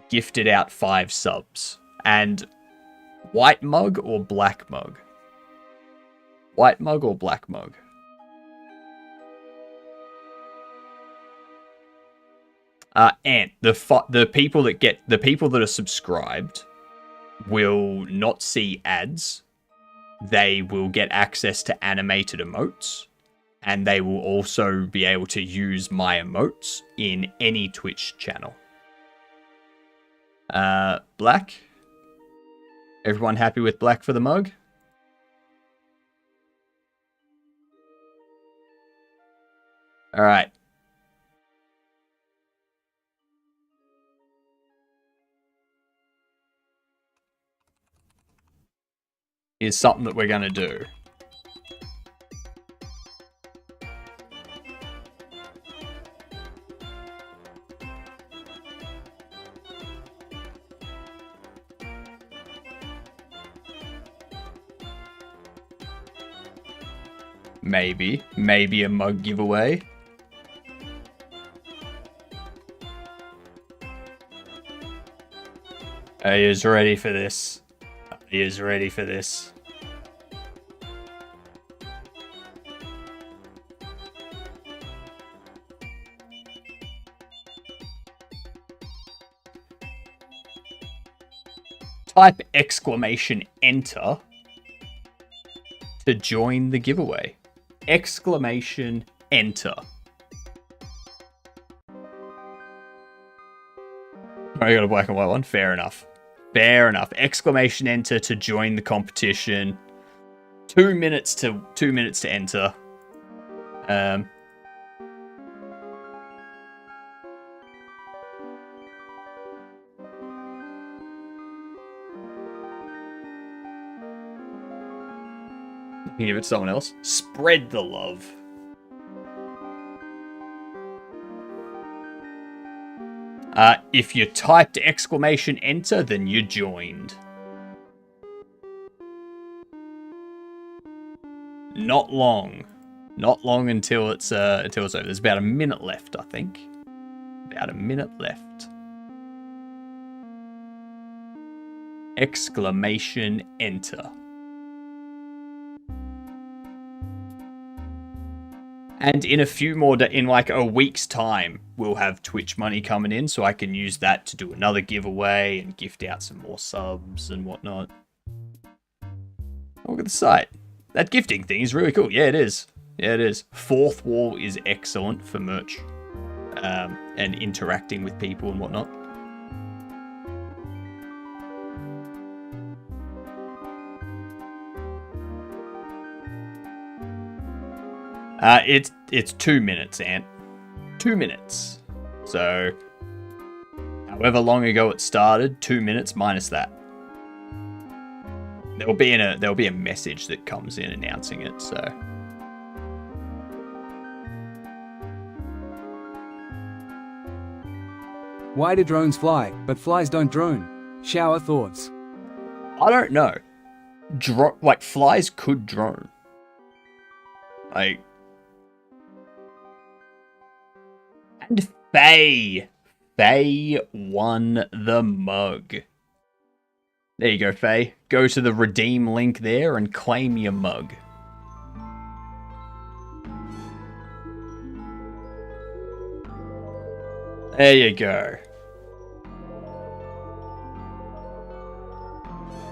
S1: gifted out 5 subs. And... white mug or black mug? White mug or black mug? Ant, the people that are subscribed will not see ads. They will get access to animated emotes, and they will also be able to use my emotes in any Twitch channel. Black? Everyone happy with black for the mug? Alright. Here's something that we're going to do. Maybe a mug giveaway. Are you ready for this? Are you ready for this? Type exclamation enter to join the giveaway. Exclamation enter. Oh, you got a black and white one? Fair enough. Fair enough. Exclamation enter to join the competition. 2 minutes to enter. Give it to someone else. Spread the love. If you typed exclamation enter, then you joined. Not long. Not long until it's over. There's about a minute left, I think. About a minute left. Exclamation enter. And in a few more, in like a week's time, we'll have Twitch money coming in, so I can use that to do another giveaway and gift out some more subs and whatnot. Look at the site. That gifting thing is really cool. Yeah, it is. Yeah, it is. Fourth Wall is excellent for merch and interacting with people and whatnot. It's 2 minutes, Ant. 2 minutes. So, however long ago it started, 2 minutes minus that. There'll be a message that comes in announcing it. So,
S5: why do drones fly, but flies don't drone? Shower thoughts.
S1: I don't know. Like flies could drone. Like. And Faye won the mug. There you go, Faye. Go to the redeem link there and claim your mug. There you go.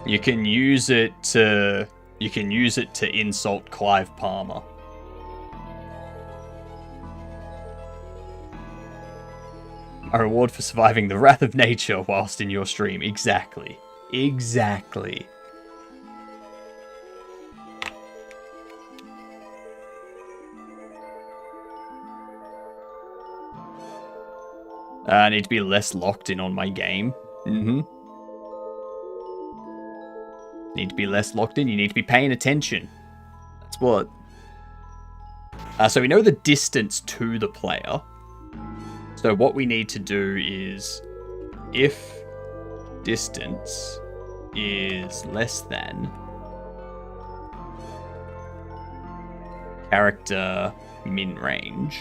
S1: You can use it to insult Clive Palmer. A reward for surviving the wrath of nature whilst in your stream. Exactly. Exactly. I need to be less locked in on my game. Need to be less locked in. You need to be paying attention. That's what. So we know the distance to the player. So what we need to do is, if distance is less than character min range.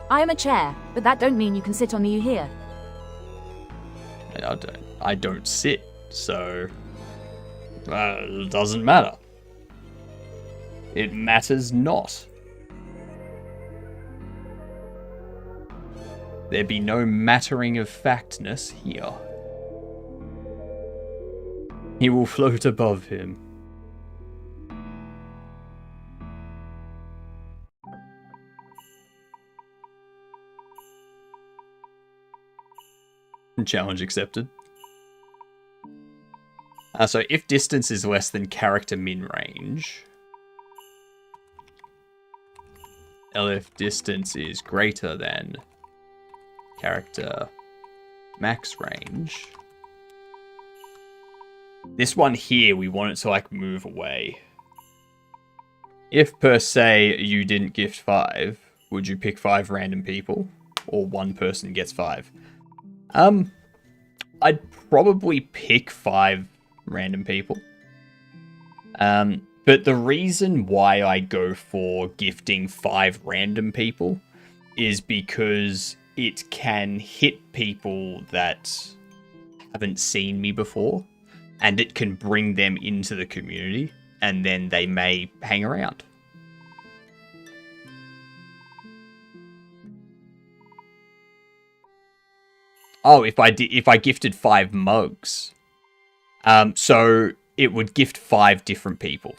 S6: I am a chair, but that don't mean you can sit on me, you hear?
S1: I don't sit, so it doesn't matter. It matters not. There be no mattering of factness here. He will float above him. Challenge accepted. So if distance is less than character min range, if distance is greater than character max range, this one here, we want it to like move away. If per se you didn't gift 5, would you pick 5 random people? Or one person gets 5? I'd probably pick 5 random people. But the reason why I go for gifting 5 random people is because it can hit people that haven't seen me before, and it can bring them into the community, and then they may hang around. Oh, if I gifted 5 mugs, so it would gift 5 different people.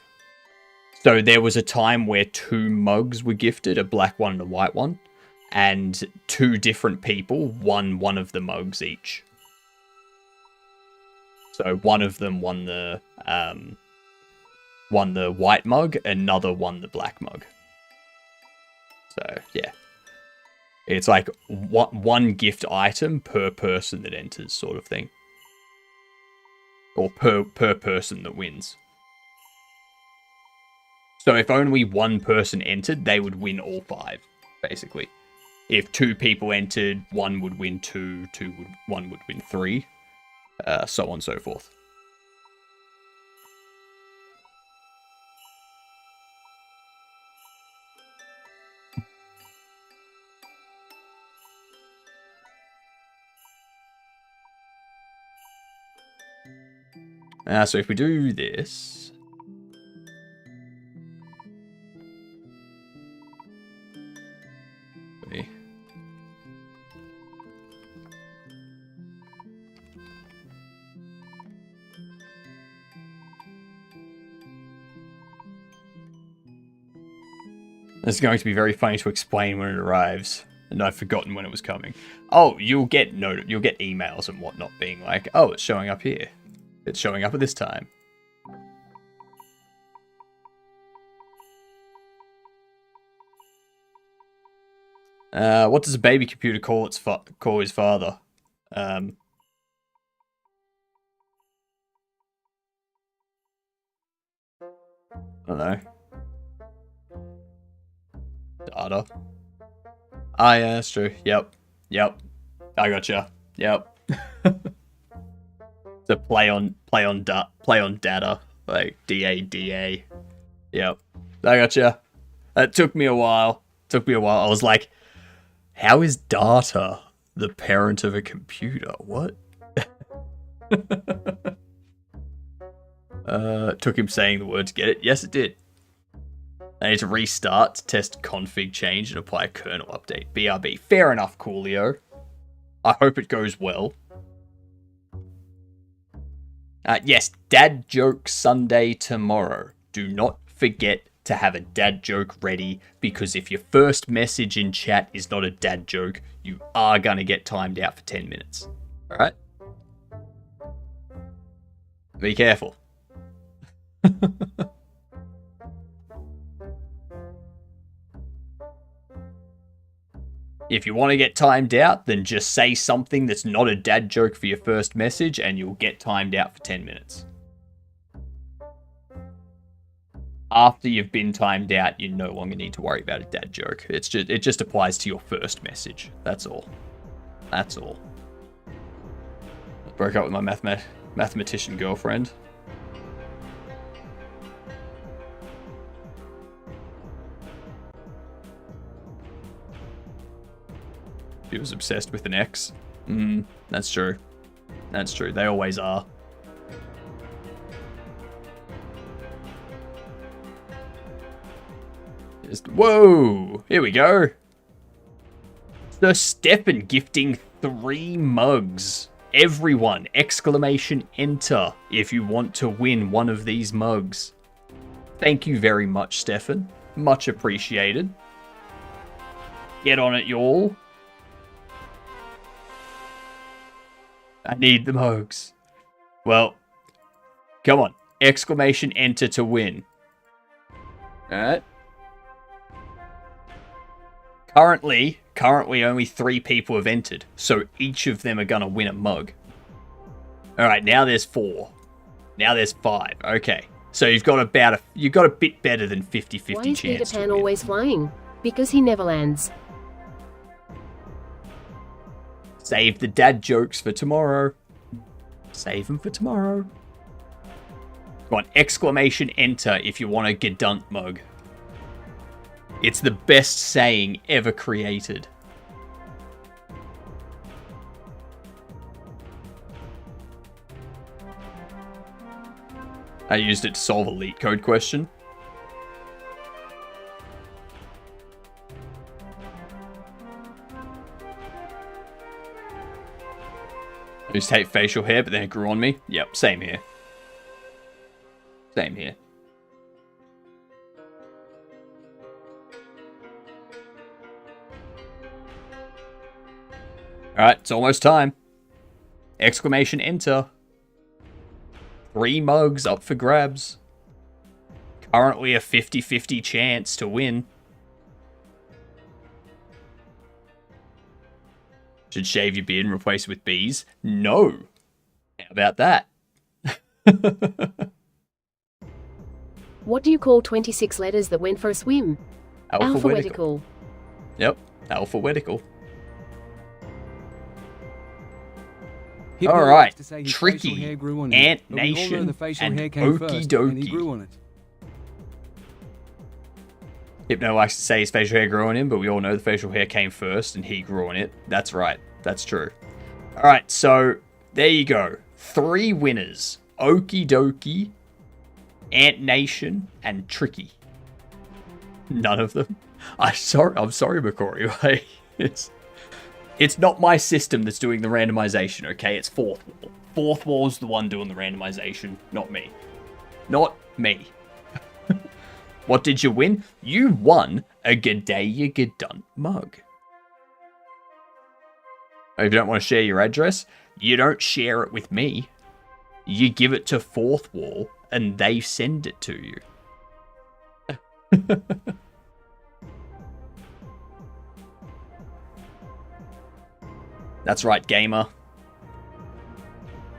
S1: So there was a time where 2 mugs were gifted, a black one and a white one, and 2 different people won one of the mugs each. So one of them won the white mug, another won the black mug. So yeah. It's like one gift item per person that enters, sort of thing. Or per person that wins. So if only one person entered, they would win all 5, basically. If 2 people entered, 1 would win 2, 1 would win 3, so on and so forth. So if we do this, it's going to be very funny to explain when it arrives, and I've forgotten when it was coming. Oh, you'll get emails and whatnot being like, oh, it's showing up here. It's showing up at this time. What does a baby computer call his father? I don't know. Data. Ah, yeah, that's true. Yep. I gotcha. Yep. To play on data, like DADA. Yep. I gotcha. It took me a while. I was like, how is data the parent of a computer? What? Took him saying the word to get it. Yes, it did. I need to restart, test config change, and apply a kernel update. BRB. Fair enough, Coolio. I hope it goes well. Yes, Dad Joke Sunday tomorrow. Do not forget to have a dad joke ready, because if your first message in chat is not a dad joke, you are going to get timed out for 10 minutes. All right? Be careful. If you want to get timed out, then just say something that's not a dad joke for your first message and you'll get timed out for 10 minutes. After you've been timed out, you no longer need to worry about a dad joke. It just applies to your first message. That's all. That's all. I broke up with my mathematician girlfriend. She was obsessed with an ex. That's true. That's true. They always are. Whoa! Here we go. Sir Stefan gifting 3 mugs. Everyone, exclamation enter if you want to win one of these mugs. Thank you very much, Stefan. Much appreciated. Get on it, y'all. I need the mugs. Well, come on. Exclamation enter to win. Alright. Currently only 3 people have entered, so each of them are gonna win a mug. Alright, now there's 4. Now there's 5. Okay. So you've got a bit better than 50-50 chance.
S4: Why is Peter Pan
S1: to win.
S4: always flying? Because he never lands.
S1: Save the dad jokes for tomorrow. Save them for tomorrow. Come on, exclamation enter if you want a Gedunt mug. It's the best saying ever created. I used it to solve a LeetCode code question. I used to hate facial hair, but then it grew on me. Yep, same here. Same here. Alright, it's almost time. Exclamation enter. 3 mugs up for grabs. Currently a 50-50 chance to win. Should shave your beard and replace it with bees? No. How about that?
S4: What do you call 26 letters that went for a swim? Alphabetical.
S1: Yep, alphabetical.
S5: Hippo
S1: All
S5: likes
S1: right,
S5: to say his
S1: Tricky,
S5: facial hair grew on him,
S1: Ant
S5: but we all know
S1: Nation,
S5: the facial
S1: and
S5: hair came
S1: Okie
S5: first, and he
S1: Dokie.
S5: grew on it.
S1: Hypno likes to say his facial hair grew on him, but we all know the facial hair came first and he grew on it. That's right. That's true. Alright, so there you go. 3 winners. Okie Dokie, Ant Nation, and Tricky. None of them. I'm sorry, McCory. Like, it's not my system that's doing the randomization, okay? It's Fourth Wall. Fourth Wall's the one doing the randomization, not me. Not me. What did you win? You won a G'day Gedunt mug. If you don't want to share your address, you don't share it with me. You give it to Fourth Wall, and they send it to you. That's right, gamer.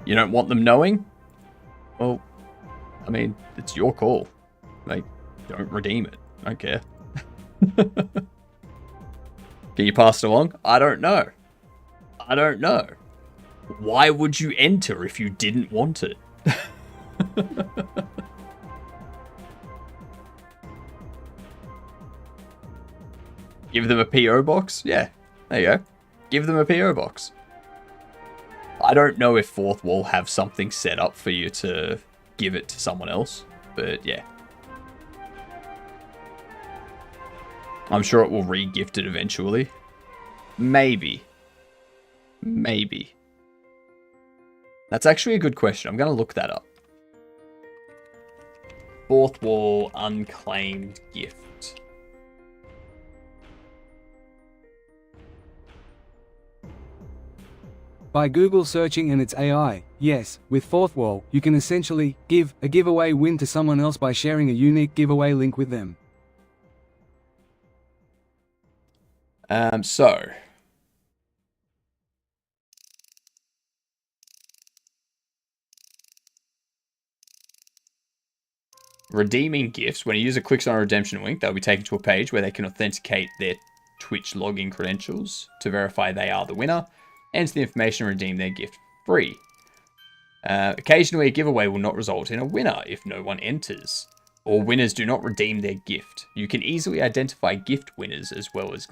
S1: You don't want them knowing? Well, I mean, it's your call. Like, don't redeem it. I don't care. Can you pass it along? I don't know. I don't know. Why would you enter if you didn't want it? Give them a PO box? Yeah, there you go. Give them a PO box. I don't know if Fourth Wall have something set up for you to give it to someone else, but yeah. I'm sure it will re-gift it eventually. Maybe. Maybe. That's actually a good question. I'm going to look that up. Fourth wall, unclaimed gift.
S5: By Google searching and its AI, yes, with Fourth Wall, you can essentially give a giveaway win to someone else by sharing a unique giveaway link with them.
S1: So redeeming gifts. When a user clicks on a redemption link, they'll be taken to a page where they can authenticate their Twitch login credentials to verify they are the winner, enter the information and redeem their gift free. Occasionally, a giveaway will not result in a winner if no one enters, or winners do not redeem their gift. You can easily identify gift winners as well as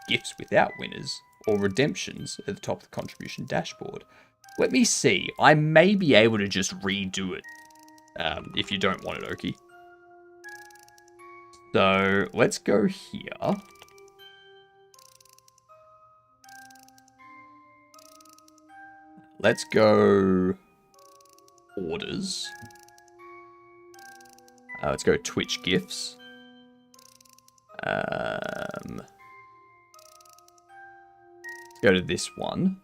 S1: gifts without winners or redemptions at the top of the contribution dashboard. Let me see. I may be able to just redo it if you don't want it, Oki. So let's go here. Let's go orders. Let's go Twitch gifts. Let's go to this one.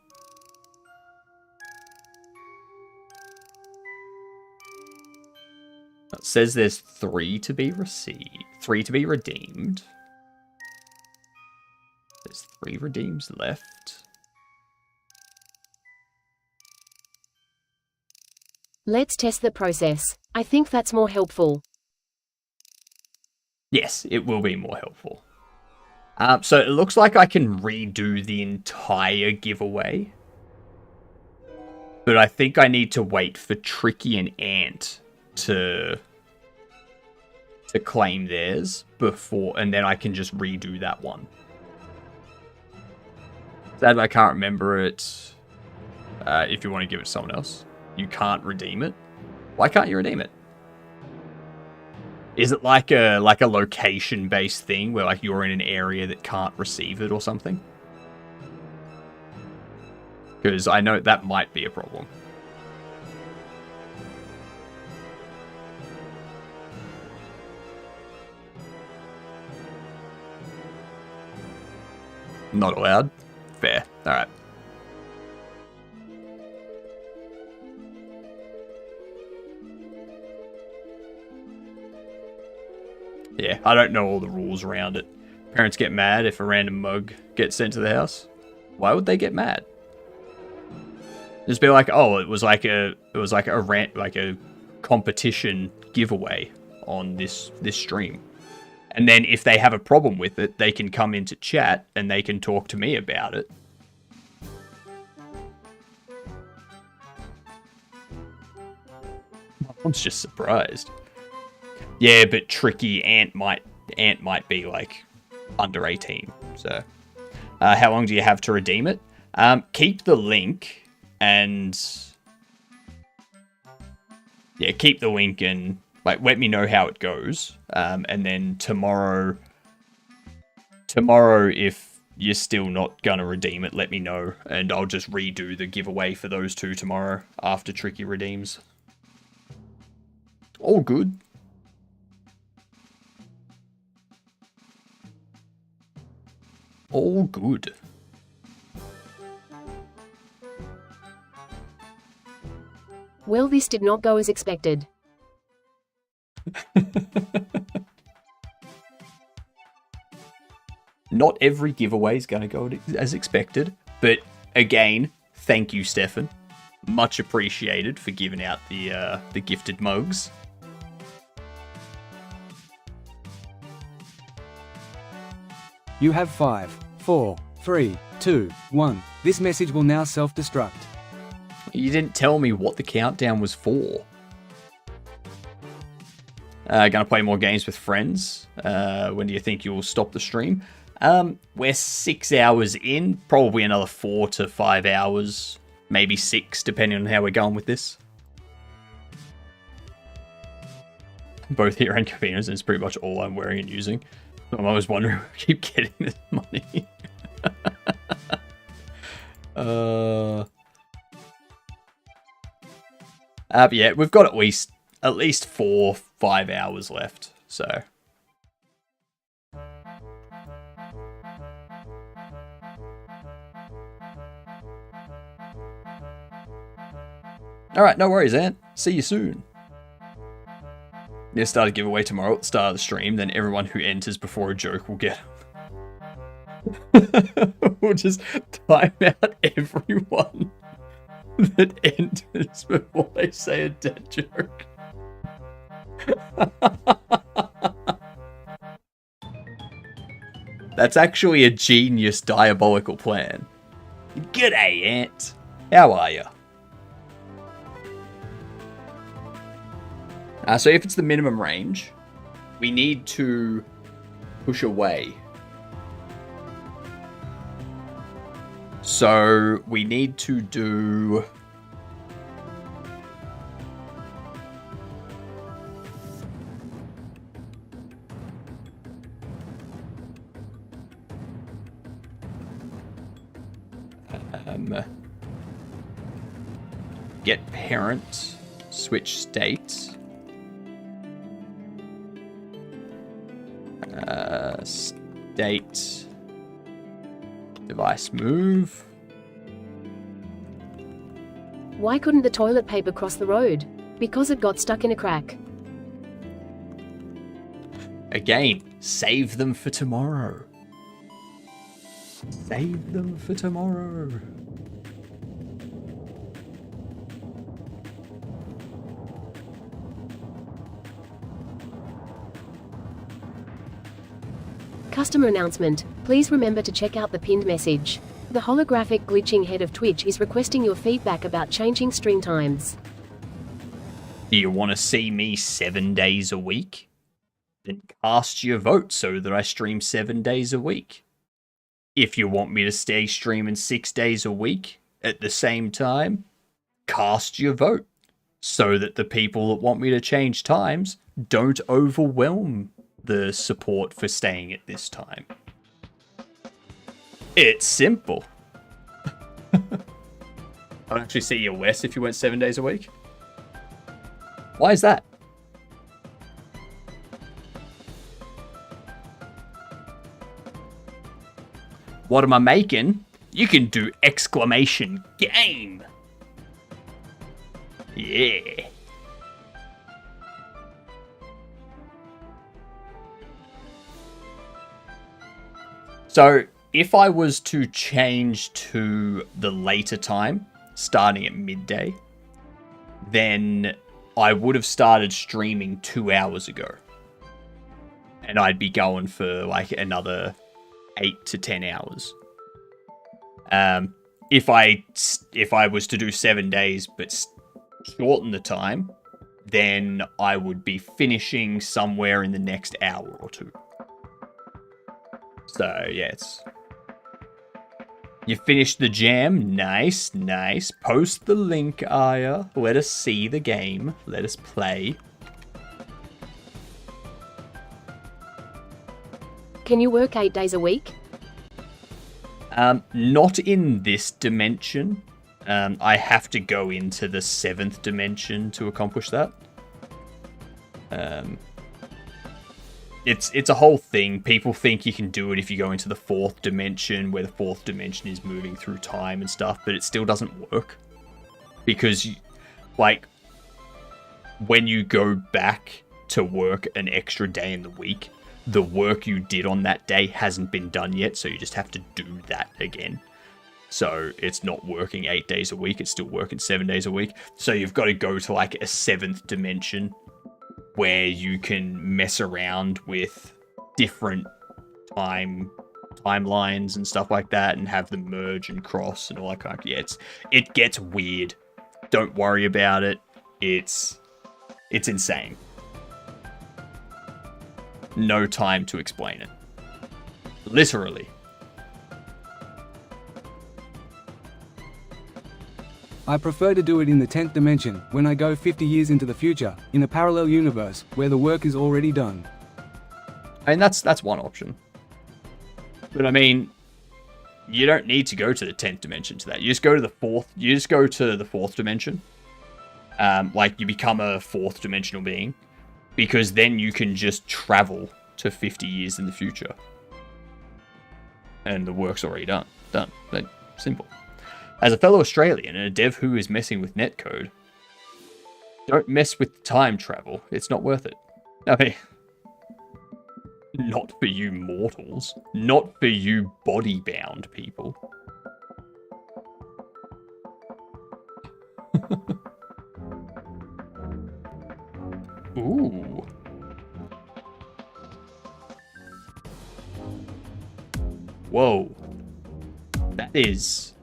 S1: It says there's 3 to be received, 3 to be redeemed. There's 3 redeems left.
S4: Let's test the process. I think that's more helpful.
S1: Yes, it will be more helpful. So it looks like I can redo the entire giveaway. But I think I need to wait for Tricky and Ant to claim theirs before, and then I can just redo that one. Sadly, I can't remember it. If you want to give it to someone else, you can't redeem it. Why can't you redeem it? Is it like a location-based thing where like you're in an area that can't receive it or something? Because I know that might be a problem. Not allowed? Fair. Alright. Yeah, I don't know all the rules around it. Parents get mad if a random mug gets sent to the house. Why would they get mad? Just be like, oh, it was like a competition giveaway on this stream. And then if they have a problem with it, they can come into chat and they can talk to me about it. I'm just surprised. Yeah, but Tricky Ant might be like under 18. So, how long do you have to redeem it? Keep the link and yeah, keep the link and like let me know how it goes. And then tomorrow, if you're still not gonna redeem it, let me know and I'll just redo the giveaway for those 2 tomorrow after Tricky redeems. All good. All good.
S4: Well, this did not go as expected.
S1: Not every giveaway is going to go as expected, but again, thank you, Stefan. Much appreciated for giving out the gifted mugs.
S5: You have 5, 4, 3, 2, 1. This message will now self-destruct.
S1: You didn't tell me what the countdown was for. Gonna play more games with friends. When do you think you'll stop the stream? We're 6 hours in. Probably another 4 to 5 hours. Maybe 6, depending on how we're going with this. Both here and Cavina's is pretty much all I'm wearing and using. I'm always wondering where I keep getting this money. But yeah, we've got at least at least 4-5 hours left, so. Alright, no worries, Ant. See you soon. We'll start a giveaway tomorrow at the start of the stream, then everyone who enters before a joke will get we'll just time out everyone that enters before they say a dead joke. That's actually a genius diabolical plan. G'day, Ant. How are ya? So if it's the minimum range, we need to push away. So we need to do... get parent, switch state. State, device move.
S4: Why couldn't the toilet paper cross the road? Because it got stuck in a crack.
S1: Again, save them for tomorrow. Save them for tomorrow.
S4: Customer announcement. Please remember to check out the pinned message. The holographic glitching head of Twitch is requesting your feedback about changing stream times.
S1: Do you want to see me 7 days a week? Then cast your vote so that I stream 7 days a week. If you want me to stay streaming 6 days a week at the same time, cast your vote so that the people that want me to change times don't overwhelm the support for staying at this time. It's simple. I'd actually see you less if you went 7 days a week. Why is that? What am I making? You can do exclamation game. Yeah. So, if I was to change to the later time, starting at midday, then I would have started streaming 2 hours ago. And I'd be going for like another 8 to 10 hours. If I was to do 7 days but shorten the time, then I would be finishing somewhere in the next hour or two. So, yeah, you finished the jam. Nice, nice. Post the link, Aya. Let us see the game. Let us play.
S4: Can you work 8 days a week?
S1: Not in this dimension. I have to go into the 7th dimension to accomplish that. It's a whole thing. People think you can do it if you go into the 4th dimension, where the 4th dimension is moving through time and stuff, but it still doesn't work. Because, like, when you go back to work an extra day in the week, the work you did on that day hasn't been done yet, so you just have to do that again. So it's not working 8 days a week, it's still working 7 days a week. So you've got to go to, like, a 7th dimension where you can mess around with different timelines and stuff like that, and have them merge and cross and all that kind of... Yeah, it gets weird. Don't worry about it. It's insane. No time to explain it. Literally.
S5: I prefer to do it in the 10th dimension, when I go 50 years into the future, in a parallel universe, where the work is already done.
S1: I mean, that's one option. But I mean, you don't need to go to the 10th dimension to that. You just go to the 4th. You just go to the 4th dimension, like you become a fourth dimensional being, because then you can just travel to 50 years in the future. And the work's already done. Like, simple. As a fellow Australian and a dev who is messing with netcode, don't mess with time travel. It's not worth it. I mean, not for you mortals. Not for you body-bound people. Ooh. Whoa. That is...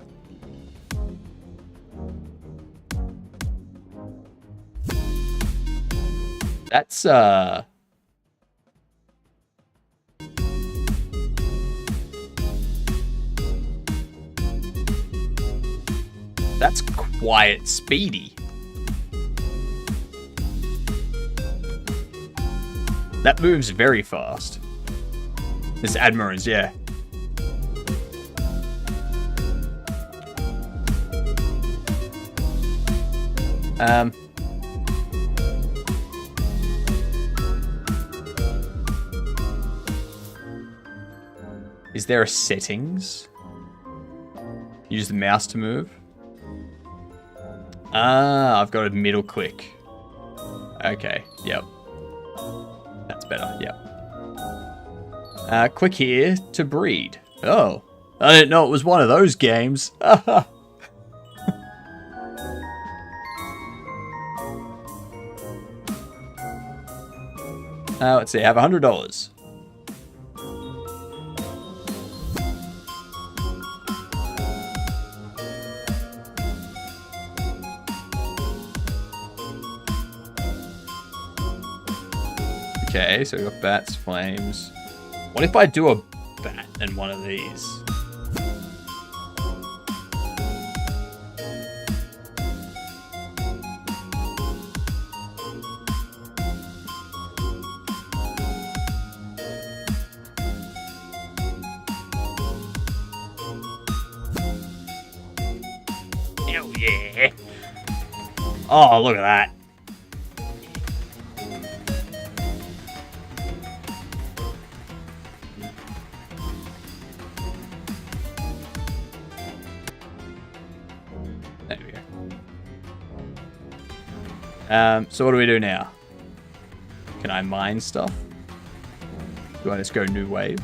S1: That's, That's quite speedy. That moves very fast. This Admirans, yeah. Is there a settings? Use the mouse to move? Ah, I've got a middle click. Okay, yep. That's better, yep. Click here to breed. Oh, I didn't know it was one of those games. Let's see, I have $100. Okay, so we got bats, flames. What if I do a bat and one of these? Oh yeah. Oh, look at that. So what do we do now? Can I mine stuff? Do I just go new wave?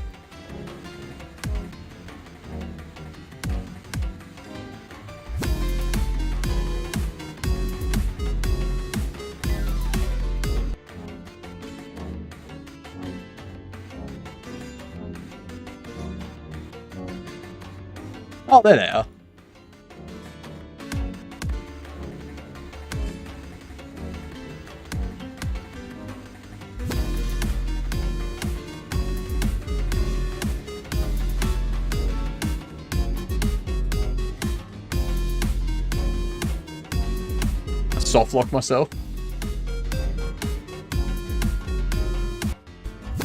S1: Oh, there they are. Soft lock myself.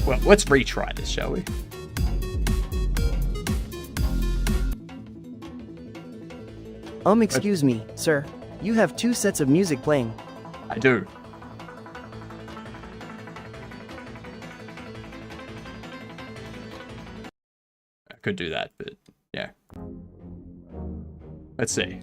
S1: Well, let's retry this, shall we?
S10: Excuse me, sir. You have 2 sets of music playing.
S1: I do. I could do that, but yeah. Let's see.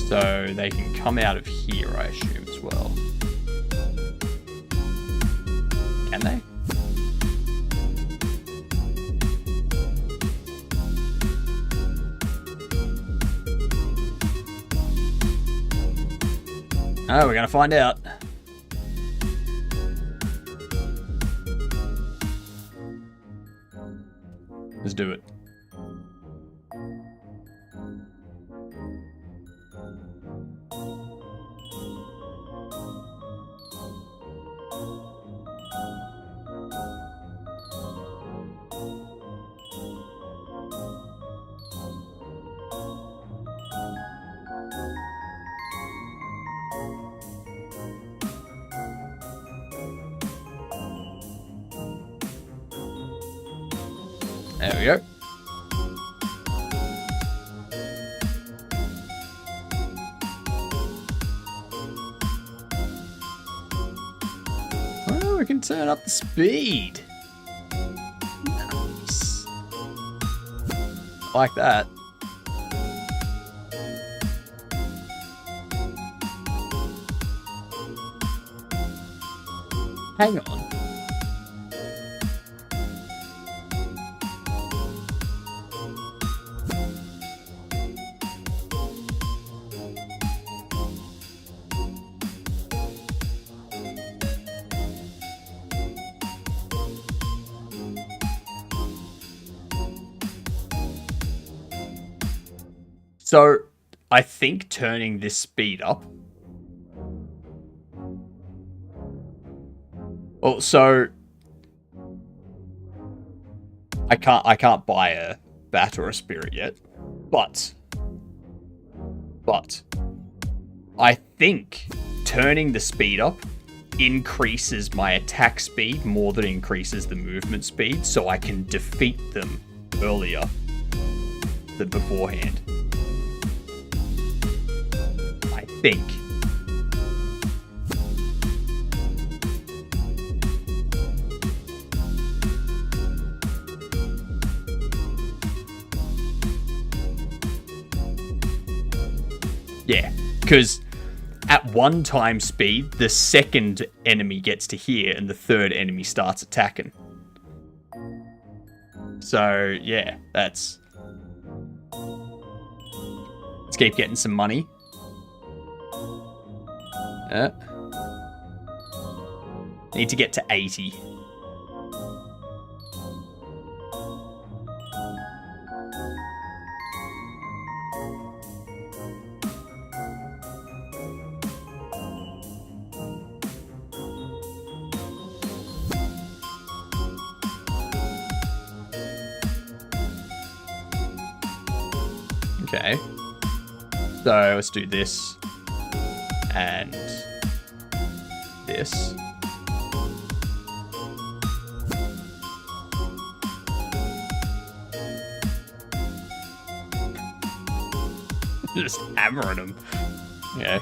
S1: So they can come out of here, I assume, as well. Can they? Oh, we're gonna find out. Let's do it. There we go. Oh, we can turn up the speed. Nice. I like that. Hang on. So, I think turning this speed up. Well, so I can't buy a bat or a spirit yet, but I think turning the speed up increases my attack speed more than increases the movement speed, so I can defeat them earlier than beforehand. I think. Yeah, because at 1 time speed, the second enemy gets to here and the third enemy starts attacking. So, yeah, that's... Let's keep getting some money. Need to get to 80. Okay. So let's do this and this. Just hammering them. Yeah.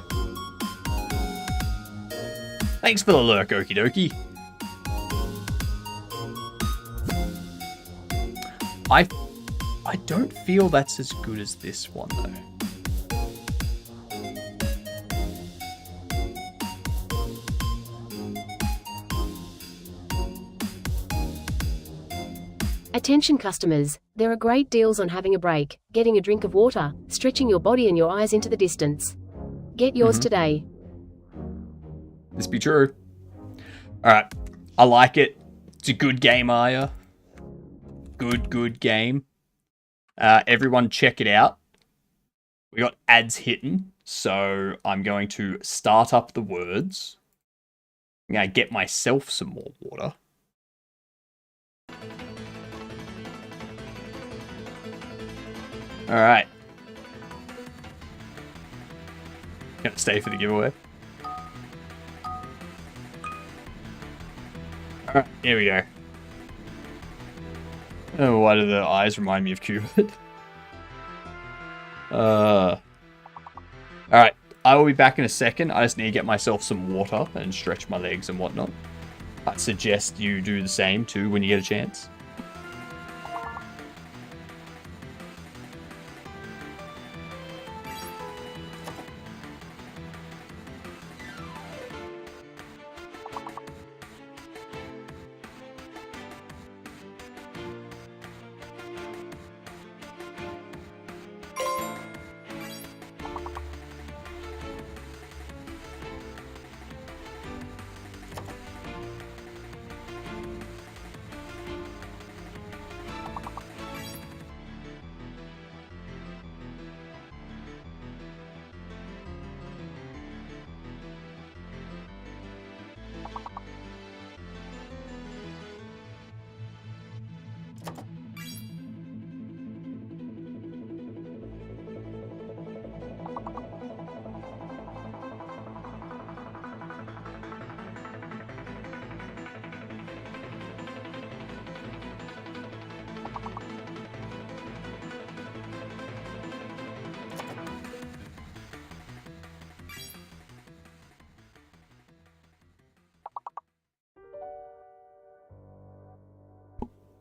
S1: Thanks for the lurk, okie dokie. I don't feel that's as good as this one, though.
S4: Attention customers, there are great deals on having a break, getting a drink of water, stretching your body and your eyes into the distance. Get yours today.
S1: This be true. Alright, I like it. It's a good game, Aya. Good game. Everyone check it out. We got ads hitting, so I'm going to start up the words. I'm going to get myself some more water. Alright. Gonna stay for the giveaway. Alright, here we go. Oh, why do the eyes remind me of Cupid? Alright, I will be back in a second. I just need to get myself some water and stretch my legs and whatnot. I'd suggest you do the same too when you get a chance.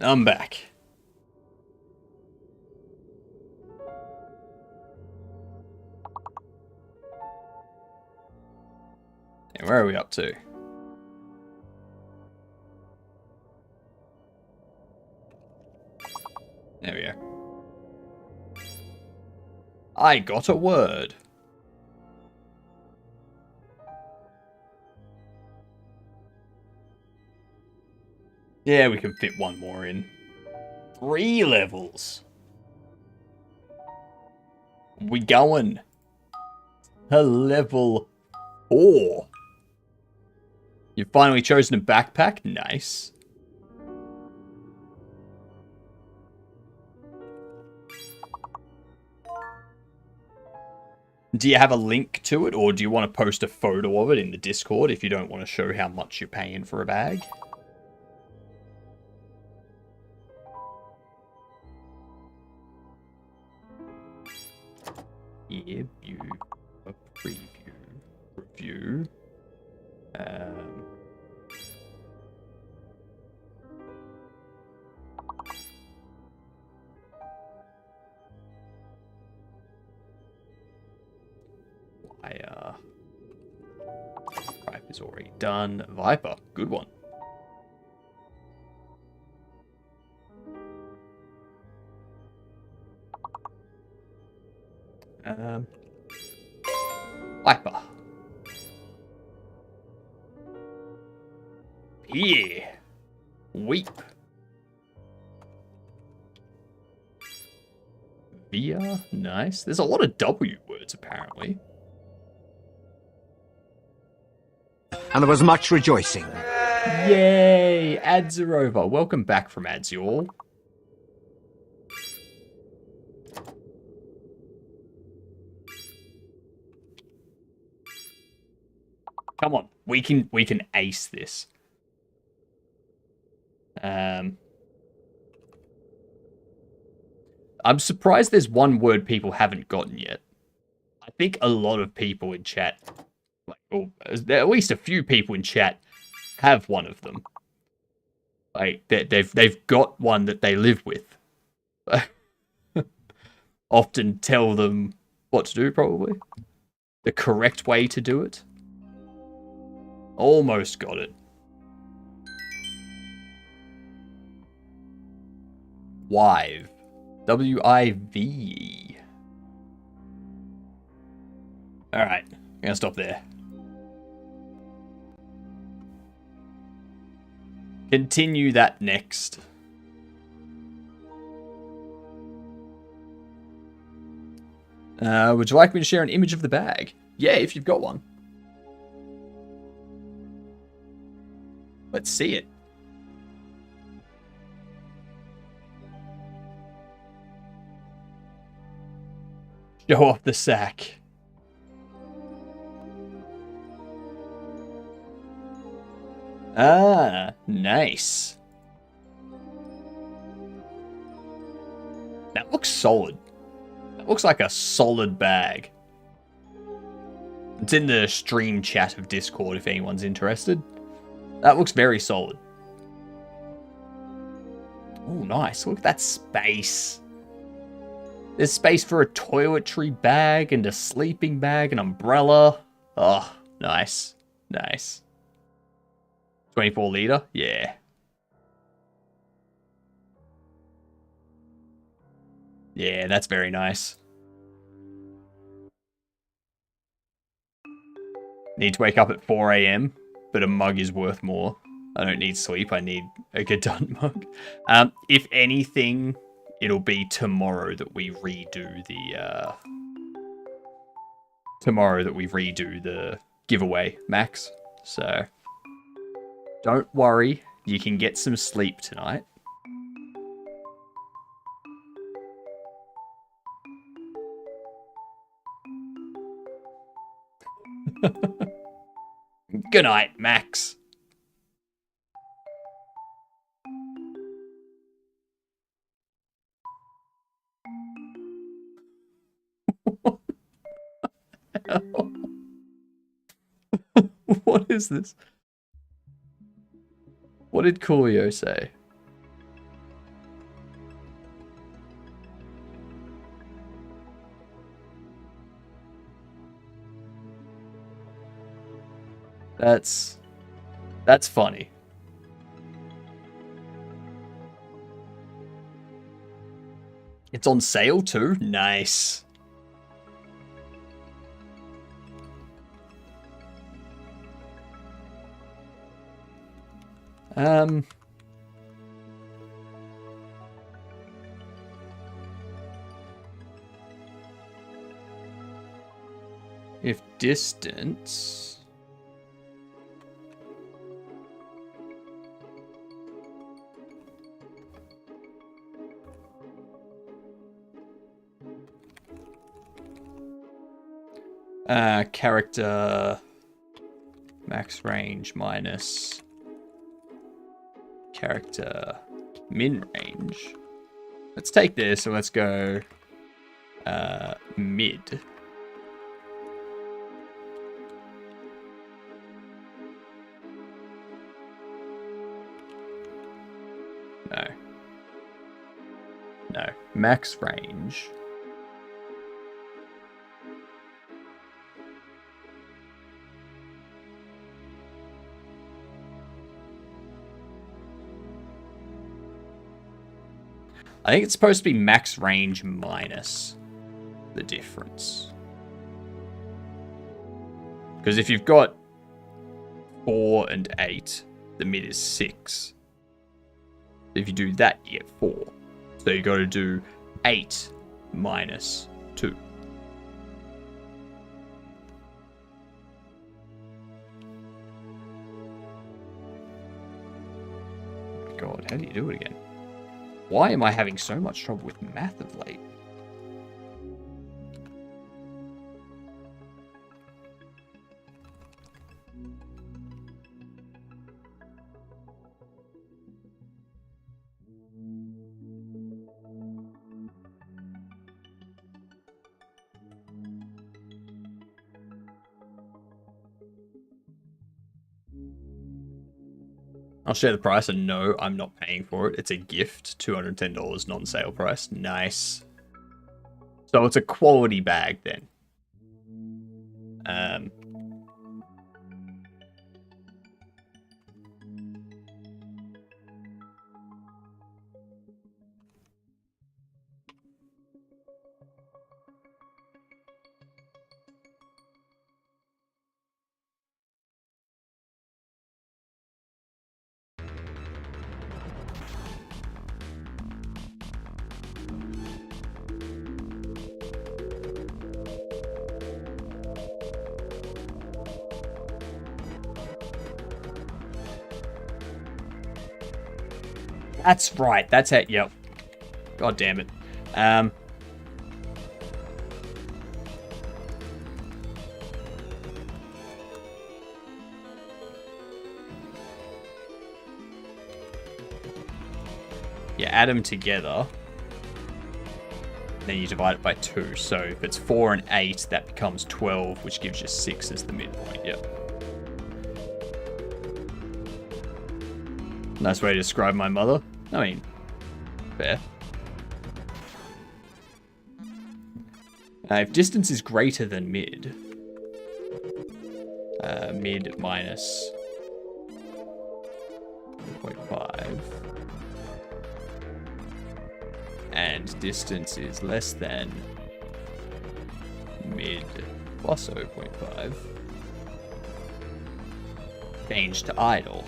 S1: I'm back. And where are we up to? There we go. I got a word. Yeah, we can fit one more in. 3 levels. We going to level 4. You've finally chosen a backpack. Nice. Do you have a link to it, or do you want to post a photo of it in the Discord if you don't want to show how much you're paying for a bag? Yeah, view, a preview, review. Viper's already done. Viper, good one. Viper. Yeah. Weep. Via. Nice. There's a lot of W words, apparently.
S12: And there was much rejoicing.
S1: Yay! Ads are over. Welcome back from ads, you all. Come on, we can ace this. I'm surprised there's one word people haven't gotten yet. I think a lot of people in chat, or at least a few people in chat, have one of them. Like they've got one that they live with. Often tell them what to do, probably. The correct way to do it. Almost got it. Wive. W-I-V-E. Alright, I'm gonna stop there. Continue that next. Would you like me to share an image of the bag? Yeah, if you've got one. Let's see it. Show off the sack. Ah, nice. That looks solid. That looks like a solid bag. It's in the stream chat of Discord if anyone's interested. That looks very solid. Oh, nice. Look at that space. There's space for a toiletry bag and a sleeping bag, an umbrella. Oh, nice. Nice. 24 liter? Yeah. Yeah, that's very nice. Need to wake up at 4 AM, but a mug is worth more. I don't need sleep, I need a Gadun mug. If anything, it'll be tomorrow that we redo the giveaway, Max. So don't worry, you can get some sleep tonight. Good night, Max. What is this? What did Coolio say? That's funny. It's on sale too? Nice. If distance... character max range minus character min range. Let's take this and let's go mid. No, max range. I think it's supposed to be max range minus the difference. Because if you've got 4 and 8, the mid is 6. If you do that, you get 4. So you got to do 8 minus 2. God, how do you do it again? Why am I having so much trouble with math of late? I'll share the price, and no, I'm not paying for it. It's a gift, $210 non-sale price. Nice. So it's a quality bag then. That's right. That's it. Yep. God damn it. You add them together. Then you divide it by 2. So if it's 4 and 8, that becomes 12, which gives you 6 as the midpoint. Yep. Nice way to describe my mother. I mean, fair. If distance is greater than mid, mid minus 0.5, and distance is less than mid plus 0.5, change to idle.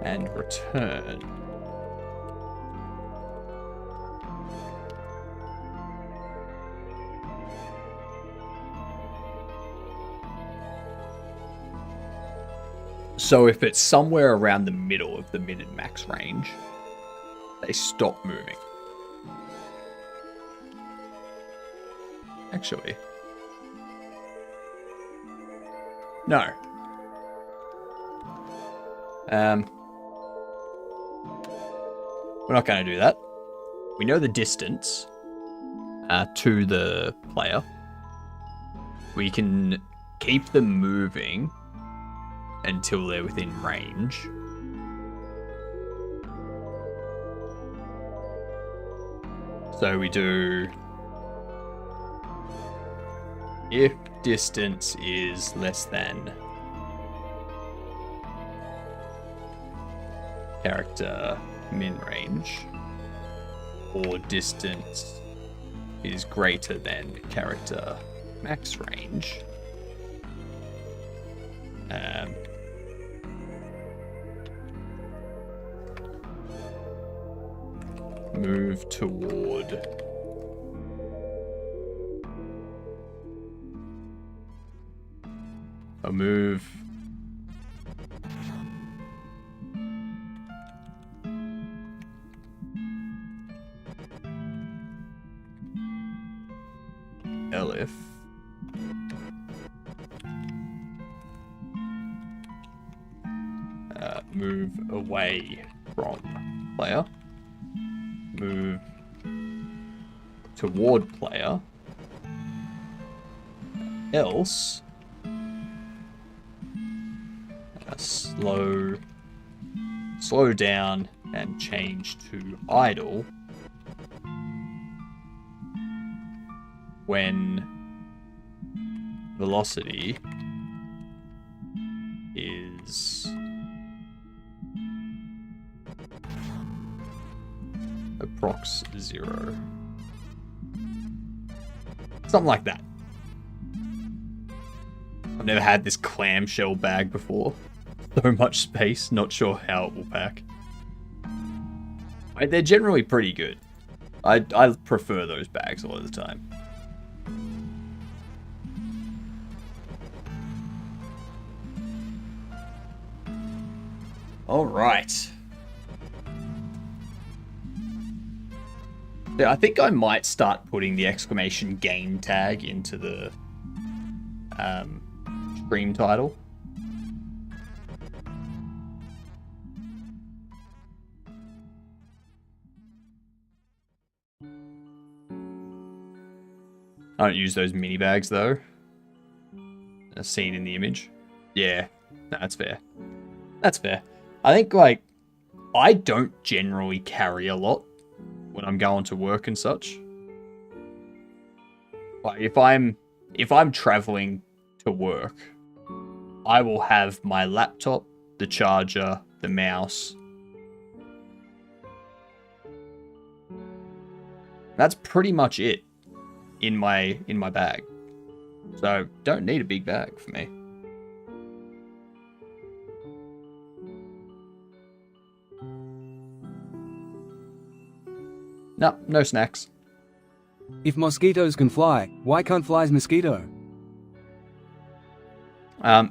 S1: And return. So if it's somewhere around the middle of the min and max range, they stop moving. Actually. No. We're not going to do that. We know the distance to the player. We can keep them moving until they're within range. So we do, if distance is less than character min range, or distance is greater than character max range, move toward a move Elif move away from player, move toward player, else slow down and change to idle when velocity is approx 0. Something like that. I've never had this clamshell bag before. So much space, not sure how it will pack. They're generally pretty good. I prefer those bags a lot of the time. All right. Yeah, I think I might start putting the exclamation game tag into the stream title. I don't use those mini bags though, as seen in the image. Yeah, no, that's fair. That's fair. I think, like, I don't generally carry a lot when I'm going to work and such. Like, if I'm traveling to work, I will have my laptop, the charger, the mouse. That's pretty much it in my bag. So don't need a big bag for me. No snacks.
S5: If mosquitoes can fly, why can't flies mosquito?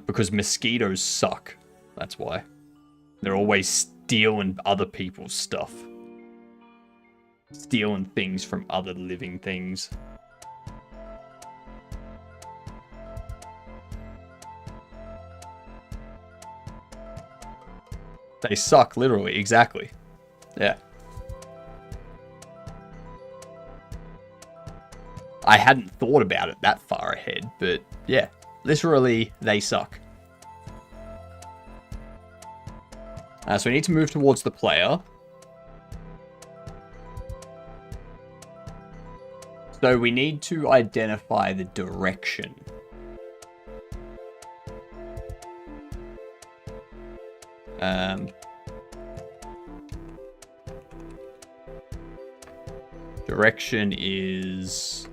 S1: Because mosquitoes suck. That's why. They're always stealing other people's stuff. Stealing things from other living things. They suck, literally. Exactly. Yeah. I hadn't thought about it that far ahead, but yeah, literally, they suck. So we need to move towards the player. So we need to identify the direction. Direction is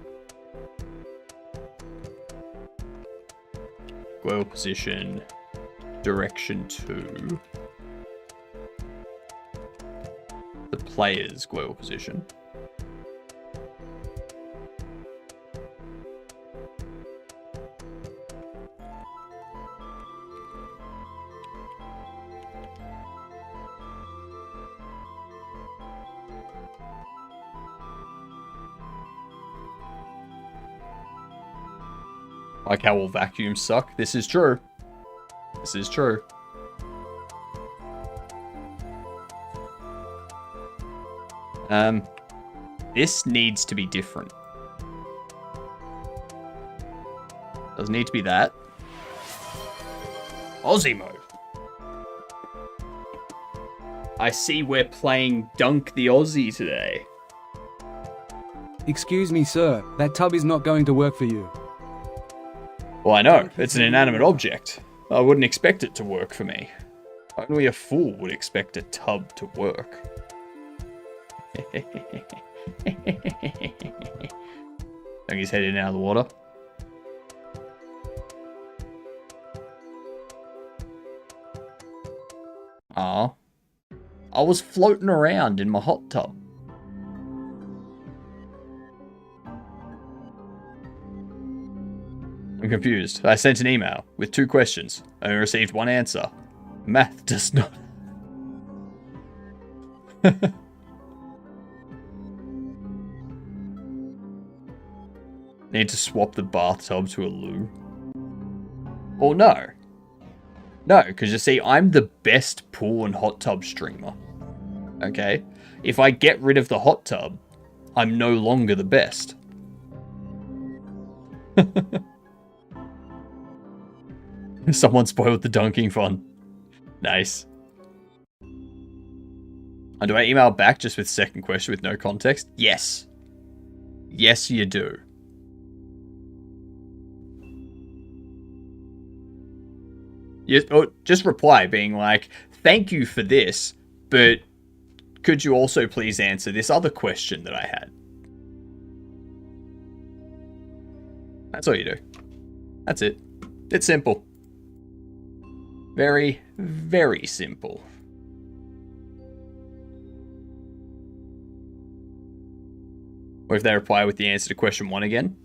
S1: global position, direction to the player's global position. Like how all vacuums suck. This is true. This is true. This needs to be different. Doesn't need to be that. Aussie mode. I see we're playing Dunk the Aussie today.
S5: Excuse me, sir, that tub is not going to work for you.
S1: Well, I know. It's an inanimate object. I wouldn't expect it to work for me. Only a fool would expect a tub to work. Dunk his head in and out of the water. Aw. I was floating around in my hot tub. I'm confused. I sent an email with 2 questions. I only received 1 answer. Math does not... Need to swap the bathtub to a loo? Well, no. No, because you see, I'm the best pool and hot tub streamer. Okay? If I get rid of the hot tub, I'm no longer the best. Someone spoiled the dunking fun. Nice. And do I email back just with second question with no context? Yes. Yes, you do. Just reply being like, thank you for this, but could you also please answer this other question that I had? That's all you do. That's it. It's simple. Very, very simple. Or if they reply with the answer to question 1 again,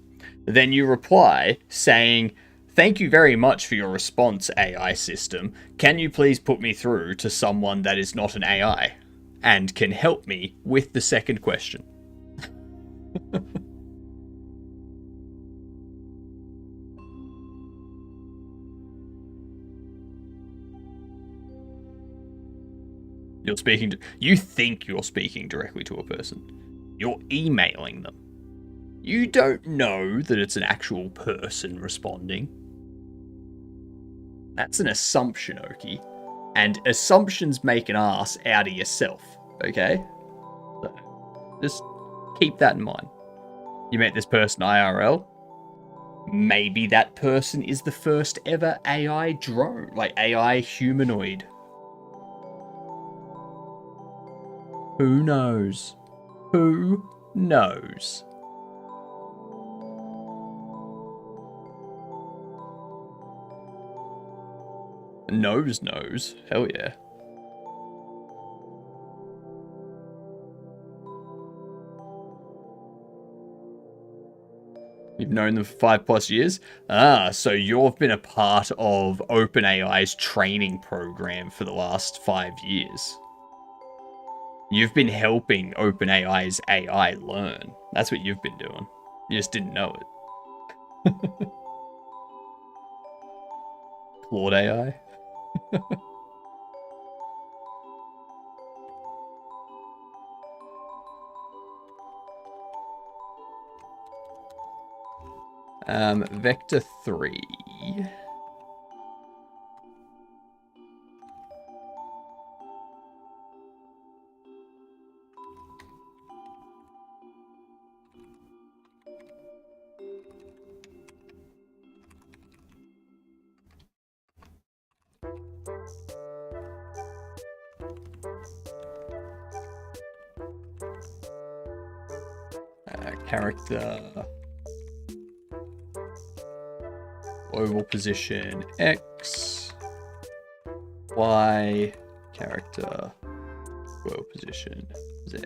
S1: then you reply saying, thank you very much for your response, AI system. Can you please put me through to someone that is not an AI and can help me with the second question? You think you're speaking directly to a person. You're emailing them. You don't know that it's an actual person responding. That's an assumption, Oki. And assumptions make an ass out of yourself, okay? So, just keep that in mind. You met this person IRL. Maybe that person is the first ever AI drone, like AI humanoid. Who knows? Who knows? Knows. Hell yeah. You've known them for 5+ years? Ah, so you've been a part of OpenAI's training program for the last 5 years. You've been helping OpenAI's AI learn. That's what you've been doing. You just didn't know it. Claude AI? Vector 3. Character oval position X, Y, character oval position Z,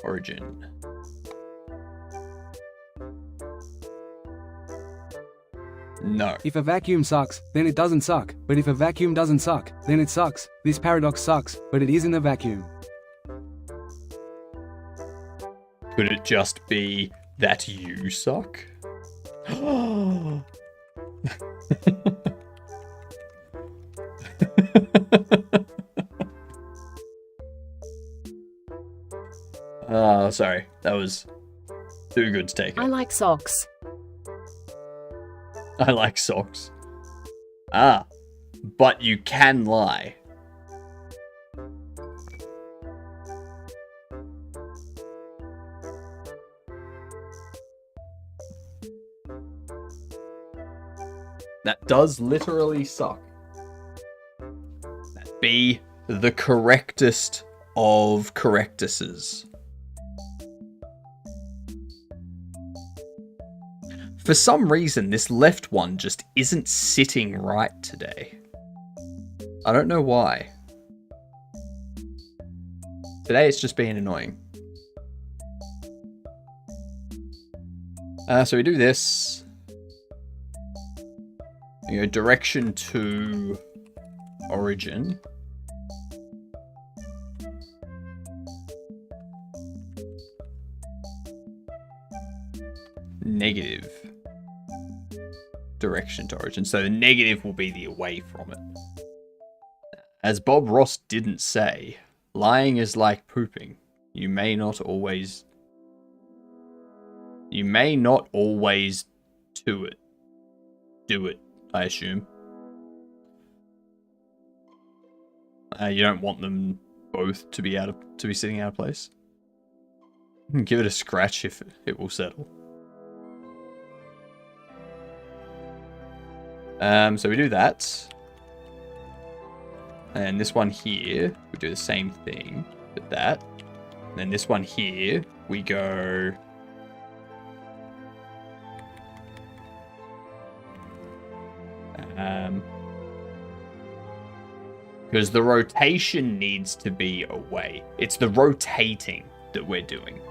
S1: origin. No.
S5: If a vacuum sucks, then it doesn't suck. But if a vacuum doesn't suck, then it sucks. This paradox sucks, but it isn't a vacuum.
S1: Could it just be that you suck? Oh, sorry. That was too good to take it.
S4: I like socks.
S1: I like socks. Ah, but you can lie. That does literally suck. That'd be the correctest of correctuses. For some reason, this left one just isn't sitting right today. I don't know why. Today it's just being annoying. So we do this. You go direction to origin. Negative. Direction to origin. So the negative will be the away from it. As Bob Ross didn't say, lying is like pooping. You may not always do it, I assume. You don't want them both to be sitting out of place. Give it a scratch if it will settle. So we do that. And this one here, we do the same thing with that. And then this one here, we go... because the rotation needs to be away. It's the rotating that we're doing.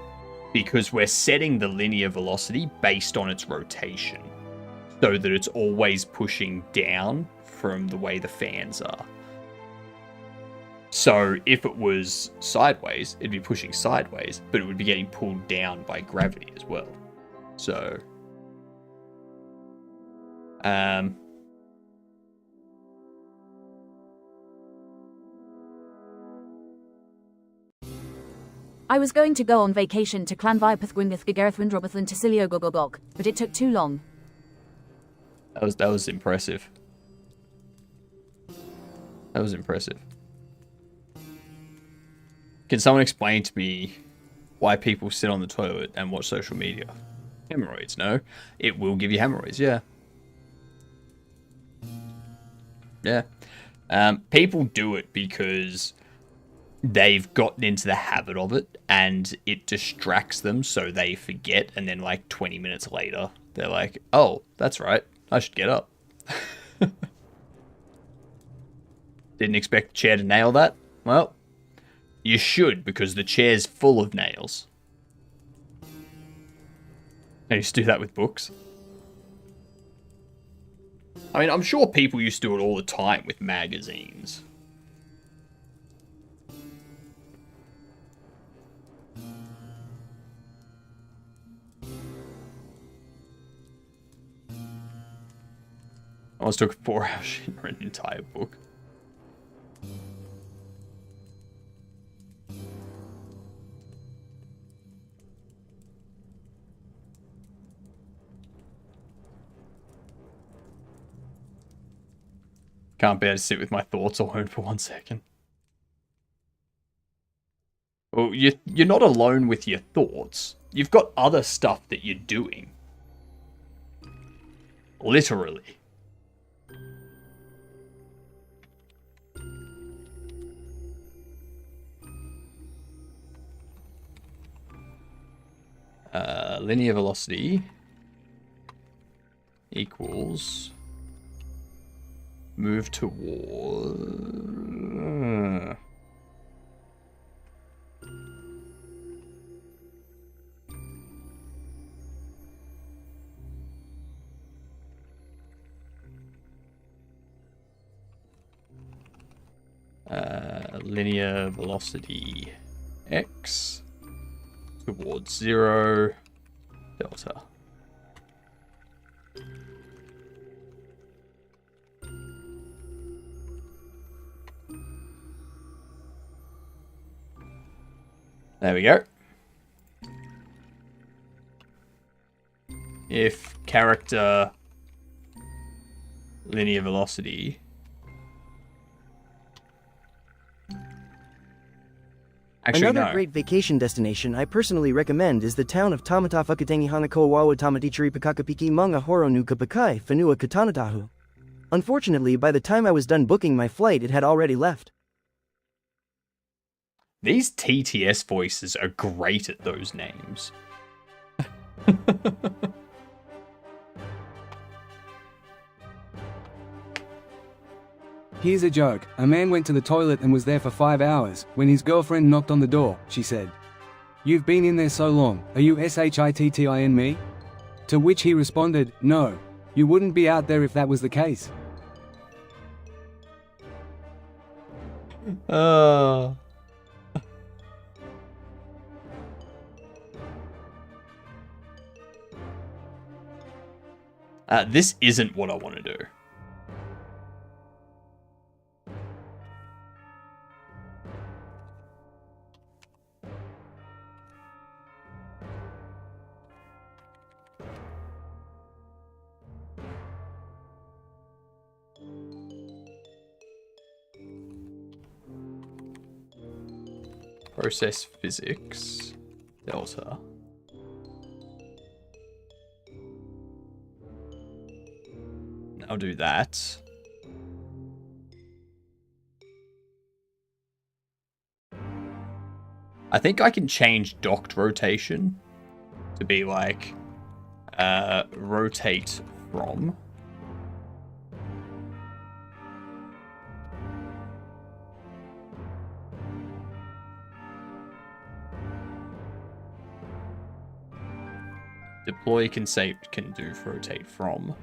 S1: Because we're setting the linear velocity based on its rotation. So that it's always pushing down from the way the fans are. So if it was sideways, it'd be pushing sideways, but it would be getting pulled down by gravity as well. So...
S6: I was going to go on vacation to Clanviapeth Gwyneth Gagareth Windrobathan Tasilio Gogogog, but it took too long.
S1: That was impressive. That was impressive. Can someone explain to me why people sit on the toilet and watch social media? Hemorrhoids, no. It will give you hemorrhoids, yeah. Yeah. People do it because they've gotten into the habit of it and it distracts them so they forget, and then like 20 minutes later they're like, oh, that's right, I should get up. Didn't expect the chair to nail that? Well, you should, because the chair's full of nails. I used to do that with books. I mean, I'm sure people used to do it all the time with magazines. I once took a 4-hour shit for an entire book. Can't bear to sit with my thoughts alone for 1 second. Well, you're not alone with your thoughts. You've got other stuff that you're doing. Literally. Linear velocity equals move toward linear velocity x towards 0 delta. There we go. if character linear velocity. Actually,
S10: Another
S1: no.
S10: great vacation destination I personally recommend is the town of Tamata Fukatengi Hanako Wawa Tamatichiri Pakakapiki Manga Horonu Kapakai Fanua Katanatahu. Unfortunately, by the time I was done booking my flight, it had already left.
S1: These TTS voices are great at those names.
S5: Here's a joke. A man went to the toilet and was there for 5 hours. When his girlfriend knocked on the door, she said, "You've been in there so long, are you SHITTIN me?" To which he responded, "No. You wouldn't be out there if that was the case."
S1: This isn't what I want to do. Process physics, delta. I'll do that. I think I can change docked rotation to be like rotate from. Deploy can do rotate from.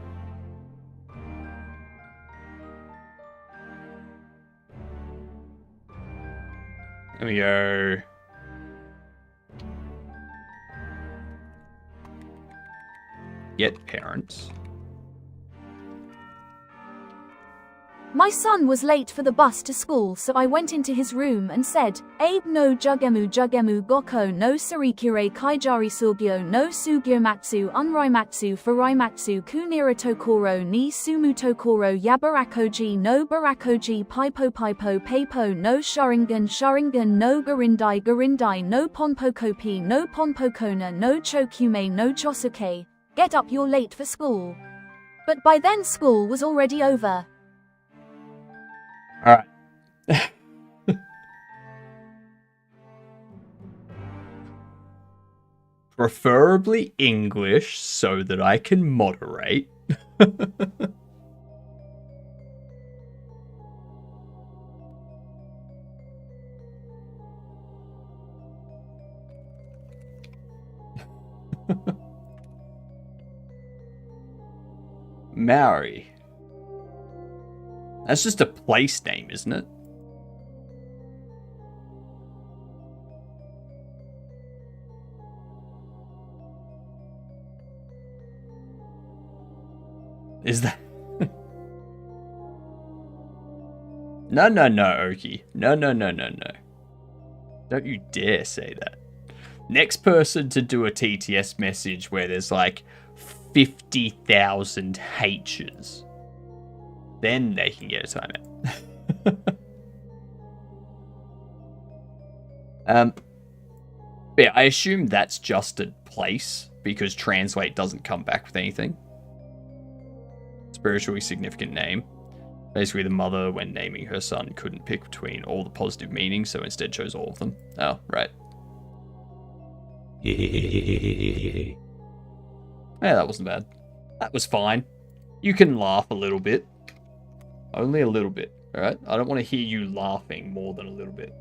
S1: There we go. Get parents.
S6: My son was late for the bus to school, so I went into his room and said, "Abe no jugemu goko no sarikure kaijari sugyo no sugyomatsu unraimatsu furaimatsu kunira tokoro ni sumu tokoro yabarakoji no barakoji paipo paipo no sharingan no garindai no ponpokopi no ponpokona no chokume no chosuke. Get up, you're late for school." But by then school was already over.
S1: Alright. Preferably English so that I can moderate. Maori. That's just a place name, isn't it? Is that... No, Oki. No. Don't you dare say that. Next person to do a TTS message where there's like 50,000 H's. Then they can get a timeout. Yeah, I assume that's just a place because translate doesn't come back with anything. Spiritually significant name. Basically, the mother, when naming her son, couldn't pick between all the positive meanings, so instead chose all of them. Oh, right. Yeah, that wasn't bad. That was fine. You can laugh a little bit. Only a little bit, alright? I don't want to hear you laughing more than a little bit.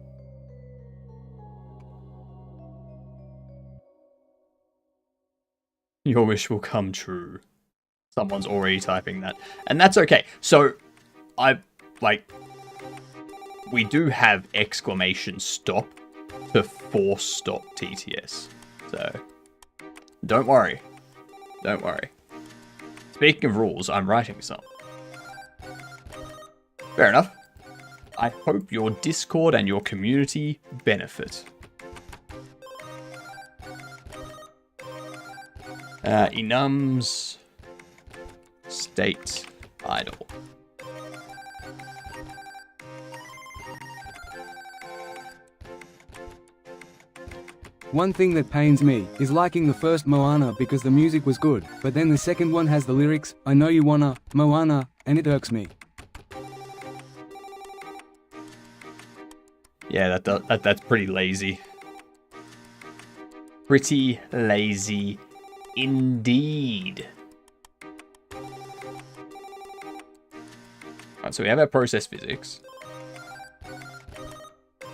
S1: Your wish will come true. Someone's already typing that. And that's okay. So, we do have exclamation stop to force stop TTS. So, don't worry. Don't worry. Speaking of rules, I'm writing some. Fair enough. I hope your Discord and your community benefit. Enums state idle.
S5: One thing that pains me is liking the first Moana because the music was good, but then the second one has the lyrics, I know you wanna, Moana, and it irks me.
S1: Yeah, that's pretty lazy. Pretty lazy indeed. Alright, so we have our process physics.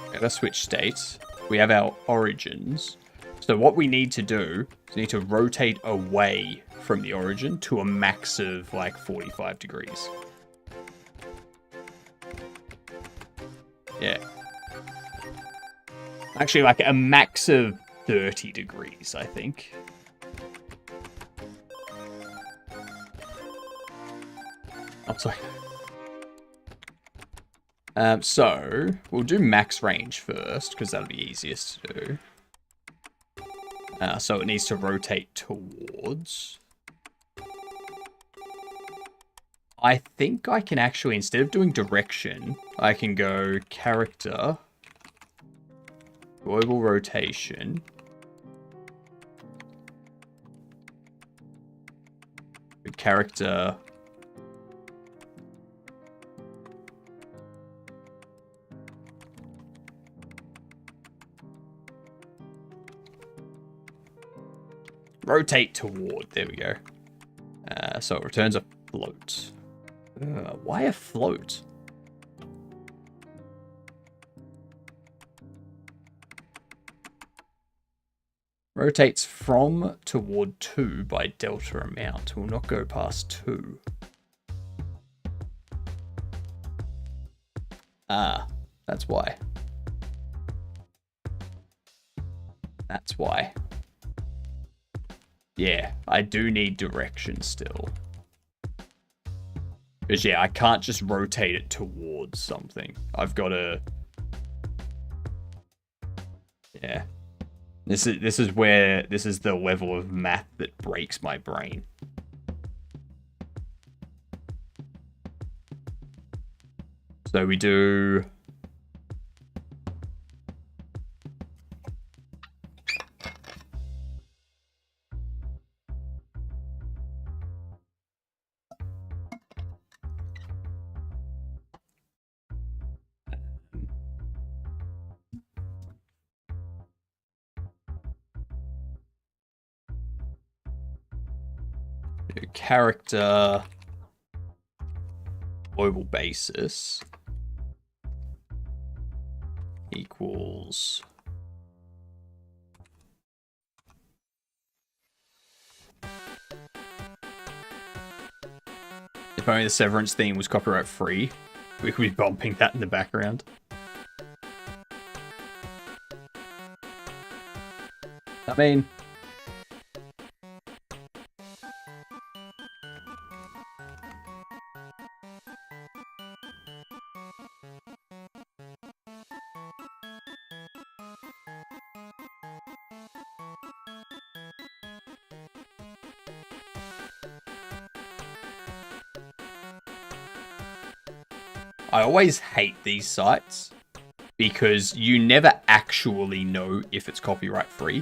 S1: We have our switch states. We have our origins. So what we need to do is we need to rotate away from the origin to a max of like 45 degrees. Yeah. Actually, like a max of 30 degrees, I think. I'm sorry. So, we'll do max range first, because that'll be easiest to do. So it needs to rotate towards. I think I can actually, instead of doing direction, I can go character, global rotation, character, rotate toward, there we go. So it returns a float. Why a float? Rotates from toward 2 by delta amount. Will not go past 2. Ah, that's why. That's why. Yeah, I do need direction still. Because yeah, I can't just rotate it towards something. I've got to... Yeah. This is where... This is the level of math that breaks my brain. So we do... character global basis equals if only the Severance theme was copyright free, we could be bumping that in the background. I mean, I always hate these sites because you never actually know if it's copyright free.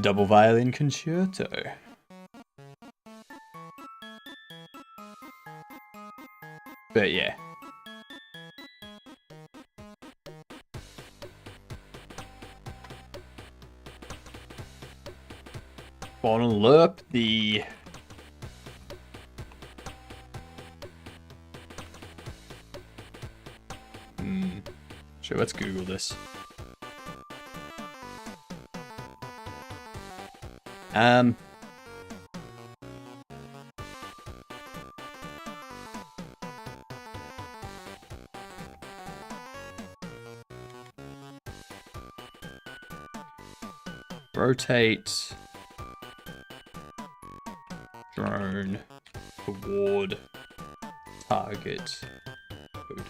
S1: Double violin concerto. But yeah. Bottom lerp the sure, let's Google this. Rotate drone toward target code.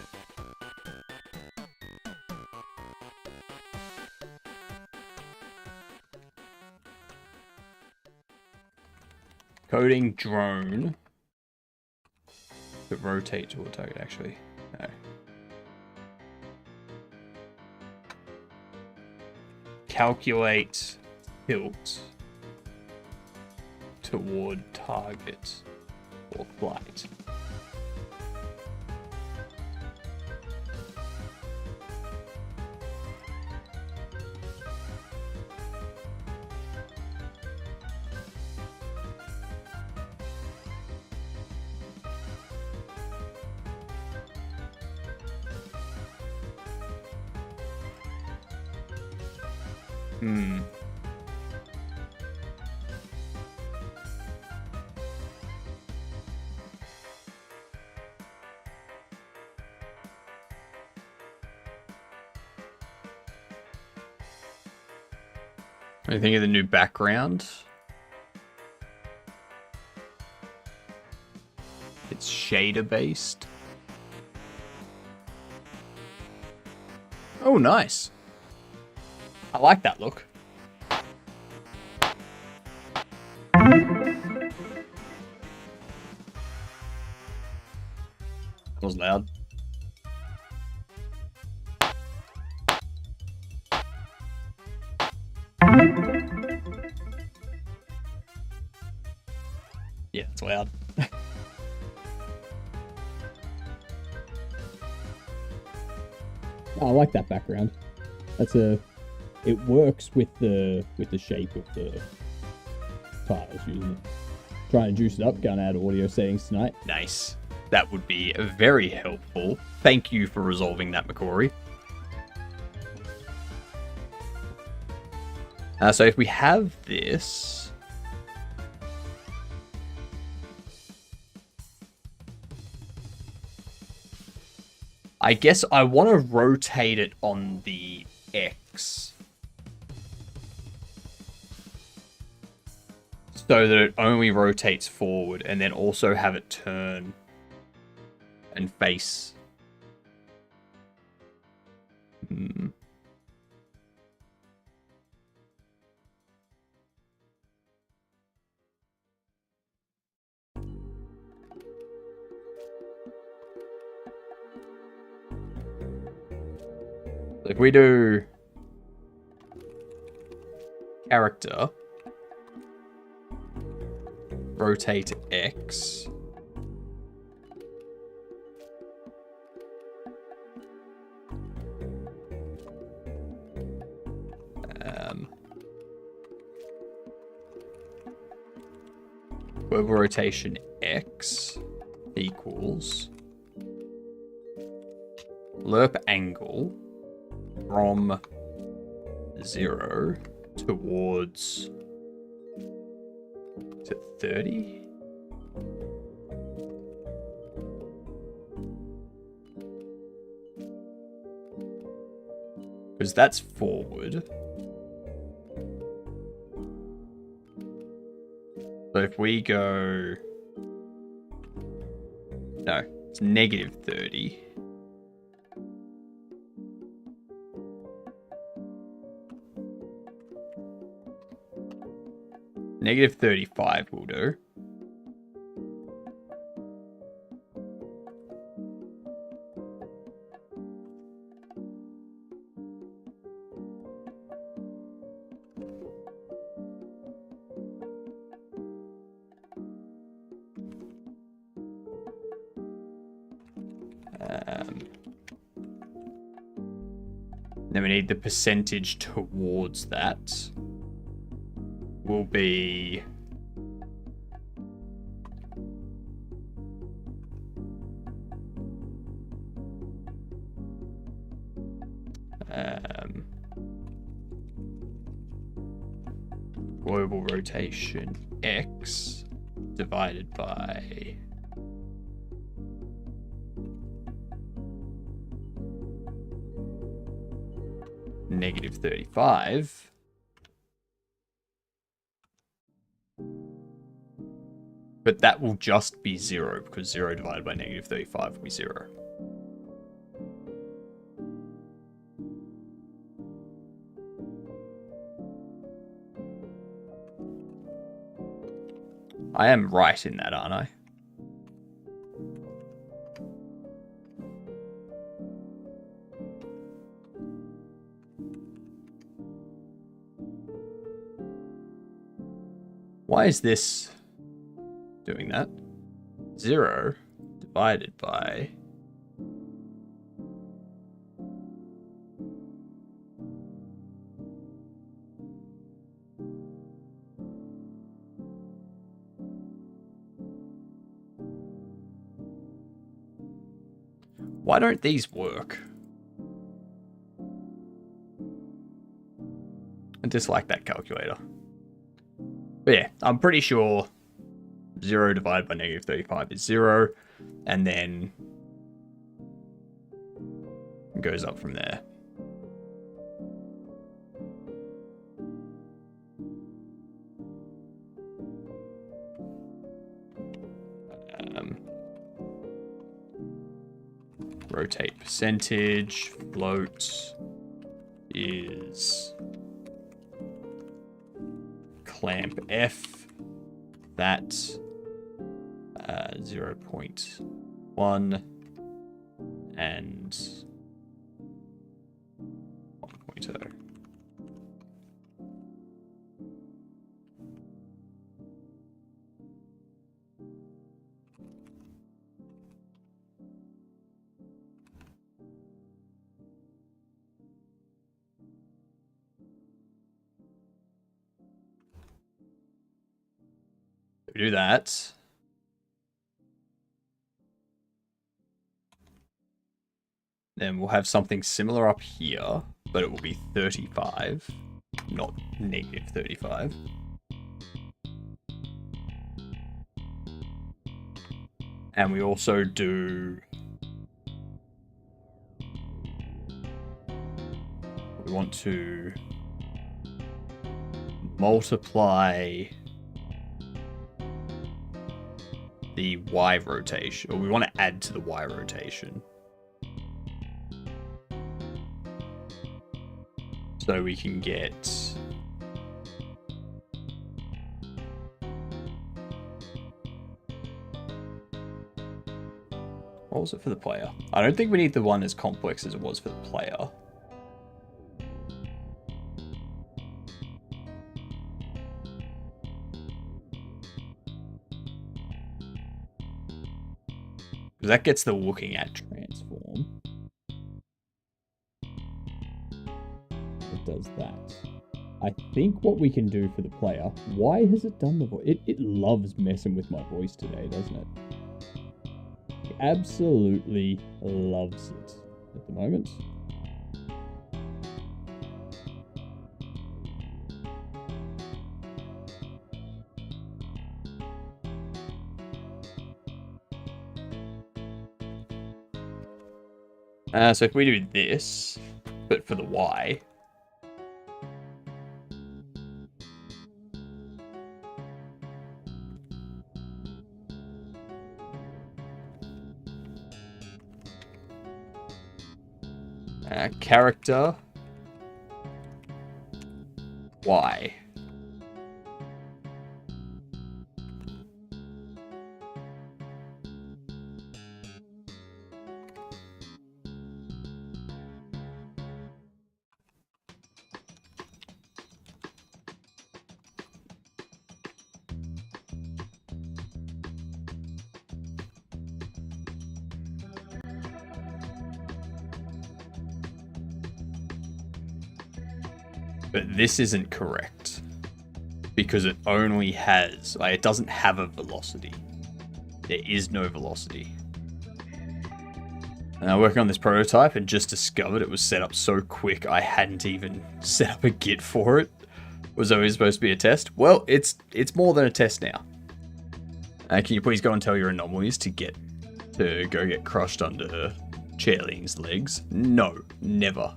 S1: Coding drone to rotate toward target, actually. No. Calculate tilt toward target or flight. What do you think of the new background? It's shader based. Oh, nice. I like that look. That was loud. Yeah, it's loud.
S13: I like that background. It works with the shape of the tires using it. Trying to juice it up, gonna add audio settings tonight.
S1: Nice. That would be very helpful. Thank you for resolving that, Macquarie. So if we have this... I guess I want to rotate it on the X. So that it only rotates forward, and then also have it turn and face. If we do character, rotate X, global rotation X equals lerp angle from 0 towards 30. Because that's forward. So if we go... No, it's negative 30. Negative 35 will do. Then we need the percentage towards that. Will be global rotation X divided by negative 35. But that will just be 0, because 0 divided by negative 35 will be 0. I am right in that, aren't I? Why is this doing that? 0 divided by... Why don't these work? I dislike that calculator. But yeah, I'm pretty sure 0 divided by negative 35 is 0, and then it goes up from there. Rotate percentage, float is clamp F, that 0.1 and 1.0. We do that. Then we'll have something similar up here, but it will be 35, not negative 35. And we also do... We want to multiply the Y rotation, or we want to add to the Y rotation. So we can get what was it for the player? I don't think we need the one as complex as it was for the player. Because that gets the looking at transform.
S13: It does that. I think what we can do for the player... Why has it done the voice? It loves messing with my voice today, doesn't it? It absolutely loves it at the moment.
S1: So if we do this, but for the Y, character Y. But this isn't correct because it only has, like, it doesn't have a velocity. There is no velocity. And I'm working on this prototype and just discovered it was set up so quick I hadn't even set up a Git for it. Was always supposed to be a test? Well, it's more than a test now. Can you please go and tell your anomalies to go get crushed under Chairling's legs? No, never.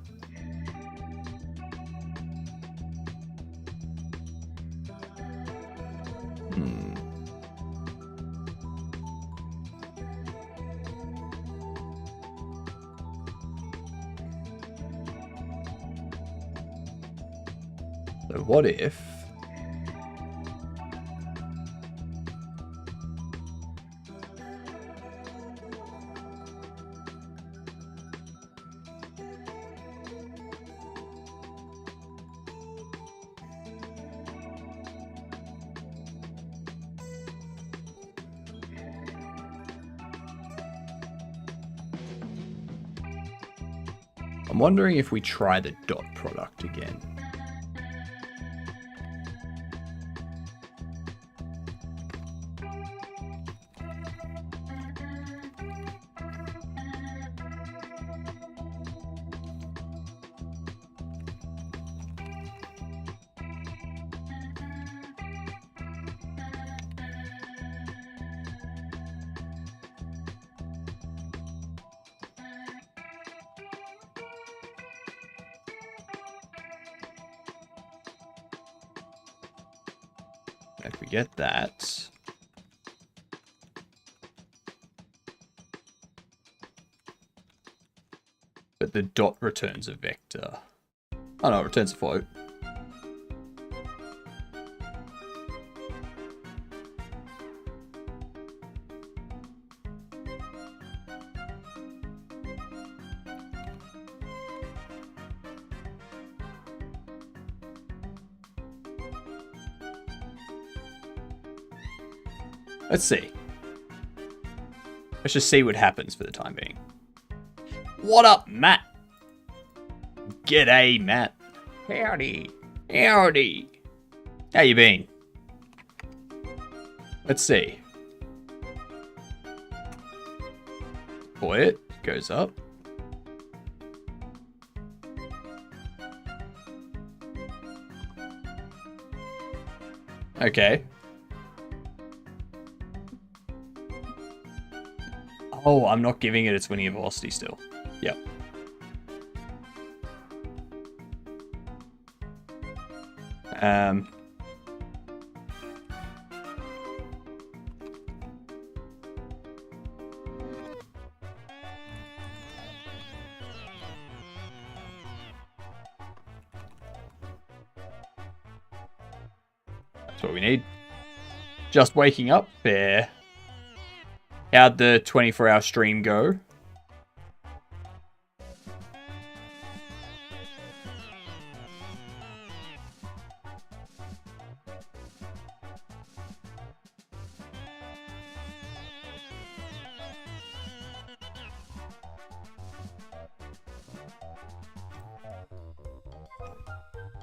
S1: So what if I'm wondering if we try the dot product again. If we get that. But the dot returns a vector. Oh no, it returns a float. Let's see. Let's just see what happens for the time being. What up, Matt? G'day, Matt. Howdy. Howdy. How you been? Let's see. Boy, it goes up. Okay. Oh, I'm not giving it its linear velocity still. Yep. That's what we need. Just waking up there. How'd the 24-hour stream go?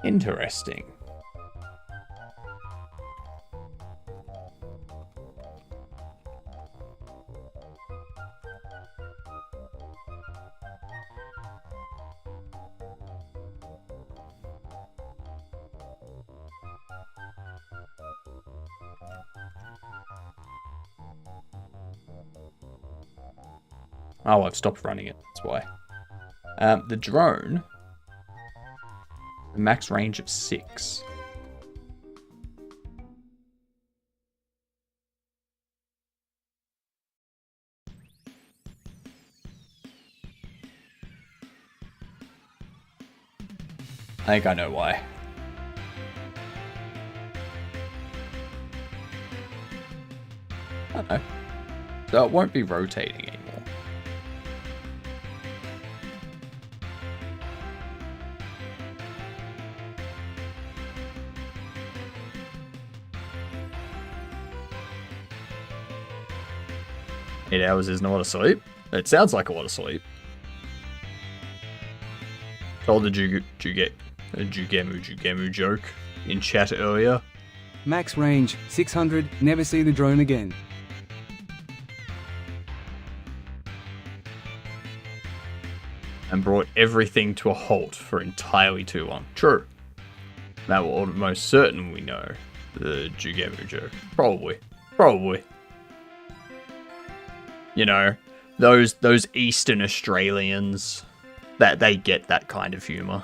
S1: Interesting. Oh, I've stopped running it, that's why. The drone, the max range of 6. I think I know why. I don't know. So it won't be rotating anymore. Eight hours isn't a lot of sleep. It sounds like a lot of sleep. Told the Jugemu joke in chat earlier.
S5: Max range 600, never see the drone again.
S1: And brought everything to a halt for entirely too long. True. That will almost certain we know the Jugemu joke. Probably. You know, those Eastern Australians, that they get that kind of humor.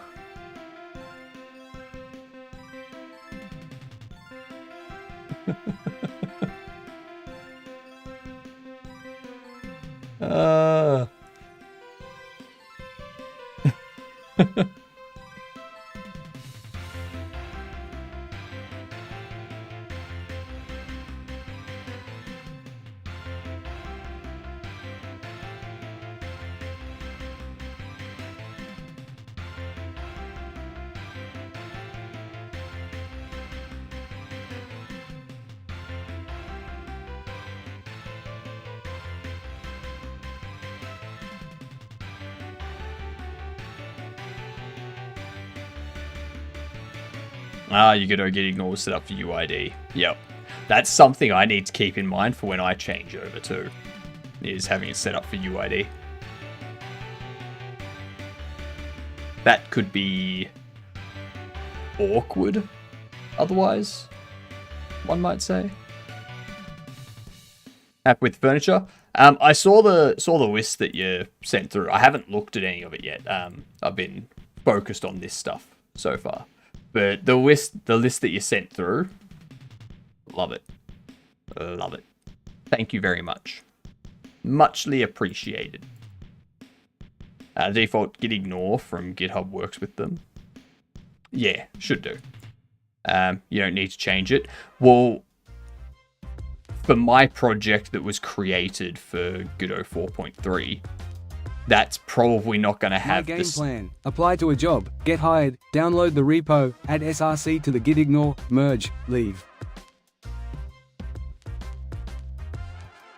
S1: You gotta get ignored set up for UID. Yep. That's something I need to keep in mind for when I change over too, is having it set up for UID. That could be awkward, otherwise, one might say. Happy with furniture? I saw the list that you sent through. I haven't looked at any of it yet. I've been focused on this stuff so far. But the list that you sent through, love it. Love it. Thank you very much. Muchly appreciated. Default git ignore from GitHub works with them. Yeah, should do. You don't need to change it. Well, for my project that was created for Godot 4.3, that's probably not going to have
S5: game
S1: this
S5: plan. Apply to a job, get hired, download the repo, add src to the git ignore, merge, leave.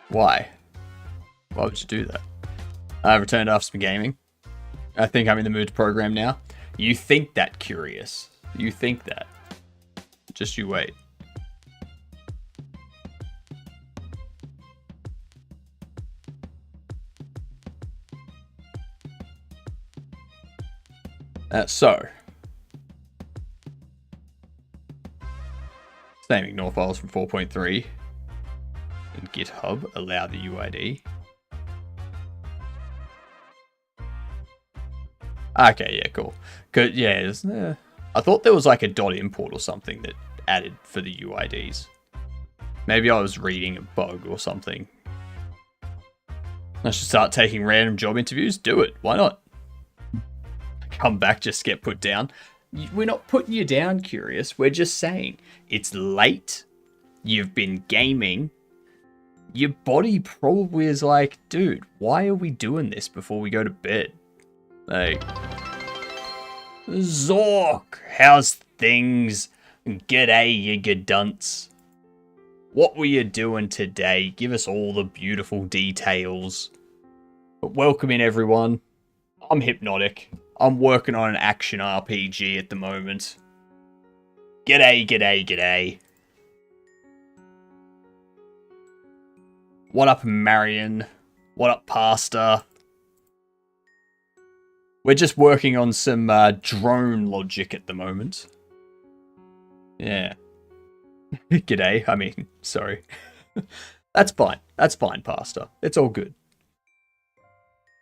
S1: Why? Why would you do that? I've returned after some gaming. I think I'm in the mood to program now. You think that, Curious. You think that. Just you wait. So, same ignore files from 4.3 in GitHub, allow the UID. Okay, yeah, cool. Good, yeah. I thought there was like a .import or something that added for the UIDs. Maybe I was reading a bug or something. I should start taking random job interviews. Do it. Why not? Come back, just get put down. We're not putting you down, Curious. We're just saying it's late. You've been gaming. Your body probably is like, dude, why are we doing this before we go to bed? Like, Zork, how's things? G'day, you gadunts. What were you doing today? Give us all the beautiful details. But welcome in, everyone. I'm Hypnotic. I'm working on an action RPG at the moment. G'day, g'day, g'day. What up, Marion? What up, Pastor? We're just working on some drone logic at the moment. Yeah. G'day. I mean, sorry. That's fine. That's fine, Pastor. It's all good.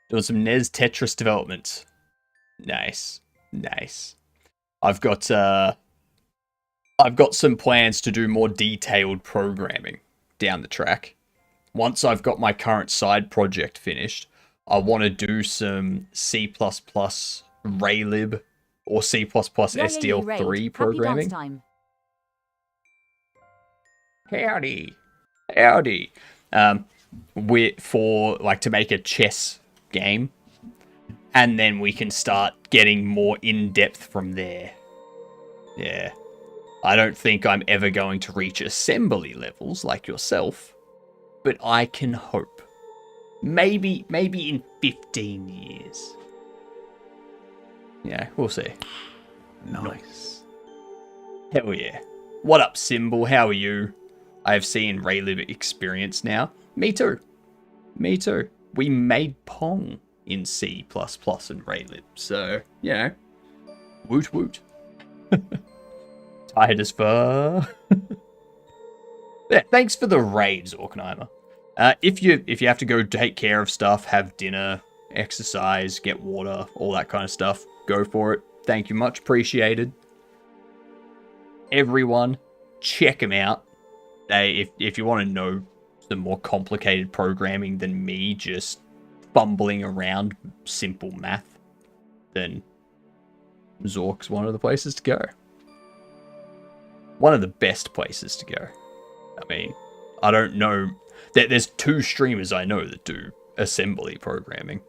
S1: Doing some NES Tetris development. Nice. Nice. I've got some plans to do more detailed programming down the track. Once I've got my current side project finished, I want to do some C++ Raylib or C++ SDL3 programming. Howdy. Howdy. For like to make a chess game. And then we can start getting more in-depth from there. Yeah. I don't think I'm ever going to reach assembly levels like yourself. But I can hope. Maybe in 15 years. Yeah, we'll see. Nice. Hell yeah. What up, Symbol? How are you? I have seen Raylib experience now. Me too. Me too. We made Pong in C++ and Raylib. So, you know. Woot woot. Tired as fur. Yeah, thanks for the raid, Zorkenheimer. If you have to go take care of stuff, have dinner, exercise, get water, all that kind of stuff, go for it. Thank you, much appreciated. Everyone, check them out. If you want to know some more complicated programming than me just fumbling around simple math, then Zork's one of the places to go. One of the best places to go. I mean, I don't know. There's 2 streamers I know that do assembly programming.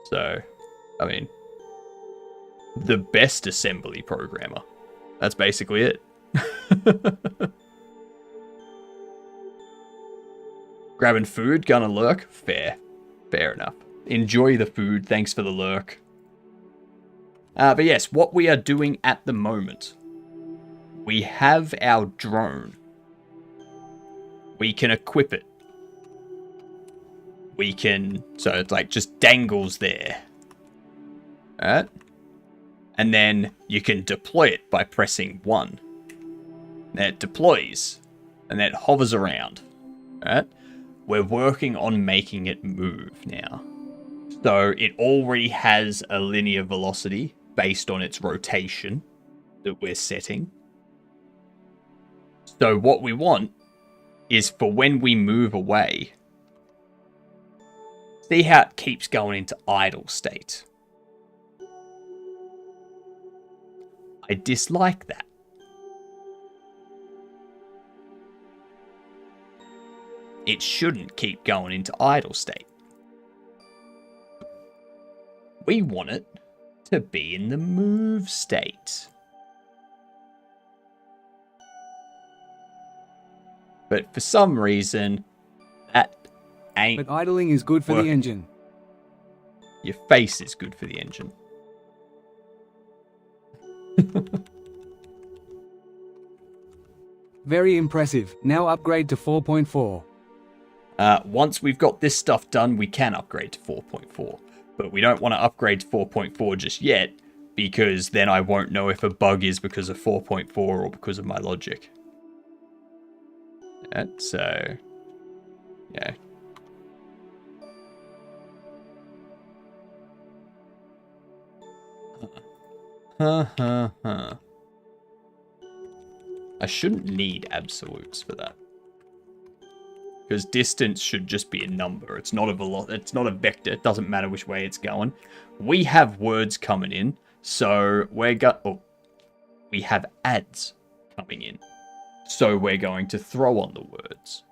S1: So, I mean, the best assembly programmer. That's basically it. Grabbing food, gonna lurk? Fair. Fair enough. Enjoy the food, thanks for the lurk. But yes, what we are doing at the moment we have our drone. We can equip it. We can, so it like just dangles there. Alright? And then you can deploy it by pressing 1. Then it deploys. And then it hovers around. Alright? We're working on making it move now. So it already has a linear velocity based on its rotation that we're setting. So what we want is for when we move away, see how it keeps going into idle state. I dislike that. It shouldn't keep going into idle state. We want it to be in the move state. But for some reason, that ain't.
S5: But idling is good for the engine.
S1: Your face is good for the engine.
S5: Very impressive. Now upgrade to 4.4.
S1: Once we've got this stuff done, we can upgrade to 4.4. But we don't want to upgrade to 4.4 just yet, because then I won't know if a bug is because of 4.4 or because of my logic. So, yeah. I shouldn't need absolutes for that. Because distance should just be a number. It's not it's not a vector. It doesn't matter which way it's going. We have words coming in, so we have ads coming in. So we're going to throw on the words.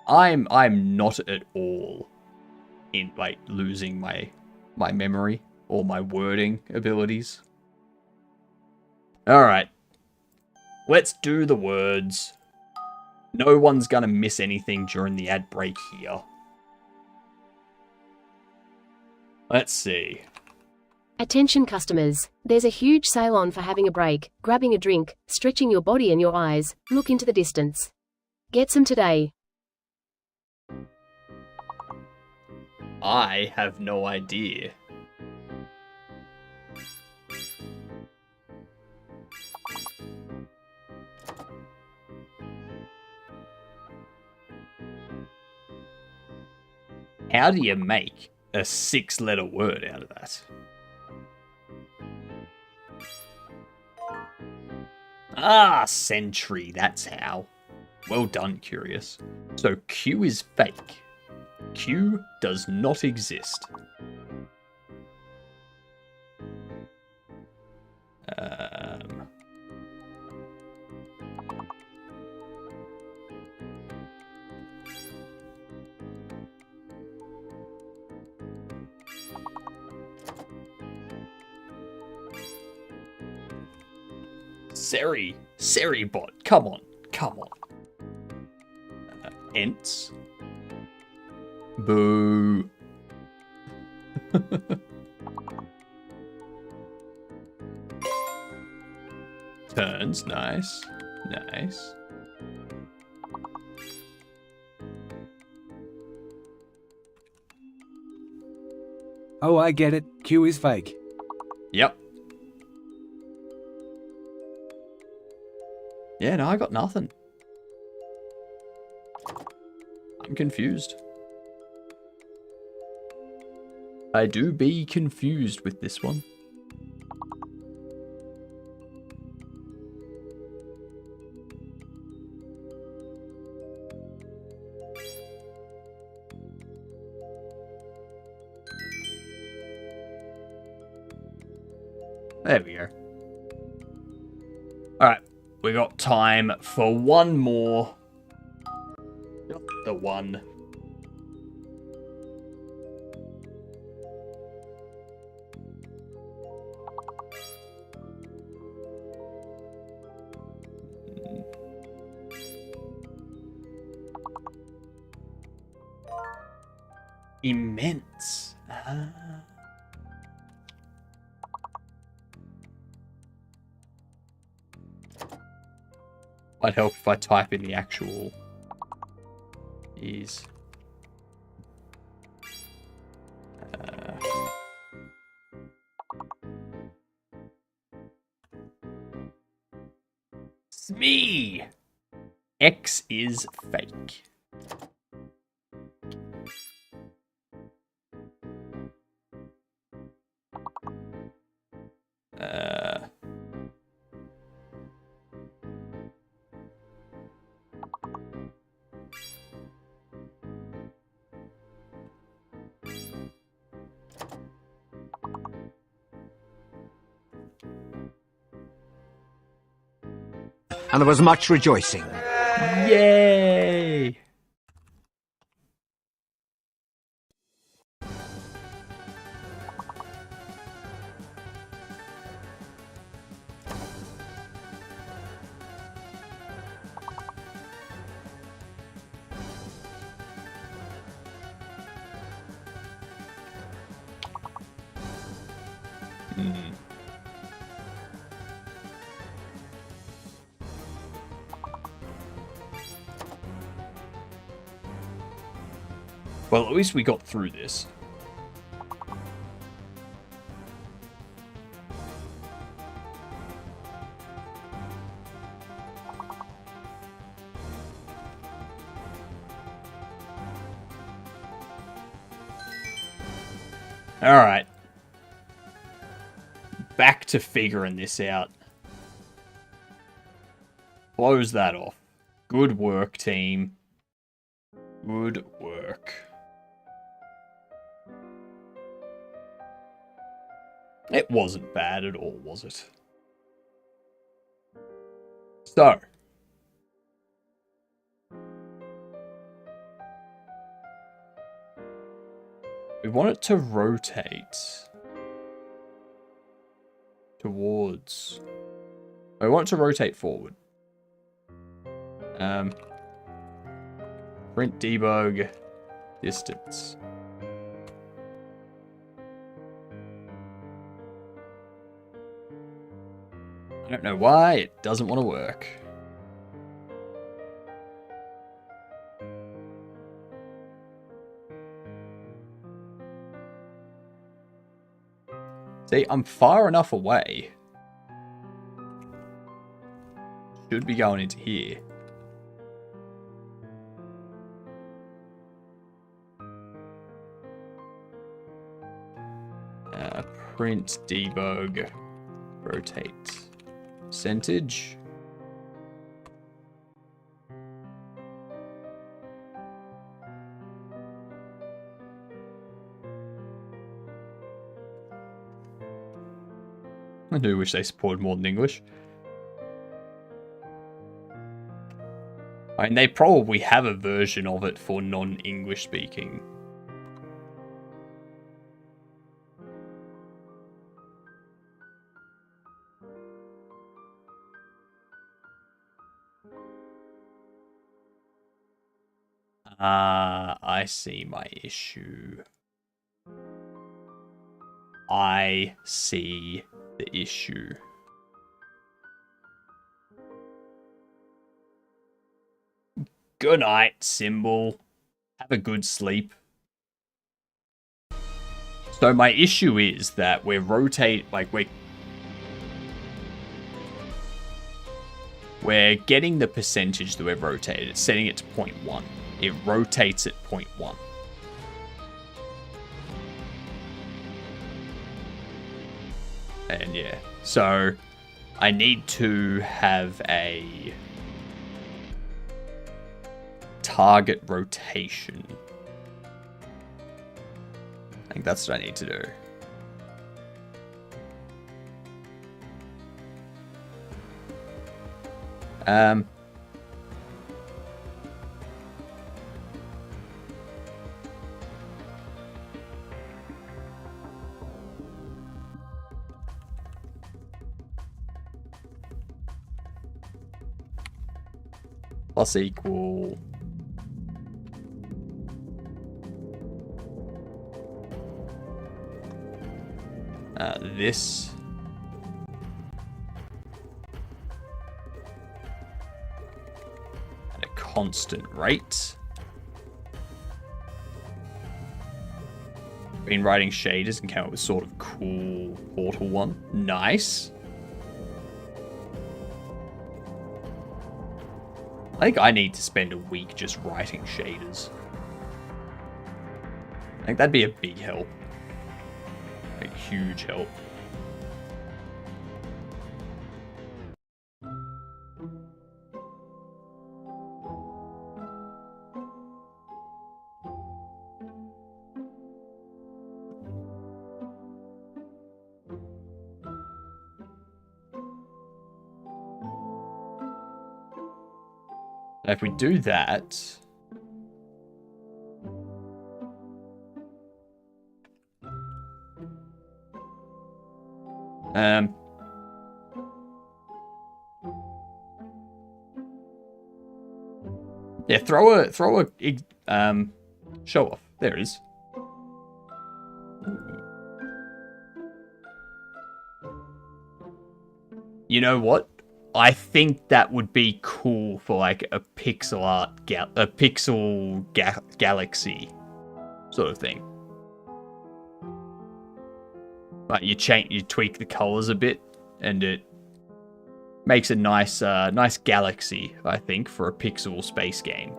S1: I'm not at all in like losing my memory or my wording abilities. All right. Let's do the words. No one's going to miss anything during the ad break here. Let's see.
S4: Attention customers, there's a huge sale on for having a break, grabbing a drink, stretching your body and your eyes, look into the distance. Get some today.
S1: I have no idea. How do you make a 6-letter word out of that? Ah, Sentry, that's how. Well done, Curious. So Q is fake. Q does not exist. Seribot, come on. Ents. Boo. Turns, nice.
S5: Oh, I get it. Q is fake.
S1: Yep. Yeah, no, I got nothing. I'm confused. I do be confused with this one. There we go. Alright, we got time for one more. Just the one. Immense. Might help if I type in the actual is. Smee! X is fake.
S12: And there was much rejoicing.
S1: Yay! Well, at least we got through this. Alright. Back to figuring this out. Close that off. Good work, team. Good work. It wasn't bad at all, was it? So. We want it to rotate towards... I want it to rotate forward. Print debug distance. I don't know why it doesn't want to work. See, I'm far enough away. Should be going into here. Print debug rotate percentage. I do wish they supported more than English. I mean, they probably have a version of it for non-English speaking. I see my issue. I see the issue. Good night, Symbol. Have a good sleep. So my issue is that we're getting the percentage that we've rotated. It's setting it to 0.1. It rotates at 0.1. And yeah, so I need to have a target rotation. I think that's what I need to do. Plus equal. This. constant rate. Been writing shaders and came up with sort of cool portal one. Nice. I think I need to spend a week just writing shaders. I think that'd be a big help. A huge help. Now, if we do that, yeah, throw a show off. There it is. You know what? I think that would be cool for like a pixel art, galaxy sort of thing. Like you tweak the colors a bit, and it makes a nice, nice galaxy. I think for a pixel space game.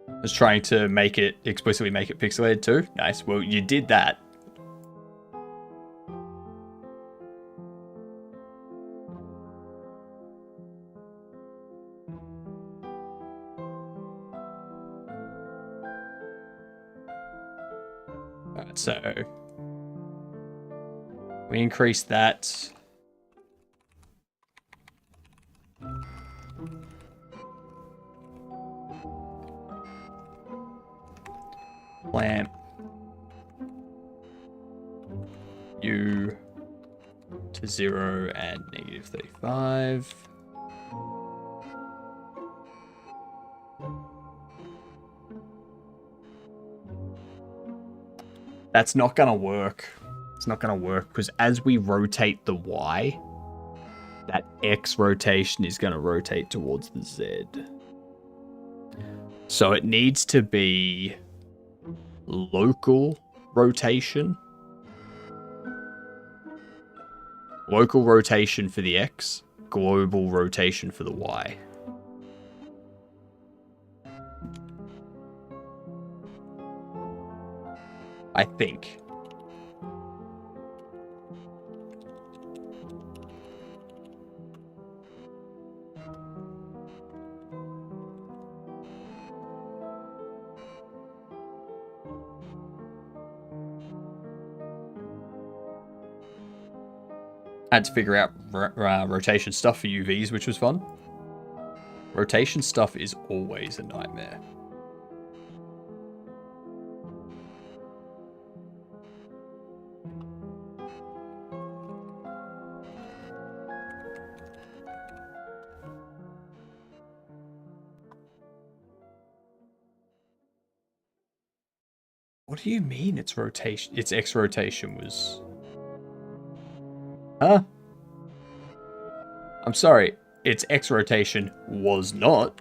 S1: I was trying to explicitly make it pixelated too. Nice. Well, you did that. Alright, so we increase that. Lamp U to 0 and -35. That's not gonna work. It's not gonna work because as we rotate the Y, that X rotation is gonna rotate towards the Z. So it needs to be local rotation. Local rotation for the X, global rotation for the Y. I think. I had to figure out rotation stuff for UVs, which was fun. Rotation stuff is always a nightmare. What do you mean its rotation? Its X rotation was... Huh? I'm sorry, its X rotation was not.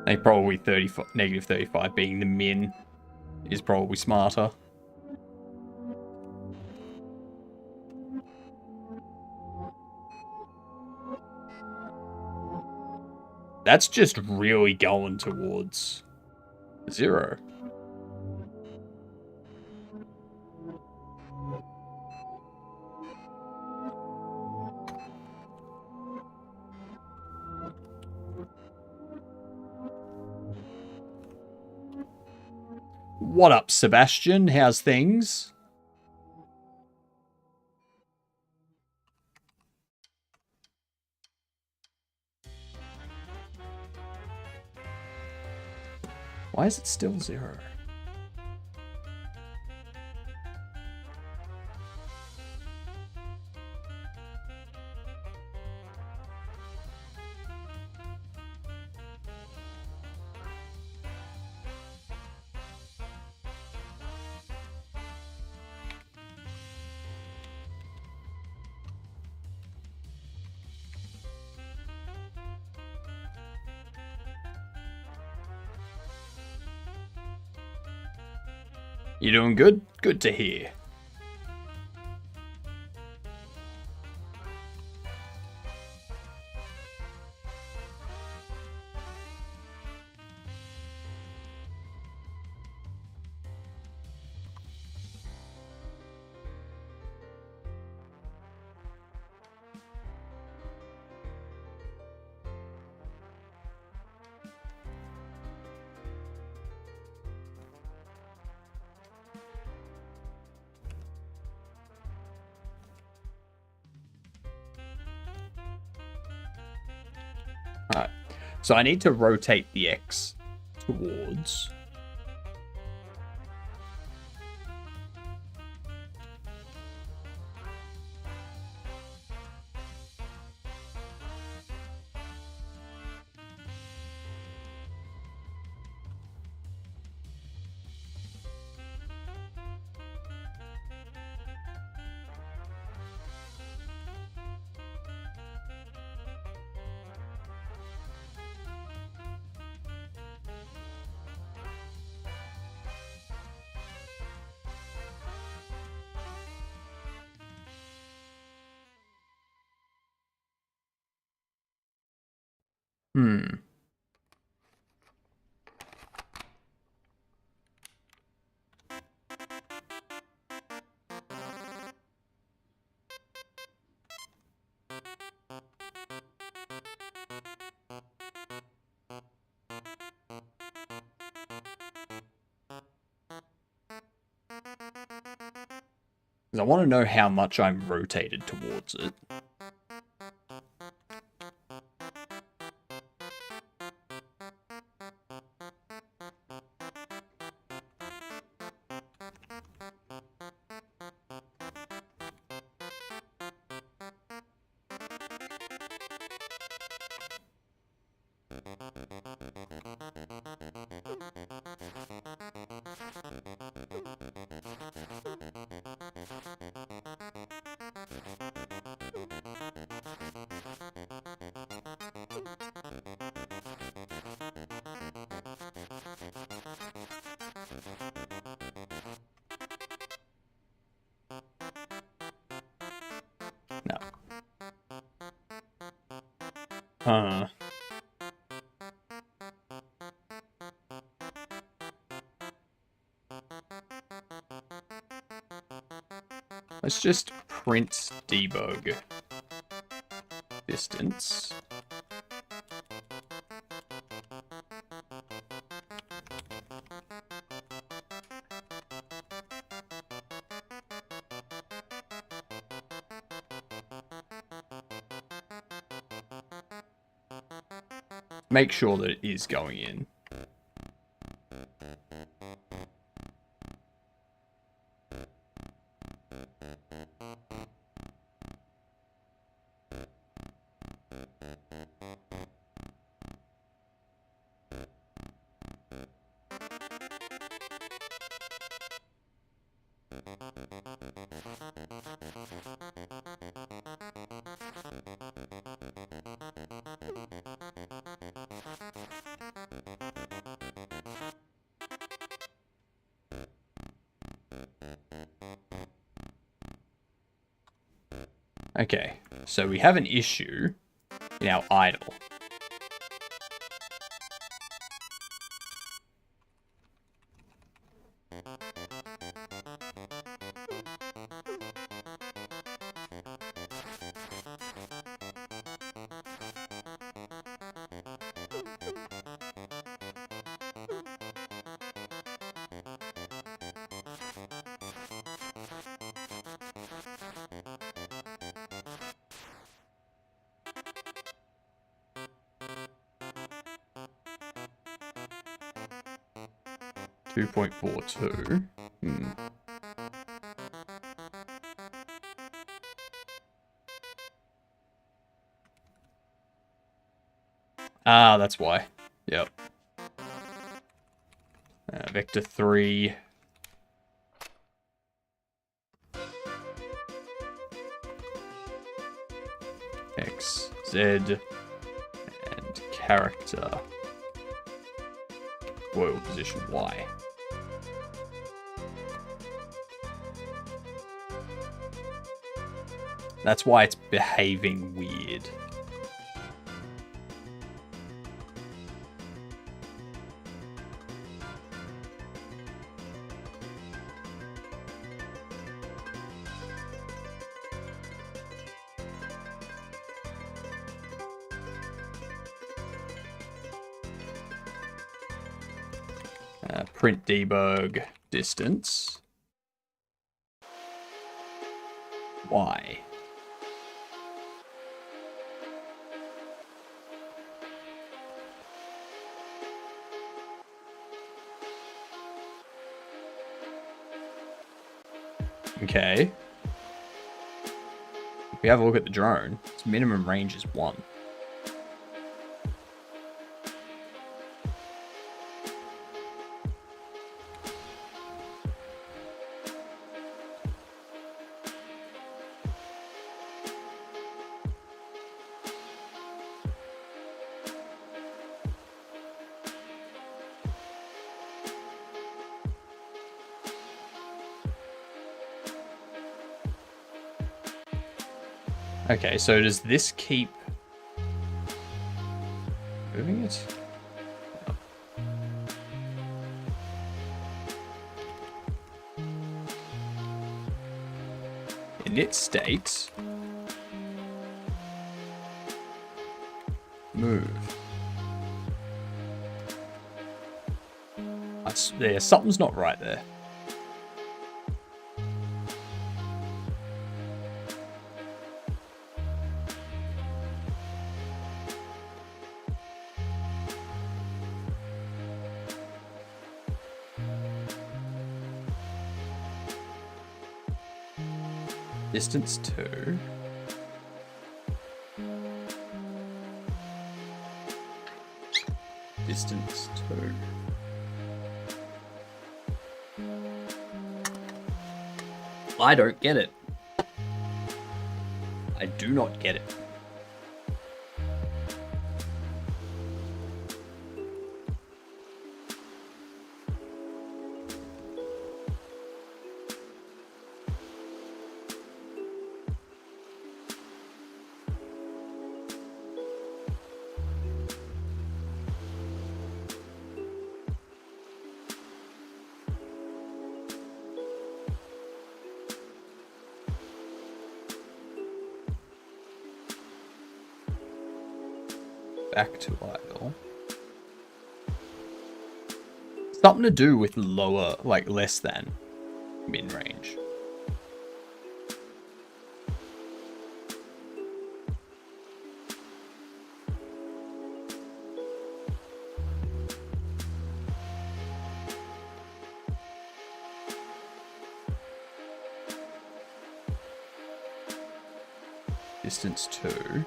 S1: I think probably -35 being the min is probably smarter. That's just really going towards 0. What up, Sebastian? How's things? Why is it still 0? You doing good? Good to hear. Alright, so I need to rotate the X towards... I want to know how much I'm rotated towards it. Let's just print debug distance. Make sure that it is going in. Okay, so we have an issue in our idle. 2.42. Ah, that's why. Yep. Vector 3. X, Z, and character. World position Y. That's why it's behaving weird. Print debug distance. Y. Okay. If we have a look at the drone, its minimum range is 1. Okay, so does this keep moving it? In its state, move. There, something's not right there. Distance 2. Distance 2. I don't get it. I do not get it. Back to idle. Something to do with lower, like less than mid-range. Distance 2.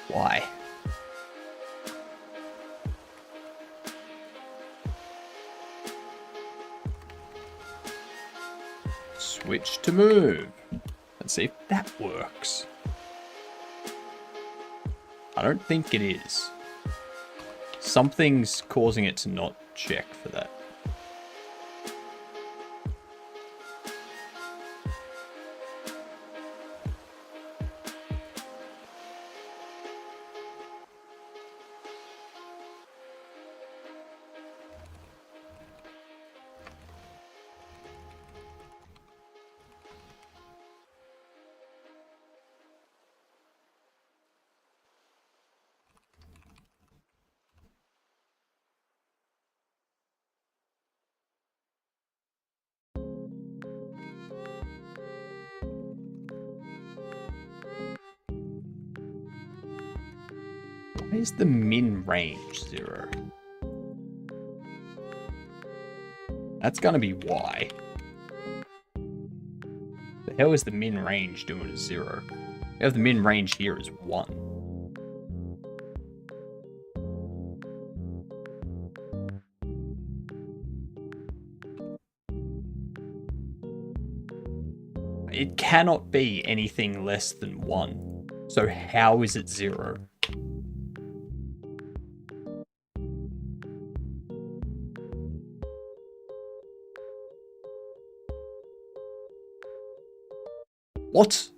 S1: Why? Switch to move. Let's see if that works. I don't think it is. Something's causing it to not check for that. Why is the min range 0? That's gonna be why. The hell is the min range doing as 0? We have the min range here as 1. It cannot be anything less than 1. So how is it 0? What?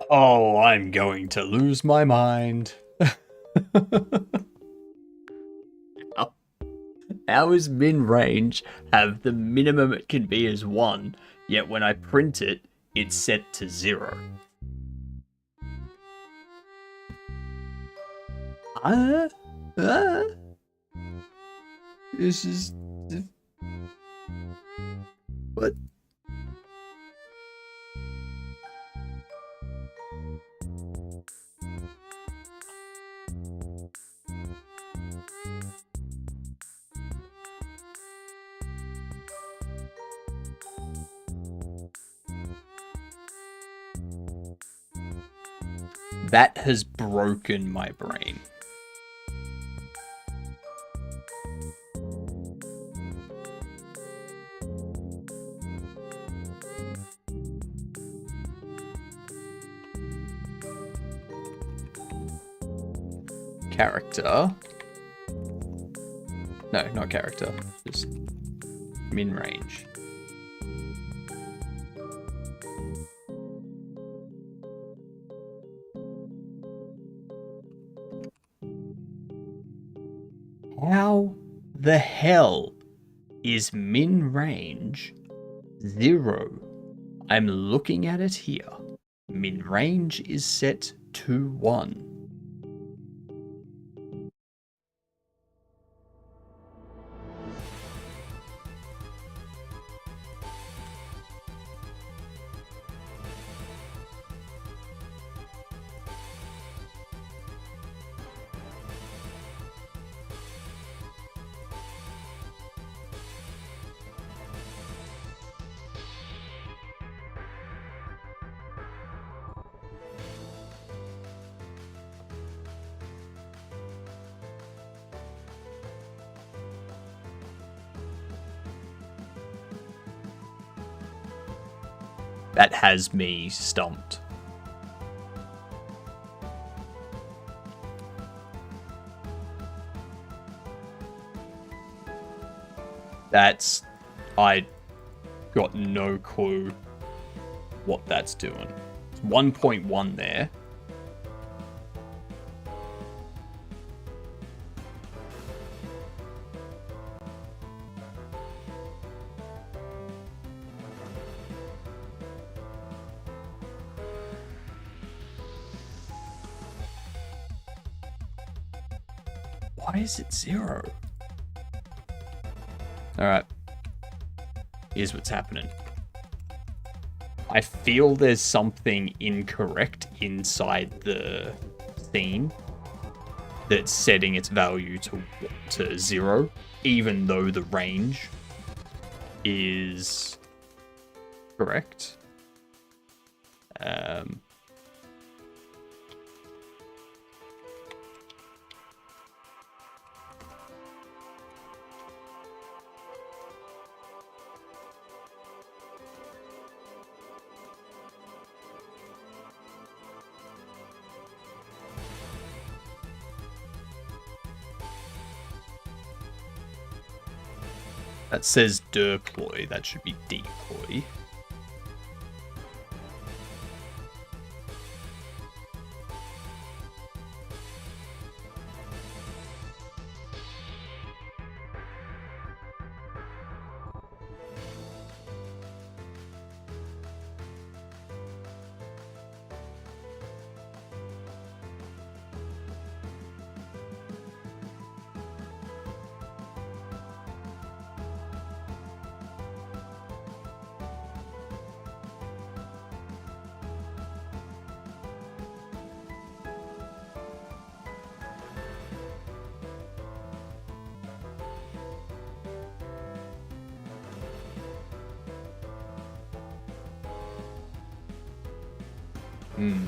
S1: Oh, I'm going to lose my mind. How is min range have the minimum it can be as 1, yet when I print it, it's set to 0? This is... What? That has broken my brain. Character. No, not character. Just min range. How the hell is min range 0? I'm looking at it here. Min range is set to 1. That has me stumped. That's... I got no clue what that's doing. It's 1.1 there. Why is it 0? Alright. Here's what's happening. I feel there's something incorrect inside the scene that's setting its value to 0, even though the range is correct. That says deploy, that should be deploy. Hmm.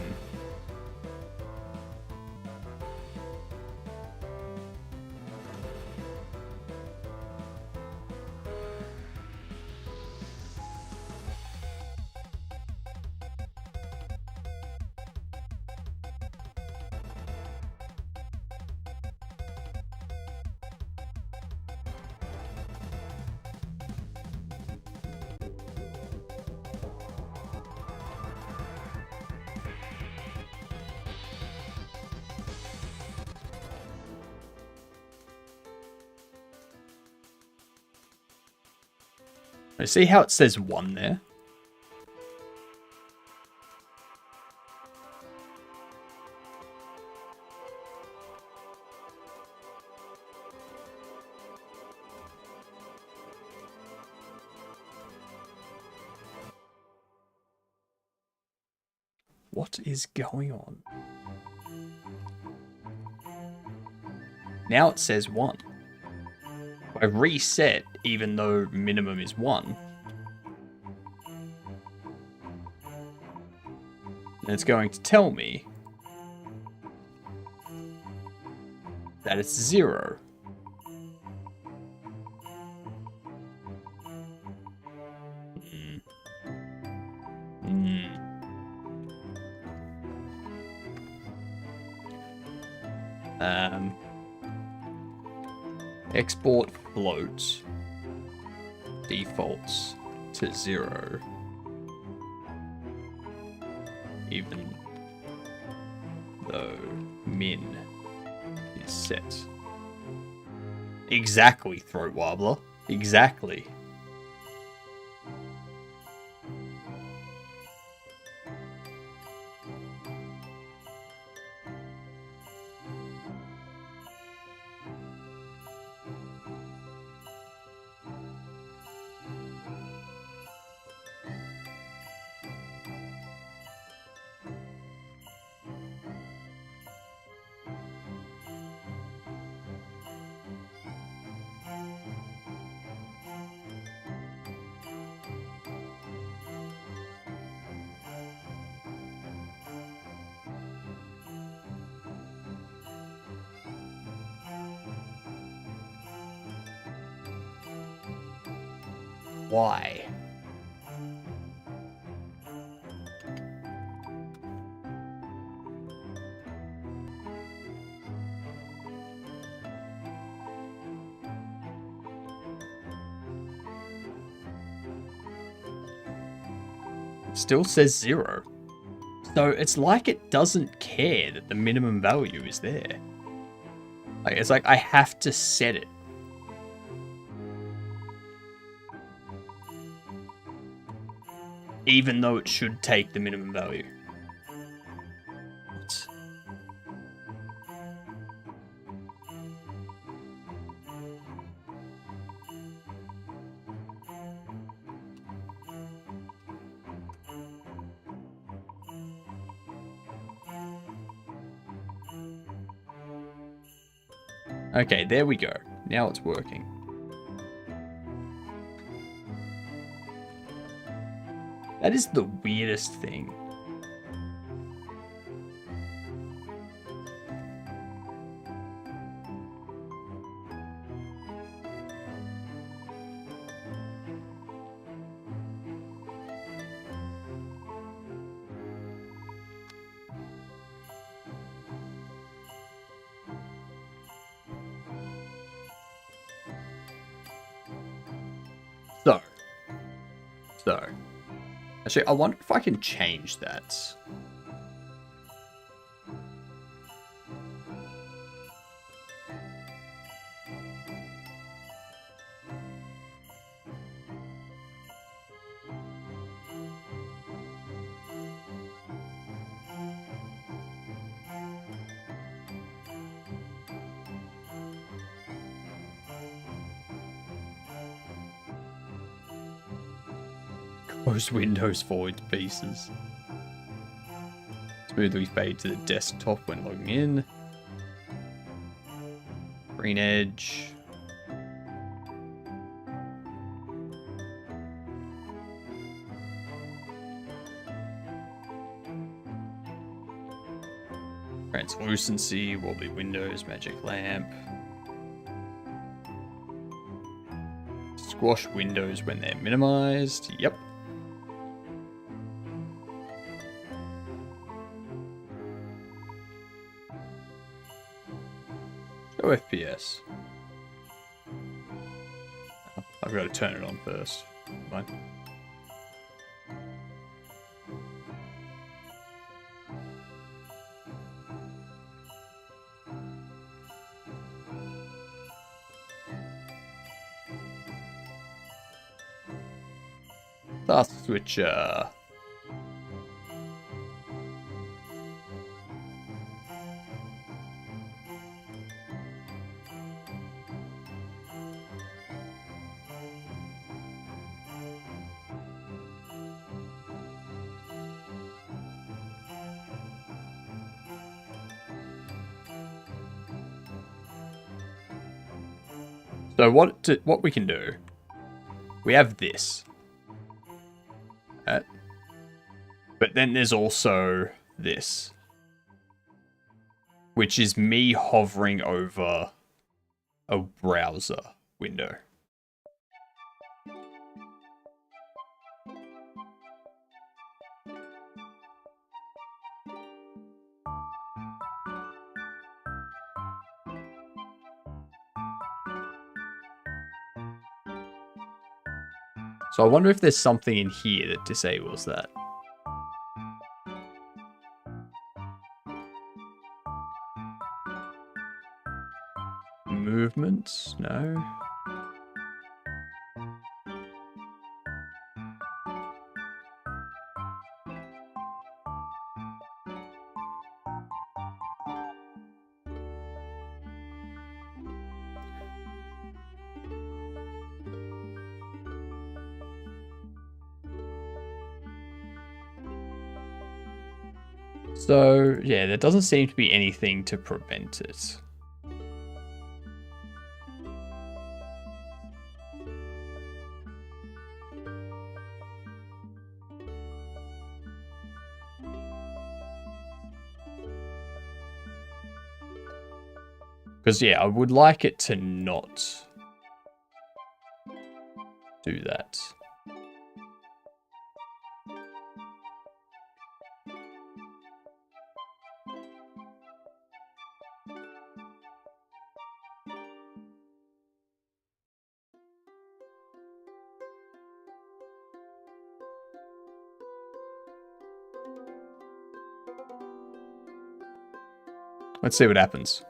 S1: I see how it says 1 there. What is going on? Now it says 1. I reset even though minimum is 1. And it's going to tell me that it's 0. Export float defaults to 0, even though min is set. Exactly, Throat Warbler. Exactly. Why? Still says 0. So it's like it doesn't care that the minimum value is there. Like, it's like I have to set it. Even though it should take the minimum value. What? Okay, there we go. Now it's working. That is the weirdest thing. So. Actually, I wonder if I can change that. Close Windows forward to pieces. Smoothly fade to the desktop when logging in. Green edge. Translucency, wobbly windows, magic lamp. Squash windows when they're minimized. Yep. Go FPS. I've got to turn it on first. Fine. Task switcher. So what we can do? We have this. But then there's also this, which is me hovering over a browser window. So I wonder if there's something in here that disables that. Movements? No. So, yeah, there doesn't seem to be anything to prevent it. Because, yeah, I would like it to not do that. Let's see what happens.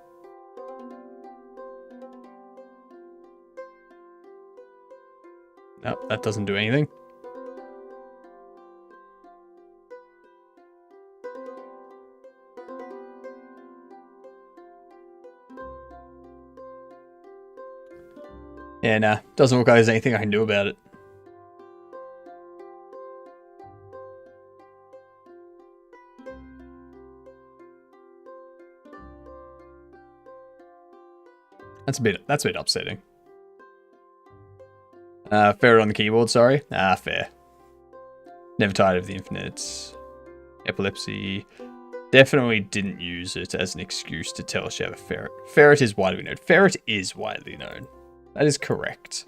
S1: No, that doesn't do anything. Yeah, nah, doesn't look like there's anything I can do about it. That's a bit upsetting. Ferret on the keyboard, sorry. Fair. Never tired of the infinite. Epilepsy. Definitely didn't use it as an excuse to tell us you have a ferret. Ferret is widely known. Ferret is widely known. That is correct.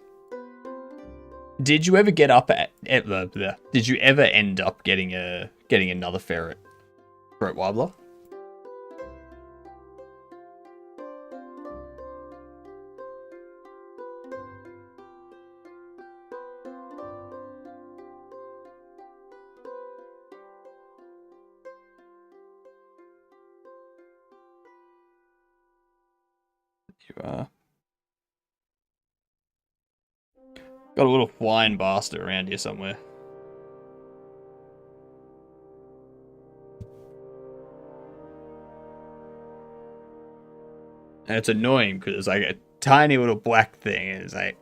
S1: Did you ever get up at did you ever end up getting another ferret wobbler? You are. Got a little wine bastard around here somewhere. And it's annoying because it's like a tiny little black thing and it's like,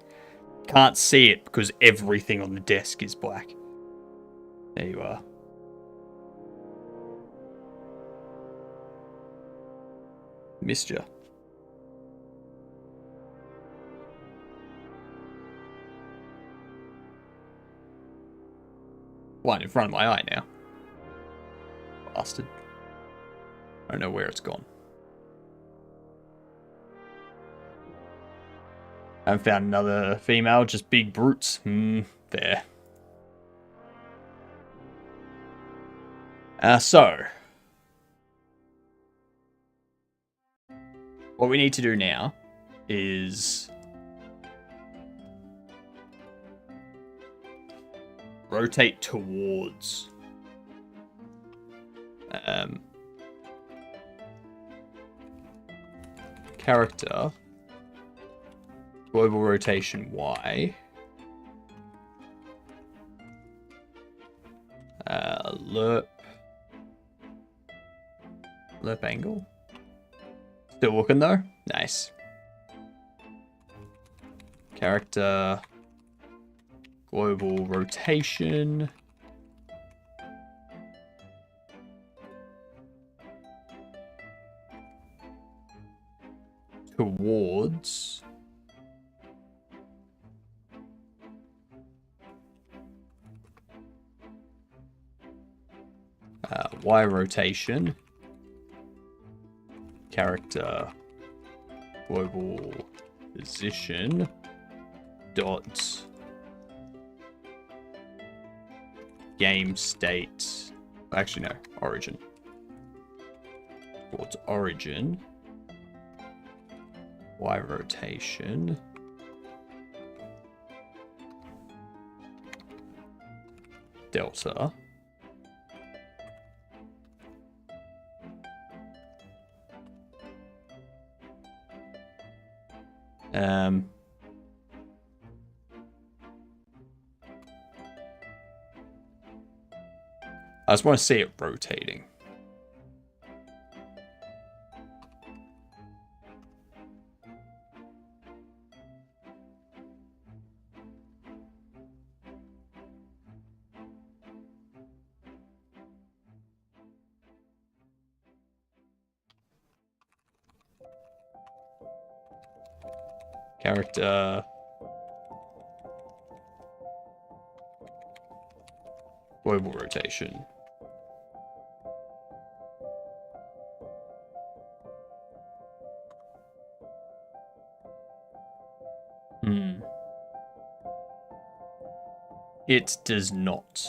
S1: can't see it because everything on the desk is black. There you are. Missed ya. One in front of my eye now. Bastard. I don't know where it's gone. I haven't found another female, just big brutes. There. So, what we need to do now is rotate towards character, global rotation Y, lerp angle. Still looking though. Nice. Character, global rotation. Towards Y rotation. Character, global position, dot, game state, actually no, origin. Towards origin, Y rotation, delta, I just want to see it rotating. Character, global rotation. It does not.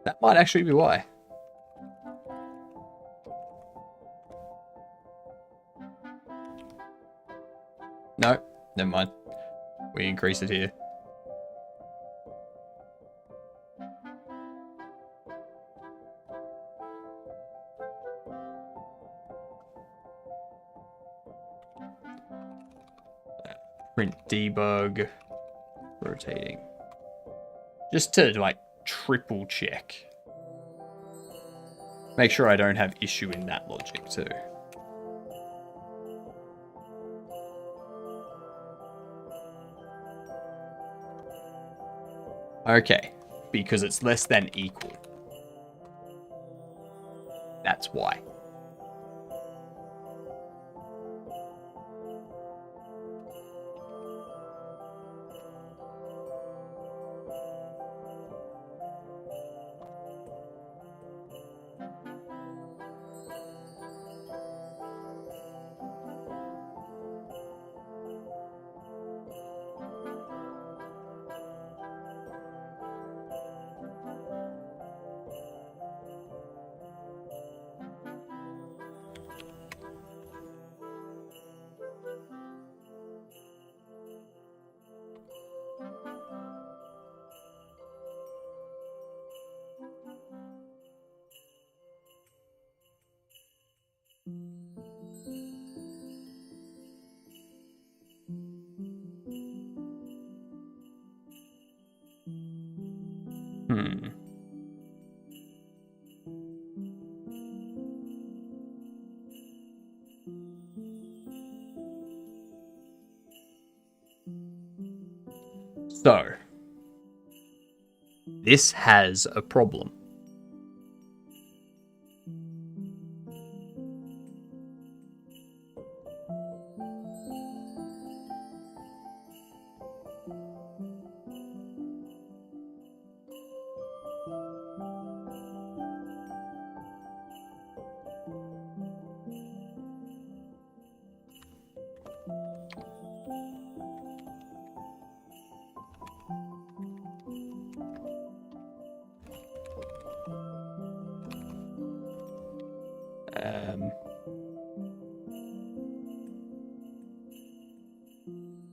S1: That might actually be why. No, never mind. We increase it here. Print debug, rotating. Just to like triple check. Make sure I don't have issue in that logic too. Okay, because it's less than equal. That's why. So, this has a problem.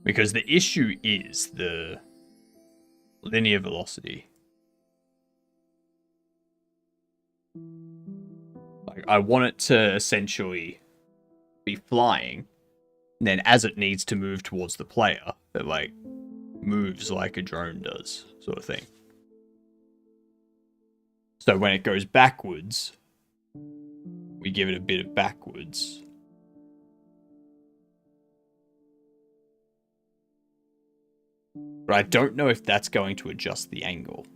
S1: Because the issue is the linear velocity. Like, I want it to essentially be flying, and then as it needs to move towards the player, it like moves like a drone does, sort of thing. So when it goes backwards, we give it a bit of backwards. But I don't know if that's going to adjust the angle.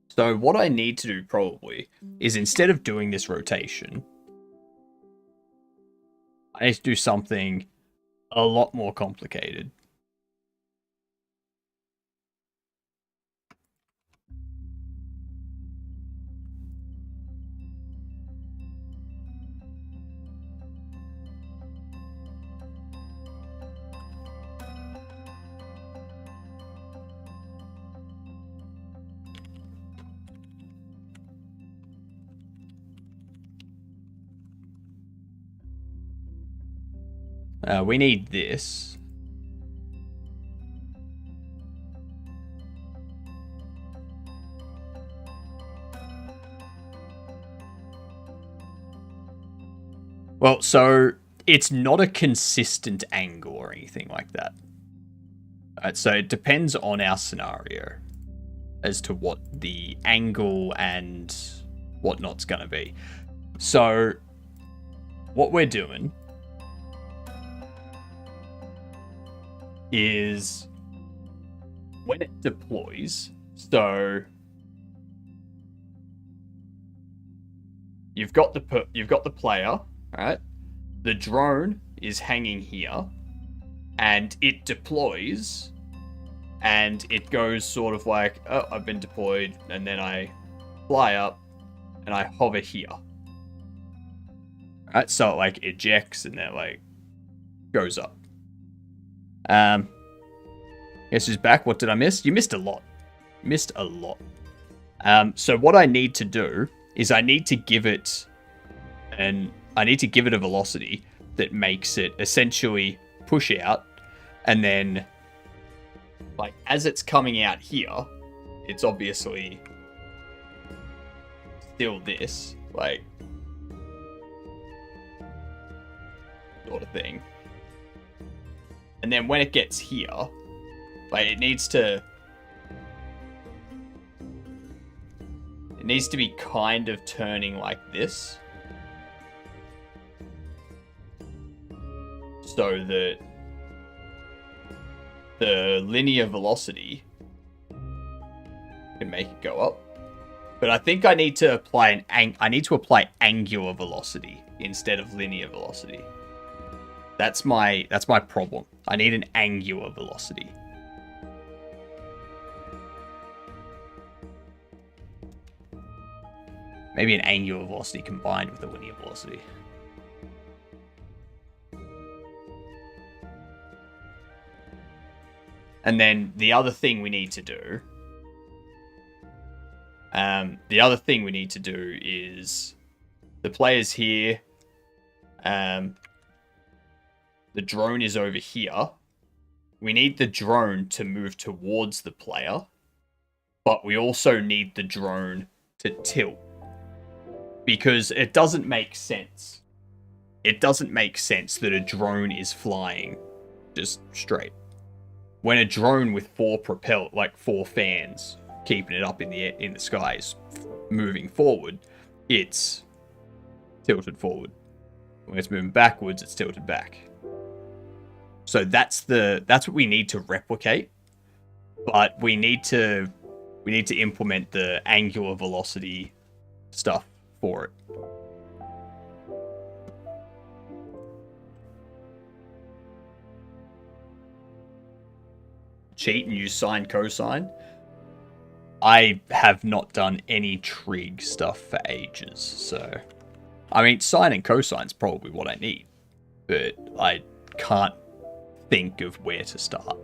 S1: So what I need to do probably is, instead of doing this rotation, I need to do something a lot more complicated. We need this. Well, so it's not a consistent angle or anything like that. Alright, so it depends on our scenario as to what the angle and whatnot's going to be. So what we're doing is, when it deploys, so you've got the player, right? The drone is hanging here, and it deploys, and it goes sort of like, oh, I've been deployed, and then I fly up, and I hover here. Right, so it like ejects, and then like goes up. Guess who's back? What did I miss? You missed a lot. Missed a lot. So what I need to do is I need to give it a velocity that makes it essentially push out, and then like as it's coming out here, it's obviously still this, like, sort of thing. And then when it gets here, like it needs to be kind of turning like this, so that the linear velocity can make it go up. But I think I need to apply angular velocity instead of linear velocity. That's my problem. I need an angular velocity. Maybe an angular velocity combined with a linear velocity. And then the other thing we need to do, is the player's here. The drone is over here. We need the drone to move towards the player, but we also need the drone to tilt, because it doesn't make sense. It doesn't make sense that a drone is flying just straight, when a drone with four fans keeping it up in the sky is moving forward. It's tilted forward. When it's moving backwards, it's tilted back. So that's what we need to replicate, but we need to implement the angular velocity stuff for it. Cheat and use sine cosine. I have not done any trig stuff for ages, so I mean, sine and cosine is probably what I need. but I can't think of where to start.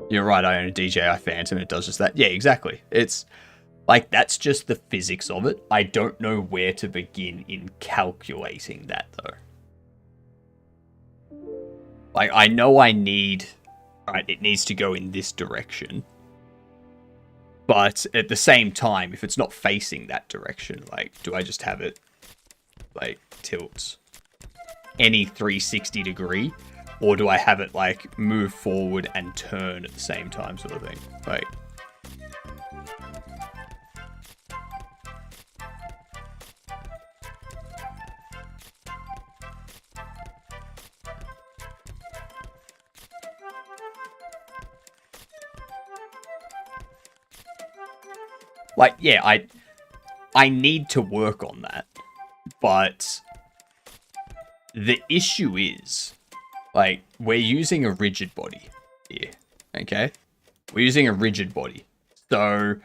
S1: You're right, I own a DJI Phantom, it does just that. Yeah, exactly. It's like, that's just the physics of it. I don't know where to begin in calculating that, though. Like, I know I need... Right, it needs to go in this direction. But at the same time, if it's not facing that direction, like, do I just have it, like, tilt any 360 degree? Or do I have it, like, move forward and turn at the same time, sort of thing? Like... Like, yeah, I need to work on that, but the issue is, like, we're using a rigid body here, okay? We're using a rigid body. So,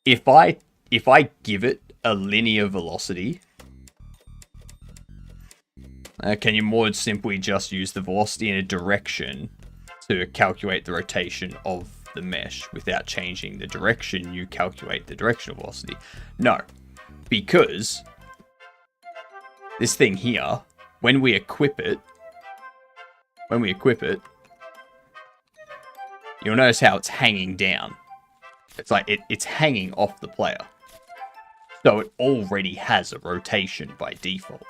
S1: if I give it a linear velocity, can you more simply just use the velocity in a direction to calculate the rotation of the mesh without changing the direction you calculate the directional velocity? No, because this thing here, when we equip it, you'll notice how it's hanging down. It's like it's hanging off the player, so it already has a rotation by default.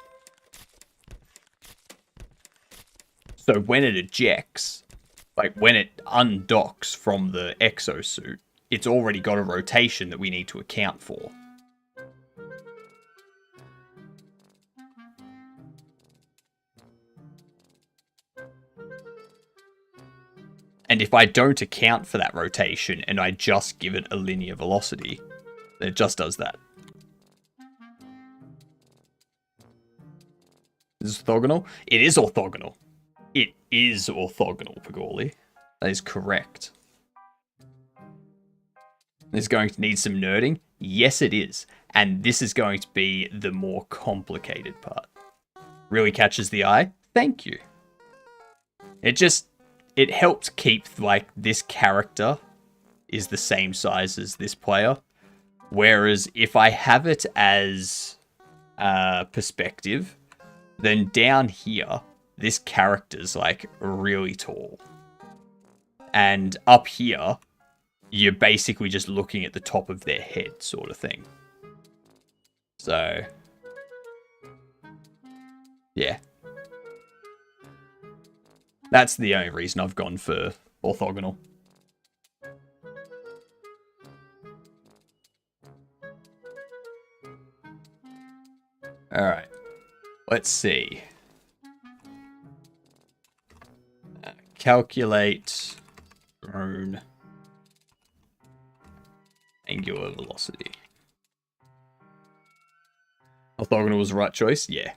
S1: So when it ejects, like, when it undocks from the exosuit, it's already got a rotation that we need to account for. And if I don't account for that rotation and I just give it a linear velocity, then it just does that. Is this orthogonal? It is orthogonal. It is orthogonal, Pagorli. That is correct. It's going to need some nerding. Yes, it is. And this is going to be the more complicated part. Really catches the eye? Thank you. It helps keep, like, this character is the same size as this player. Whereas if I have it as perspective, then down here, this character's, like, really tall. And up here, you're basically just looking at the top of their head, sort of thing. So, yeah. That's the only reason I've gone for orthogonal. Alright. Let's see. Calculate drone angular velocity. Orthogonal was the right choice? Yeah.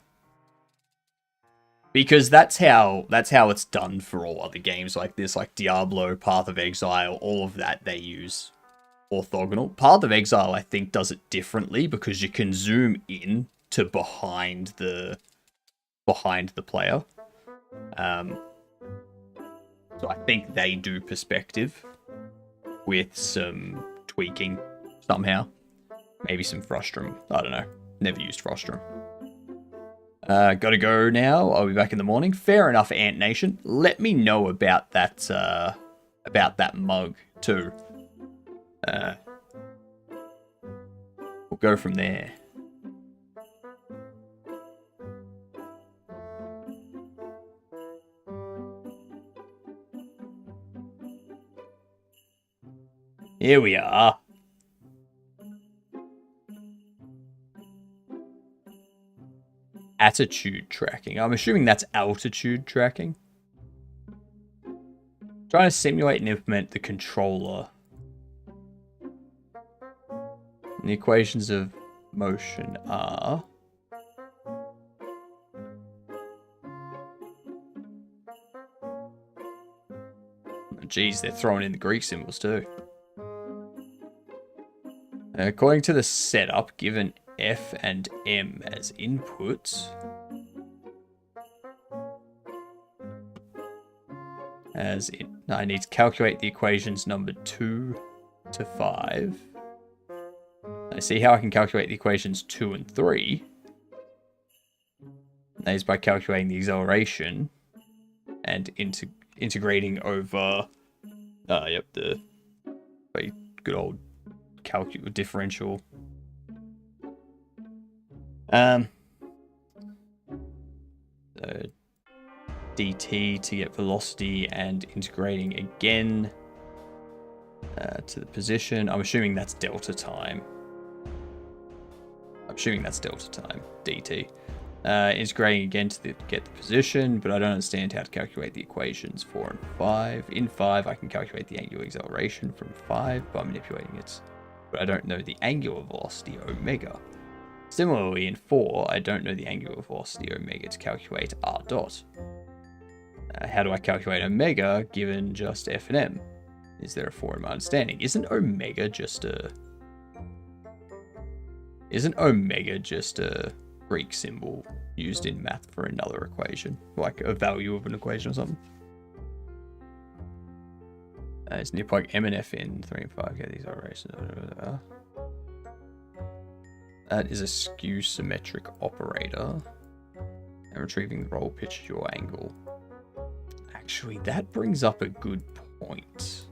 S1: Because that's how it's done for all other games like this, like Diablo, Path of Exile, all of that, they use orthogonal. Path of Exile, I think, does it differently because you can zoom in to behind the player. So I think they do perspective with some tweaking somehow. Maybe some Frustrum. I don't know. Never used Frustrum. Gotta go now. I'll be back in the morning. Fair enough, Ant Nation. Let me know about that mug too. We'll go from there. Here we are. Attitude tracking. I'm assuming that's altitude tracking. Trying to simulate and implement the controller. And the equations of motion are... Geez, they're throwing in the Greek symbols too. According to the setup, given F and M as inputs, I need to calculate the equations number 2 to 5. I see how I can calculate the equations 2 and 3. That is by calculating the acceleration and integrating over, the good old differential. So dt to get velocity and integrating again to the position. I'm assuming that's delta time. dt. Integrating again to get the position, but I don't understand how to calculate the equations 4 and 5. In 5, I can calculate the angular acceleration from 5 by manipulating it, but I don't know the angular velocity omega. Similarly, in 4, I don't know the angular velocity omega to calculate r dot. How do I calculate omega given just f and m? Is there a flaw in my understanding? Isn't omega just a Greek symbol used in math for another equation, like a value of an equation or something? It's near plug m and f in 3 and 5. Get these operations. That is a skew symmetric operator. And retrieving the roll pitch yaw angle. Actually, that brings up a good point.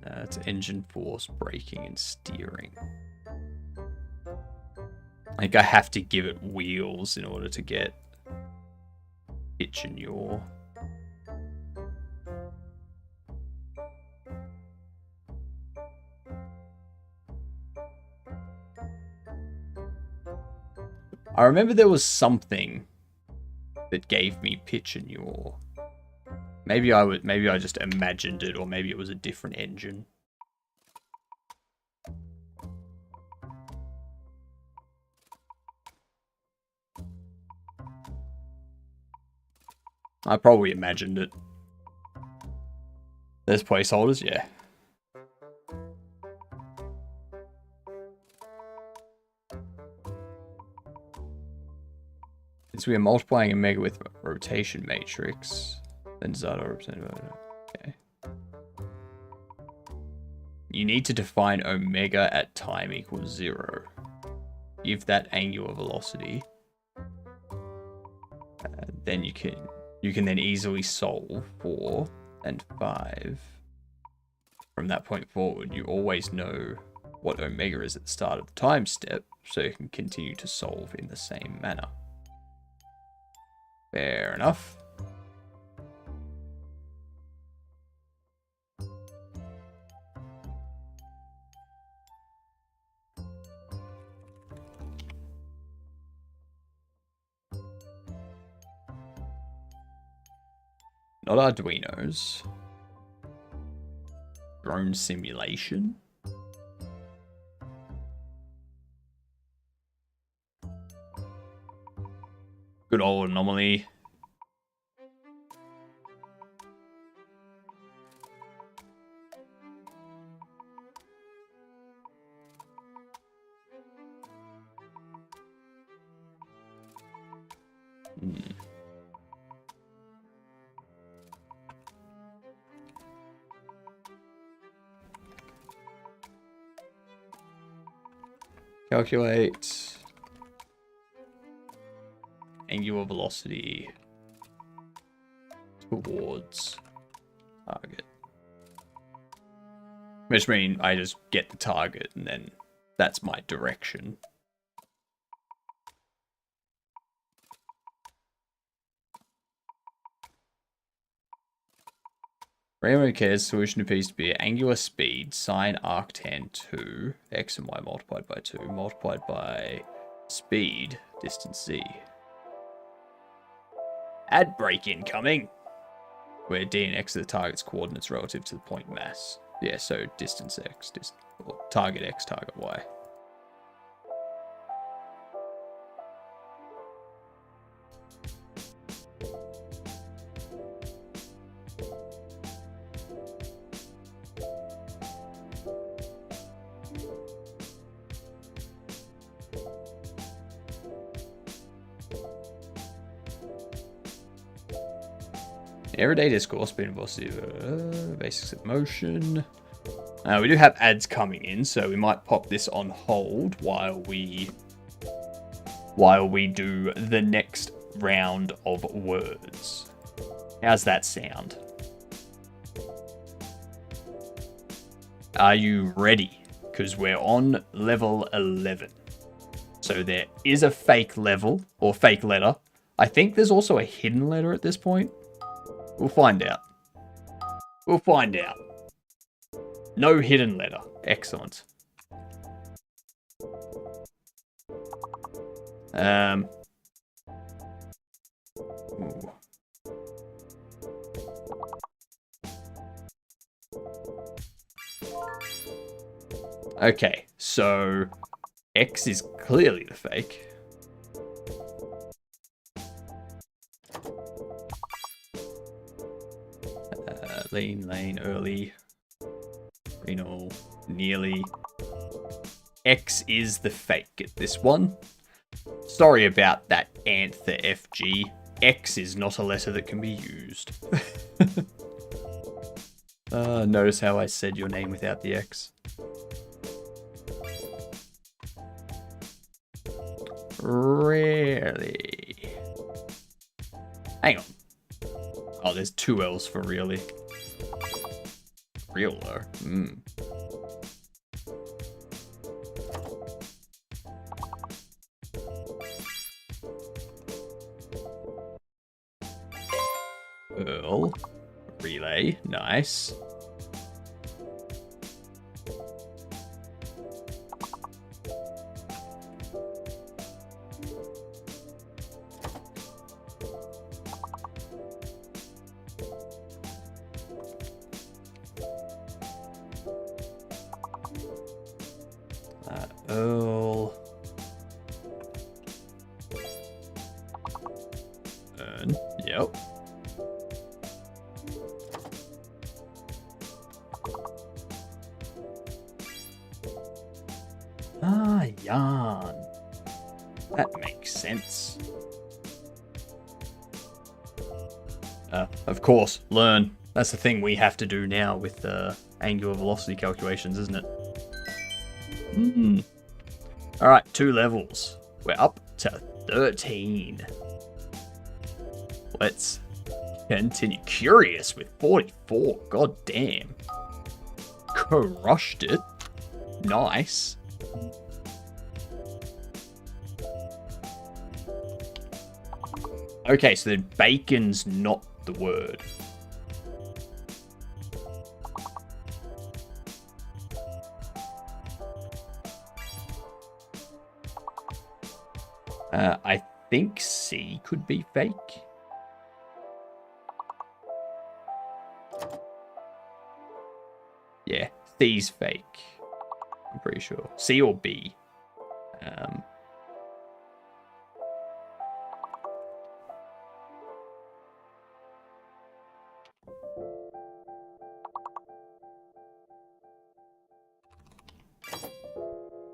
S1: It's engine force, braking, and steering. I think I have to give it wheels in order to get pitch and yaw. I remember there was something that gave me pitch and yaw. Maybe I just imagined it, or maybe it was a different engine. I probably imagined it. There's placeholders, yeah. Since we are multiplying omega with rotation matrix, then Zato represented. Okay. You need to define omega at time equals 0. Give that angular velocity. Then you can then easily solve 4 and 5. From that point forward, you always know what omega is at the start of the time step, so you can continue to solve in the same manner. Fair enough. Not Arduinos. Drone simulation. Good old anomaly. Calculate angular velocity towards target. Which means I just get the target and then that's my direction. Rainbow Cares solution appears to be angular speed sine arctan 2 x and y multiplied by 2 multiplied by speed distance z. Add break incoming, where d and x are the target's coordinates relative to the point mass. Yeah, so distance x, or target x, target y. Everyday discourse, speed and velocity, basics of motion. We do have ads coming in, so we might pop this on hold while we do the next round of words. How's that sound? Are you ready? Because we're on level 11. So there is a fake level, or fake letter. I think there's also a hidden letter at this point. We'll find out. We'll find out. No hidden letter. Excellent. Ooh. Okay, so X is clearly the fake. Lean, lane, early, renal, nearly. X is the fake at this one. Sorry about that, Anther FG. X is not a letter that can be used. Notice how I said your name without the X. Really? Hang on. Oh, there's 2 L's for really. Real though. Earl. Relay. Nice. Earl. Earn. Yep. Yarn. That makes sense. Of course, learn. That's the thing we have to do now with angular velocity calculations, isn't it? Alright, 2 levels. We're up to 13. Let's continue. Curious with 44. God damn. Crushed it. Nice. Okay, so then bacon's not the word. I think C could be fake. Yeah, C's fake. I'm pretty sure. C or B.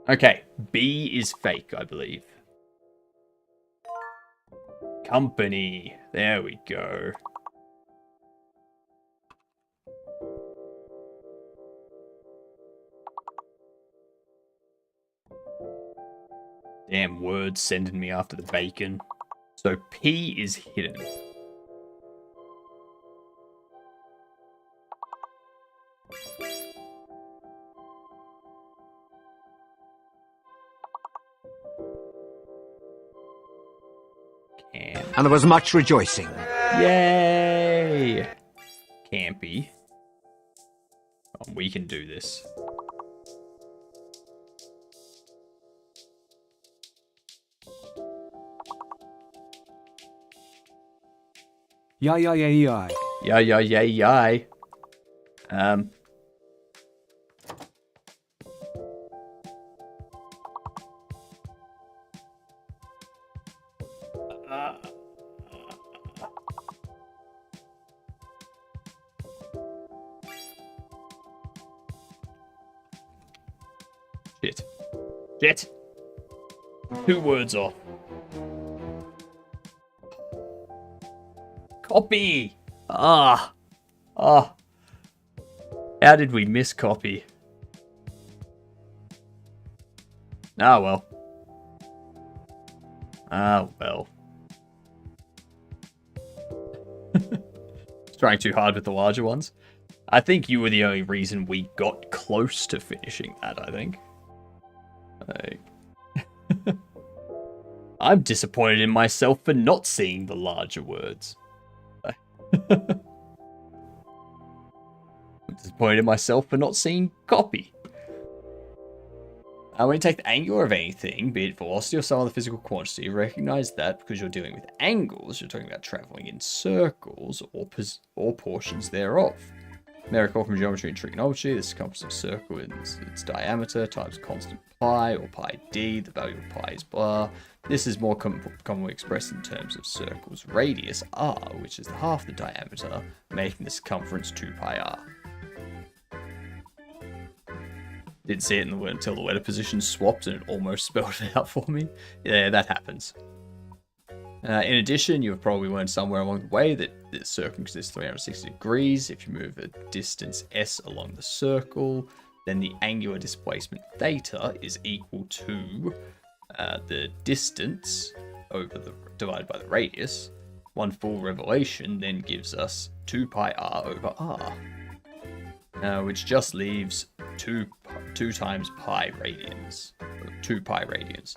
S1: Okay, B is fake, I believe. Company. There we go. Damn words sending me after the bacon. So P is hidden.
S12: And there was much rejoicing.
S1: Yay! Campy. Oh, we can do this.
S5: Yay.
S1: Yay. Shit. 2 words off. Copy. Ah. Ah. How did we miscopy? Ah, well. Ah, well. Trying too hard with the larger ones. I think you were the only reason we got close to finishing that, I think. I'm disappointed in myself for not seeing the larger words. I'm disappointed in myself for not seeing copy. When you take the angle of anything, be it velocity or some other physical quantity, recognize that because you're dealing with angles, you're talking about traveling in circles or portions thereof. May recall from geometry and trigonometry, the circumference of a circle is its diameter times constant pi, or pi d, the value of pi is blah. This is more commonly expressed in terms of circle's radius, r, which is half the diameter, making the circumference 2 pi r. Didn't see it until the letter position swapped and it almost spelled it out for me. Yeah, that happens. In addition, you have probably learned somewhere along the way that the circle consists of 360 degrees. If you move a distance s along the circle, then the angular displacement theta is equal to the distance divided by the radius. One full revelation then gives us 2 pi r over r, which just leaves 2 times pi radians, 2 pi radians.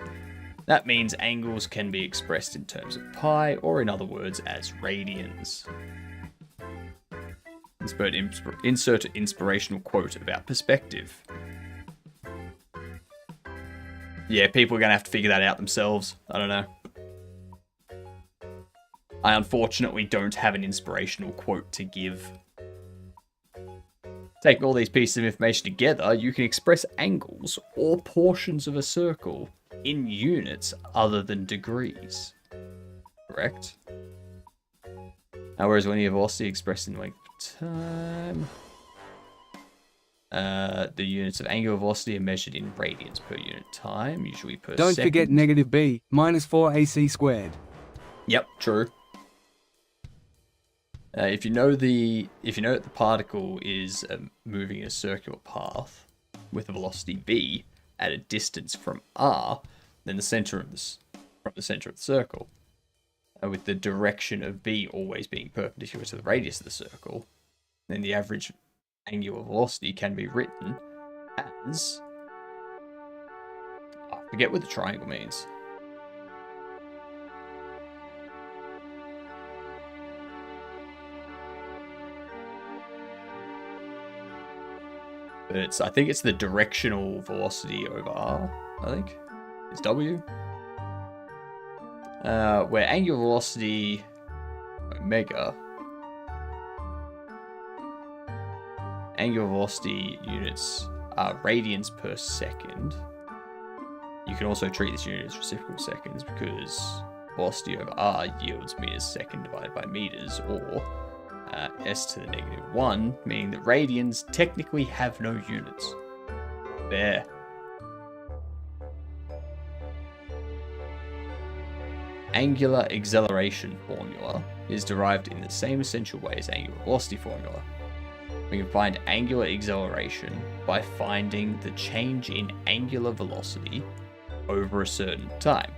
S1: That means angles can be expressed in terms of pi, or in other words, as radians. Insert an inspirational quote about perspective. Yeah, people are going to have to figure that out themselves. I don't know. I unfortunately don't have an inspirational quote to give. Taking all these pieces of information together, you can express angles or portions of a circle in units other than degrees. Correct? Whereas linear velocity expressed in length of time, the units of angular velocity are measured in radians per unit time, usually per
S5: Don't
S1: second.
S5: forget negative b, minus 4ac squared.
S1: Yep, true. If you know that the particle is moving in a circular path with a velocity v at a distance from r, then the center of from the center of the circle, with the direction of v always being perpendicular to the radius of the circle, then the average angular velocity can be written as, I forget what the triangle means. But I think it's the directional velocity over r, I think. It's w. Where angular velocity omega, angular velocity units are radians per second. You can also treat this unit as reciprocal seconds because velocity over r yields meters per second divided by meters, or s to the negative 1, meaning that radians technically have no units. There. Angular acceleration formula is derived in the same essential way as angular velocity formula. We can find angular acceleration by finding the change in angular velocity over a certain time.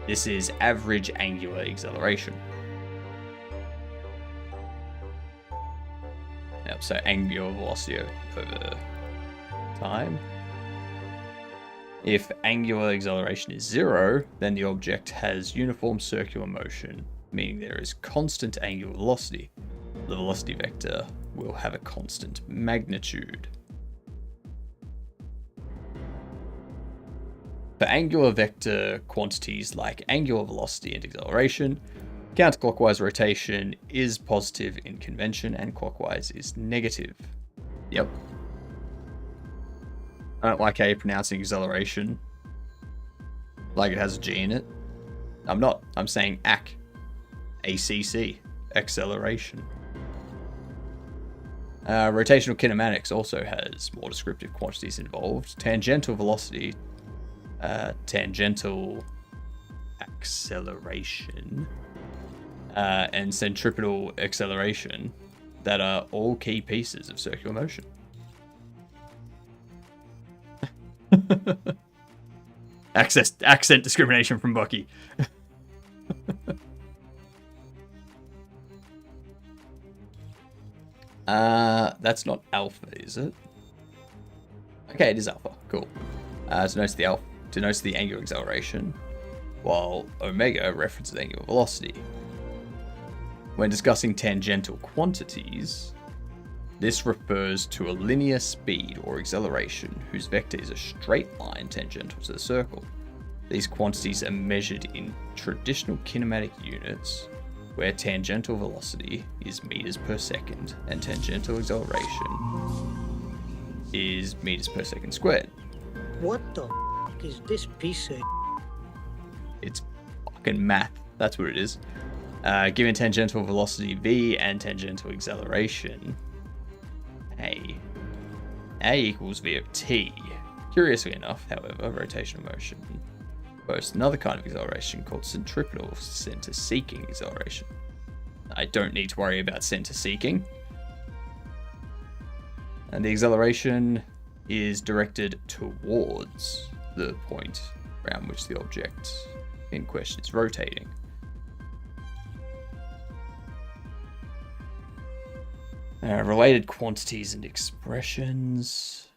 S1: This is average angular acceleration. So angular velocity over time. If angular acceleration is 0, then the object has uniform circular motion, meaning there is constant angular velocity. The velocity vector will have a constant magnitude. For angular vector quantities like angular velocity and acceleration, counterclockwise rotation is positive in convention and clockwise is negative. Yep. I don't like how you're pronouncing acceleration like it has a G in it. I'm not. I'm saying AC. ACC. Acceleration. Rotational kinematics also has more descriptive quantities involved. Tangential velocity, tangential acceleration, and centripetal acceleration that are all key pieces of circular motion. Accent discrimination from Bucky. That's not alpha, is it? Okay, it is alpha. Cool. Denotes the angular acceleration, while omega references angular velocity. When discussing tangential quantities, this refers to a linear speed or acceleration whose vector is a straight line tangential to the circle. These quantities are measured in traditional kinematic units, where tangential velocity is meters per second and tangential acceleration is meters per second squared.
S2: What the is this piece of?
S1: It's fucking math. That's what it is. Given tangential velocity v and tangential acceleration a equals v of t. Curiously enough, however, rotational motion boasts another kind of acceleration called centripetal center-seeking acceleration. I don't need to worry about center-seeking. And the acceleration is directed towards the point around which the object in question is rotating. Related quantities and expressions.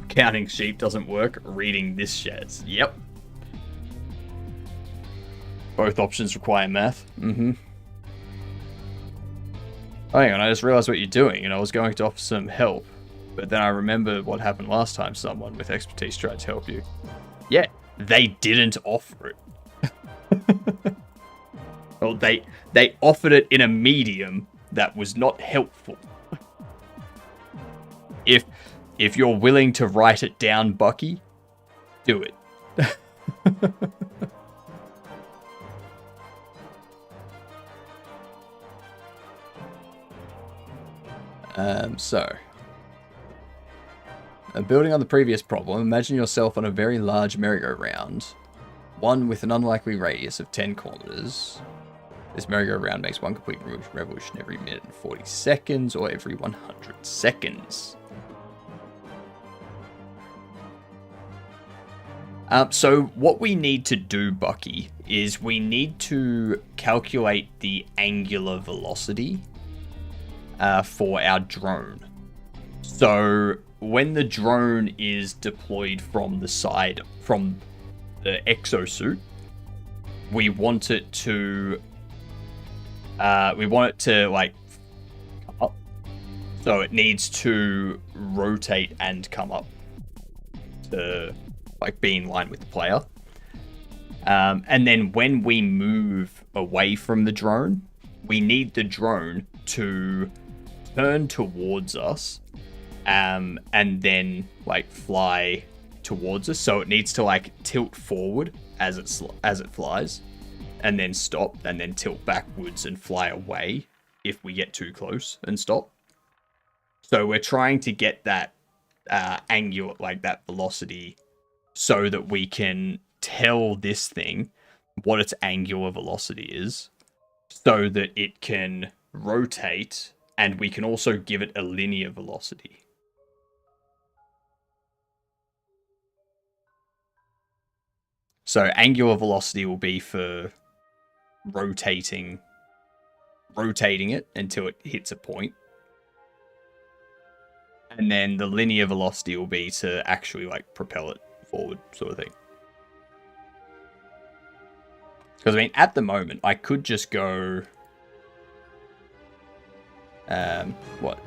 S1: Counting sheep doesn't work. Reading this shares. Yep. Both options require math. Mm-hmm. Oh, hang on, I just realized what you're doing, and I was going to offer some help. But then I remember what happened last time someone with expertise tried to help you. Yeah, they didn't offer it. Well, they offered it in a medium that was not helpful. If you're willing to write it down, Bucky, do it. Building on the previous problem, imagine yourself on a very large merry-go-round, one with an unlikely radius of 10 kilometers. This merry-go-round makes one complete revolution every minute and 40 seconds, or every 100 seconds. So what we need to do, Bucky, is we need to calculate the angular velocity for our drone. So when the drone is deployed from the side, from the exosuit, we want it to like come up. So it needs to rotate and come up to like be in line with the player. And then when we move away from the drone, we need the drone to turn towards us, and then like fly towards us. So it needs to like tilt forward as it flies, and then stop, and then tilt backwards and fly away if we get too close and stop. So we're trying to get that angular, like that velocity, so that we can tell this thing what its angular velocity is, so that it can rotate, and we can also give it a linear velocity. So angular velocity will be for rotating it until it hits a point. And then the linear velocity will be to actually like propel it forward, sort of thing. Because I mean, at the moment, I could just go what?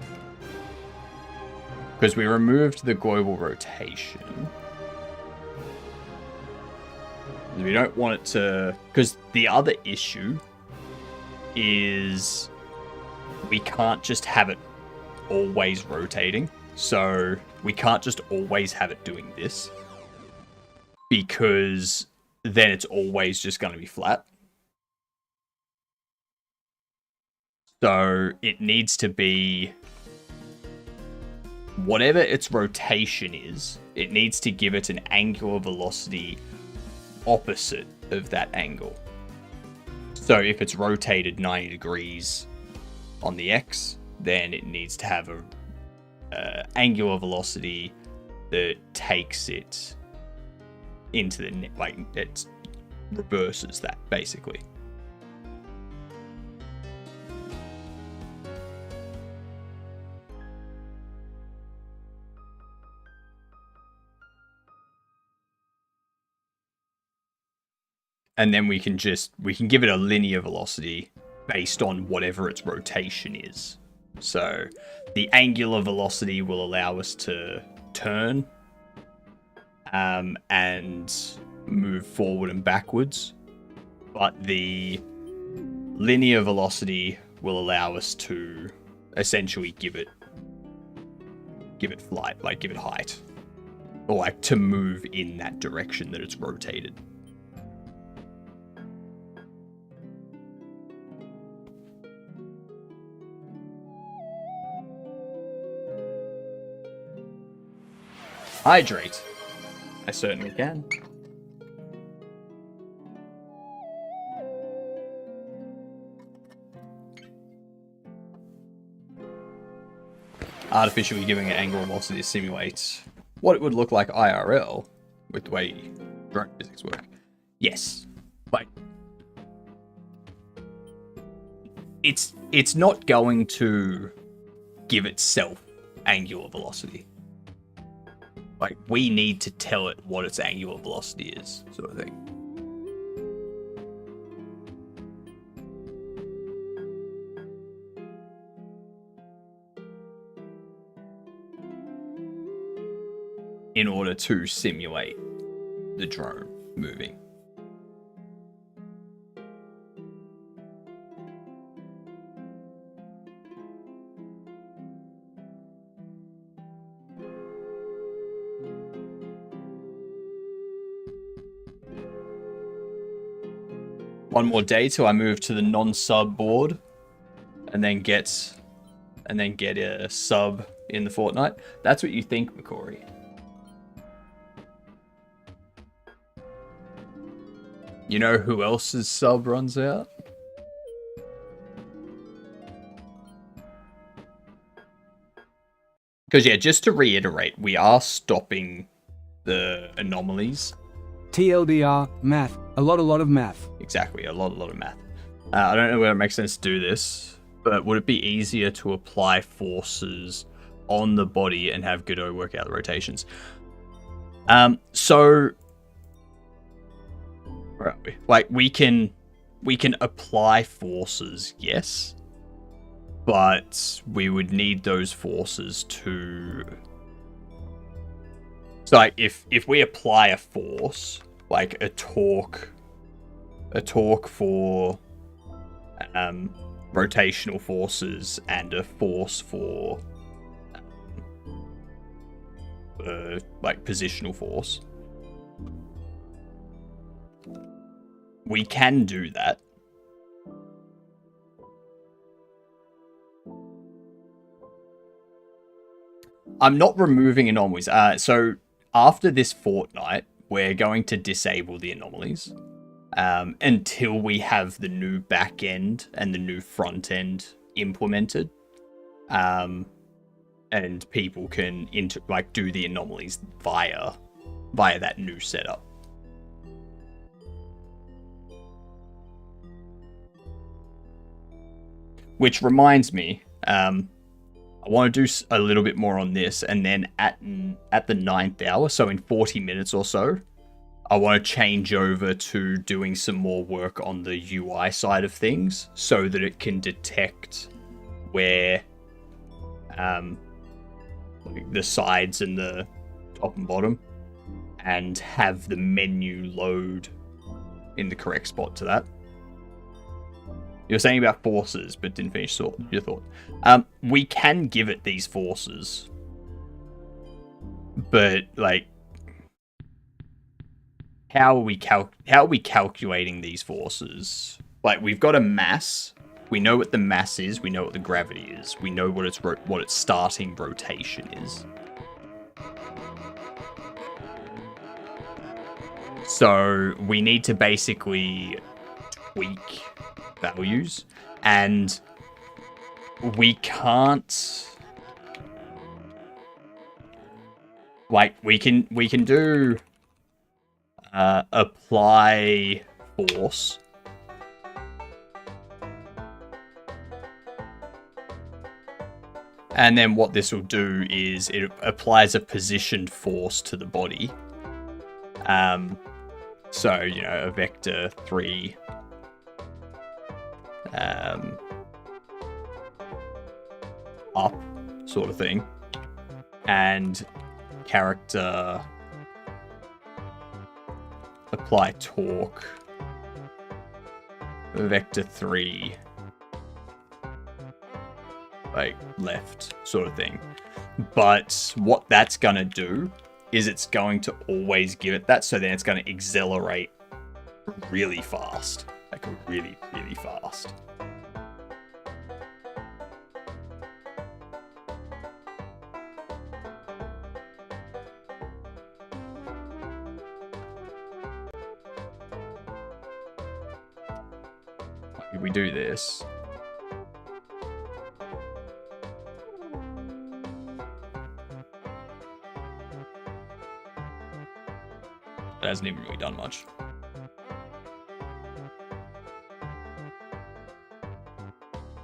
S1: Because we removed the global rotation. We don't want it to... Because the other issue is we can't just have it always rotating. So we can't just always have it doing this, because then it's always just going to be flat. So it needs to be whatever its rotation is, it needs to give it an angular velocity opposite of that angle. So if it's rotated 90 degrees on the X, then it needs to have a angular velocity that takes it into the, like, it reverses that, basically. And then we can give it a linear velocity based on whatever its rotation is. So the angular velocity will allow us to turn and move forward and backwards. But the linear velocity will allow us to essentially give it flight, like give it height. Or like to move in that direction that it's rotated. Hydrate. I certainly can. Artificially giving an angular velocity to simulate what it would look like IRL with the way drone physics work. Yes, but it's not going to give itself angular velocity. Like, we need to tell it what its angular velocity is, sort of thing. In order to simulate the drone moving. One more day till I move to the non-sub board, and then get a sub in the fortnight. That's what you think, McCory. You know who else's sub runs out? Because yeah, just to reiterate, we are stopping the anomalies.
S5: TLDR, math. A lot of math.
S1: Exactly, a lot of math. I don't know whether it makes sense to do this, but would it be easier to apply forces on the body and have Godot work out the rotations? So, where are we? Like, we can apply forces, yes, but we would need those forces to. So, like, if we apply a force, like a torque for rotational forces and a force for like positional force, we can do that. I'm not removing anomalies. So after this fortnight, we're going to disable the anomalies until we have the new back end and the new front end implemented, and people can do the anomalies via that new setup. Which reminds me, I want to do a little bit more on this, and then at the 9th hour, so in 40 minutes or so, I want to change over to doing some more work on the UI side of things, so that it can detect where the sides and the top and bottom, and have the menu load in the correct spot to that. You were saying about forces, but didn't finish your thought. We can give it these forces, but like, how are we calculating these forces? Like, we've got a mass, We know what the mass is. We know what the gravity is. We know what its starting rotation is. So we need to basically tweak values, and we can't, like, we can do apply force, and then what this will do is it applies a positioned force to the body. So, you know, a vector 3 up sort of thing, and character apply torque vector 3 like left sort of thing. But what that's gonna do is it's going to always give it that, so then it's going to accelerate really fast, like really, really fast. If we do this, it hasn't even really done much.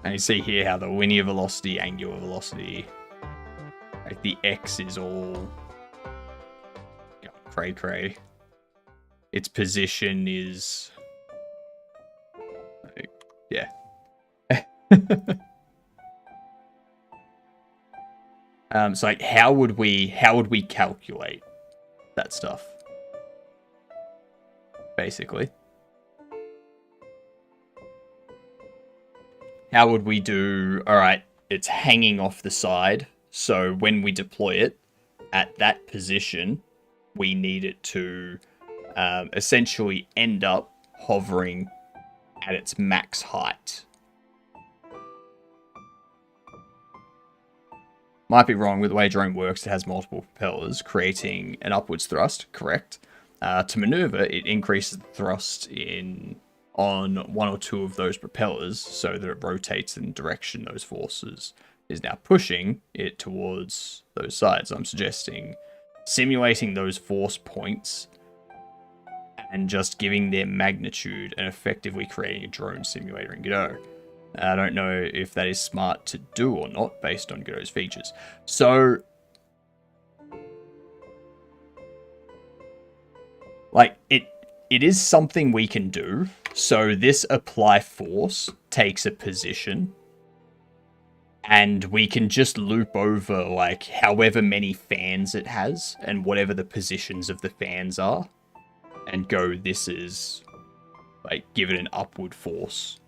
S1: And you see here how the linear velocity, angular velocity, like the X is all cray. Its position is, like, yeah. So like, how would we calculate that stuff? Basically, how would we do? All right, it's hanging off the side, so when we deploy it at that position, we need it to essentially end up hovering at its max height. Might be wrong with the way drone works. It has multiple propellers, creating an upwards thrust, correct? To maneuver, it increases the thrust on one or two of those propellers so that it rotates in the direction those forces is now pushing it towards those sides. I'm suggesting simulating those force points and just giving their magnitude and effectively creating a drone simulator in Godot. I don't know if that is smart to do or not based on Godot's features. So, like, it is something we can do. So this apply force takes a position, and we can just loop over, like, however many fans it has and whatever the positions of the fans are, and go, this is, like, give it an upward force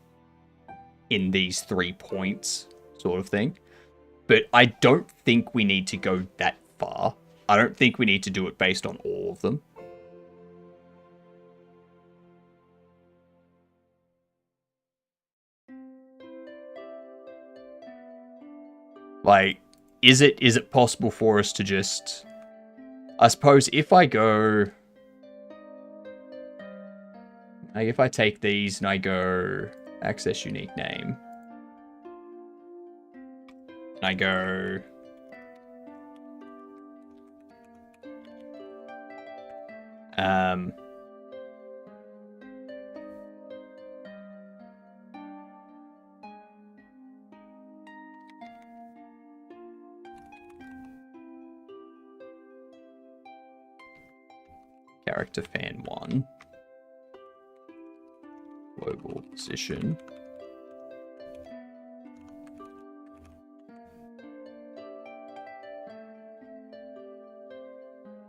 S1: in these 3 points sort of thing. But I don't think we need to go that far. I don't think we need to do it based on all of them. Like, is it possible for us to just, I suppose if I go, like, if I take these and I go access unique name, and I go character fan 1, global position,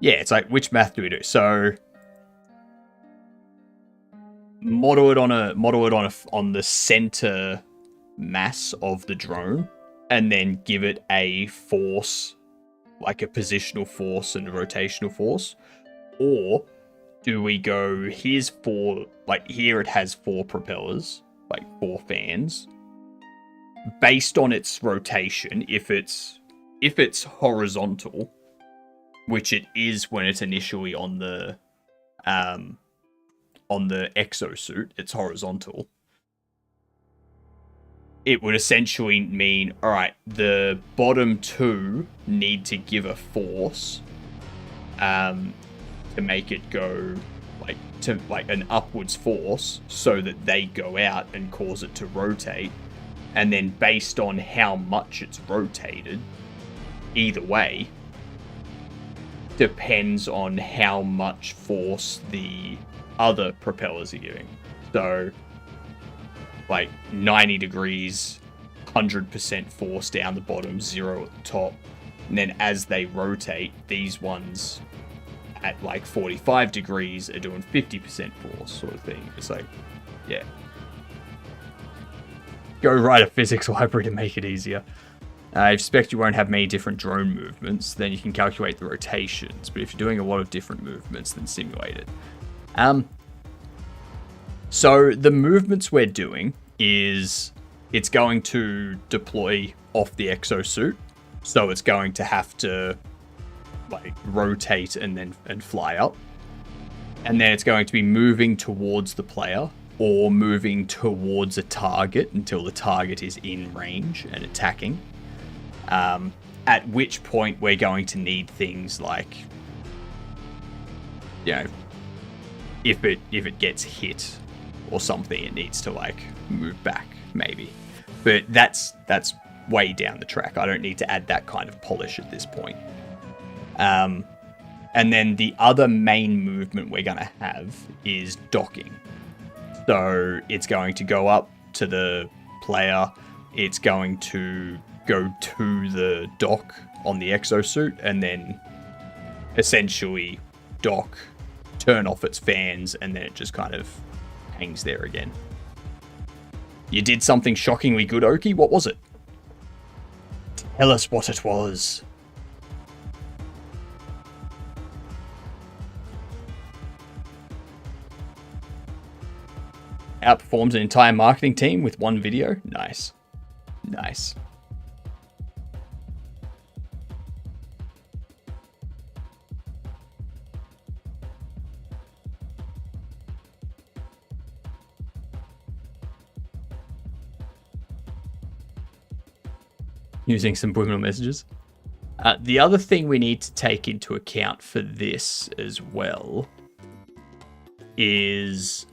S1: yeah, it's like, which math do we do? So model it on the center mass of the drone, and then give it a force, like a positional force and a rotational force. Or do we go, here's 4, like here it has 4 propellers, like 4 fans, based on its rotation, if it's horizontal, which it is when it's initially on the exosuit, it's horizontal. It would essentially mean, all right, the bottom two need to give a force to make it go like an upwards force so that they go out and cause it to rotate. And then based on how much it's rotated, either way, depends on how much force the other propellers are giving. So like 90 degrees, 100% force down the bottom, 0 at the top. And then as they rotate, these ones at like 45 degrees are doing 50% force sort of thing. It's like, yeah. Go write a physics library to make it easier. I expect you won't have many different drone movements, then you can calculate the rotations. But if you're doing a lot of different movements, then simulate it. So the movements we're doing is it's going to deploy off the exosuit. So it's going to have to like rotate and fly up. And then it's going to be moving towards the player or moving towards a target until the target is in range and attacking. At which point we're going to need things like, you know, if it gets hit or something, it needs to like move back maybe. But that's way down the track. I don't need to add that kind of polish at this point. And then the other main movement we're going to have is docking. So it's going to go up to the player. It's going to go to the dock on the exosuit and then essentially dock, turn off its fans, and then it just kind of hangs there again. You did something shockingly good, Oki. What was it? Tell us what it was. Outperforms an entire marketing team with one video. Nice. Nice. Using subliminal messages. The other thing we need to take into account for this as well is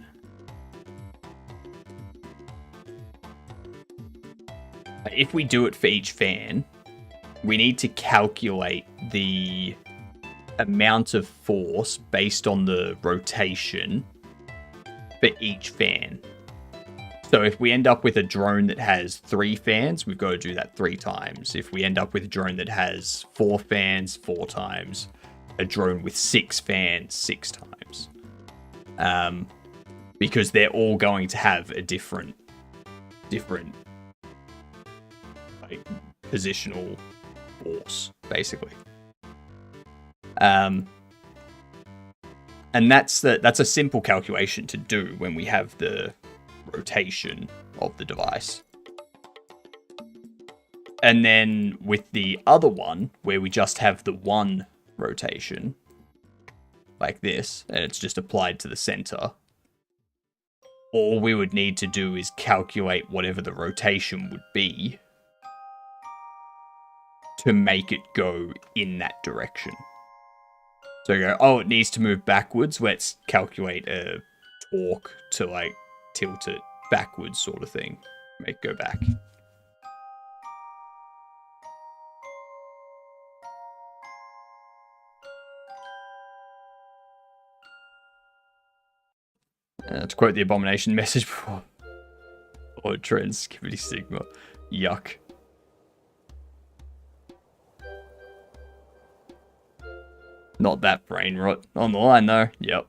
S1: if we do it for each fan, we need to calculate the amount of force based on the rotation for each fan. So if we end up with a drone that has 3 fans, we've got to do that 3 times. If we end up with a drone that has 4 fans, 4 times. A drone with 6 fans, 6 times. Because they're all going to have a different like, positional force, basically. And that's a simple calculation to do when we have the rotation of the device. And then with the other one, where we just have the one rotation, like this, and it's just applied to the center, all we would need to do is calculate whatever the rotation would be to make it go in that direction. So you go, oh, it needs to move backwards. Let's calculate a torque to like tilt it backwards sort of thing. Make it go back. To quote the Abomination message before. Or Transcivity Sigma. Yuck. Not that brain rot. On the line though. Yep.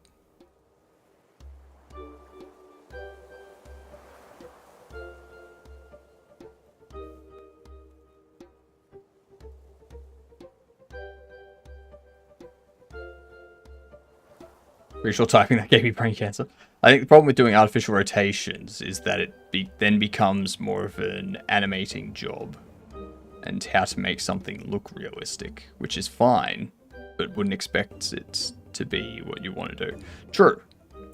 S1: Pretty sure typing that gave me brain cancer. I think the problem with doing artificial rotations is that it then becomes more of an animating job. And how to make something look realistic, which is fine, but wouldn't expect it to be what you want to do. True.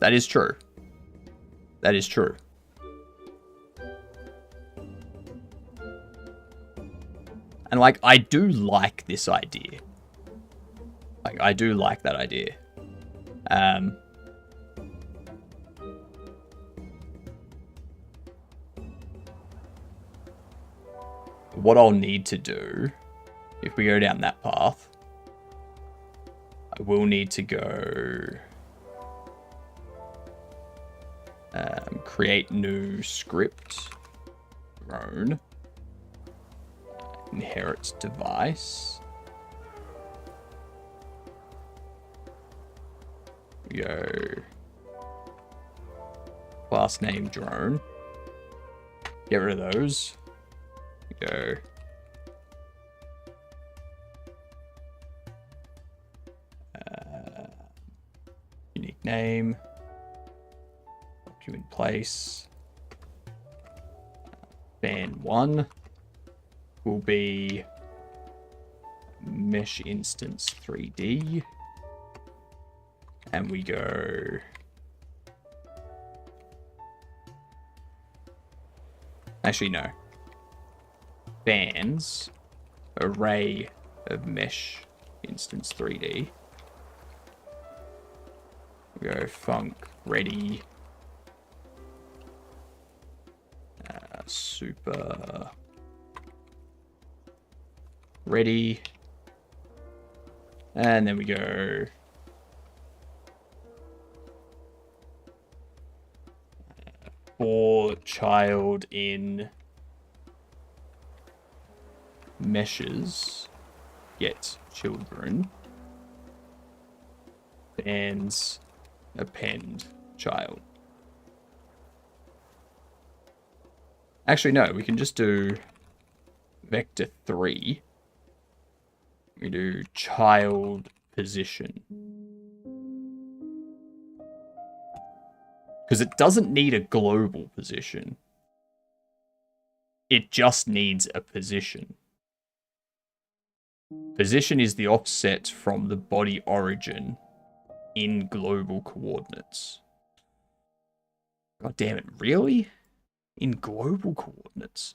S1: That is true. That is true. And, like, I do like this idea. Like, I do like that idea. What I'll need to do, if we go down that path, I will need to go create new script, drone, inherit device. We go class name drone. Get rid of those. We go unique name. Document place. Ban 1 will be mesh instance 3D. And we go actually no. Bands array of mesh instance 3D. We go func ready super ready, and then we go for child in meshes get children bands append child. Actually, no, we can just do vector 3. We do child position. Because it doesn't need a global position. It just needs a position. Position is the offset from the body origin in global coordinates. God damn it, really? In global coordinates?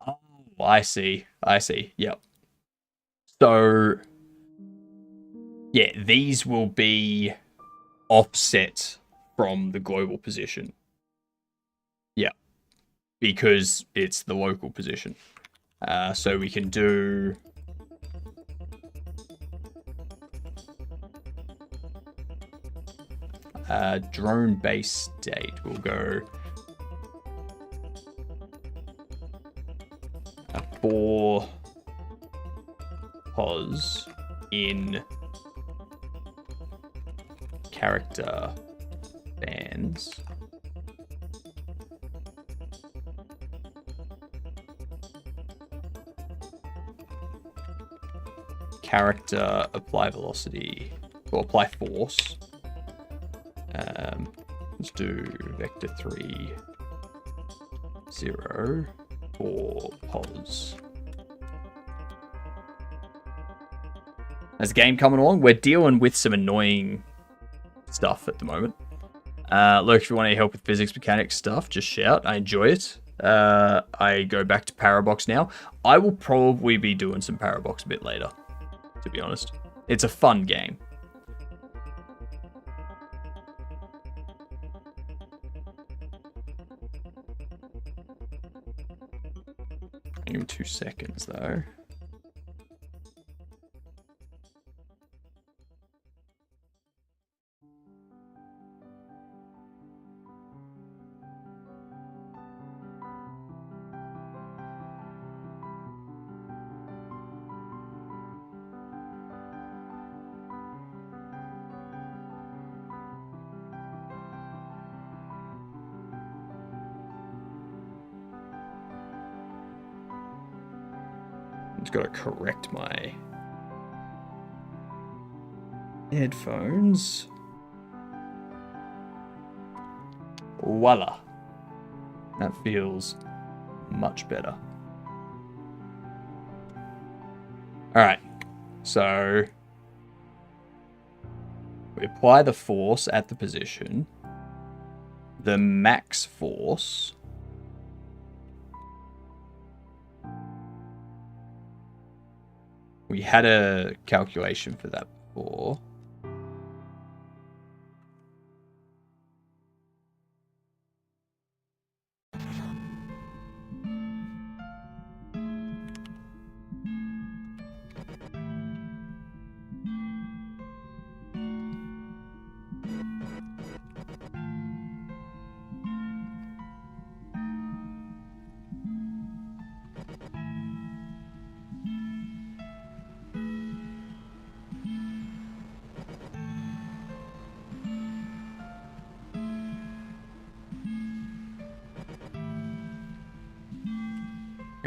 S1: Oh, I see. I see. Yep. So, yeah, these will be offset from the global position. Yeah. Because it's the local position. So we can do... drone base date. We'll go... for pos in character bands. Character apply velocity or apply force. Let's do vector 3 0 for pos. As the game coming along, we're dealing with some annoying stuff at the moment. Look, if you want any help with physics mechanics stuff, just shout. I enjoy it. I go back to Parabox now. I will probably be doing some Parabox a bit later, to be honest. It's a fun game. Give me 2 seconds though. Just gotta correct my headphones. Voila. That feels much better. Alright, so we apply the force at the position. The max force we had a calculation for that before.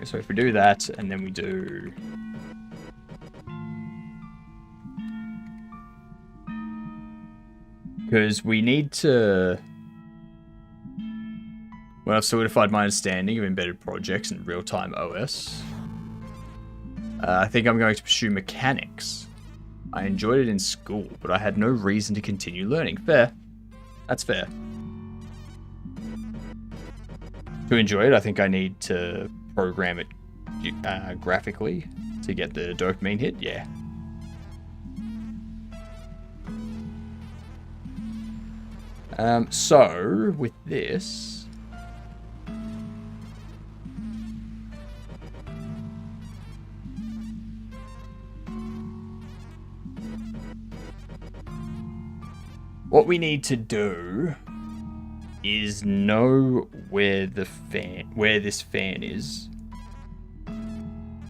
S1: Okay, so if we do that, and then we do... Because we need to... Well, I've solidified my understanding of embedded projects and real-time OS. I think I'm going to pursue mechanics. I enjoyed it in school, but I had no reason to continue learning. Fair. That's fair. To enjoy it, I think I need to program it graphically to get the dopamine hit. Yeah. So, with this... What we need to do is know where this fan is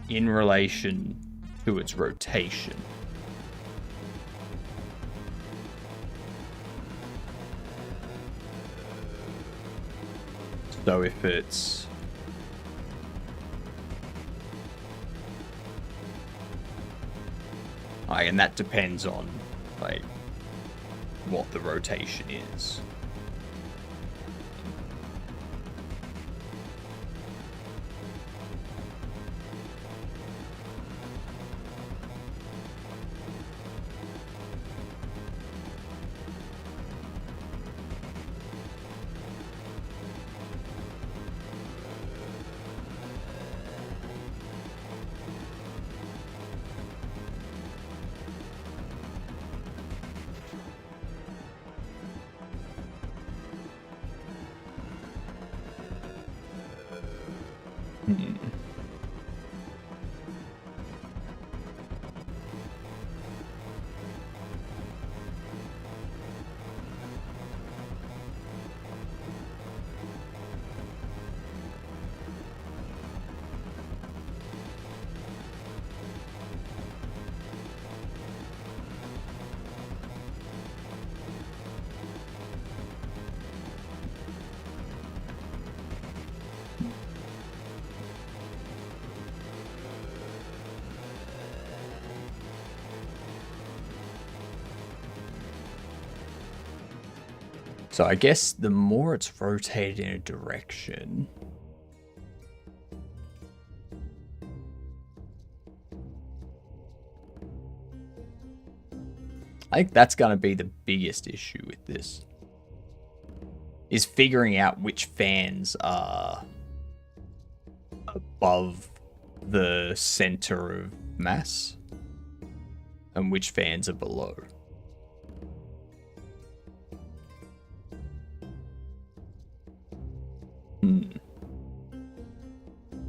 S1: in relation to its rotation. So if it's and that depends on like what the rotation is. So I guess the more it's rotated in a direction, I think that's going to be the biggest issue with this, is figuring out which fans are above the center of mass and which fans are below.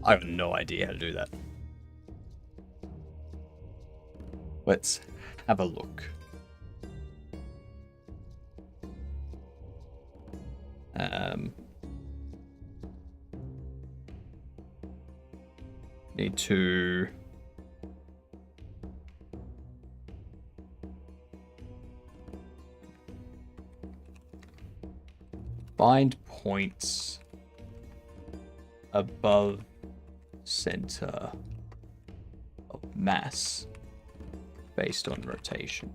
S1: I have no idea how to do that. Let's have a look. Need to find points above center of mass based on rotation.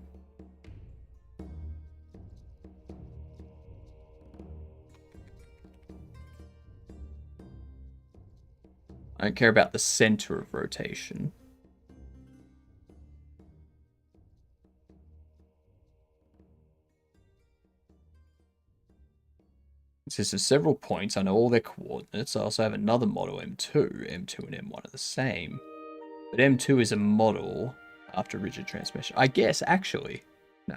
S1: I don't care about the center of rotation. It consists of several points. I know all their coordinates. I also have another model, M2. M2 and M1 are the same. But M2 is a model after rigid transmission. I guess, actually. No.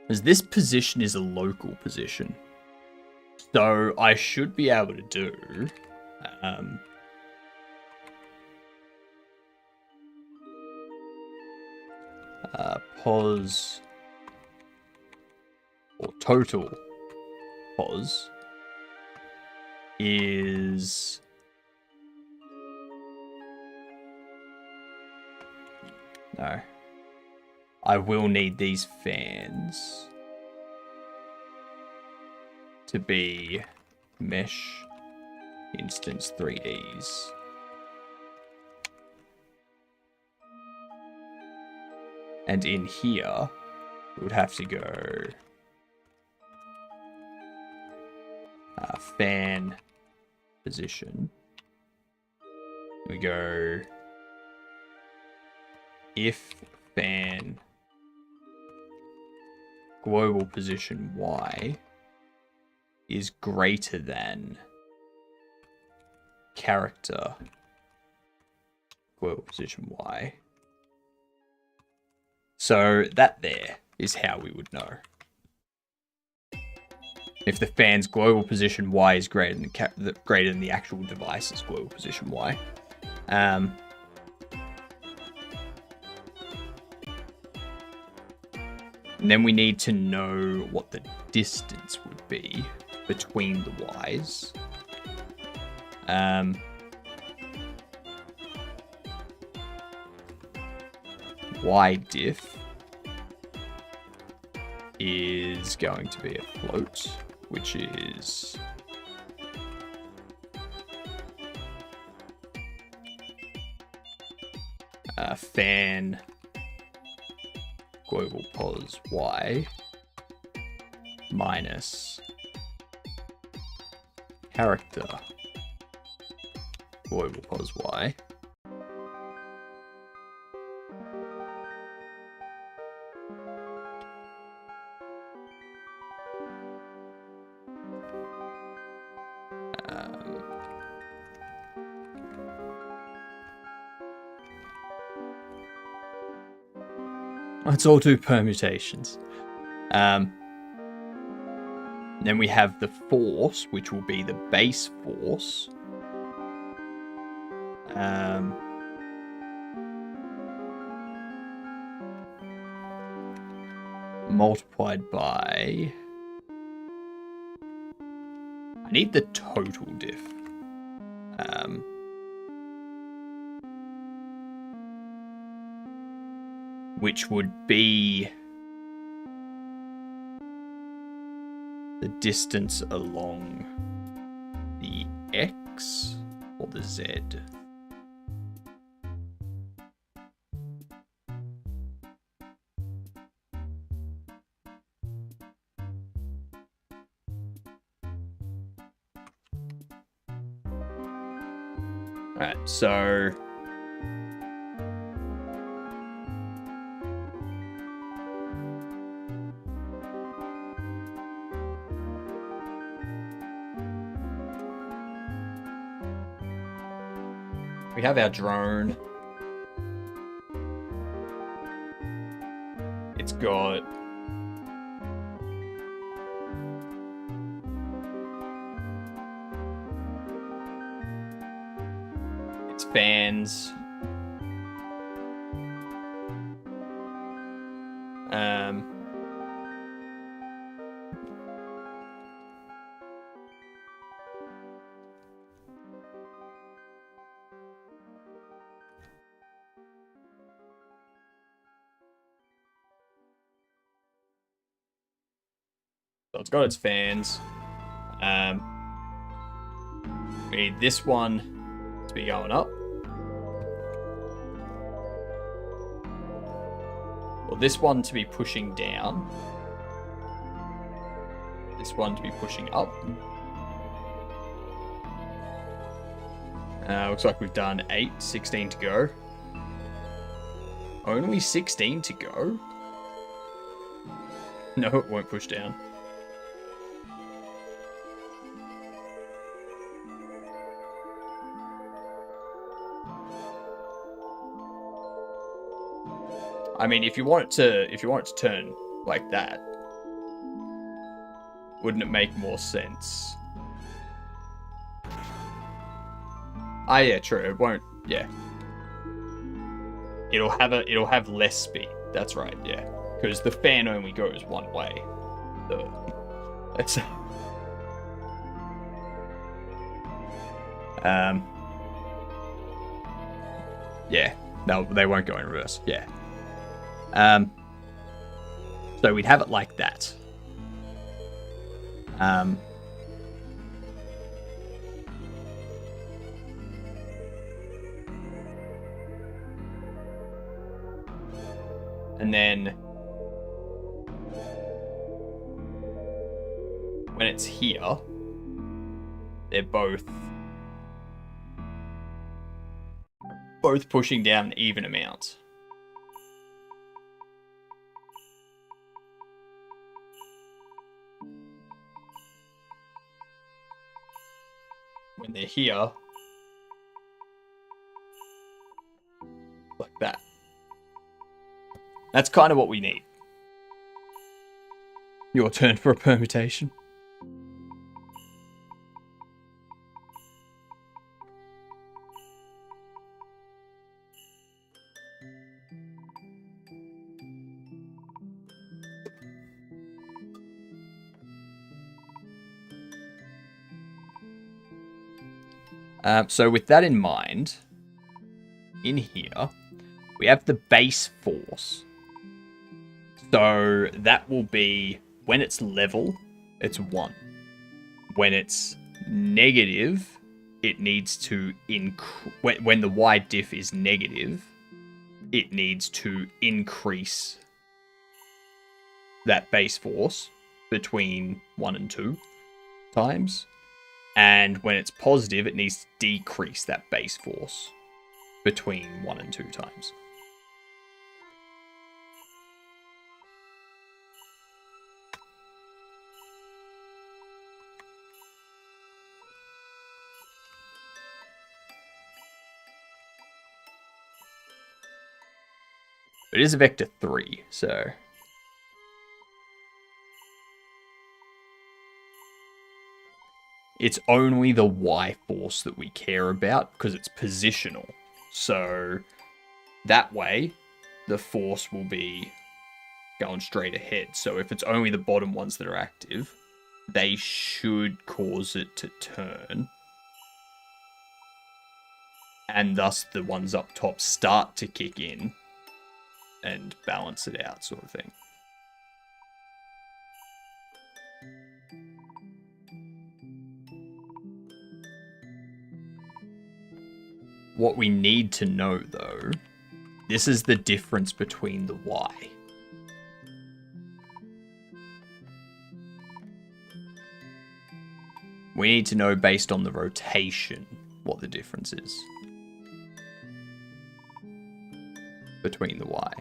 S1: As this position is a local position. So I should be able to do pos or total pos is no. I will need these fans to be mesh instance 3Ds. And in here, we would have to go fan position. We go if fan global position Y is greater than character global position Y. So that there is how we would know. If the fan's global position Y is greater than the actual device's global position Y. And then we need to know what the distance would be between the Ys. Y diff is going to be a float, which is fan global pos Y minus character global pos Y. Let's all do permutations. Then we have the force, which will be the base force. Multiplied by... I need the total diff. Which would be the distance along the X or the Z. Alright, so we have our drone. It's got its fans. So it's got its fans. We need this one to be going up. Or this one to be pushing down. This one to be pushing up. Looks like we've done 8, 16 to go. Only 16 to go? No, it won't push down. I mean, if you want it to turn like that, wouldn't it make more sense? Ah, yeah, true. It won't. Yeah, it'll have less speed. That's right. Yeah, because the fan only goes one way. So it's yeah. No, they won't go in reverse. Yeah. So we'd have it like that. And then when it's here, they're both pushing down an even amount. When they're here, like that. That's kind of what we need. Your turn for a permutation. So with that in mind, in here, we have the base force. So that will be, when it's level, it's 1. When it's negative, it needs to when the Y diff is negative, it needs to increase that base force between 1 and 2 times. And when it's positive, it needs to decrease that base force between 1 and 2 times. It is a vector 3, so... It's only the Y force that we care about because it's positional. So that way, the force will be going straight ahead. So if it's only the bottom ones that are active, they should cause it to turn. And thus the ones up top start to kick in and balance it out, sort of thing. What we need to know, though, this is the difference between the Y. We need to know, based on the rotation, what the difference is between the Y.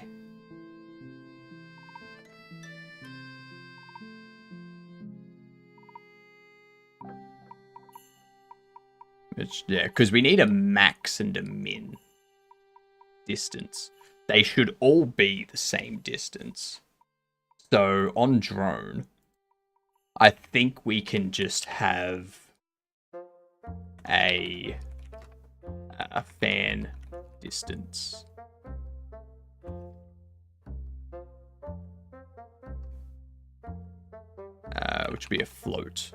S1: Yeah, because we need a max and a min distance. They should all be the same distance. So on drone, I think we can just have a fan distance. Which would be a float.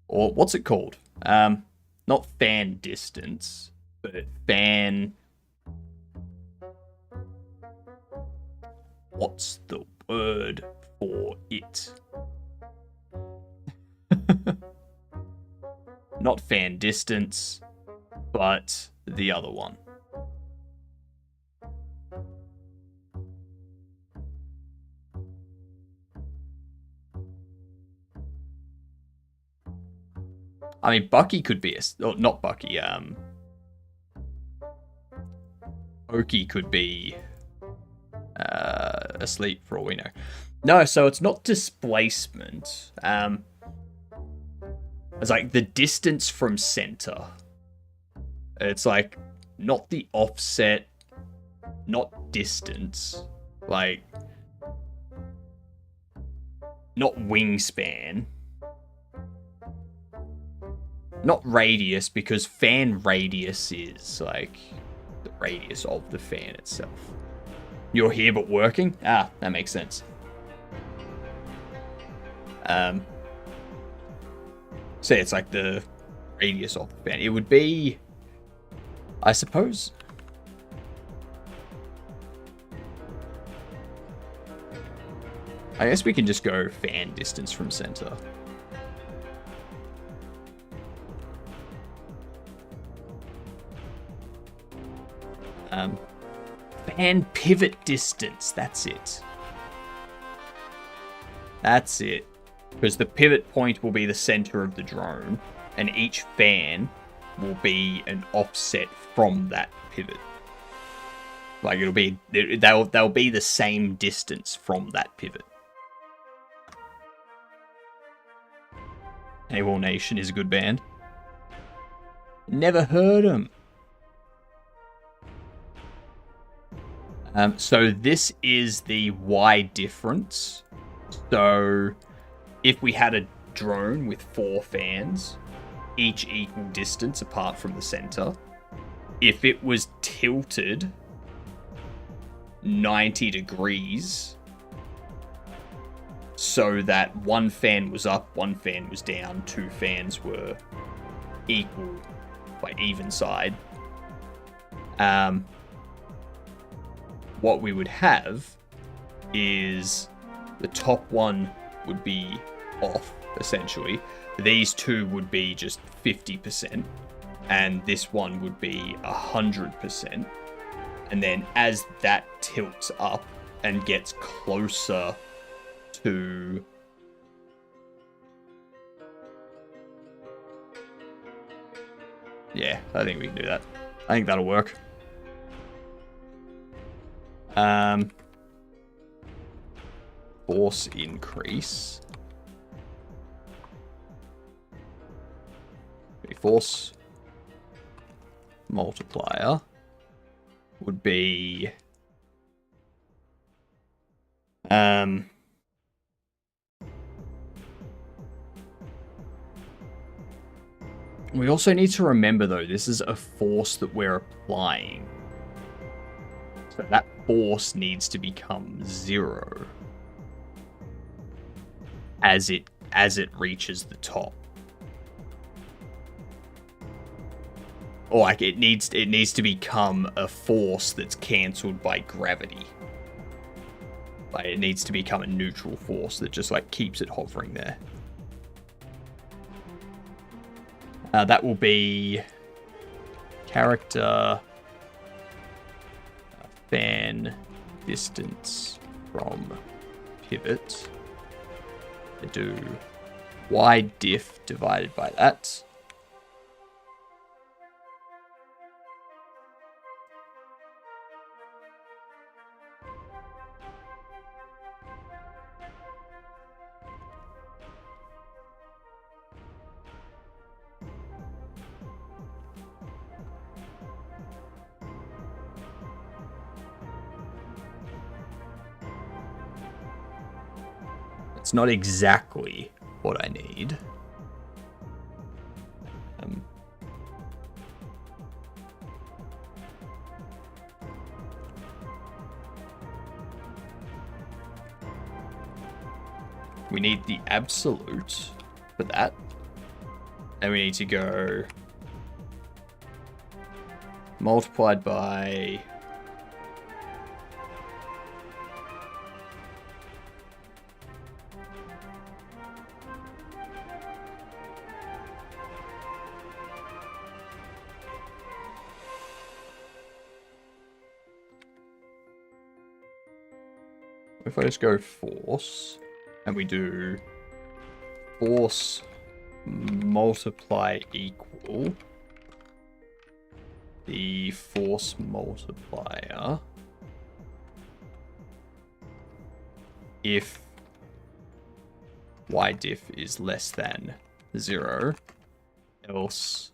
S1: Or what's it called? Not fan distance, but fan... What's the word for it? Not fan distance, but the other one. I mean, Bucky could be not Bucky, Oki could be asleep for all we know. No, so it's not displacement. It's like the distance from center. It's like not the offset, not distance, like not wingspan, not radius, because fan radius is like the radius of the fan itself. You're here but working? Ah, that makes sense. So it's like the radius of the fan. It would be, I suppose, I guess we can just go fan distance from center. Fan pivot distance, that's it. That's it. Because the pivot point will be the center of the drone, and each fan will be an offset from that pivot. Like it'll be, they'll be the same distance from that pivot. AWOL Nation is a good band. Never heard them. So this is the Y difference. So if we had a drone with 4 fans, each equal distance apart from the center, if it was tilted 90 degrees so that one fan was up, one fan was down, 2 fans were equal, like even side, what we would have is the top one would be off, essentially. These two would be just 50%, and this one would be 100%. And then as that tilts up and gets closer to... Yeah, I think we can do that. I think that'll work. Force increase. Force multiplier would be we also need to remember though, this is a force that we're applying. So that force needs to become 0 as it reaches the top. Or like it needs to become a force that's cancelled by gravity. Like it needs to become a neutral force that just like keeps it hovering there. That will be character fan distance from pivot. To do Y diff divided by that. It's not exactly what I need. We need the absolute for that. And we need to go multiplied by If I just go force, and we do force multiply equal the force multiplier if y diff is less than 0, else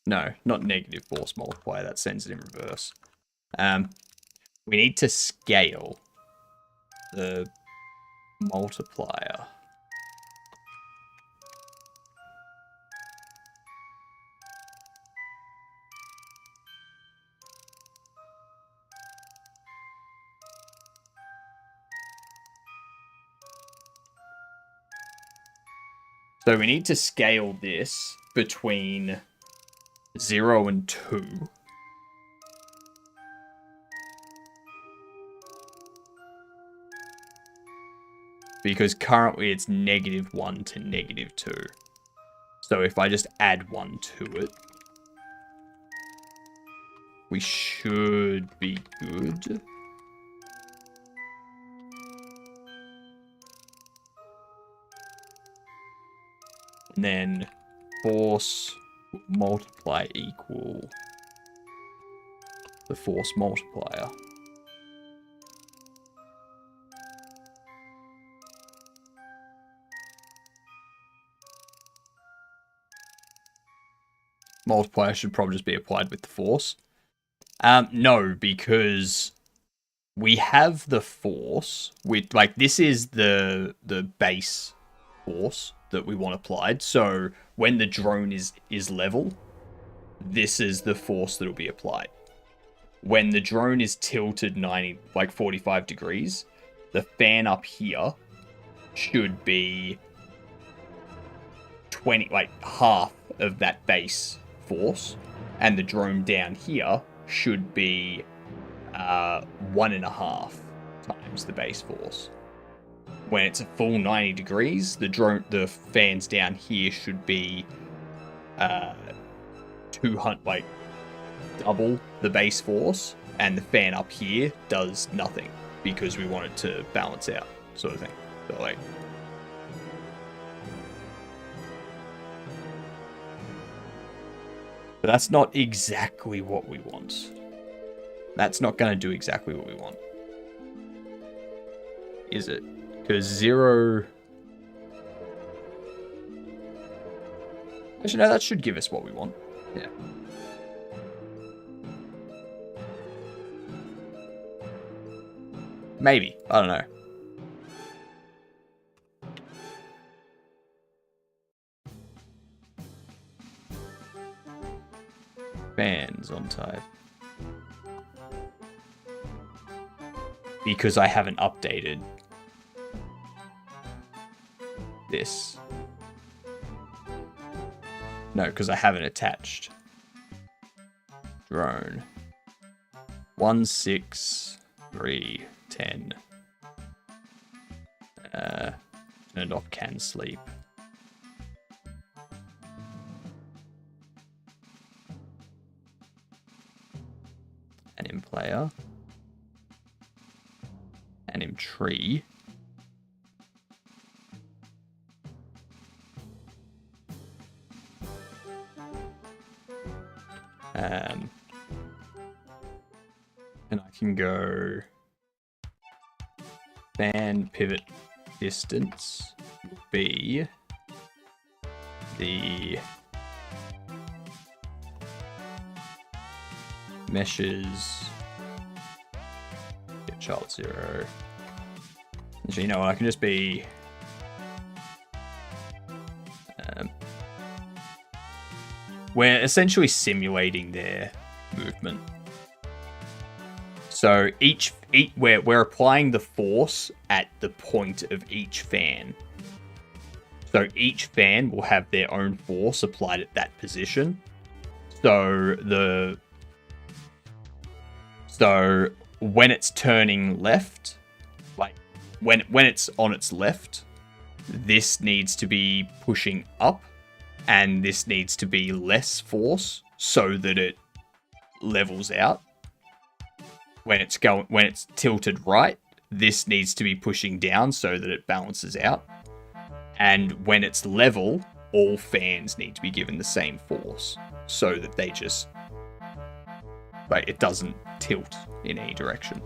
S1: no, not negative force multiplier, that sends it in reverse. We need to scale the multiplier. So we need to scale this between 0 and 2. Because currently it's -1 to -2. So if I just add 1 to it, we should be good. And then force multiply equal the force multiplier. Multiplier should probably just be applied with the force. No, because we have the force with, like, this is the base force that we want applied. So when the drone is level, this is the force that will be applied. When the drone is tilted 45 degrees, the fan up here should be 20, half of that base force, and the drone down here should be 1.5 times the base force. When it's a full 90 degrees, the fans down here should be 200, double the base force, and the fan up here does nothing because we want it to balance out, sort of thing. So but that's not exactly what we want. That's not going to do exactly what we want, is it? Because 0... Actually, no, that should give us what we want. Yeah. Maybe. I don't know. Fans on type. Because I haven't updated this. No, because I haven't attached drone. 1, 6, 3, 10. Turned off can sleep. Anim player. Anim tree. And I can go fan pivot distance will be the meshes get child 0. Actually, you know what, I can just be we're essentially simulating their movement. So we're applying the force at the point of each fan. So each fan will have their own force applied at that position. So when it's turning left, like when it's on its left, this needs to be pushing up, and this needs to be less force so that it levels out. when it's tilted right, this needs to be pushing down so that it balances out. And when it's level, all fans need to be given the same force so that they just, like, it doesn't tilt in any direction.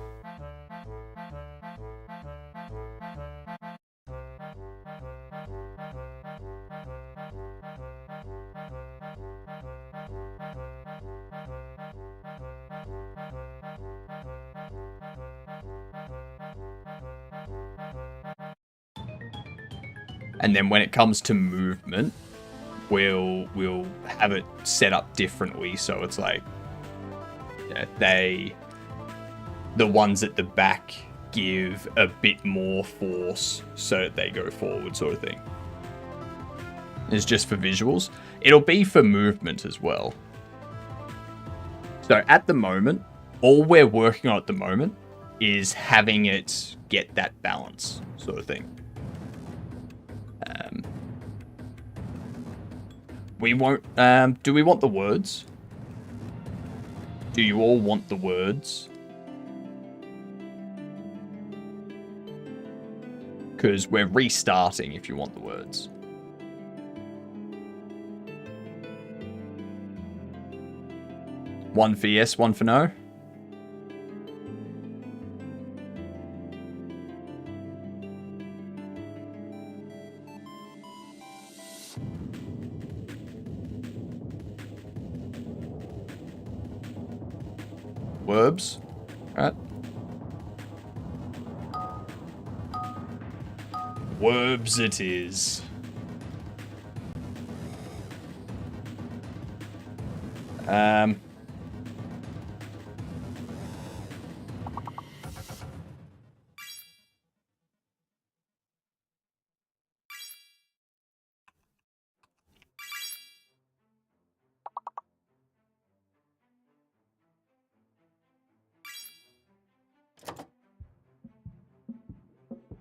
S1: And then when it comes to movement, we'll have it set up differently. So it's like, the ones at the back give a bit more force so that they go forward, sort of thing. It's just for visuals. It'll be for movement as well. So at the moment, all we're working on at the moment is having it get that balance, sort of thing. We won't, do we want the words? Do you all want the words? Because we're restarting if you want the words. One for yes, one for no. Verbs. Right. Verbs it is.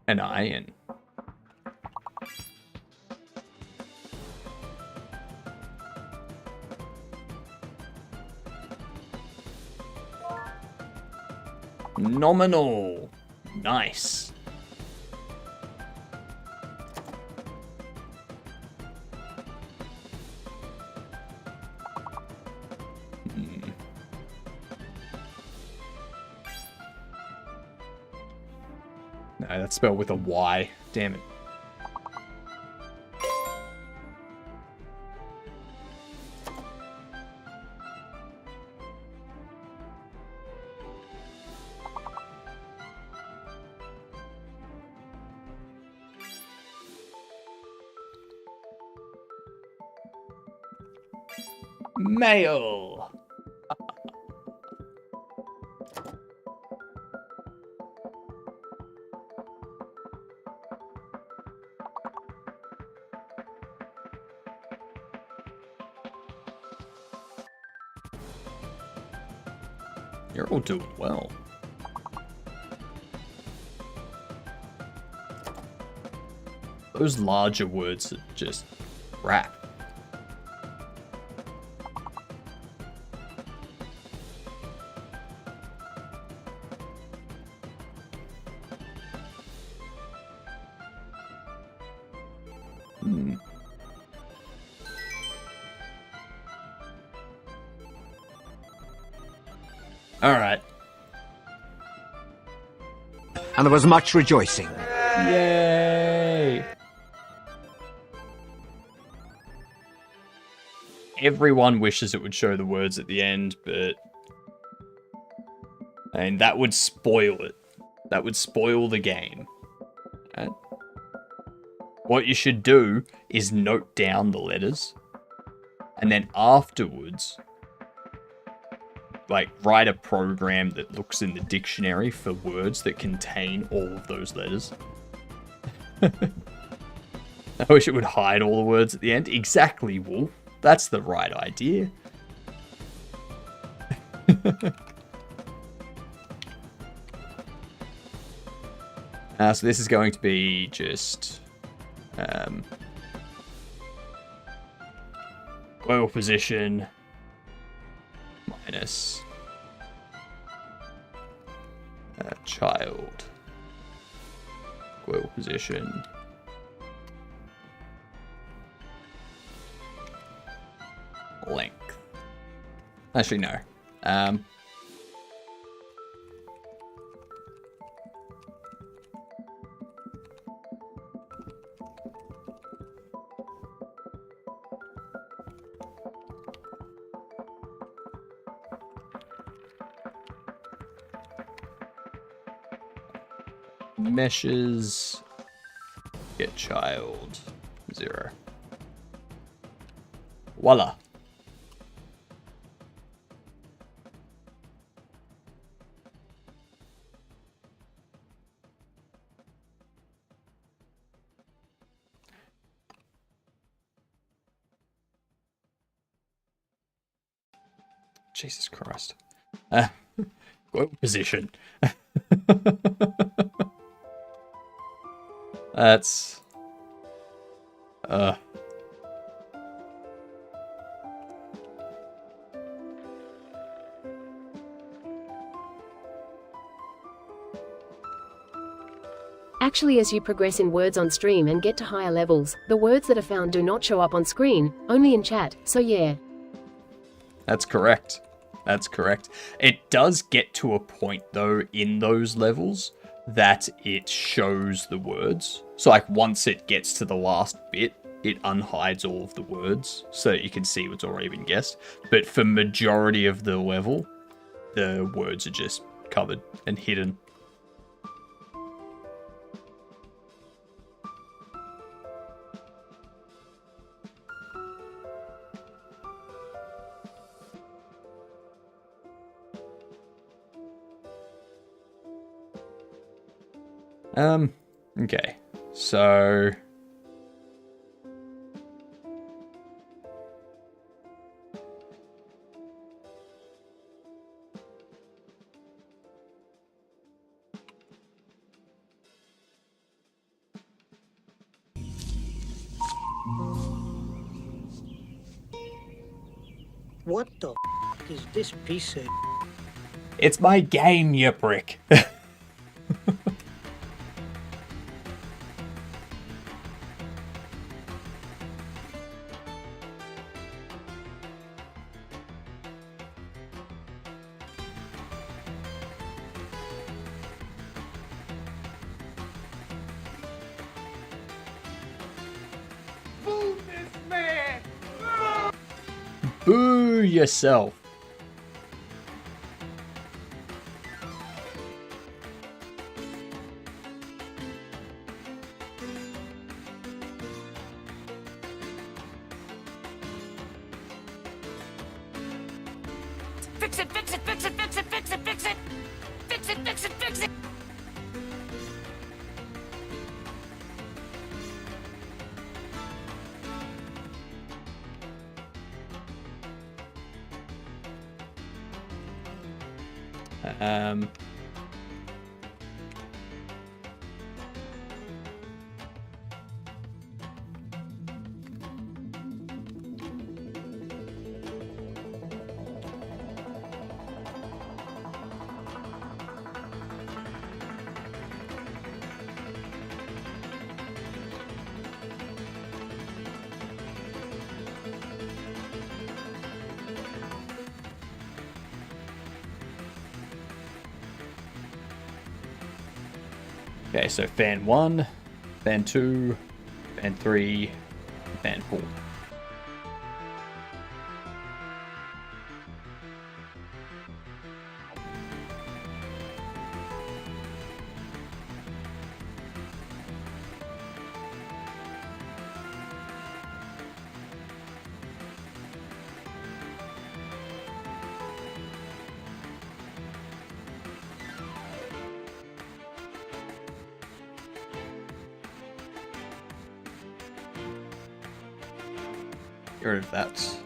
S1: An iron. Nominal. Nice. No, that's spelled with a Y. Damn it. Mail. You're all doing well. Those larger words are just crap. All right.
S12: And there was much rejoicing.
S1: Yay! Everyone wishes it would show the words at the end, but that would spoil it. That would spoil the game. Right? What you should do is note down the letters, and then afterwards, like, write a program that looks in the dictionary for words that contain all of those letters. I wish it would hide all the words at the end. Exactly, Wolf. That's the right idea. So this is going to be just global position minus Child. Global position. Length. Actually, no. Meshes. Get child. 0. Voila. Jesus Christ. Global position. That's...
S4: Actually, as you progress in words on stream and get to higher levels, the words that are found do not show up on screen, only in chat, so yeah.
S1: That's correct. That's correct. It does get to a point, though, in those levels that it shows the words. So, like, once it gets to the last bit, it unhides all of the words so that you can see what's already been guessed. But for majority of the level, the words are just covered and hidden. Okay, so...
S2: What the is this piece of...
S1: It's my game, you prick. Boo yourself.
S3: Fix it, fix it, fix it, fix it, fix it, fix it. Fix it, fix it, fix it.
S1: Okay, so fan 1, fan 2, fan 3, fan 4. Get rid of that.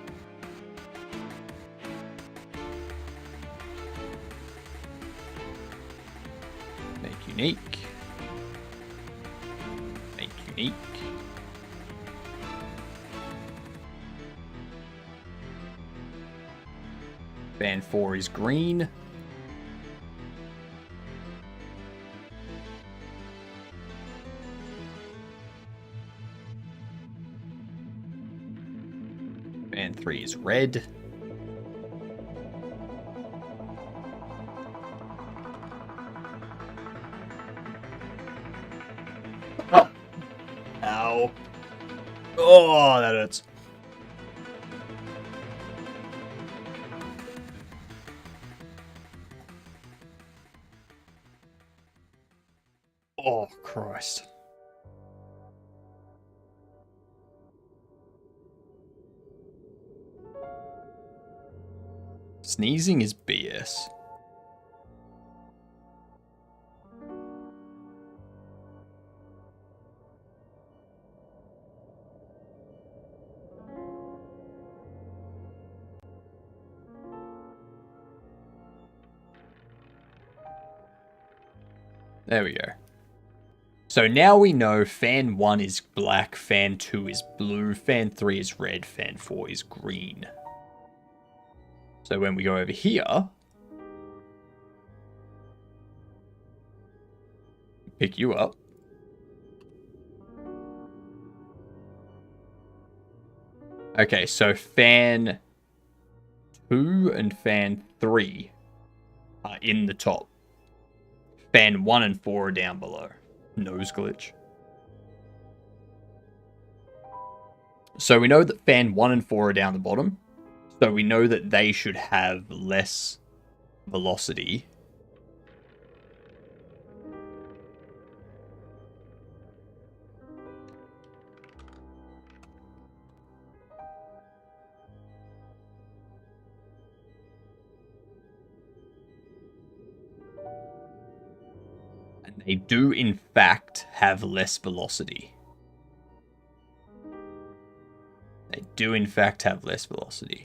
S1: Make unique. Make unique. Band 4 is green. Fan 3 is red. Oh. Ow. Oh, that hurts. Oh, Christ. Sneezing is BS. There we go. So now we know fan 1 is black, fan 2 is blue, fan 3 is red, fan 4 is green. So when we go over here, pick you up. Okay, so fan 2 and fan 3 are in the top. Fan 1 and 4 are down below. Nose glitch. So we know that fan 1 and 4 are down the bottom. So we know that they should have less velocity. And they do, in fact, have less velocity. They do, in fact, have less velocity.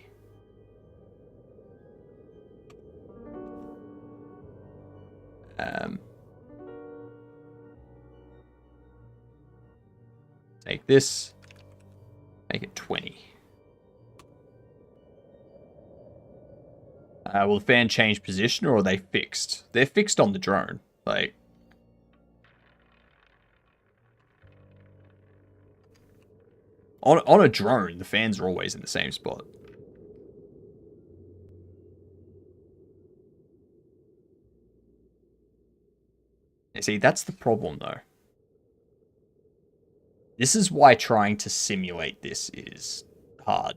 S1: Take this, make it 20. Will the fan change position, or are they fixed? They're fixed on the drone. Like, on a drone, the fans are always in the same spot. You see, that's the problem, though. This is why trying to simulate this is hard.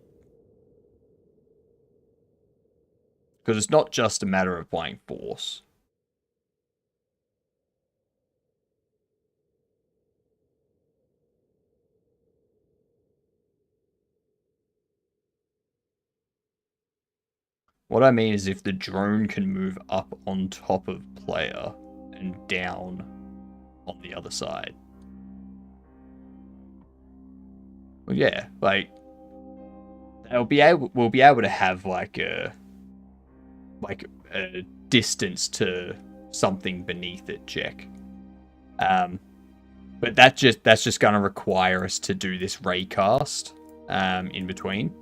S1: Because it's not just a matter of applying force. What I mean is if the drone can move up on top of player and down on the other side. Well, yeah, like we'll be able to have like a distance to something beneath it check. But that's just going to require us to do this raycast in between.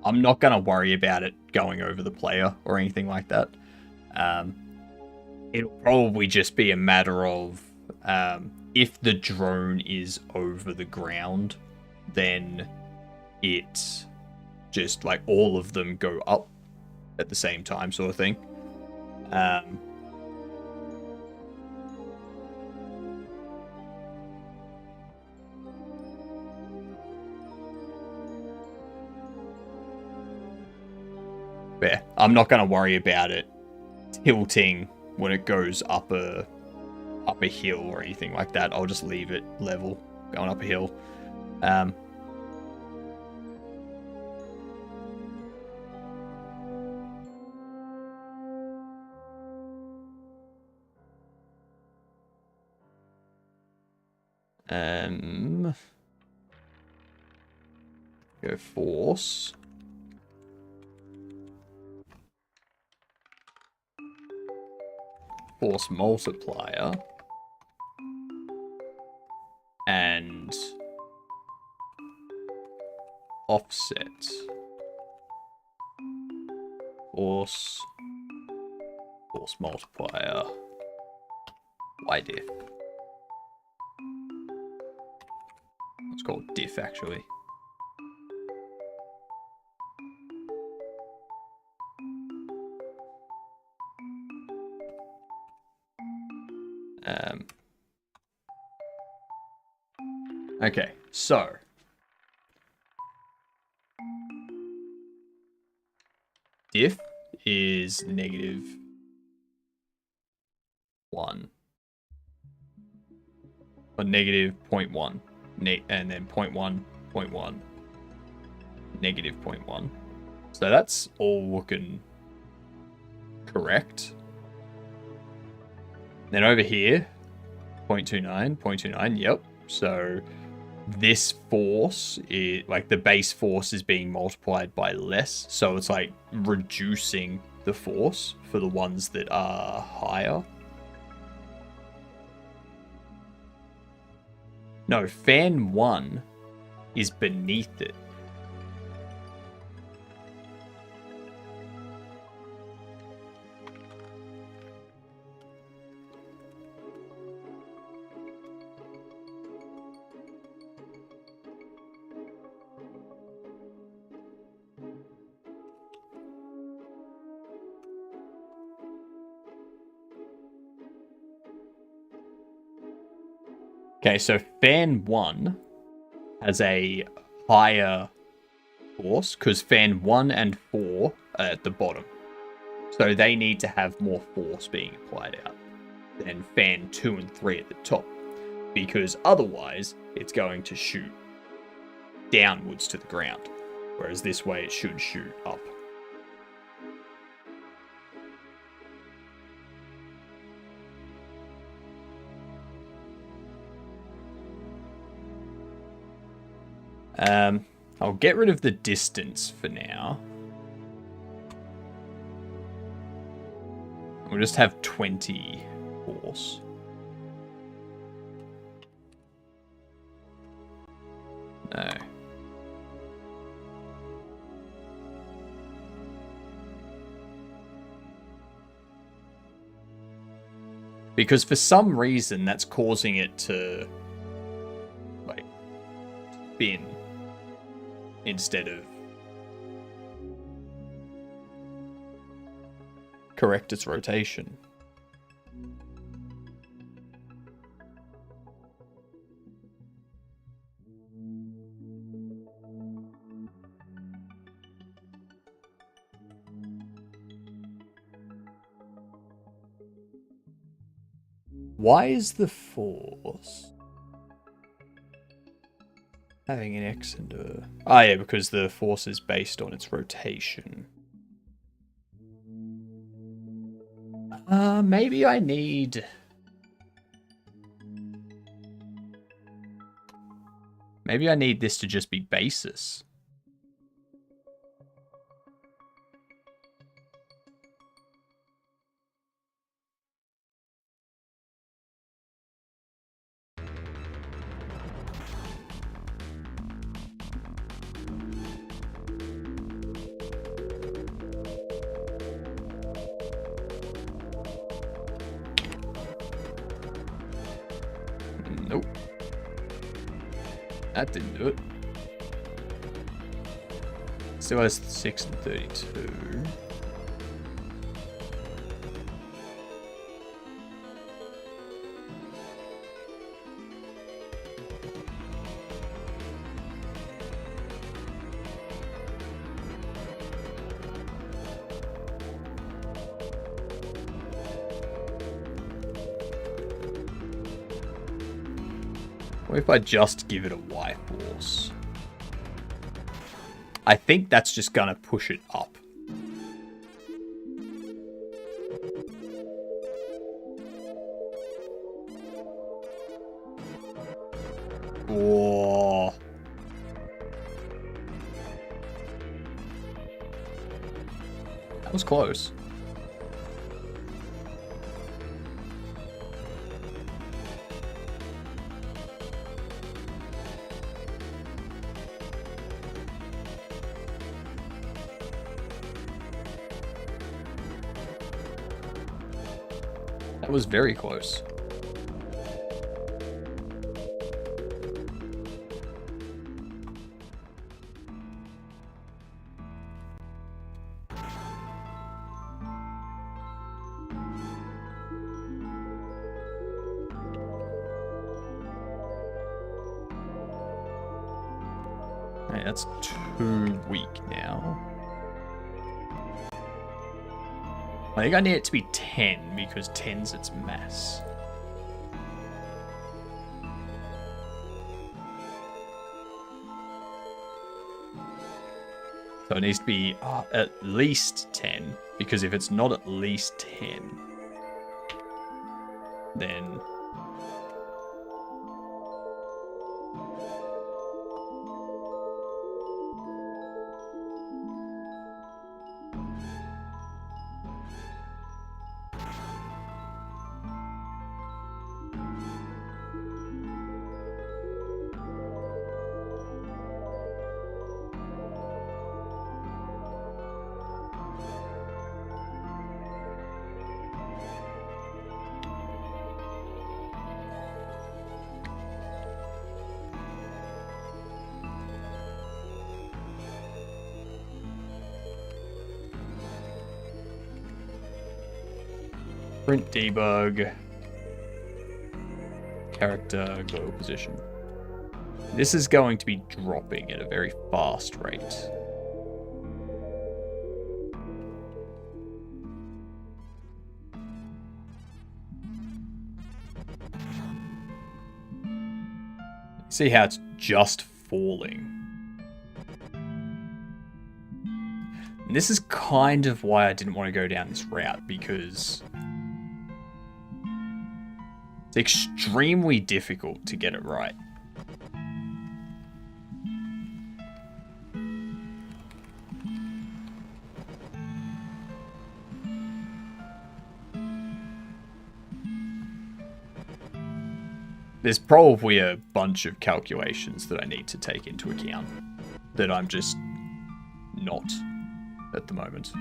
S1: I'm not going to worry about it going over the player or anything like that. It'll probably just be a matter of if the drone is over the ground, then it just like all of them go up at the same time, sort of thing. Yeah, I'm not going to worry about it tilting when it goes up a hill or anything like that. I'll just leave it level going up a hill. Go force. Force multiplier. And offset. Force multiplier. YDiff. It's called diff, actually. Okay, so. Diff is -1. Or -0.1. And then 0.1, 0.1, -0.1. So that's all looking correct. Then over here, 0.29, 0.29, yep. So this force, is, like the base force is being multiplied by less. So it's like reducing the force for the ones that are higher. No, fan 1 is beneath it. Okay, so fan 1 has a higher force because fan 1 and 4 are at the bottom. So they need to have more force being applied out than fan 2 and 3 at the top. Because otherwise, it's going to shoot downwards to the ground. Whereas this way, it should shoot up. I'll get rid of the distance for now. We'll just have 20 force. No. Because for some reason, that's causing it to, like, spin instead of correct its rotation. Why is the force having an X and a... Ah, yeah, because the force is based on its rotation. Maybe I need... Maybe I need this to just be basis. Nope. That didn't do it. Still has 6 and 32. What if I just give it a Y force? I think that's just gonna push it up. Oh. That was close. That was very close. Hey, that's too weak now. I think I need it to be 10 because 10's its mass. So it needs to be at least 10, because if it's not at least 10, then... Print debug, character, go position. This is going to be dropping at a very fast rate. See how it's just falling. And this is kind of why I didn't want to go down this route, because it's extremely difficult to get it right. There's probably a bunch of calculations that I need to take into account that I'm just not at the moment.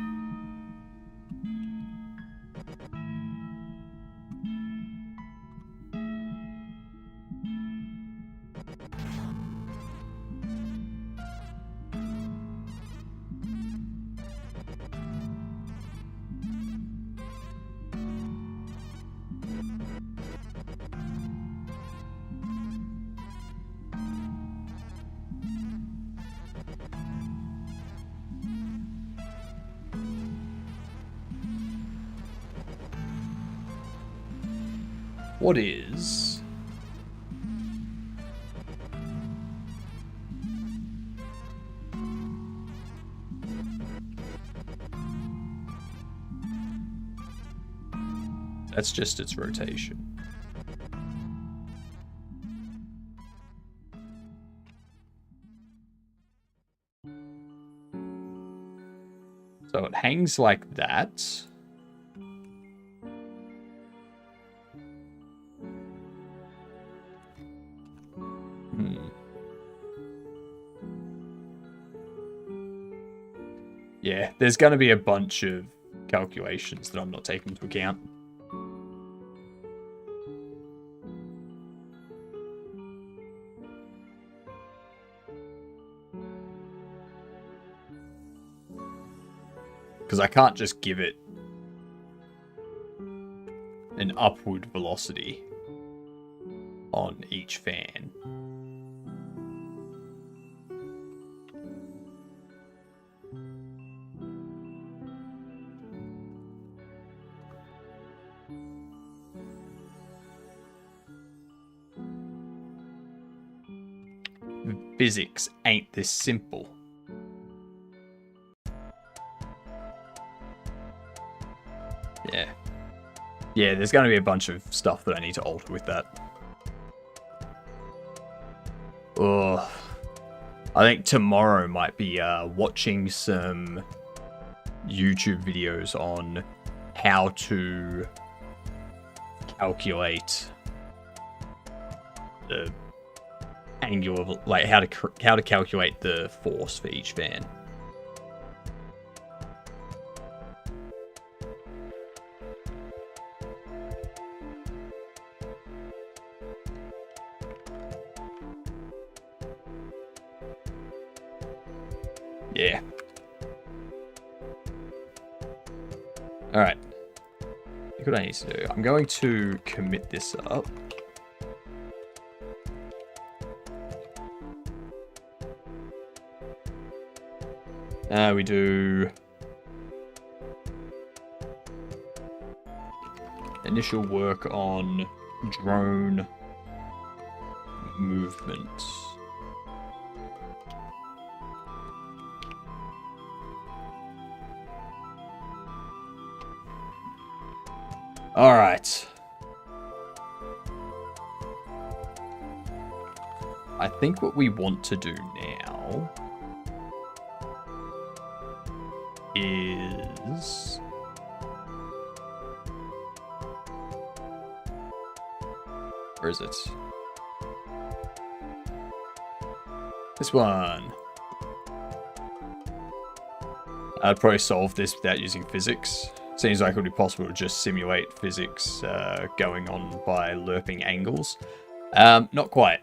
S1: What is... That's just its rotation. So it hangs like that. Yeah, there's going to be a bunch of calculations that I'm not taking into account. Because I can't just give it an upward velocity on each fan. Physics ain't this simple. Yeah. Yeah, there's going to be a bunch of stuff that I need to alter with that. Ugh. I think tomorrow might be watching some YouTube videos on how to calculate the angle of, like, how to calculate the force for each fan. Yeah. Alright. Look what I need to do. I'm going to commit this up. We do initial work on drone movement. All right. I think what we want to do now is where is it? This one. I'd probably solve this without using physics. Seems like it would be possible to just simulate physics going on by lerping angles. Not quite.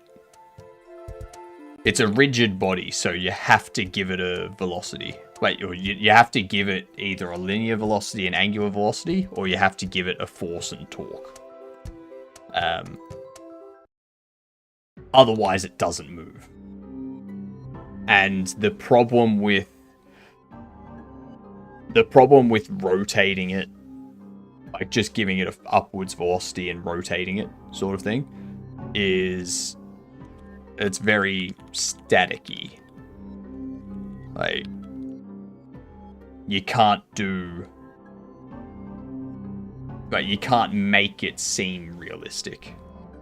S1: It's a rigid body, so you have to give it a velocity. Wait, you have to give it either a linear velocity and angular velocity, or you have to give it a force and torque. Otherwise, it doesn't move. And the problem with rotating it, like just giving it an upwards velocity and rotating it sort of thing, is it's very staticky. Like, you can't make it seem realistic.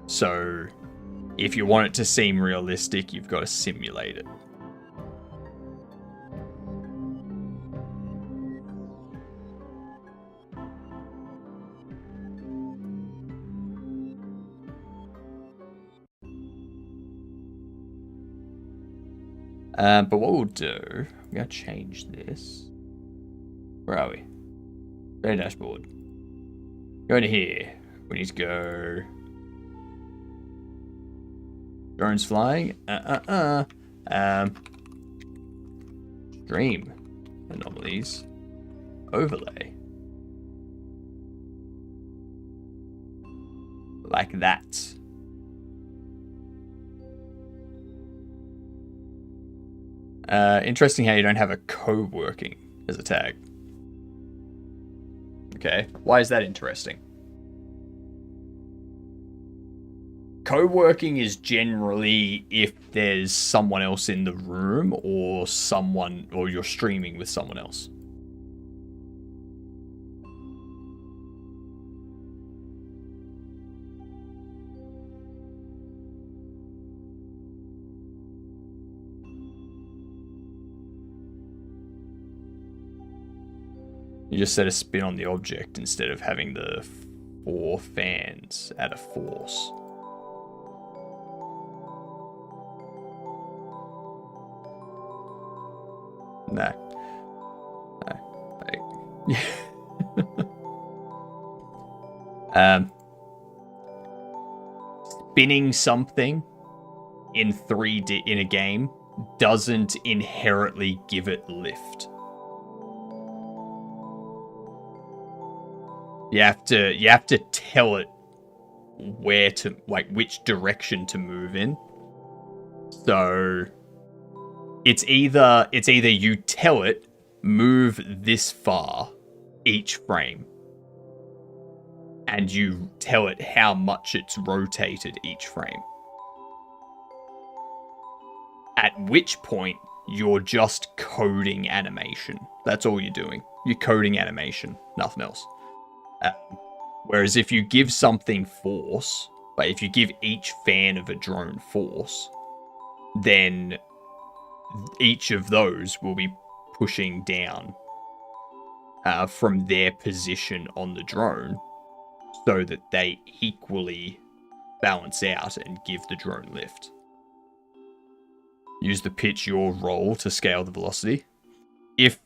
S1: So if you want it to seem realistic, you've got to simulate it. But what we'll do, I'm going to change this. Where are we? Data dashboard. Go to here. We need to go. Drones flying. Stream anomalies. Overlay. Like that. Interesting how you don't have a co-working as a tag. Okay, why is that interesting? Co-working is generally if there's someone else in the room or you're streaming with someone else. You just set a spin on the object instead of having the 4 fans at a force. No. Spinning something in 3D in a game doesn't inherently give it lift. You have to tell it where to, like, which direction to move in. So it's either you tell it move this far each frame, and you tell it how much it's rotated each frame. At which point you're just coding animation. That's all you're doing. You're coding animation, nothing else. Whereas if you give something force, like if you give each fan of a drone force, then each of those will be pushing down from their position on the drone so that they equally balance out and give the drone lift. Use the pitch yaw roll to scale the velocity. If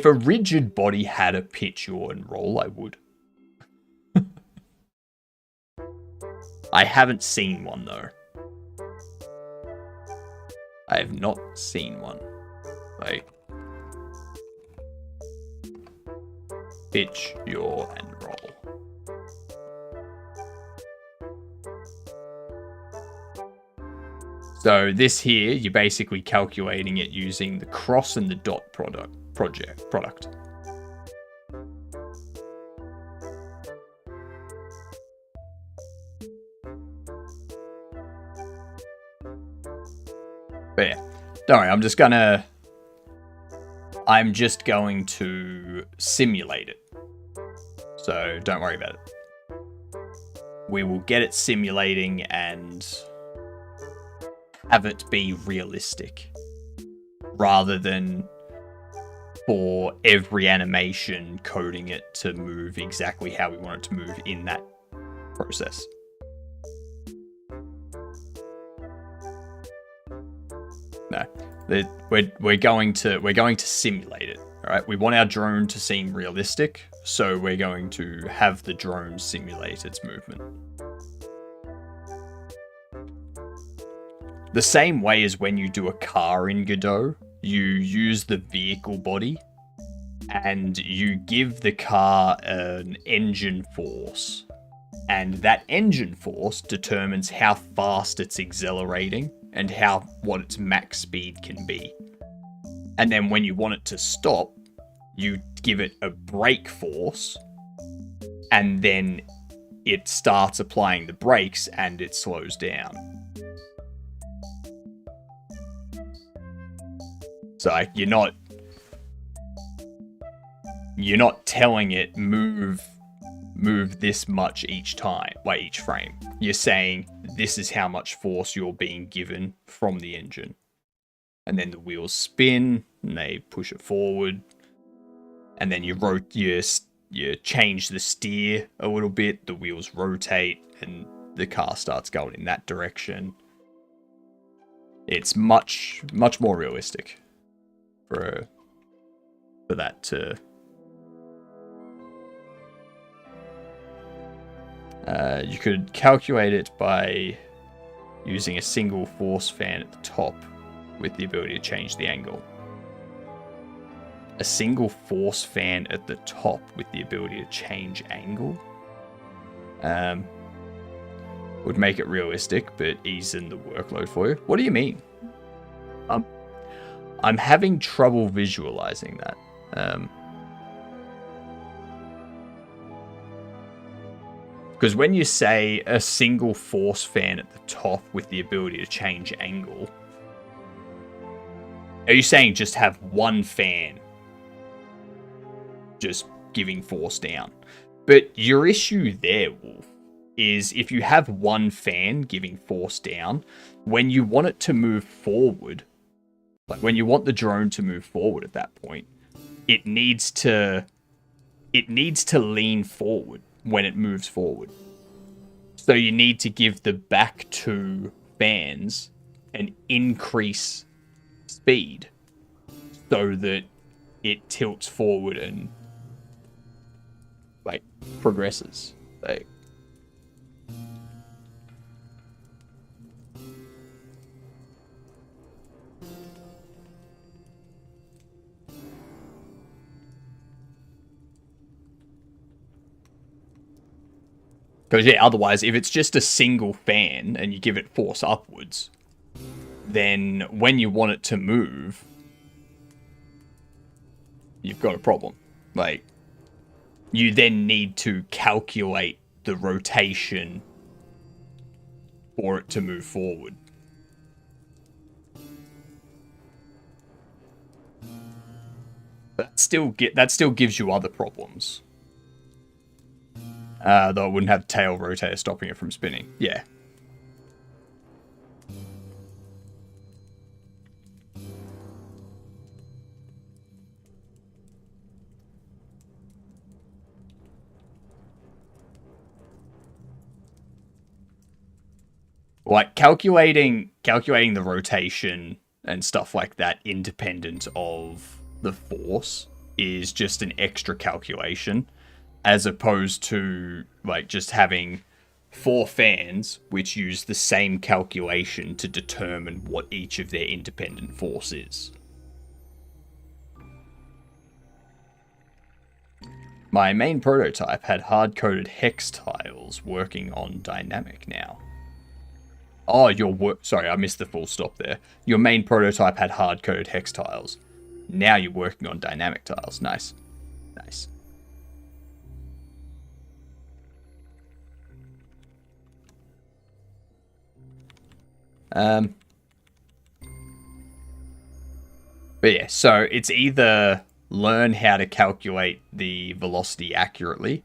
S1: a rigid body had a pitch yaw and roll, I would. I haven't seen one though. I have not seen one. Like, pitch, yaw, and roll. So this here, you're basically calculating it using the cross and the dot product. But yeah, don't worry, I'm just going to simulate it. So don't worry about it. We will get it simulating and have it be realistic, rather than for every animation coding it to move exactly how we want it to move in that process. No, we're going to simulate it. All right, we want our drone to seem realistic, so we're going to have the drone simulate its movement. The same way as when you do a car in Godot, you use the vehicle body and you give the car an engine force. And that engine force determines how fast it's accelerating and what its max speed can be. And then when you want it to stop, you give it a brake force, and then it starts applying the brakes and it slows down. So like, you're not telling it move this much each time, like each frame. You're saying this is how much force you're being given from the engine. And then the wheels spin and they push it forward. And then you change the steer a little bit, the wheels rotate and the car starts going in that direction. It's much more realistic for that to you could calculate it by using a single force fan at the top with the ability to change the angle. A single force fan at the top with the ability to change angle would make it realistic, but ease in the workload for you. What do you mean? I'm having trouble visualizing that. Because when you say a single force fan at the top with the ability to change angle, are you saying just have one fan just giving force down? But your issue there, Wolf, is if you have one fan giving force down, when you want it to move forward, like when you want the drone to move forward at that point, it needs to lean forward when it moves forward. So you need to give the back two fans an increase speed so that it tilts forward and like progresses. Like, because yeah, otherwise, if it's just a single fan and you give it force upwards, then when you want it to move, you've got a problem. Like, you then need to calculate the rotation for it to move forward. That still gives you other problems. Though it wouldn't have tail rotator stopping it from spinning. Yeah. Like calculating the rotation and stuff like that independent of the force is just an extra calculation, as opposed to like just having 4 fans which use the same calculation to determine what each of their independent force is. My main prototype had hard-coded hex tiles working on dynamic now. Oh, your work. Sorry, I missed the full stop there. Your main prototype had hard-coded hex tiles. Now you're working on dynamic tiles. Nice. Nice. But yeah, so it's either learn how to calculate the velocity accurately,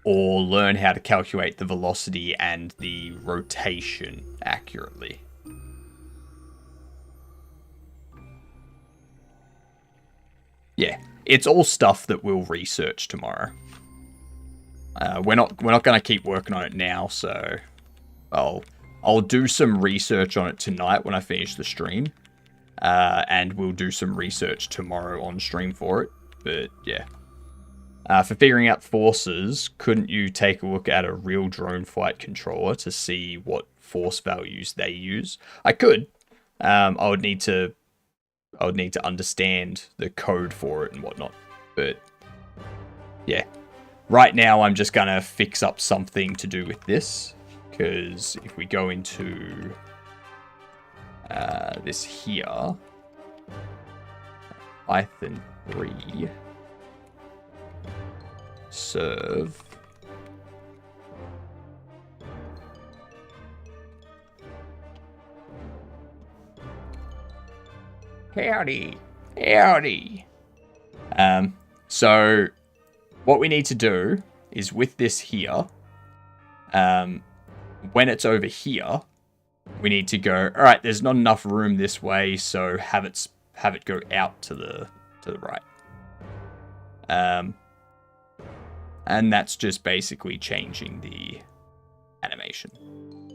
S1: or learn how to calculate the velocity and the rotation accurately. Yeah, it's all stuff that we'll research tomorrow. We're not going to keep working on it now, so I'll do some research on it tonight when I finish the stream. And we'll do some research tomorrow on stream for it. But yeah. For figuring out forces, couldn't you take a look at a real drone fight controller to see what force values they use? I could. I would need to understand the code for it and whatnot. But yeah. Right now I'm just gonna fix up something to do with this. Because if we go into this here, Python 3 serve howdy. So what we need to do is with this here, when it's over here, we need to go, all right, there's not enough room this way, so have it go out to the right. And that's just basically changing the animation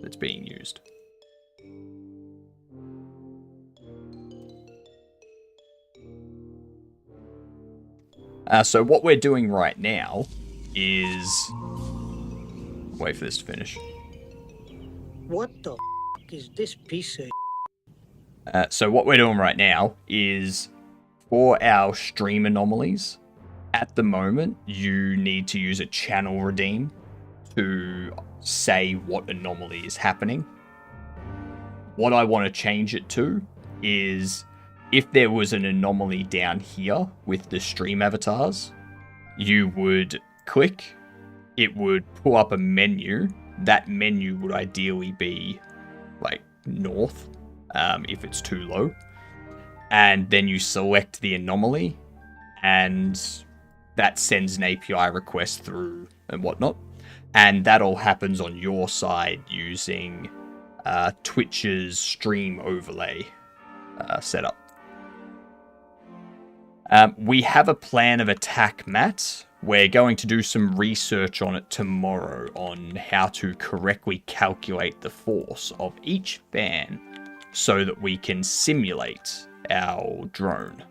S1: that's being used. So what we're doing right now is wait for this to finish.
S2: What the is this piece of...
S1: So what we're doing right now is for our stream anomalies, at the moment, you need to use a channel redeem to say what anomaly is happening. What I want to change it to is if there was an anomaly down here with the stream avatars, you would click, it would pull up a menu. That menu would ideally be like north, if it's too low. And then you select the anomaly, and that sends an API request through and whatnot. And that all happens on your side using Twitch's stream overlay setup. We have a plan of attack, Matt. We're going to do some research on it tomorrow on how to correctly calculate the force of each fan so that we can simulate our drone.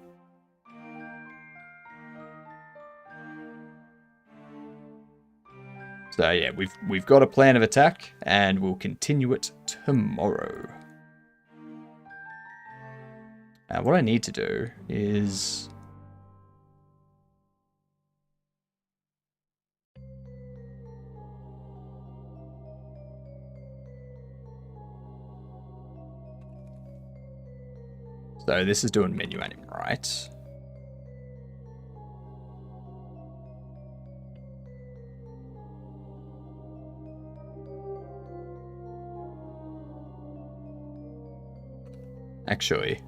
S1: So yeah, we've got a plan of attack and we'll continue it tomorrow. What I need to do is so this is doing menu anim, right? Actually.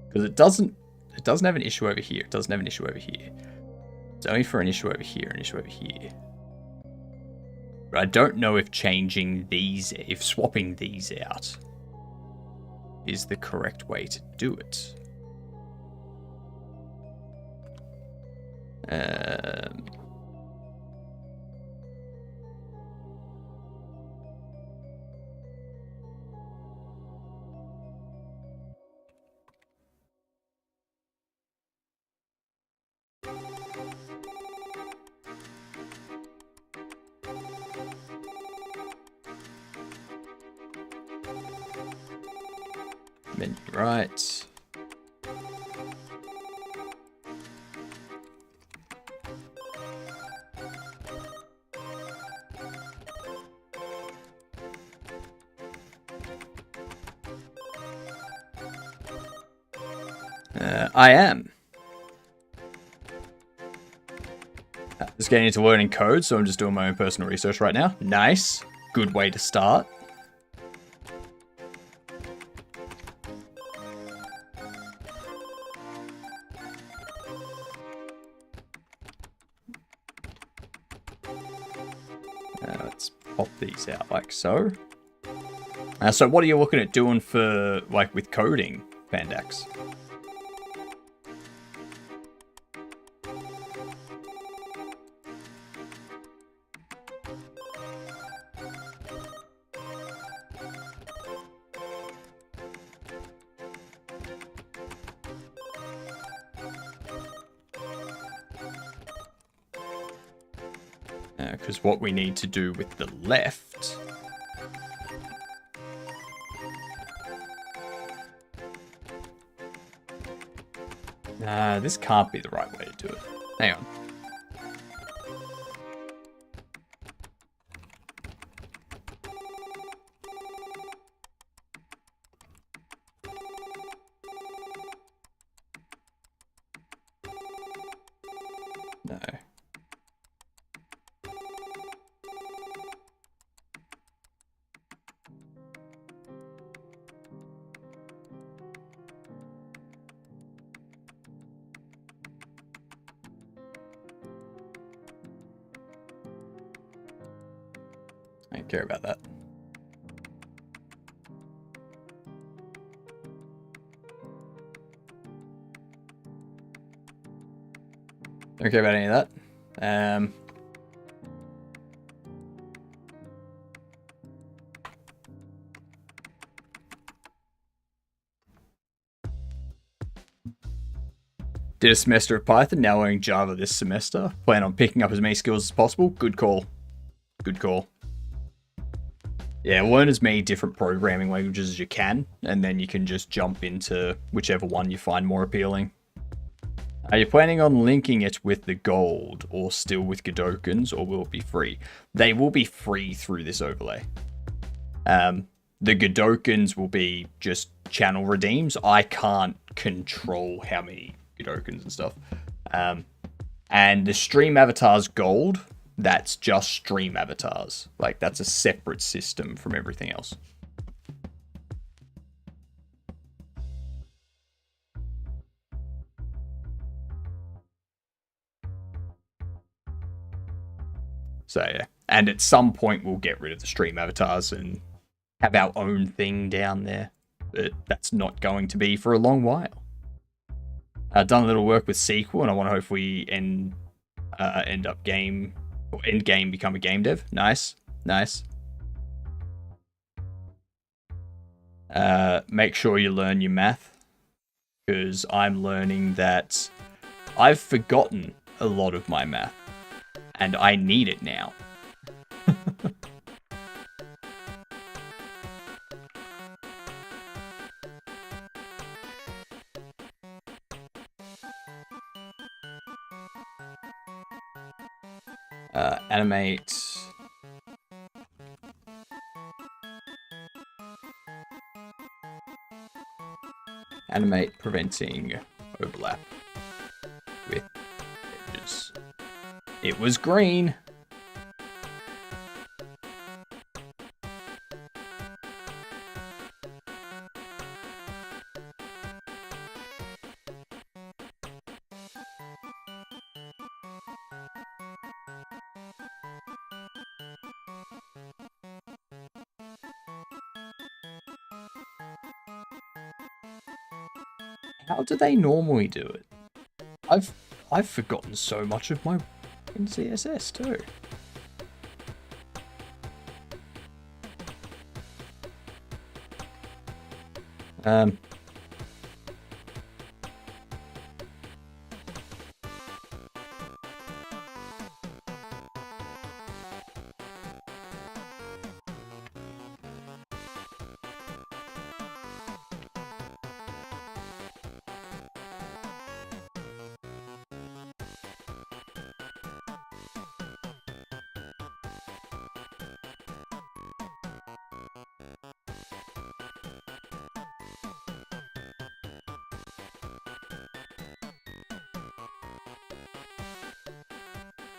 S1: Because it doesn't have an issue over here. It doesn't have an issue over here. It's only for an issue over here, an issue over here. But I don't know if if swapping these out is the correct way to do it. Menu right. I am. Just getting into learning code, so I'm just doing my own personal research right now. Nice. Good way to start. Let's pop these out like so. So what are you looking at doing for, like, with coding, Pandax? Because what we need to do with the left... this can't be the right way to do it. Hang on. No. I don't care about that. Don't care about any of that. Did a semester of Python, now learning Java this semester. Plan on picking up as many skills as possible. Good call. Good call. Yeah, learn as many different programming languages as you can, and then you can just jump into whichever one you find more appealing. Are you planning on linking it with the gold, or still with Godokins, or will it be free? They will be free through this overlay. The Godokins will be just channel redeems. I can't control how many Godokins and stuff. And the stream avatars gold, that's just stream avatars. Like, that's a separate system from everything else. So yeah, and at some point we'll get rid of the stream avatars and have our own thing down there, but that's not going to be for a long while. I've done a little work with SQL, and I want to hopefully end up game, or end game become a game dev. Nice, nice. Make sure you learn your math, because I'm learning that I've forgotten a lot of my math, and I need it now. Animate. Animate preventing overlap with edges. It was green. How do they normally do it? I've forgotten so much of my CSS too.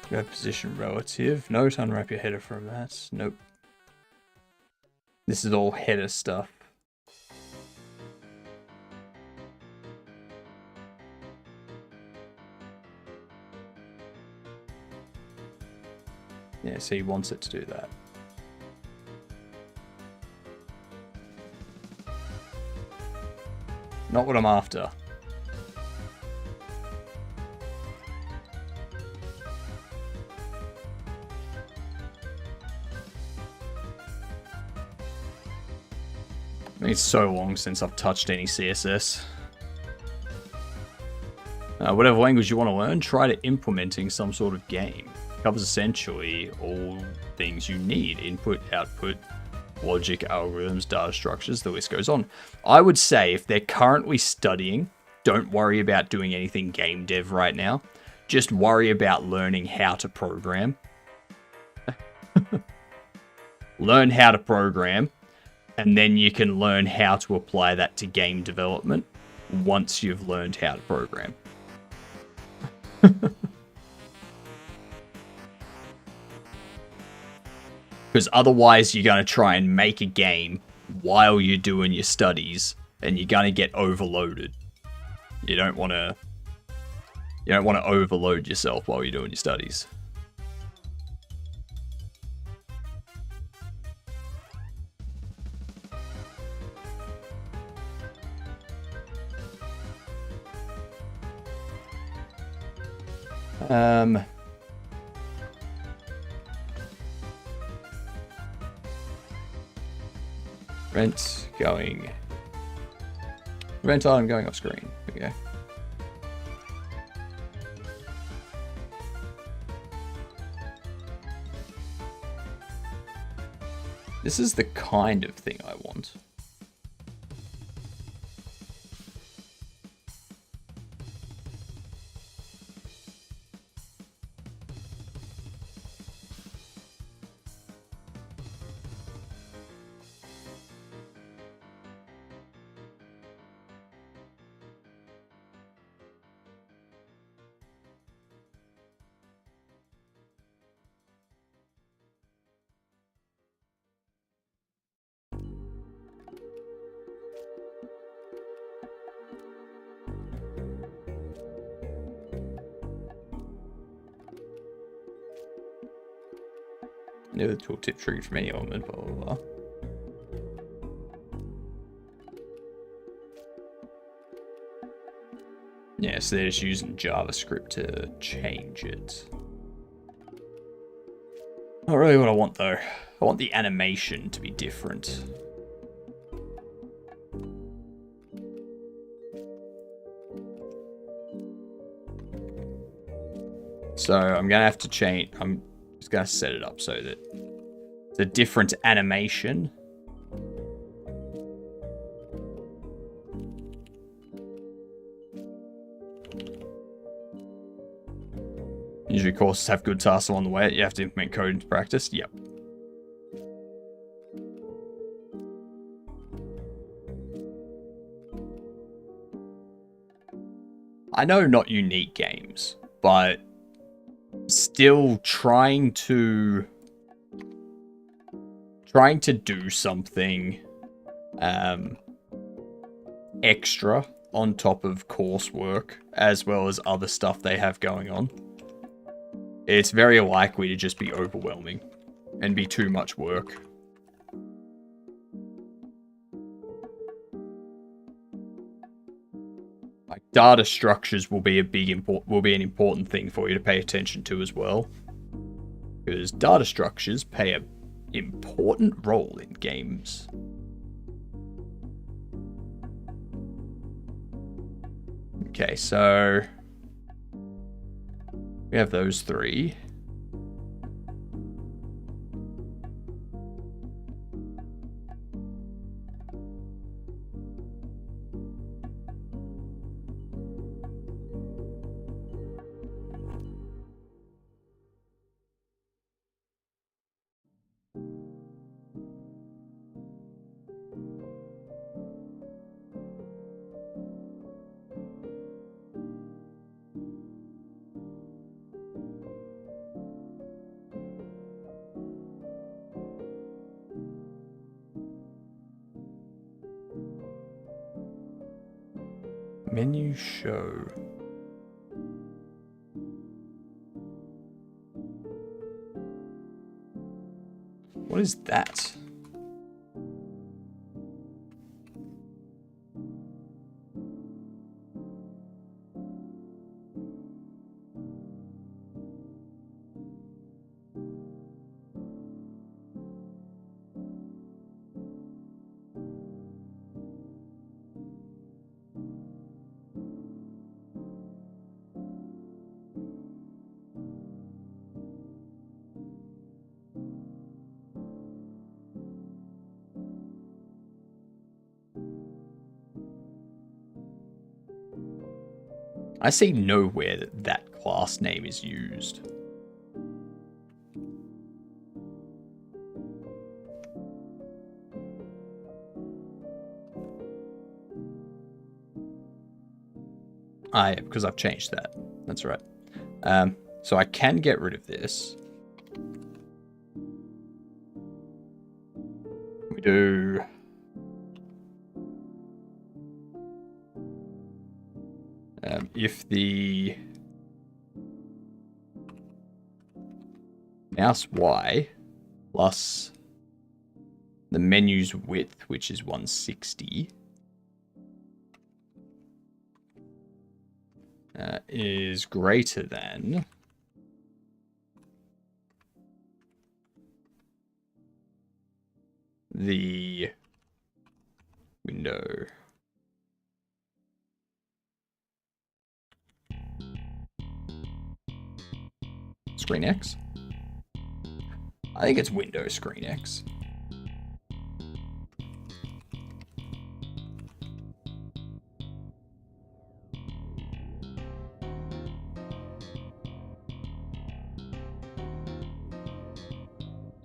S1: You have position relative. No, to unwrap your header from that. Nope. This is all header stuff. Yeah, so he wants it to do that. Not what I'm after. It's so long since I've touched any CSS. Whatever language you want to learn, try to implementing some sort of game. Covers essentially all things you need. Input, output, logic, algorithms, data structures, the list goes on. I would say if they're currently studying, don't worry about doing anything game dev right now. Just worry about learning how to program. Learn how to program, and then you can learn how to apply that to game development once you've learned how to program. Because otherwise you're going to try and make a game while you're doing your studies, and you're going to get overloaded. You don't want to overload yourself while you're doing your studies. Rent item going off screen. Okay. This is the kind of thing I want. Near the tooltip tree from any element, blah blah blah. Yeah, so they're just using JavaScript to change it. Not really what I want though. I want the animation to be different. So I'm gonna have to change. I'm just gonna set it up so that it's a different animation. Usually courses have good tasks along the way. You have to implement code into practice. Yep. I know not unique games, but still trying to do something extra on top of coursework as well as other stuff they have going on. It's very likely to just be overwhelming and be too much work. Like data structures will be an important thing for you to pay attention to as well, because data structures play an important role in games. Okay, so we have those three. Menu show. What is that? I see nowhere that that class name is used. Ah, yeah, because I've changed that. That's right. So I can get rid of this. We do... if the mouse Y plus the menu's width, which is 160, is greater than the window. Screen X? I think it's Windows Screen X.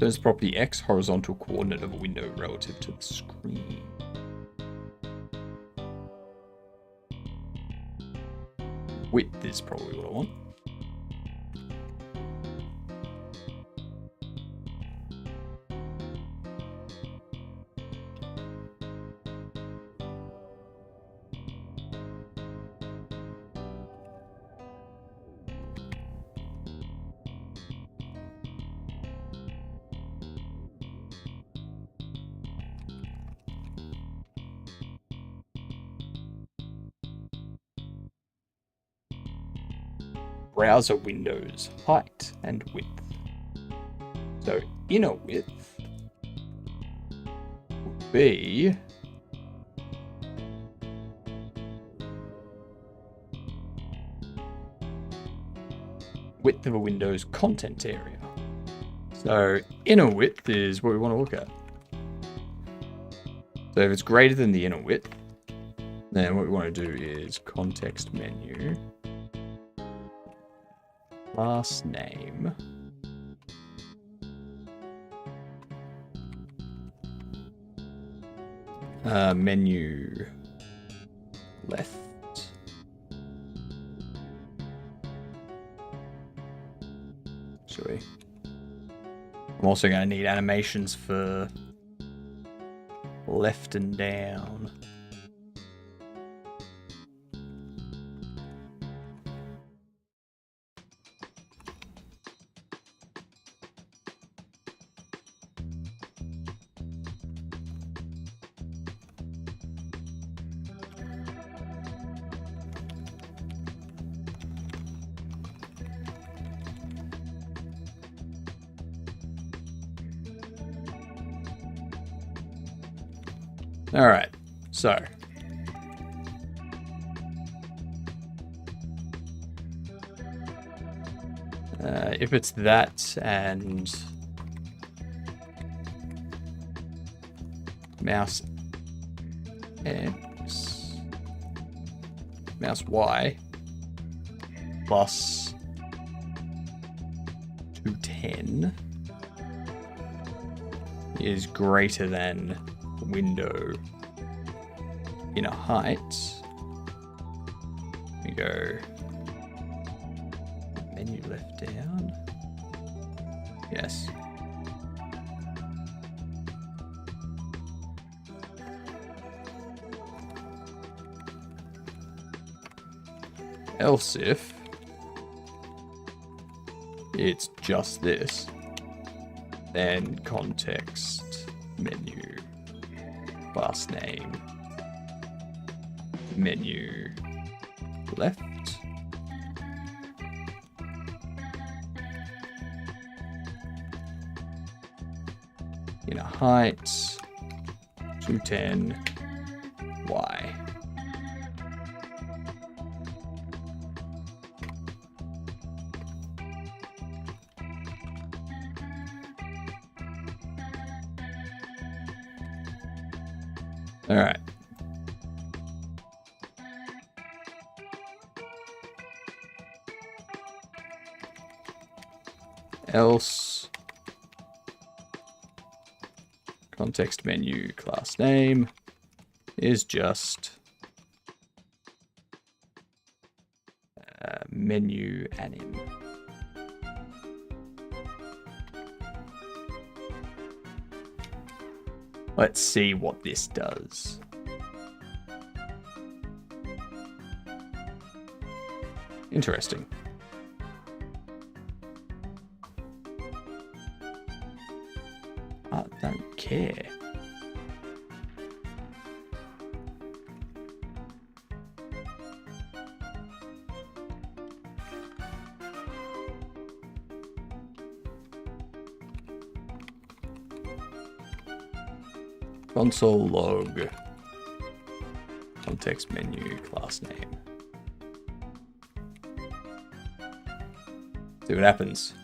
S1: So it's property X, horizontal coordinate of a window relative to the screen. Width is probably what I want. Browser windows height and width. So inner width would be width of a window's content area. So inner width is what we want to look at. So if it's greater than the inner width, then what we want to do is context menu. Last name. Menu left. Sorry. I'm also going to need animations for left and down. All right, so if it's that and mouse X, mouse Y plus 210 is greater than window inner height. We go menu left down. Yes. Else if it's just this, then context menu, class name, menu left, inner height 210 Y. All right. Else context menu class name is just menu anim. Let's see what this does. Interesting. I don't care. Console log, context menu, class name. See what happens.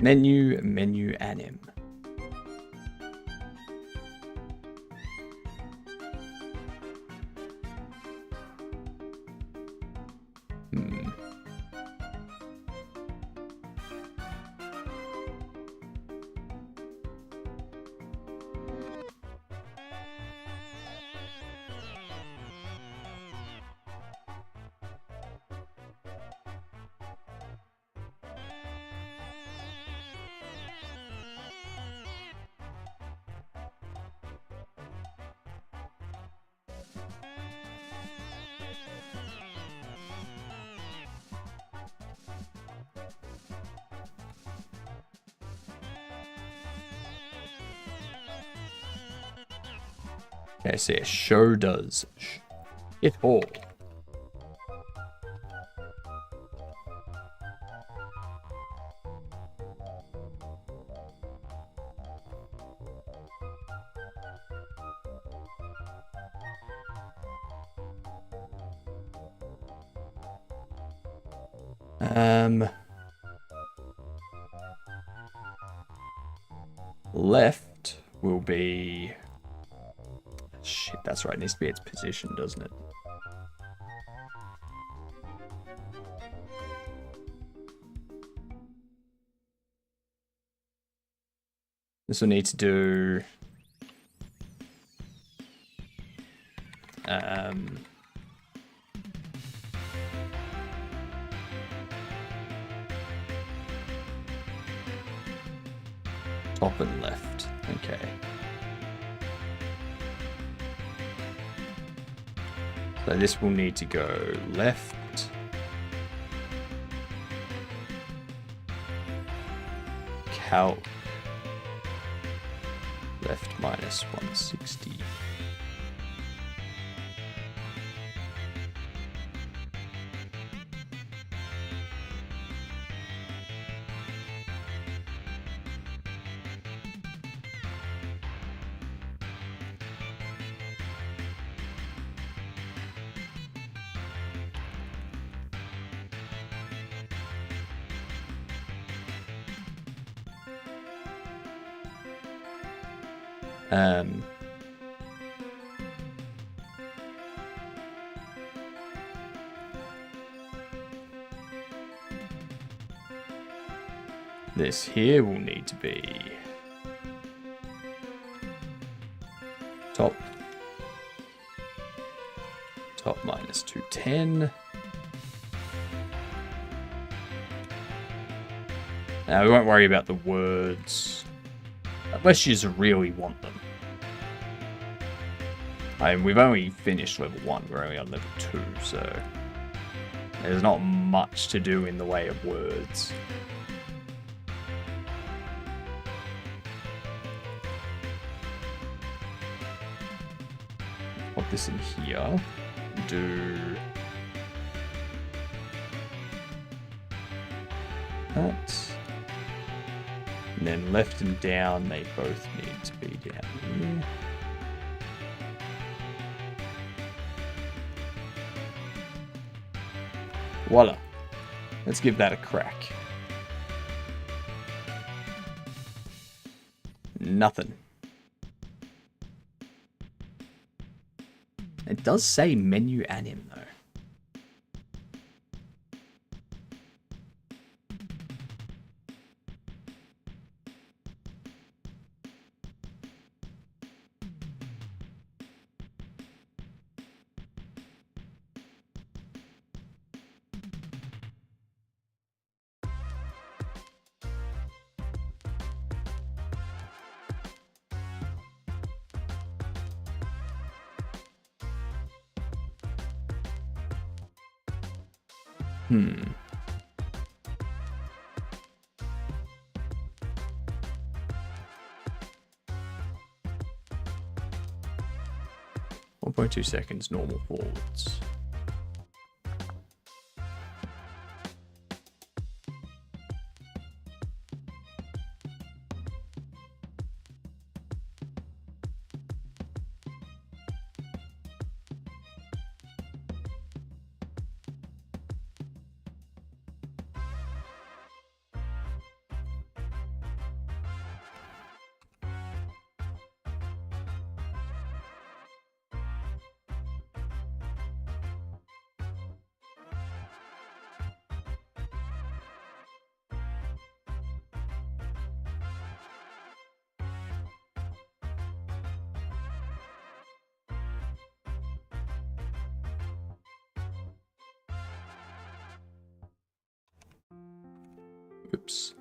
S1: Menu anim. Okay, so yeah, show does it all. Left will be... Shit, that's right. It needs to be its position, doesn't it? This will need to do... top and left. Okay. So this will need to go left, calc, left minus 160. This here will need to be top minus 210. Now we won't worry about the words unless you just really want them. I mean, we've only finished level 1, we're only on level 2, so there's not much to do in the way of words. Pop this in here. Do that. And then left and down, they both need to be down here. Voila. Let's give that a crack. Nothing. It does say menu anim though. Hmm. .2 seconds normal forwards. Oops.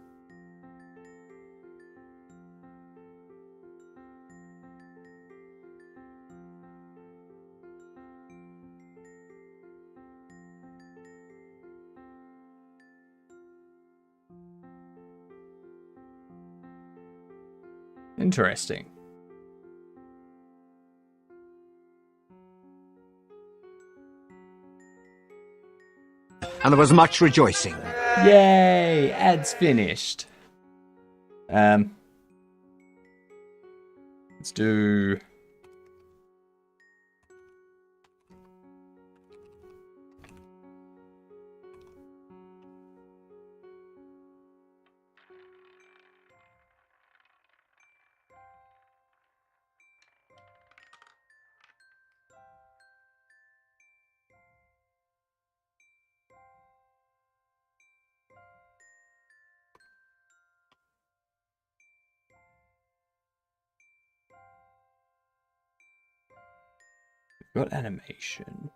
S1: Interesting.
S12: And there was much rejoicing.
S1: Yay! Ad's finished. Let's do... We've got animation.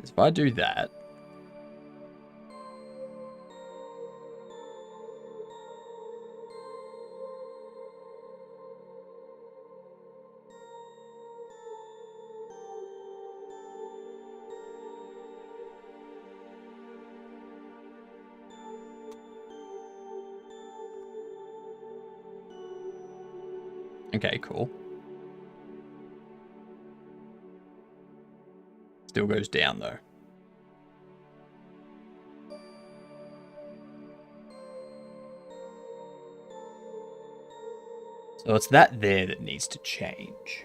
S1: If I do that, okay, cool. Still goes down though. So it's that there that needs to change.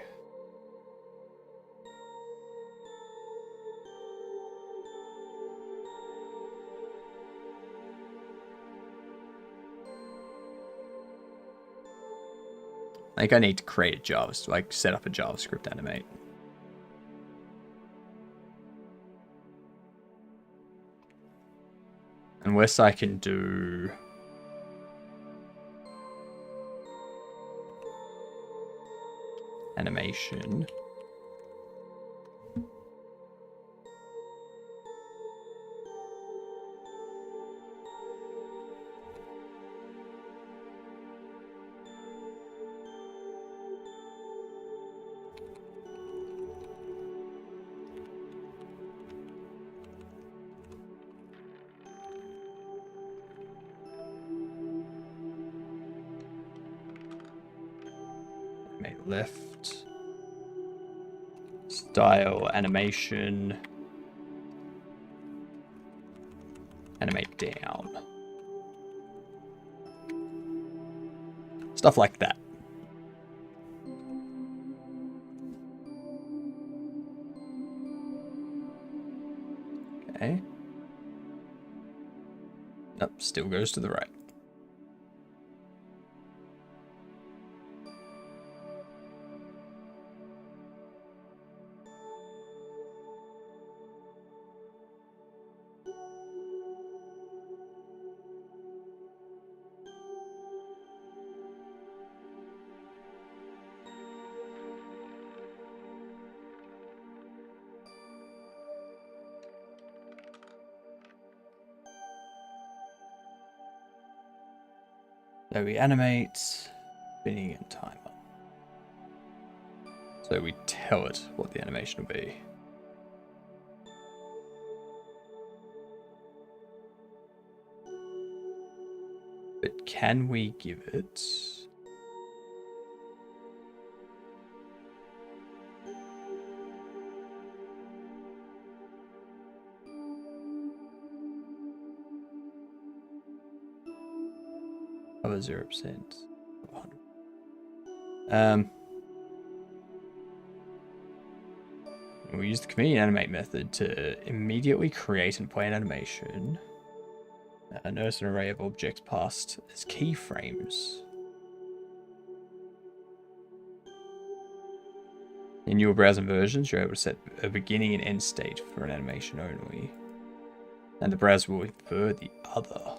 S1: I think I need to create a JavaScript, like set up a JavaScript animate. Unless I can do... animation. left. Style, animation. Animate down. Stuff like that. Okay. Nope, still goes to the right. So we animate, spinning and timer. So we tell it what the animation will be. But can we give it... Cover 0%. We'll use the Chameleon Animate method to immediately create and play an animation. Notice an array of objects passed as keyframes. In your browser versions, you're able to set a beginning and end state for an animation only. And the browser will infer the other.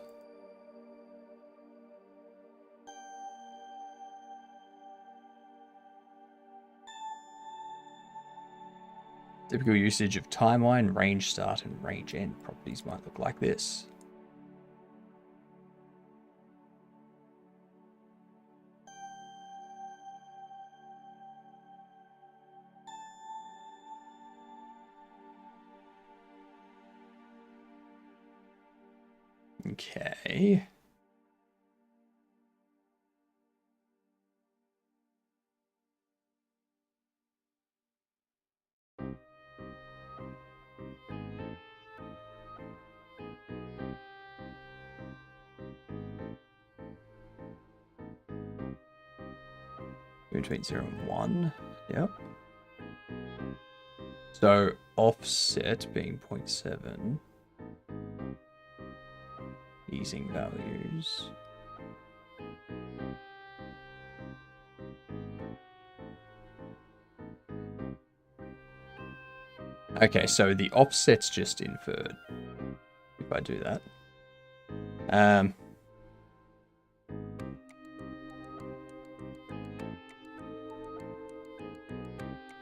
S1: Typical usage of timeline, range start, and range end properties might look like this. Okay. Between 0 and 1, yep. So offset being 0.7. Easing values. Okay, so the offset's just inferred. If I do that.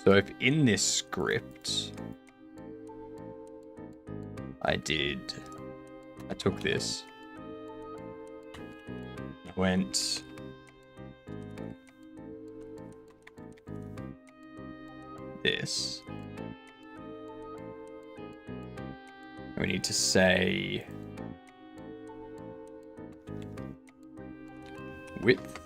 S1: So if in this script I took this, went this, we need to say width.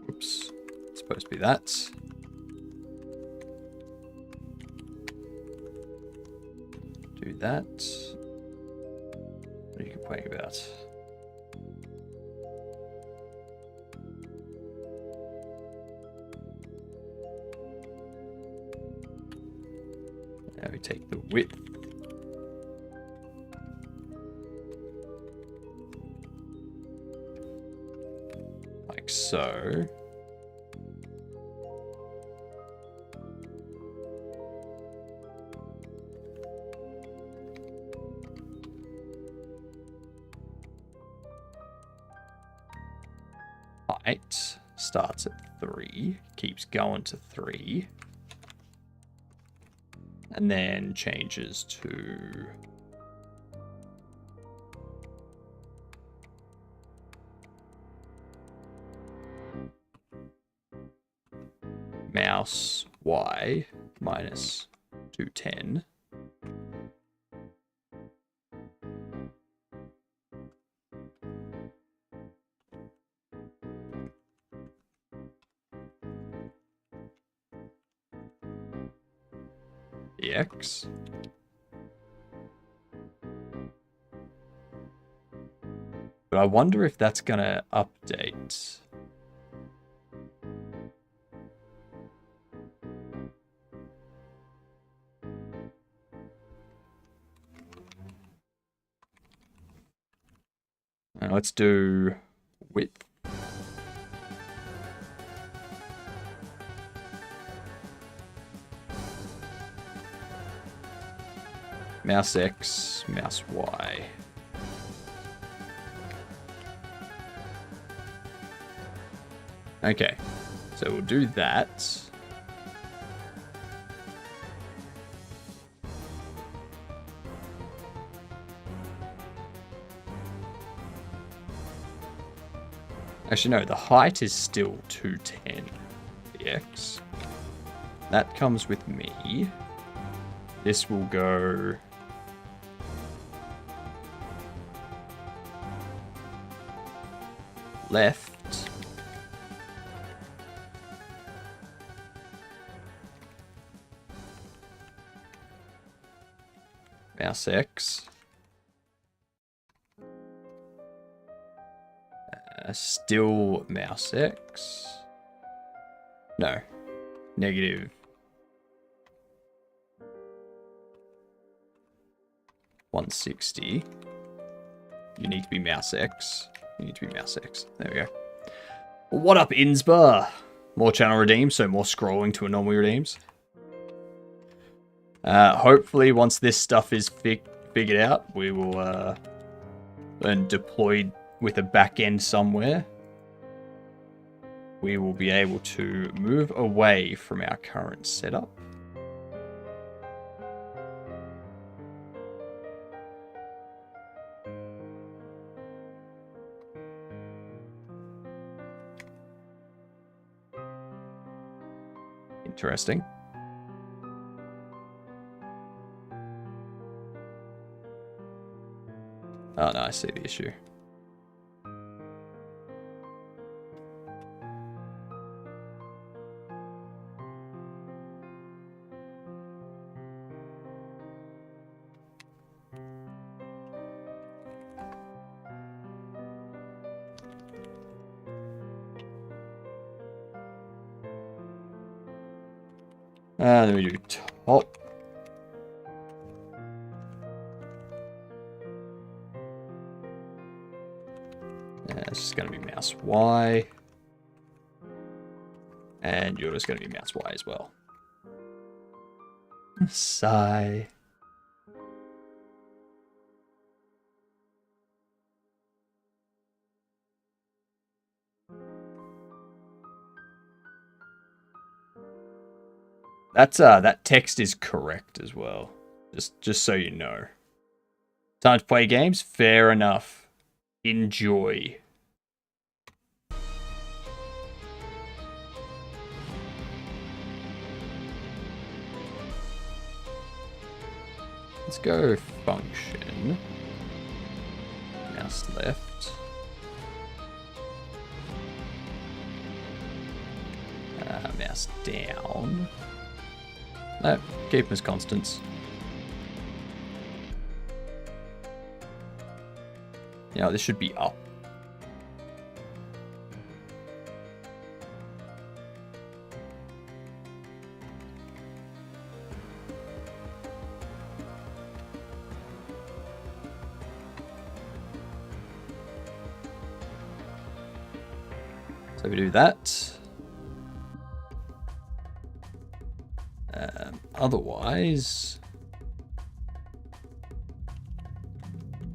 S1: Oops, it's supposed to be that. Do that. What are you complaining about? Now we take the width. Like so. Height starts at 3, keeps going to 3, and then changes to mouse Y minus 210. X. But I wonder if that's gonna update. And let's do width. Mouse X, mouse Y. Okay, so we'll do that. Actually, no, the height is still 210. The X. That comes with me. This will go... left. Mouse X. Still mouse X. No. Negative. $160. You need to be mouse X. You need to be mouse X. There we go. What up, Insbar? More channel redeems, so more scrolling to anomaly redeems. Hopefully, once this stuff is figured out, we will and deployed with a back end somewhere. We will be able to move away from our current setup. Interesting. Oh no, I see the issue. Then we do top. It's just going to be mouse Y. And you're just going to be mouse Y as well. Sigh. That's that text is correct as well. Just so you know. Time to play games? Fair enough. Enjoy. Let's go function. Mouse left. Mouse down. No, keep them as constants. Yeah, this should be up. So we do that. Otherwise,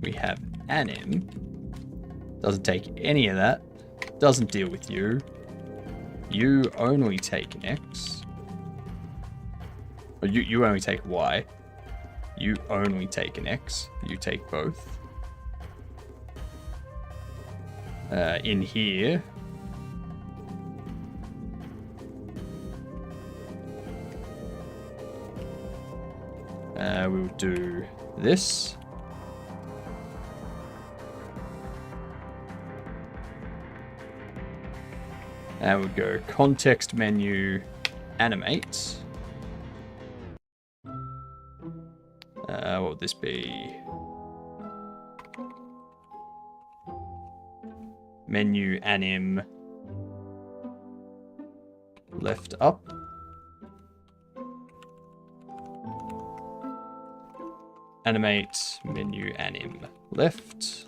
S1: we have anim. Doesn't take any of that. Doesn't deal with you. You only take an X. Or you only take Y. You only take an X. You take both. In here, We'll do this. And we'll go context menu, animate. What would this be? Menu anim left up. Animate menu anim left.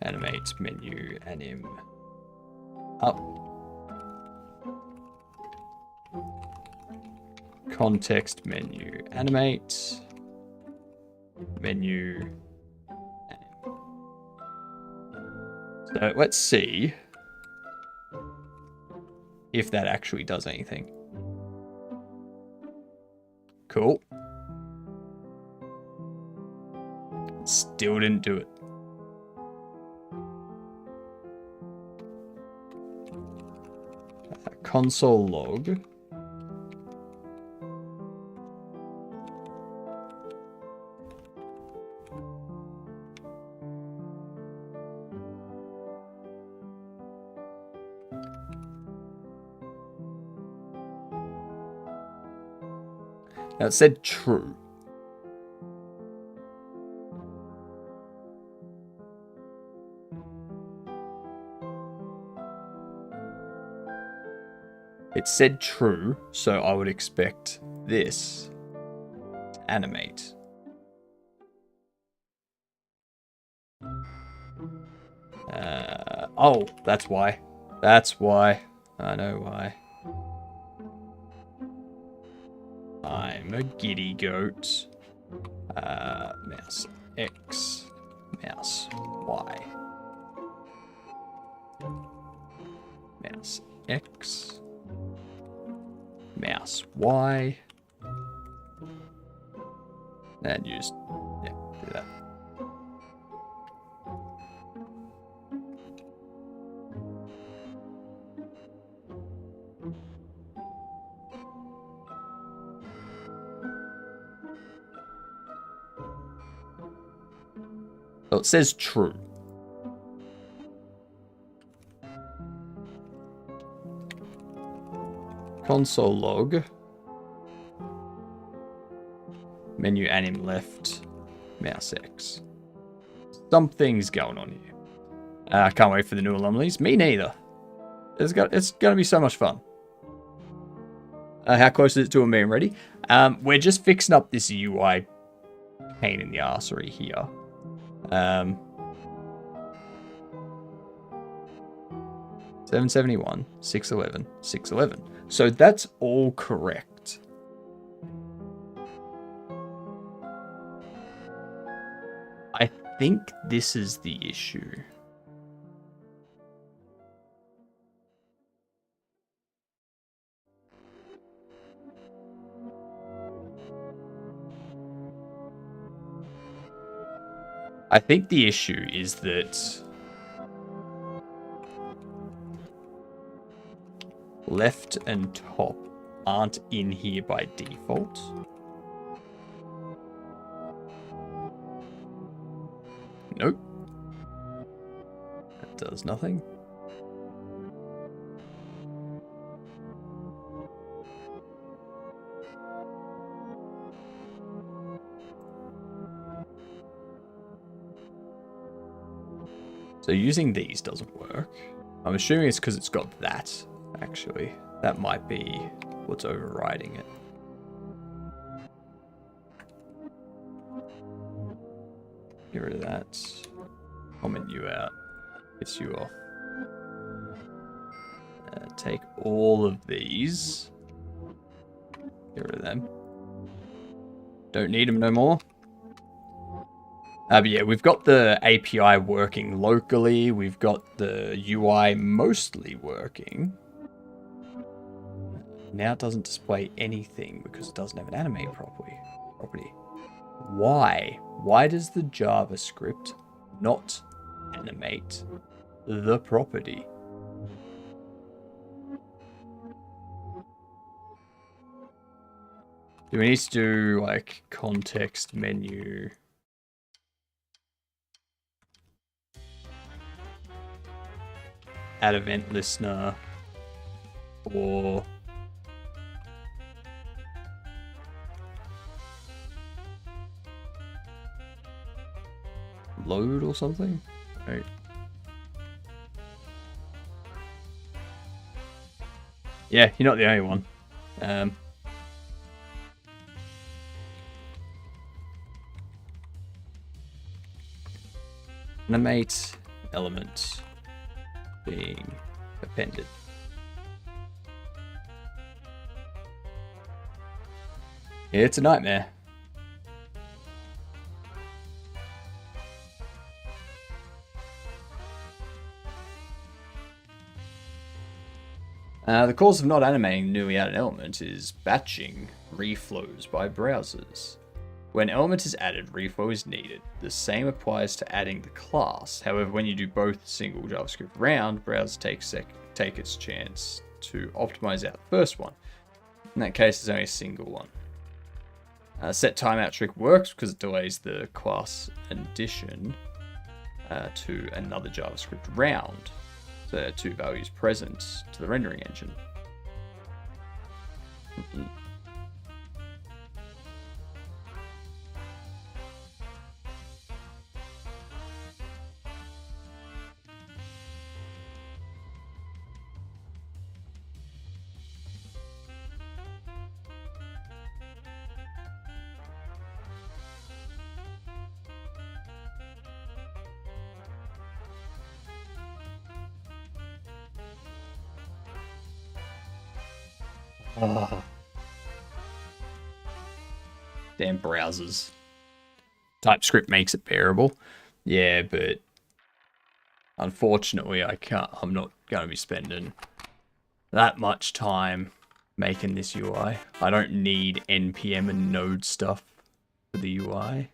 S1: Animate menu anim up. Context menu animate. Menu anim. So let's see if that actually does anything. Cool. Still didn't do it. Console log. Now it said true. It said true, so I would expect this to animate. Oh, that's why. That's why. I know why. I'm a giddy goat. Mouse X, mouse Y. Mouse X, mouse Y. And use, yeah, do that. So it says true. Console log. Menu anim left. Mouse X. Something's going on here. I can't wait for the new anomalies. Me neither. It's going to be so much fun. How close is it to being ready? We're just fixing up this UI pain in the arsery here. 771, 611, 611. So that's all correct. I think this is the issue. I think the issue is that left and top aren't in here by default. Nope. That does nothing. So using these doesn't work. I'm assuming it's because it's got that, actually. That might be what's overriding it. Get rid of that. Comment you out. Piss you off. Take all of these. Get rid of them. Don't need them no more. But yeah, we've got the API working locally. We've got the UI mostly working. Now it doesn't display anything because it doesn't have an animate property. Why? Why does the JavaScript not animate the property? Do we need to do like context menu? Add event listener or load or something? Right. Yeah, you're not the only one. Animate element being appended. Yeah, it's a nightmare. The cause of not animating newly added element is batching reflows by browsers. When element is added, reflow is needed. The same applies to adding the class. However, when you do both single JavaScript round, browser take its chance to optimize out the first one. In that case, there's only a single one. Set timeout trick works because it delays the class addition to another JavaScript round. So there are two values present to the rendering engine. Damn browsers. TypeScript makes it bearable. Yeah, but unfortunately I'm not going to be spending that much time making this UI. I don't need NPM and Node stuff for the UI.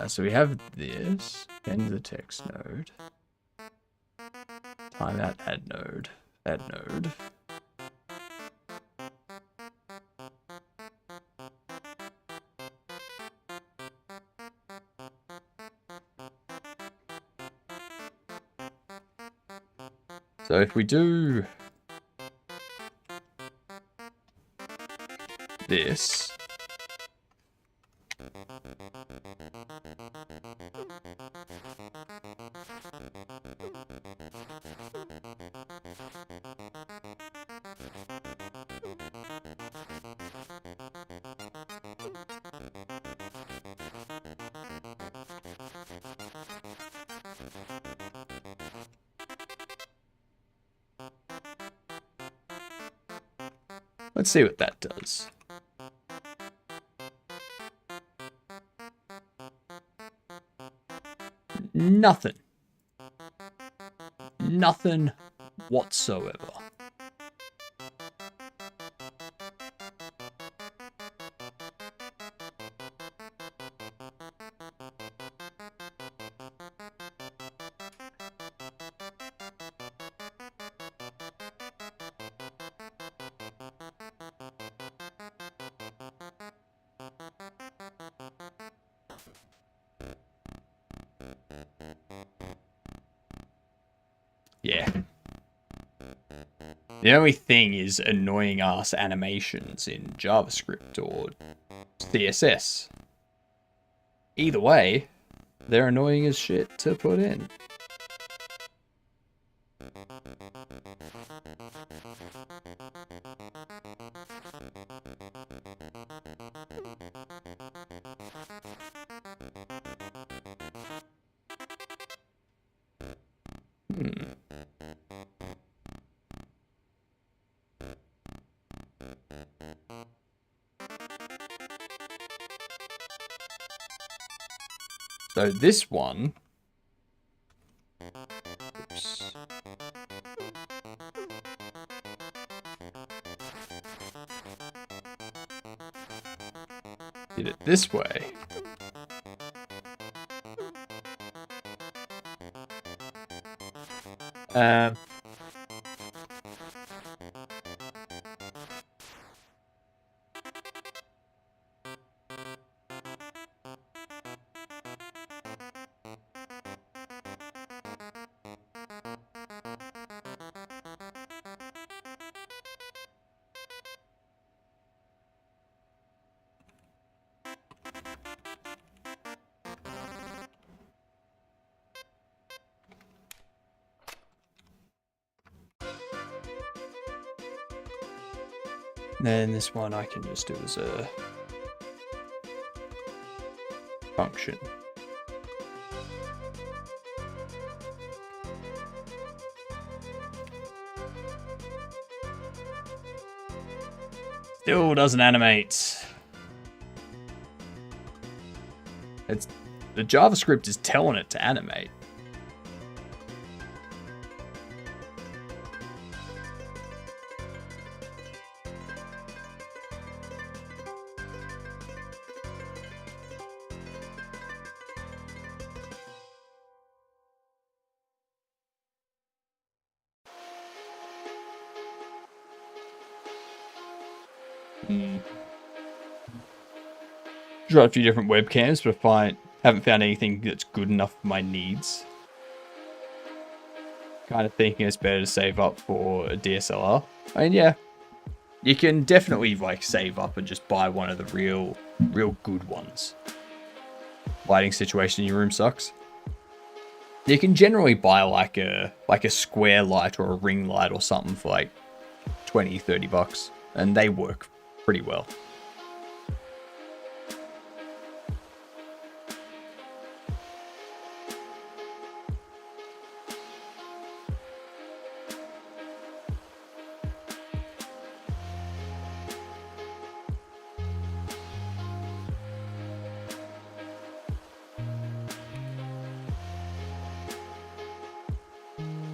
S1: So we have this, end the text node, timeout add node, add node. So if we do this, let's see what that does. Nothing. Nothing whatsoever. Yeah. The only thing is annoying ass animations in JavaScript or CSS. Either way, they're annoying as shit to put in. So this one, oops. Did it this way. Then this one I can just do as a function. Still doesn't animate. It's the JavaScript is telling it to animate. Tried a few different webcams, but haven't found anything that's good enough for my needs. Kind of thinking it's better to save up for a DSLR. I mean, yeah, you can definitely like save up and just buy one of the real good ones. Lighting situation in your room sucks. You can generally buy like a square light or a ring light or something for like 20-30 bucks, and they work pretty well.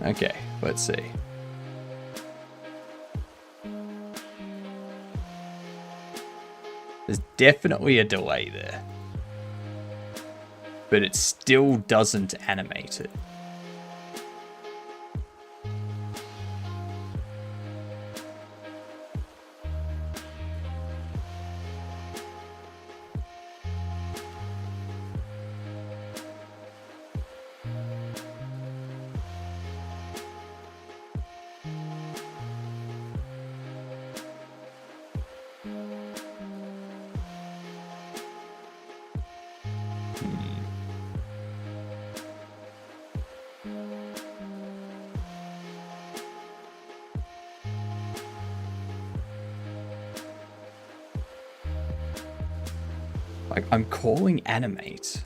S1: Okay, let's see. There's definitely a delay there, but it still doesn't animate it. Like, I'm calling animate,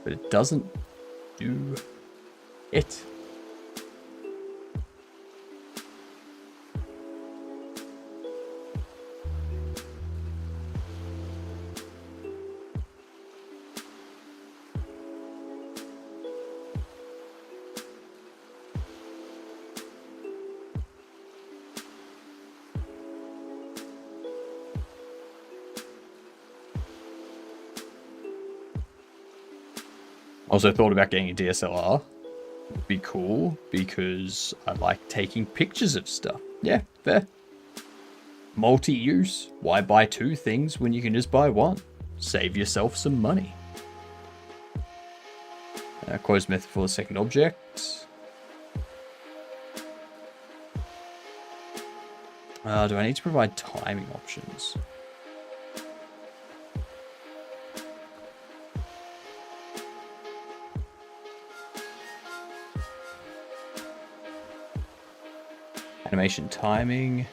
S1: but it doesn't do it. Also thought about getting a DSLR. It'd be cool because I like taking pictures of stuff. Yeah, fair. Multi-use. Why buy two things when you can just buy one? Save yourself some money. Closed method for the second object. Do I need to provide timing options? Animation timing,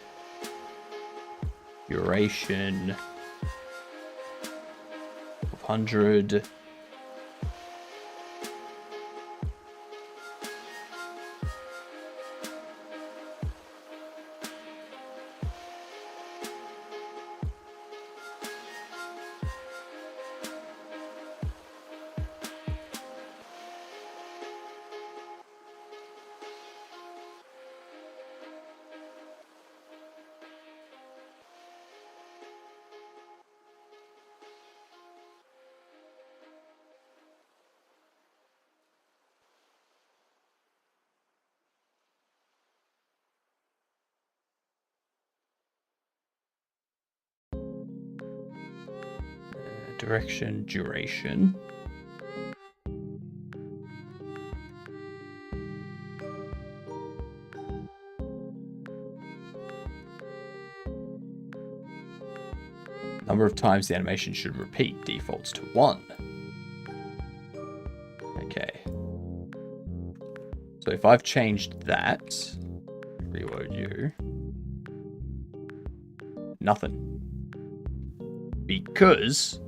S1: duration, 100. Direction, duration. Number of times the animation should repeat defaults to 1. Okay. So if I've changed that, rework upload you. Nothing. Because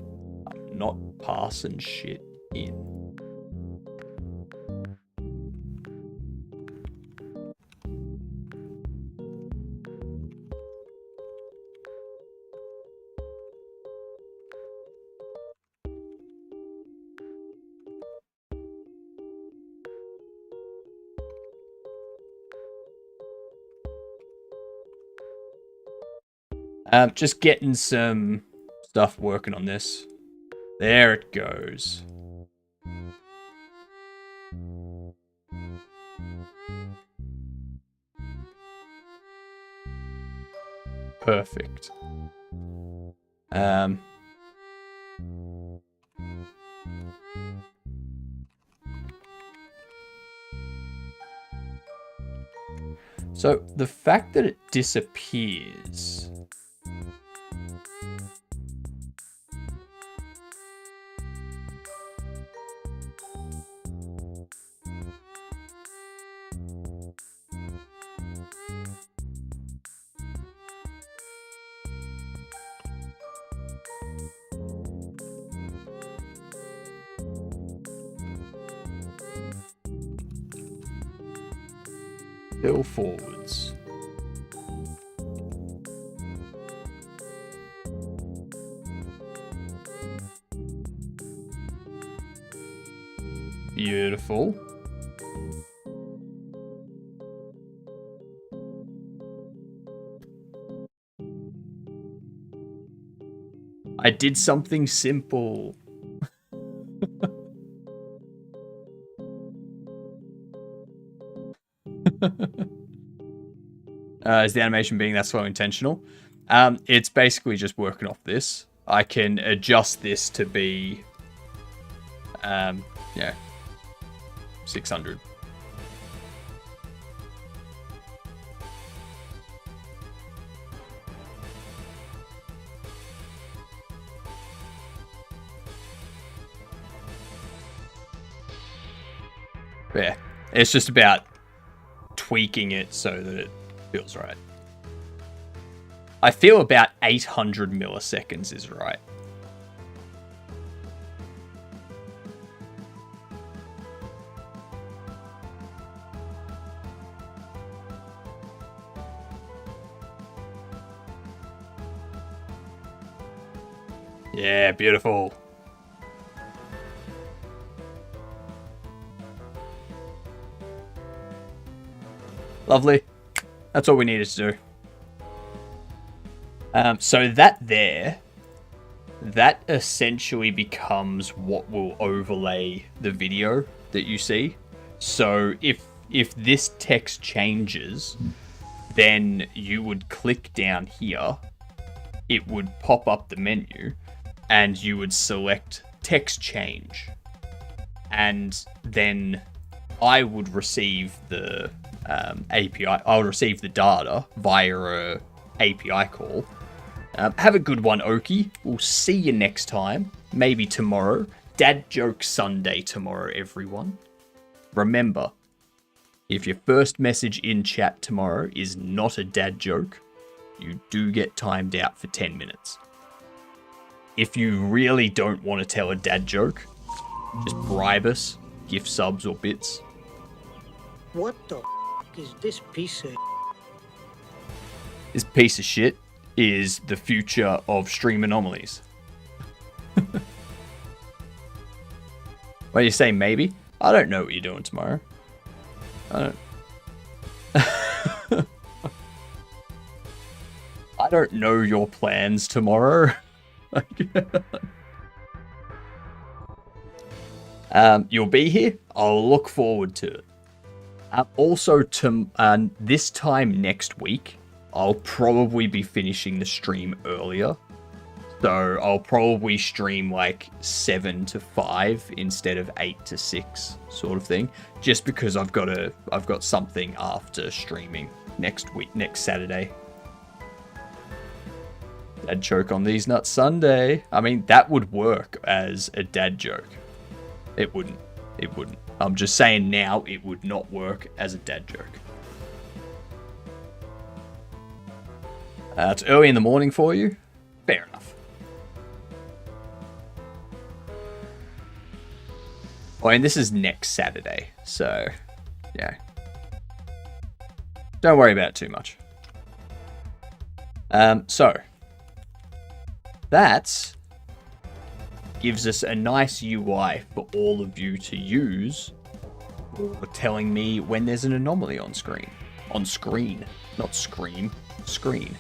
S1: I'm not passing shit in. Just getting some stuff working on this. There it goes. Perfect. So the fact that it disappears. Still forwards. Beautiful. I did something simple. Is the animation being that slow intentional? It's basically just working off this. I can adjust this to be, yeah, 600. Yeah, it's just about tweaking it so that it feels right. I feel about 800 milliseconds is right. Yeah, beautiful. Lovely. That's all we needed to do. So that essentially becomes what will overlay the video that you see. So if this text changes, then you would click down here, it would pop up the menu, and you would select text change. And then I would receive the API. I'll receive the data via a API call. Have a good one, Oki. We'll see you next time. Maybe tomorrow. Dad Joke Sunday tomorrow, everyone. Remember, if your first message in chat tomorrow is not a dad joke, you do get timed out for 10 minutes. If you really don't want to tell a dad joke, just bribe us, gift subs or bits.
S2: What the is this piece of?
S1: This piece of shit is the future of Stream Anomalies. What do you say, maybe? I don't know what you're doing tomorrow. I don't know your plans tomorrow. You'll be here. I'll look forward to it. Also, this time next week, I'll probably be finishing the stream earlier. So I'll probably stream like 7 to 5 instead of 8 to 6 sort of thing. Just because I've got something after streaming next Saturday. Dad joke on These Nuts Sunday. I mean, that would work as a dad joke. It wouldn't. It wouldn't. I'm just saying now it would not work as a dad joke. It's early in the morning for you. Fair enough. Well, and this is next Saturday, so yeah. Don't worry about it too much. So that gives us a nice UI for all of you to use for telling me when there's an anomaly on screen. On screen, not scream, screen.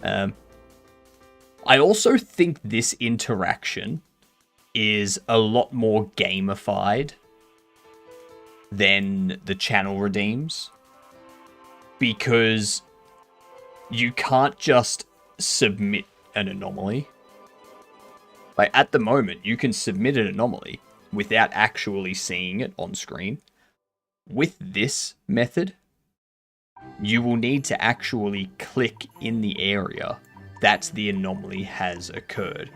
S1: I also think this interaction is a lot more gamified than the channel redeems, because you can't just submit an anomaly. Like, at the moment, you can submit an anomaly without actually seeing it on screen. With this method, you will need to actually click in the area that the anomaly has occurred.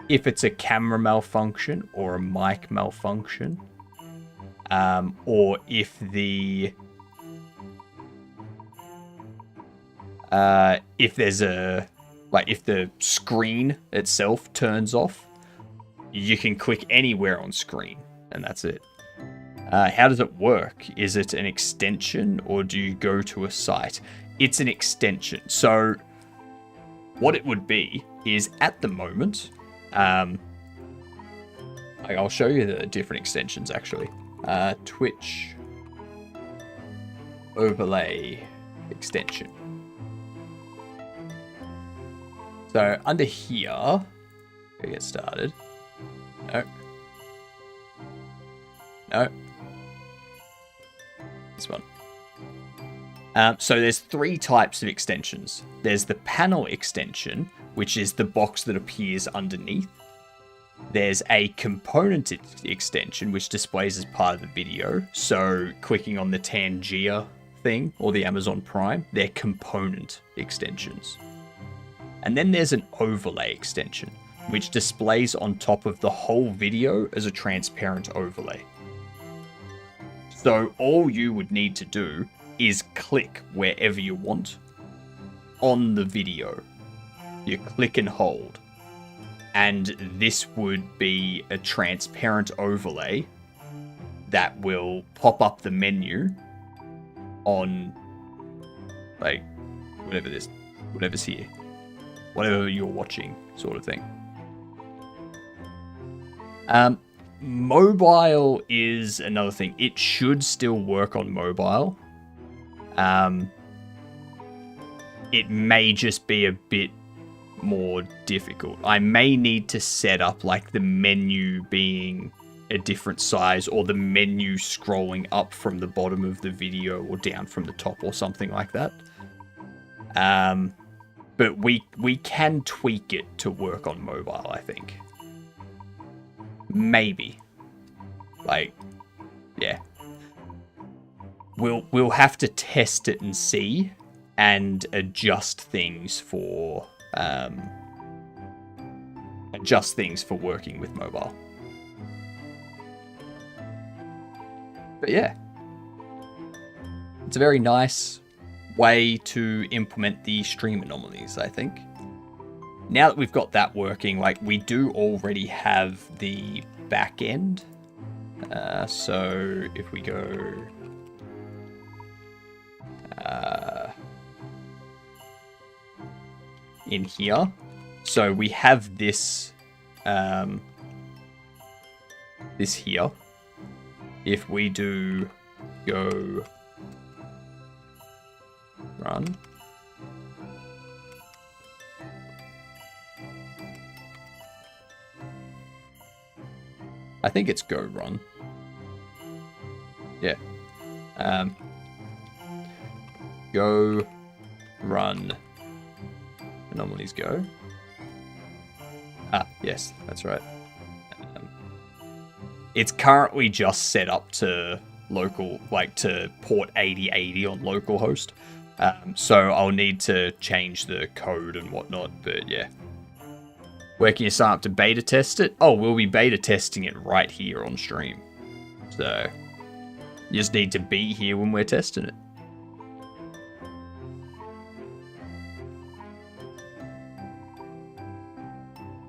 S1: If it's a camera malfunction or a mic malfunction, or if the if the screen itself turns off, you can click anywhere on screen, and that's it. How does it work? Is it an extension, or do you go to a site? It's an extension. So what it would be is, at the moment, I'll show you the different extensions actually. Twitch overlay extension. So under here, we get started. No. This one. So there's 3 types of extensions. There's the panel extension, which is the box that appears underneath. There's a component extension, which displays as part of the video. So clicking on the Tangia thing or the Amazon Prime, they're component extensions. And then there's an overlay extension, which displays on top of the whole video as a transparent overlay. So all you would need to do is click wherever you want on the video. You click and hold, and this would be a transparent overlay that will pop up the menu on, like, whatever's here, whatever you're watching, sort of thing. Mobile is another thing. It should still work on mobile. It may just be a bit more difficult. I may need to set up like the menu being a different size, or the menu scrolling up from the bottom of the video or down from the top, or something like that. But we can tweak it to work on mobile, I think. Maybe. Like, yeah. We'll have to test it and see, and adjust things for working with mobile. But yeah, it's a very nice way to implement the stream anomalies, I think. Now that we've got that working, like, we do already have the back end. So if we go in here, so we have this this here. If we do go run, I think it's go run. Yeah. Go run anomalies go. Ah, yes, that's right. It's currently just set up to local, like to port 8080 on localhost. So I'll need to change the code and whatnot, but yeah. Where can you sign up to beta test it? Oh, we'll be beta testing it right here on stream. So you just need to be here when we're testing it.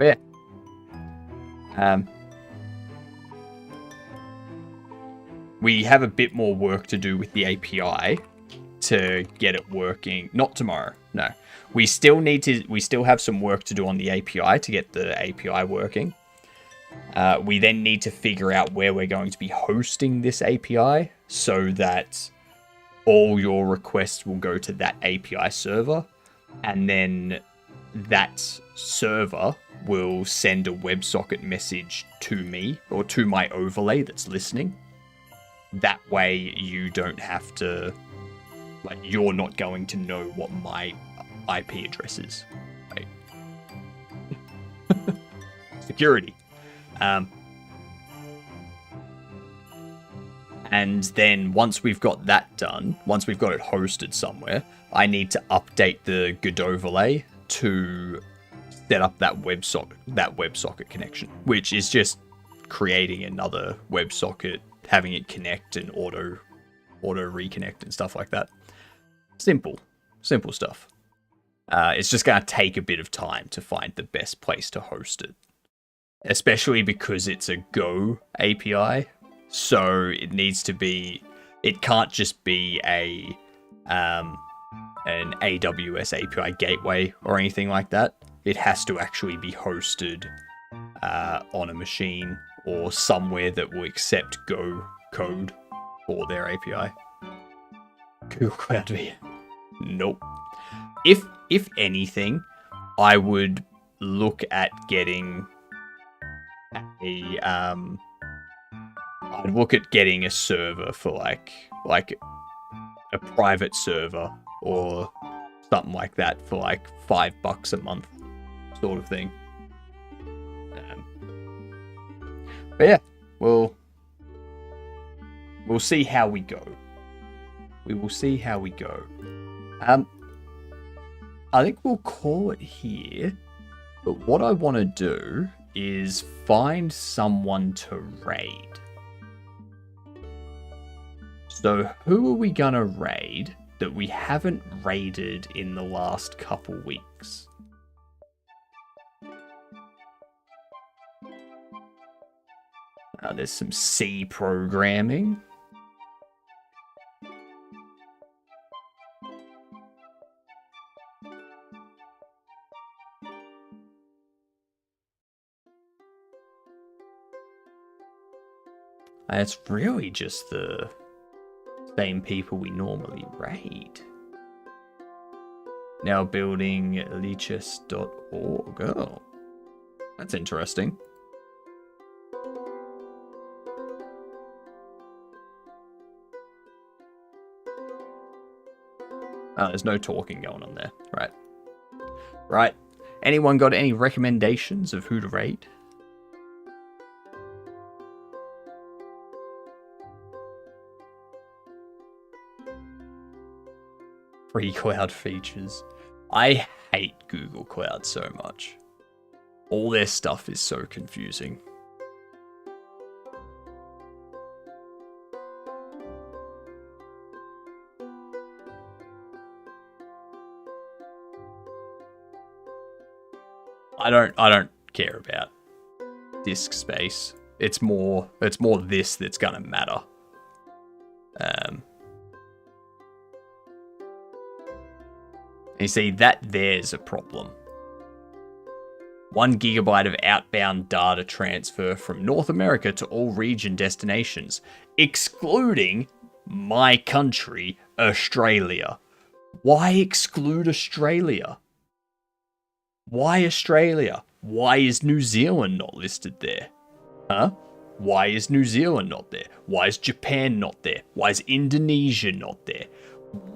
S1: But yeah. We have a bit more work to do with the API to get it working. Not tomorrow, no. We still have some work to do on the API to get the API working. We then need to figure out where we're going to be hosting this API so that all your requests will go to that API server, and then that server will send a WebSocket message to me or to my overlay that's listening. That way you don't have to, like, you're not going to know what my IP address is. Right? Security. And then once we've got that done, once we've got it hosted somewhere, I need to update the Godoverlay to set up that WebSocket connection, which is just creating another WebSocket, having it connect and auto reconnect and stuff like that. Simple stuff. It's just going to take a bit of time to find the best place to host it, especially because it's a Go API. So it needs to be, it can't just be an AWS API gateway or anything like that. It has to actually be hosted on a machine or somewhere that will accept Go code for their API. Google Cloud VM. Nope. If anything, I would look at getting a server for like a private server or something like that for like $5 a month sort of thing. But yeah, we'll see how we go. We will see how we go. I think we'll call it here. But what I want to do is find someone to raid. So who are we gonna raid that we haven't raided in the last couple weeks? There's some C programming. It's really just the same people we normally raid. Now building Lichess.org. Oh, that's interesting. Oh, there's no talking going on there. Right. Right. Anyone got any recommendations of who to raid? Free cloud features. I hate Google Cloud so much. All their stuff is so confusing. I don't care about disk space. It's more this that's gonna matter. You see, that there's a problem. 1 GB of outbound data transfer from North America to all region destinations, excluding my country, Australia. Why exclude Australia? Why Australia? Why is New Zealand not listed there? Huh? Why is New Zealand not there? Why is Japan not there? Why is Indonesia not there?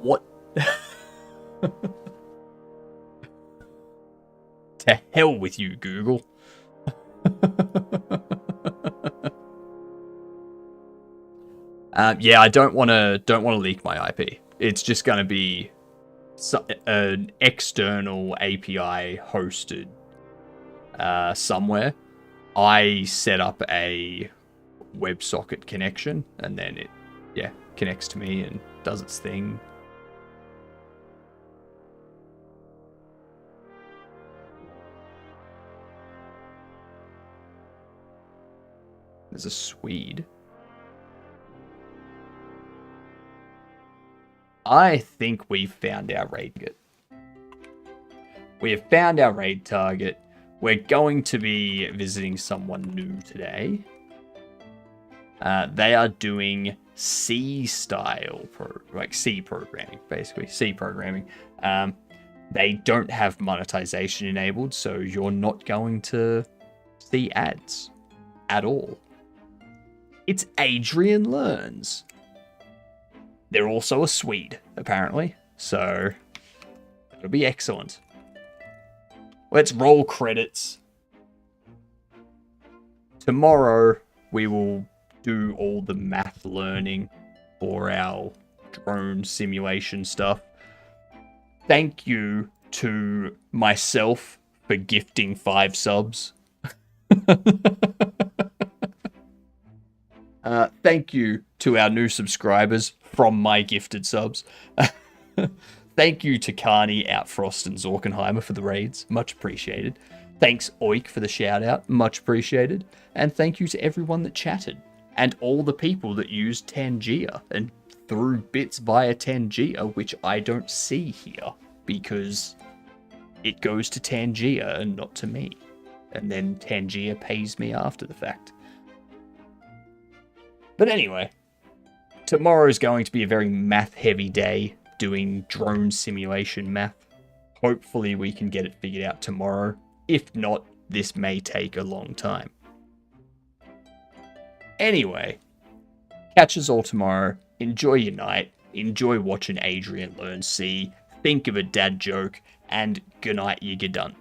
S1: What? To hell with you, Google. Yeah, I don't want to leak my IP. It's just going to be an external API hosted somewhere. I set up a WebSocket connection, and then it, connects to me and does its thing. There's a Swede. I think we've found our raid target. We have found our raid target. We're going to be visiting someone new today. They are doing C-style, C programming, basically. C programming. They don't have monetization enabled, so you're not going to see ads at all. It's Adrian Learns. They're also a Swede, apparently, so that'll be excellent. Let's roll credits. Tomorrow, we will do all the math learning for our drone simulation stuff. Thank you to myself for gifting 5 subs. Thank you to our new subscribers from my gifted subs. Thank you to Carney, Outfrost, and Zorkenheimer for the raids. Much appreciated. Thanks, Oik, for the shout-out. Much appreciated. And thank you to everyone that chatted. And all the people that used Tangia and threw bits via Tangia, which I don't see here. Because it goes to Tangia and not to me. And then Tangia pays me after the fact. But anyway, tomorrow is going to be a very math-heavy day, doing drone simulation math. Hopefully we can get it figured out tomorrow. If not, this may take a long time. Anyway, catch us all tomorrow. Enjoy your night. Enjoy watching Adrian Learn C. Think of a dad joke. And good night, you dunce.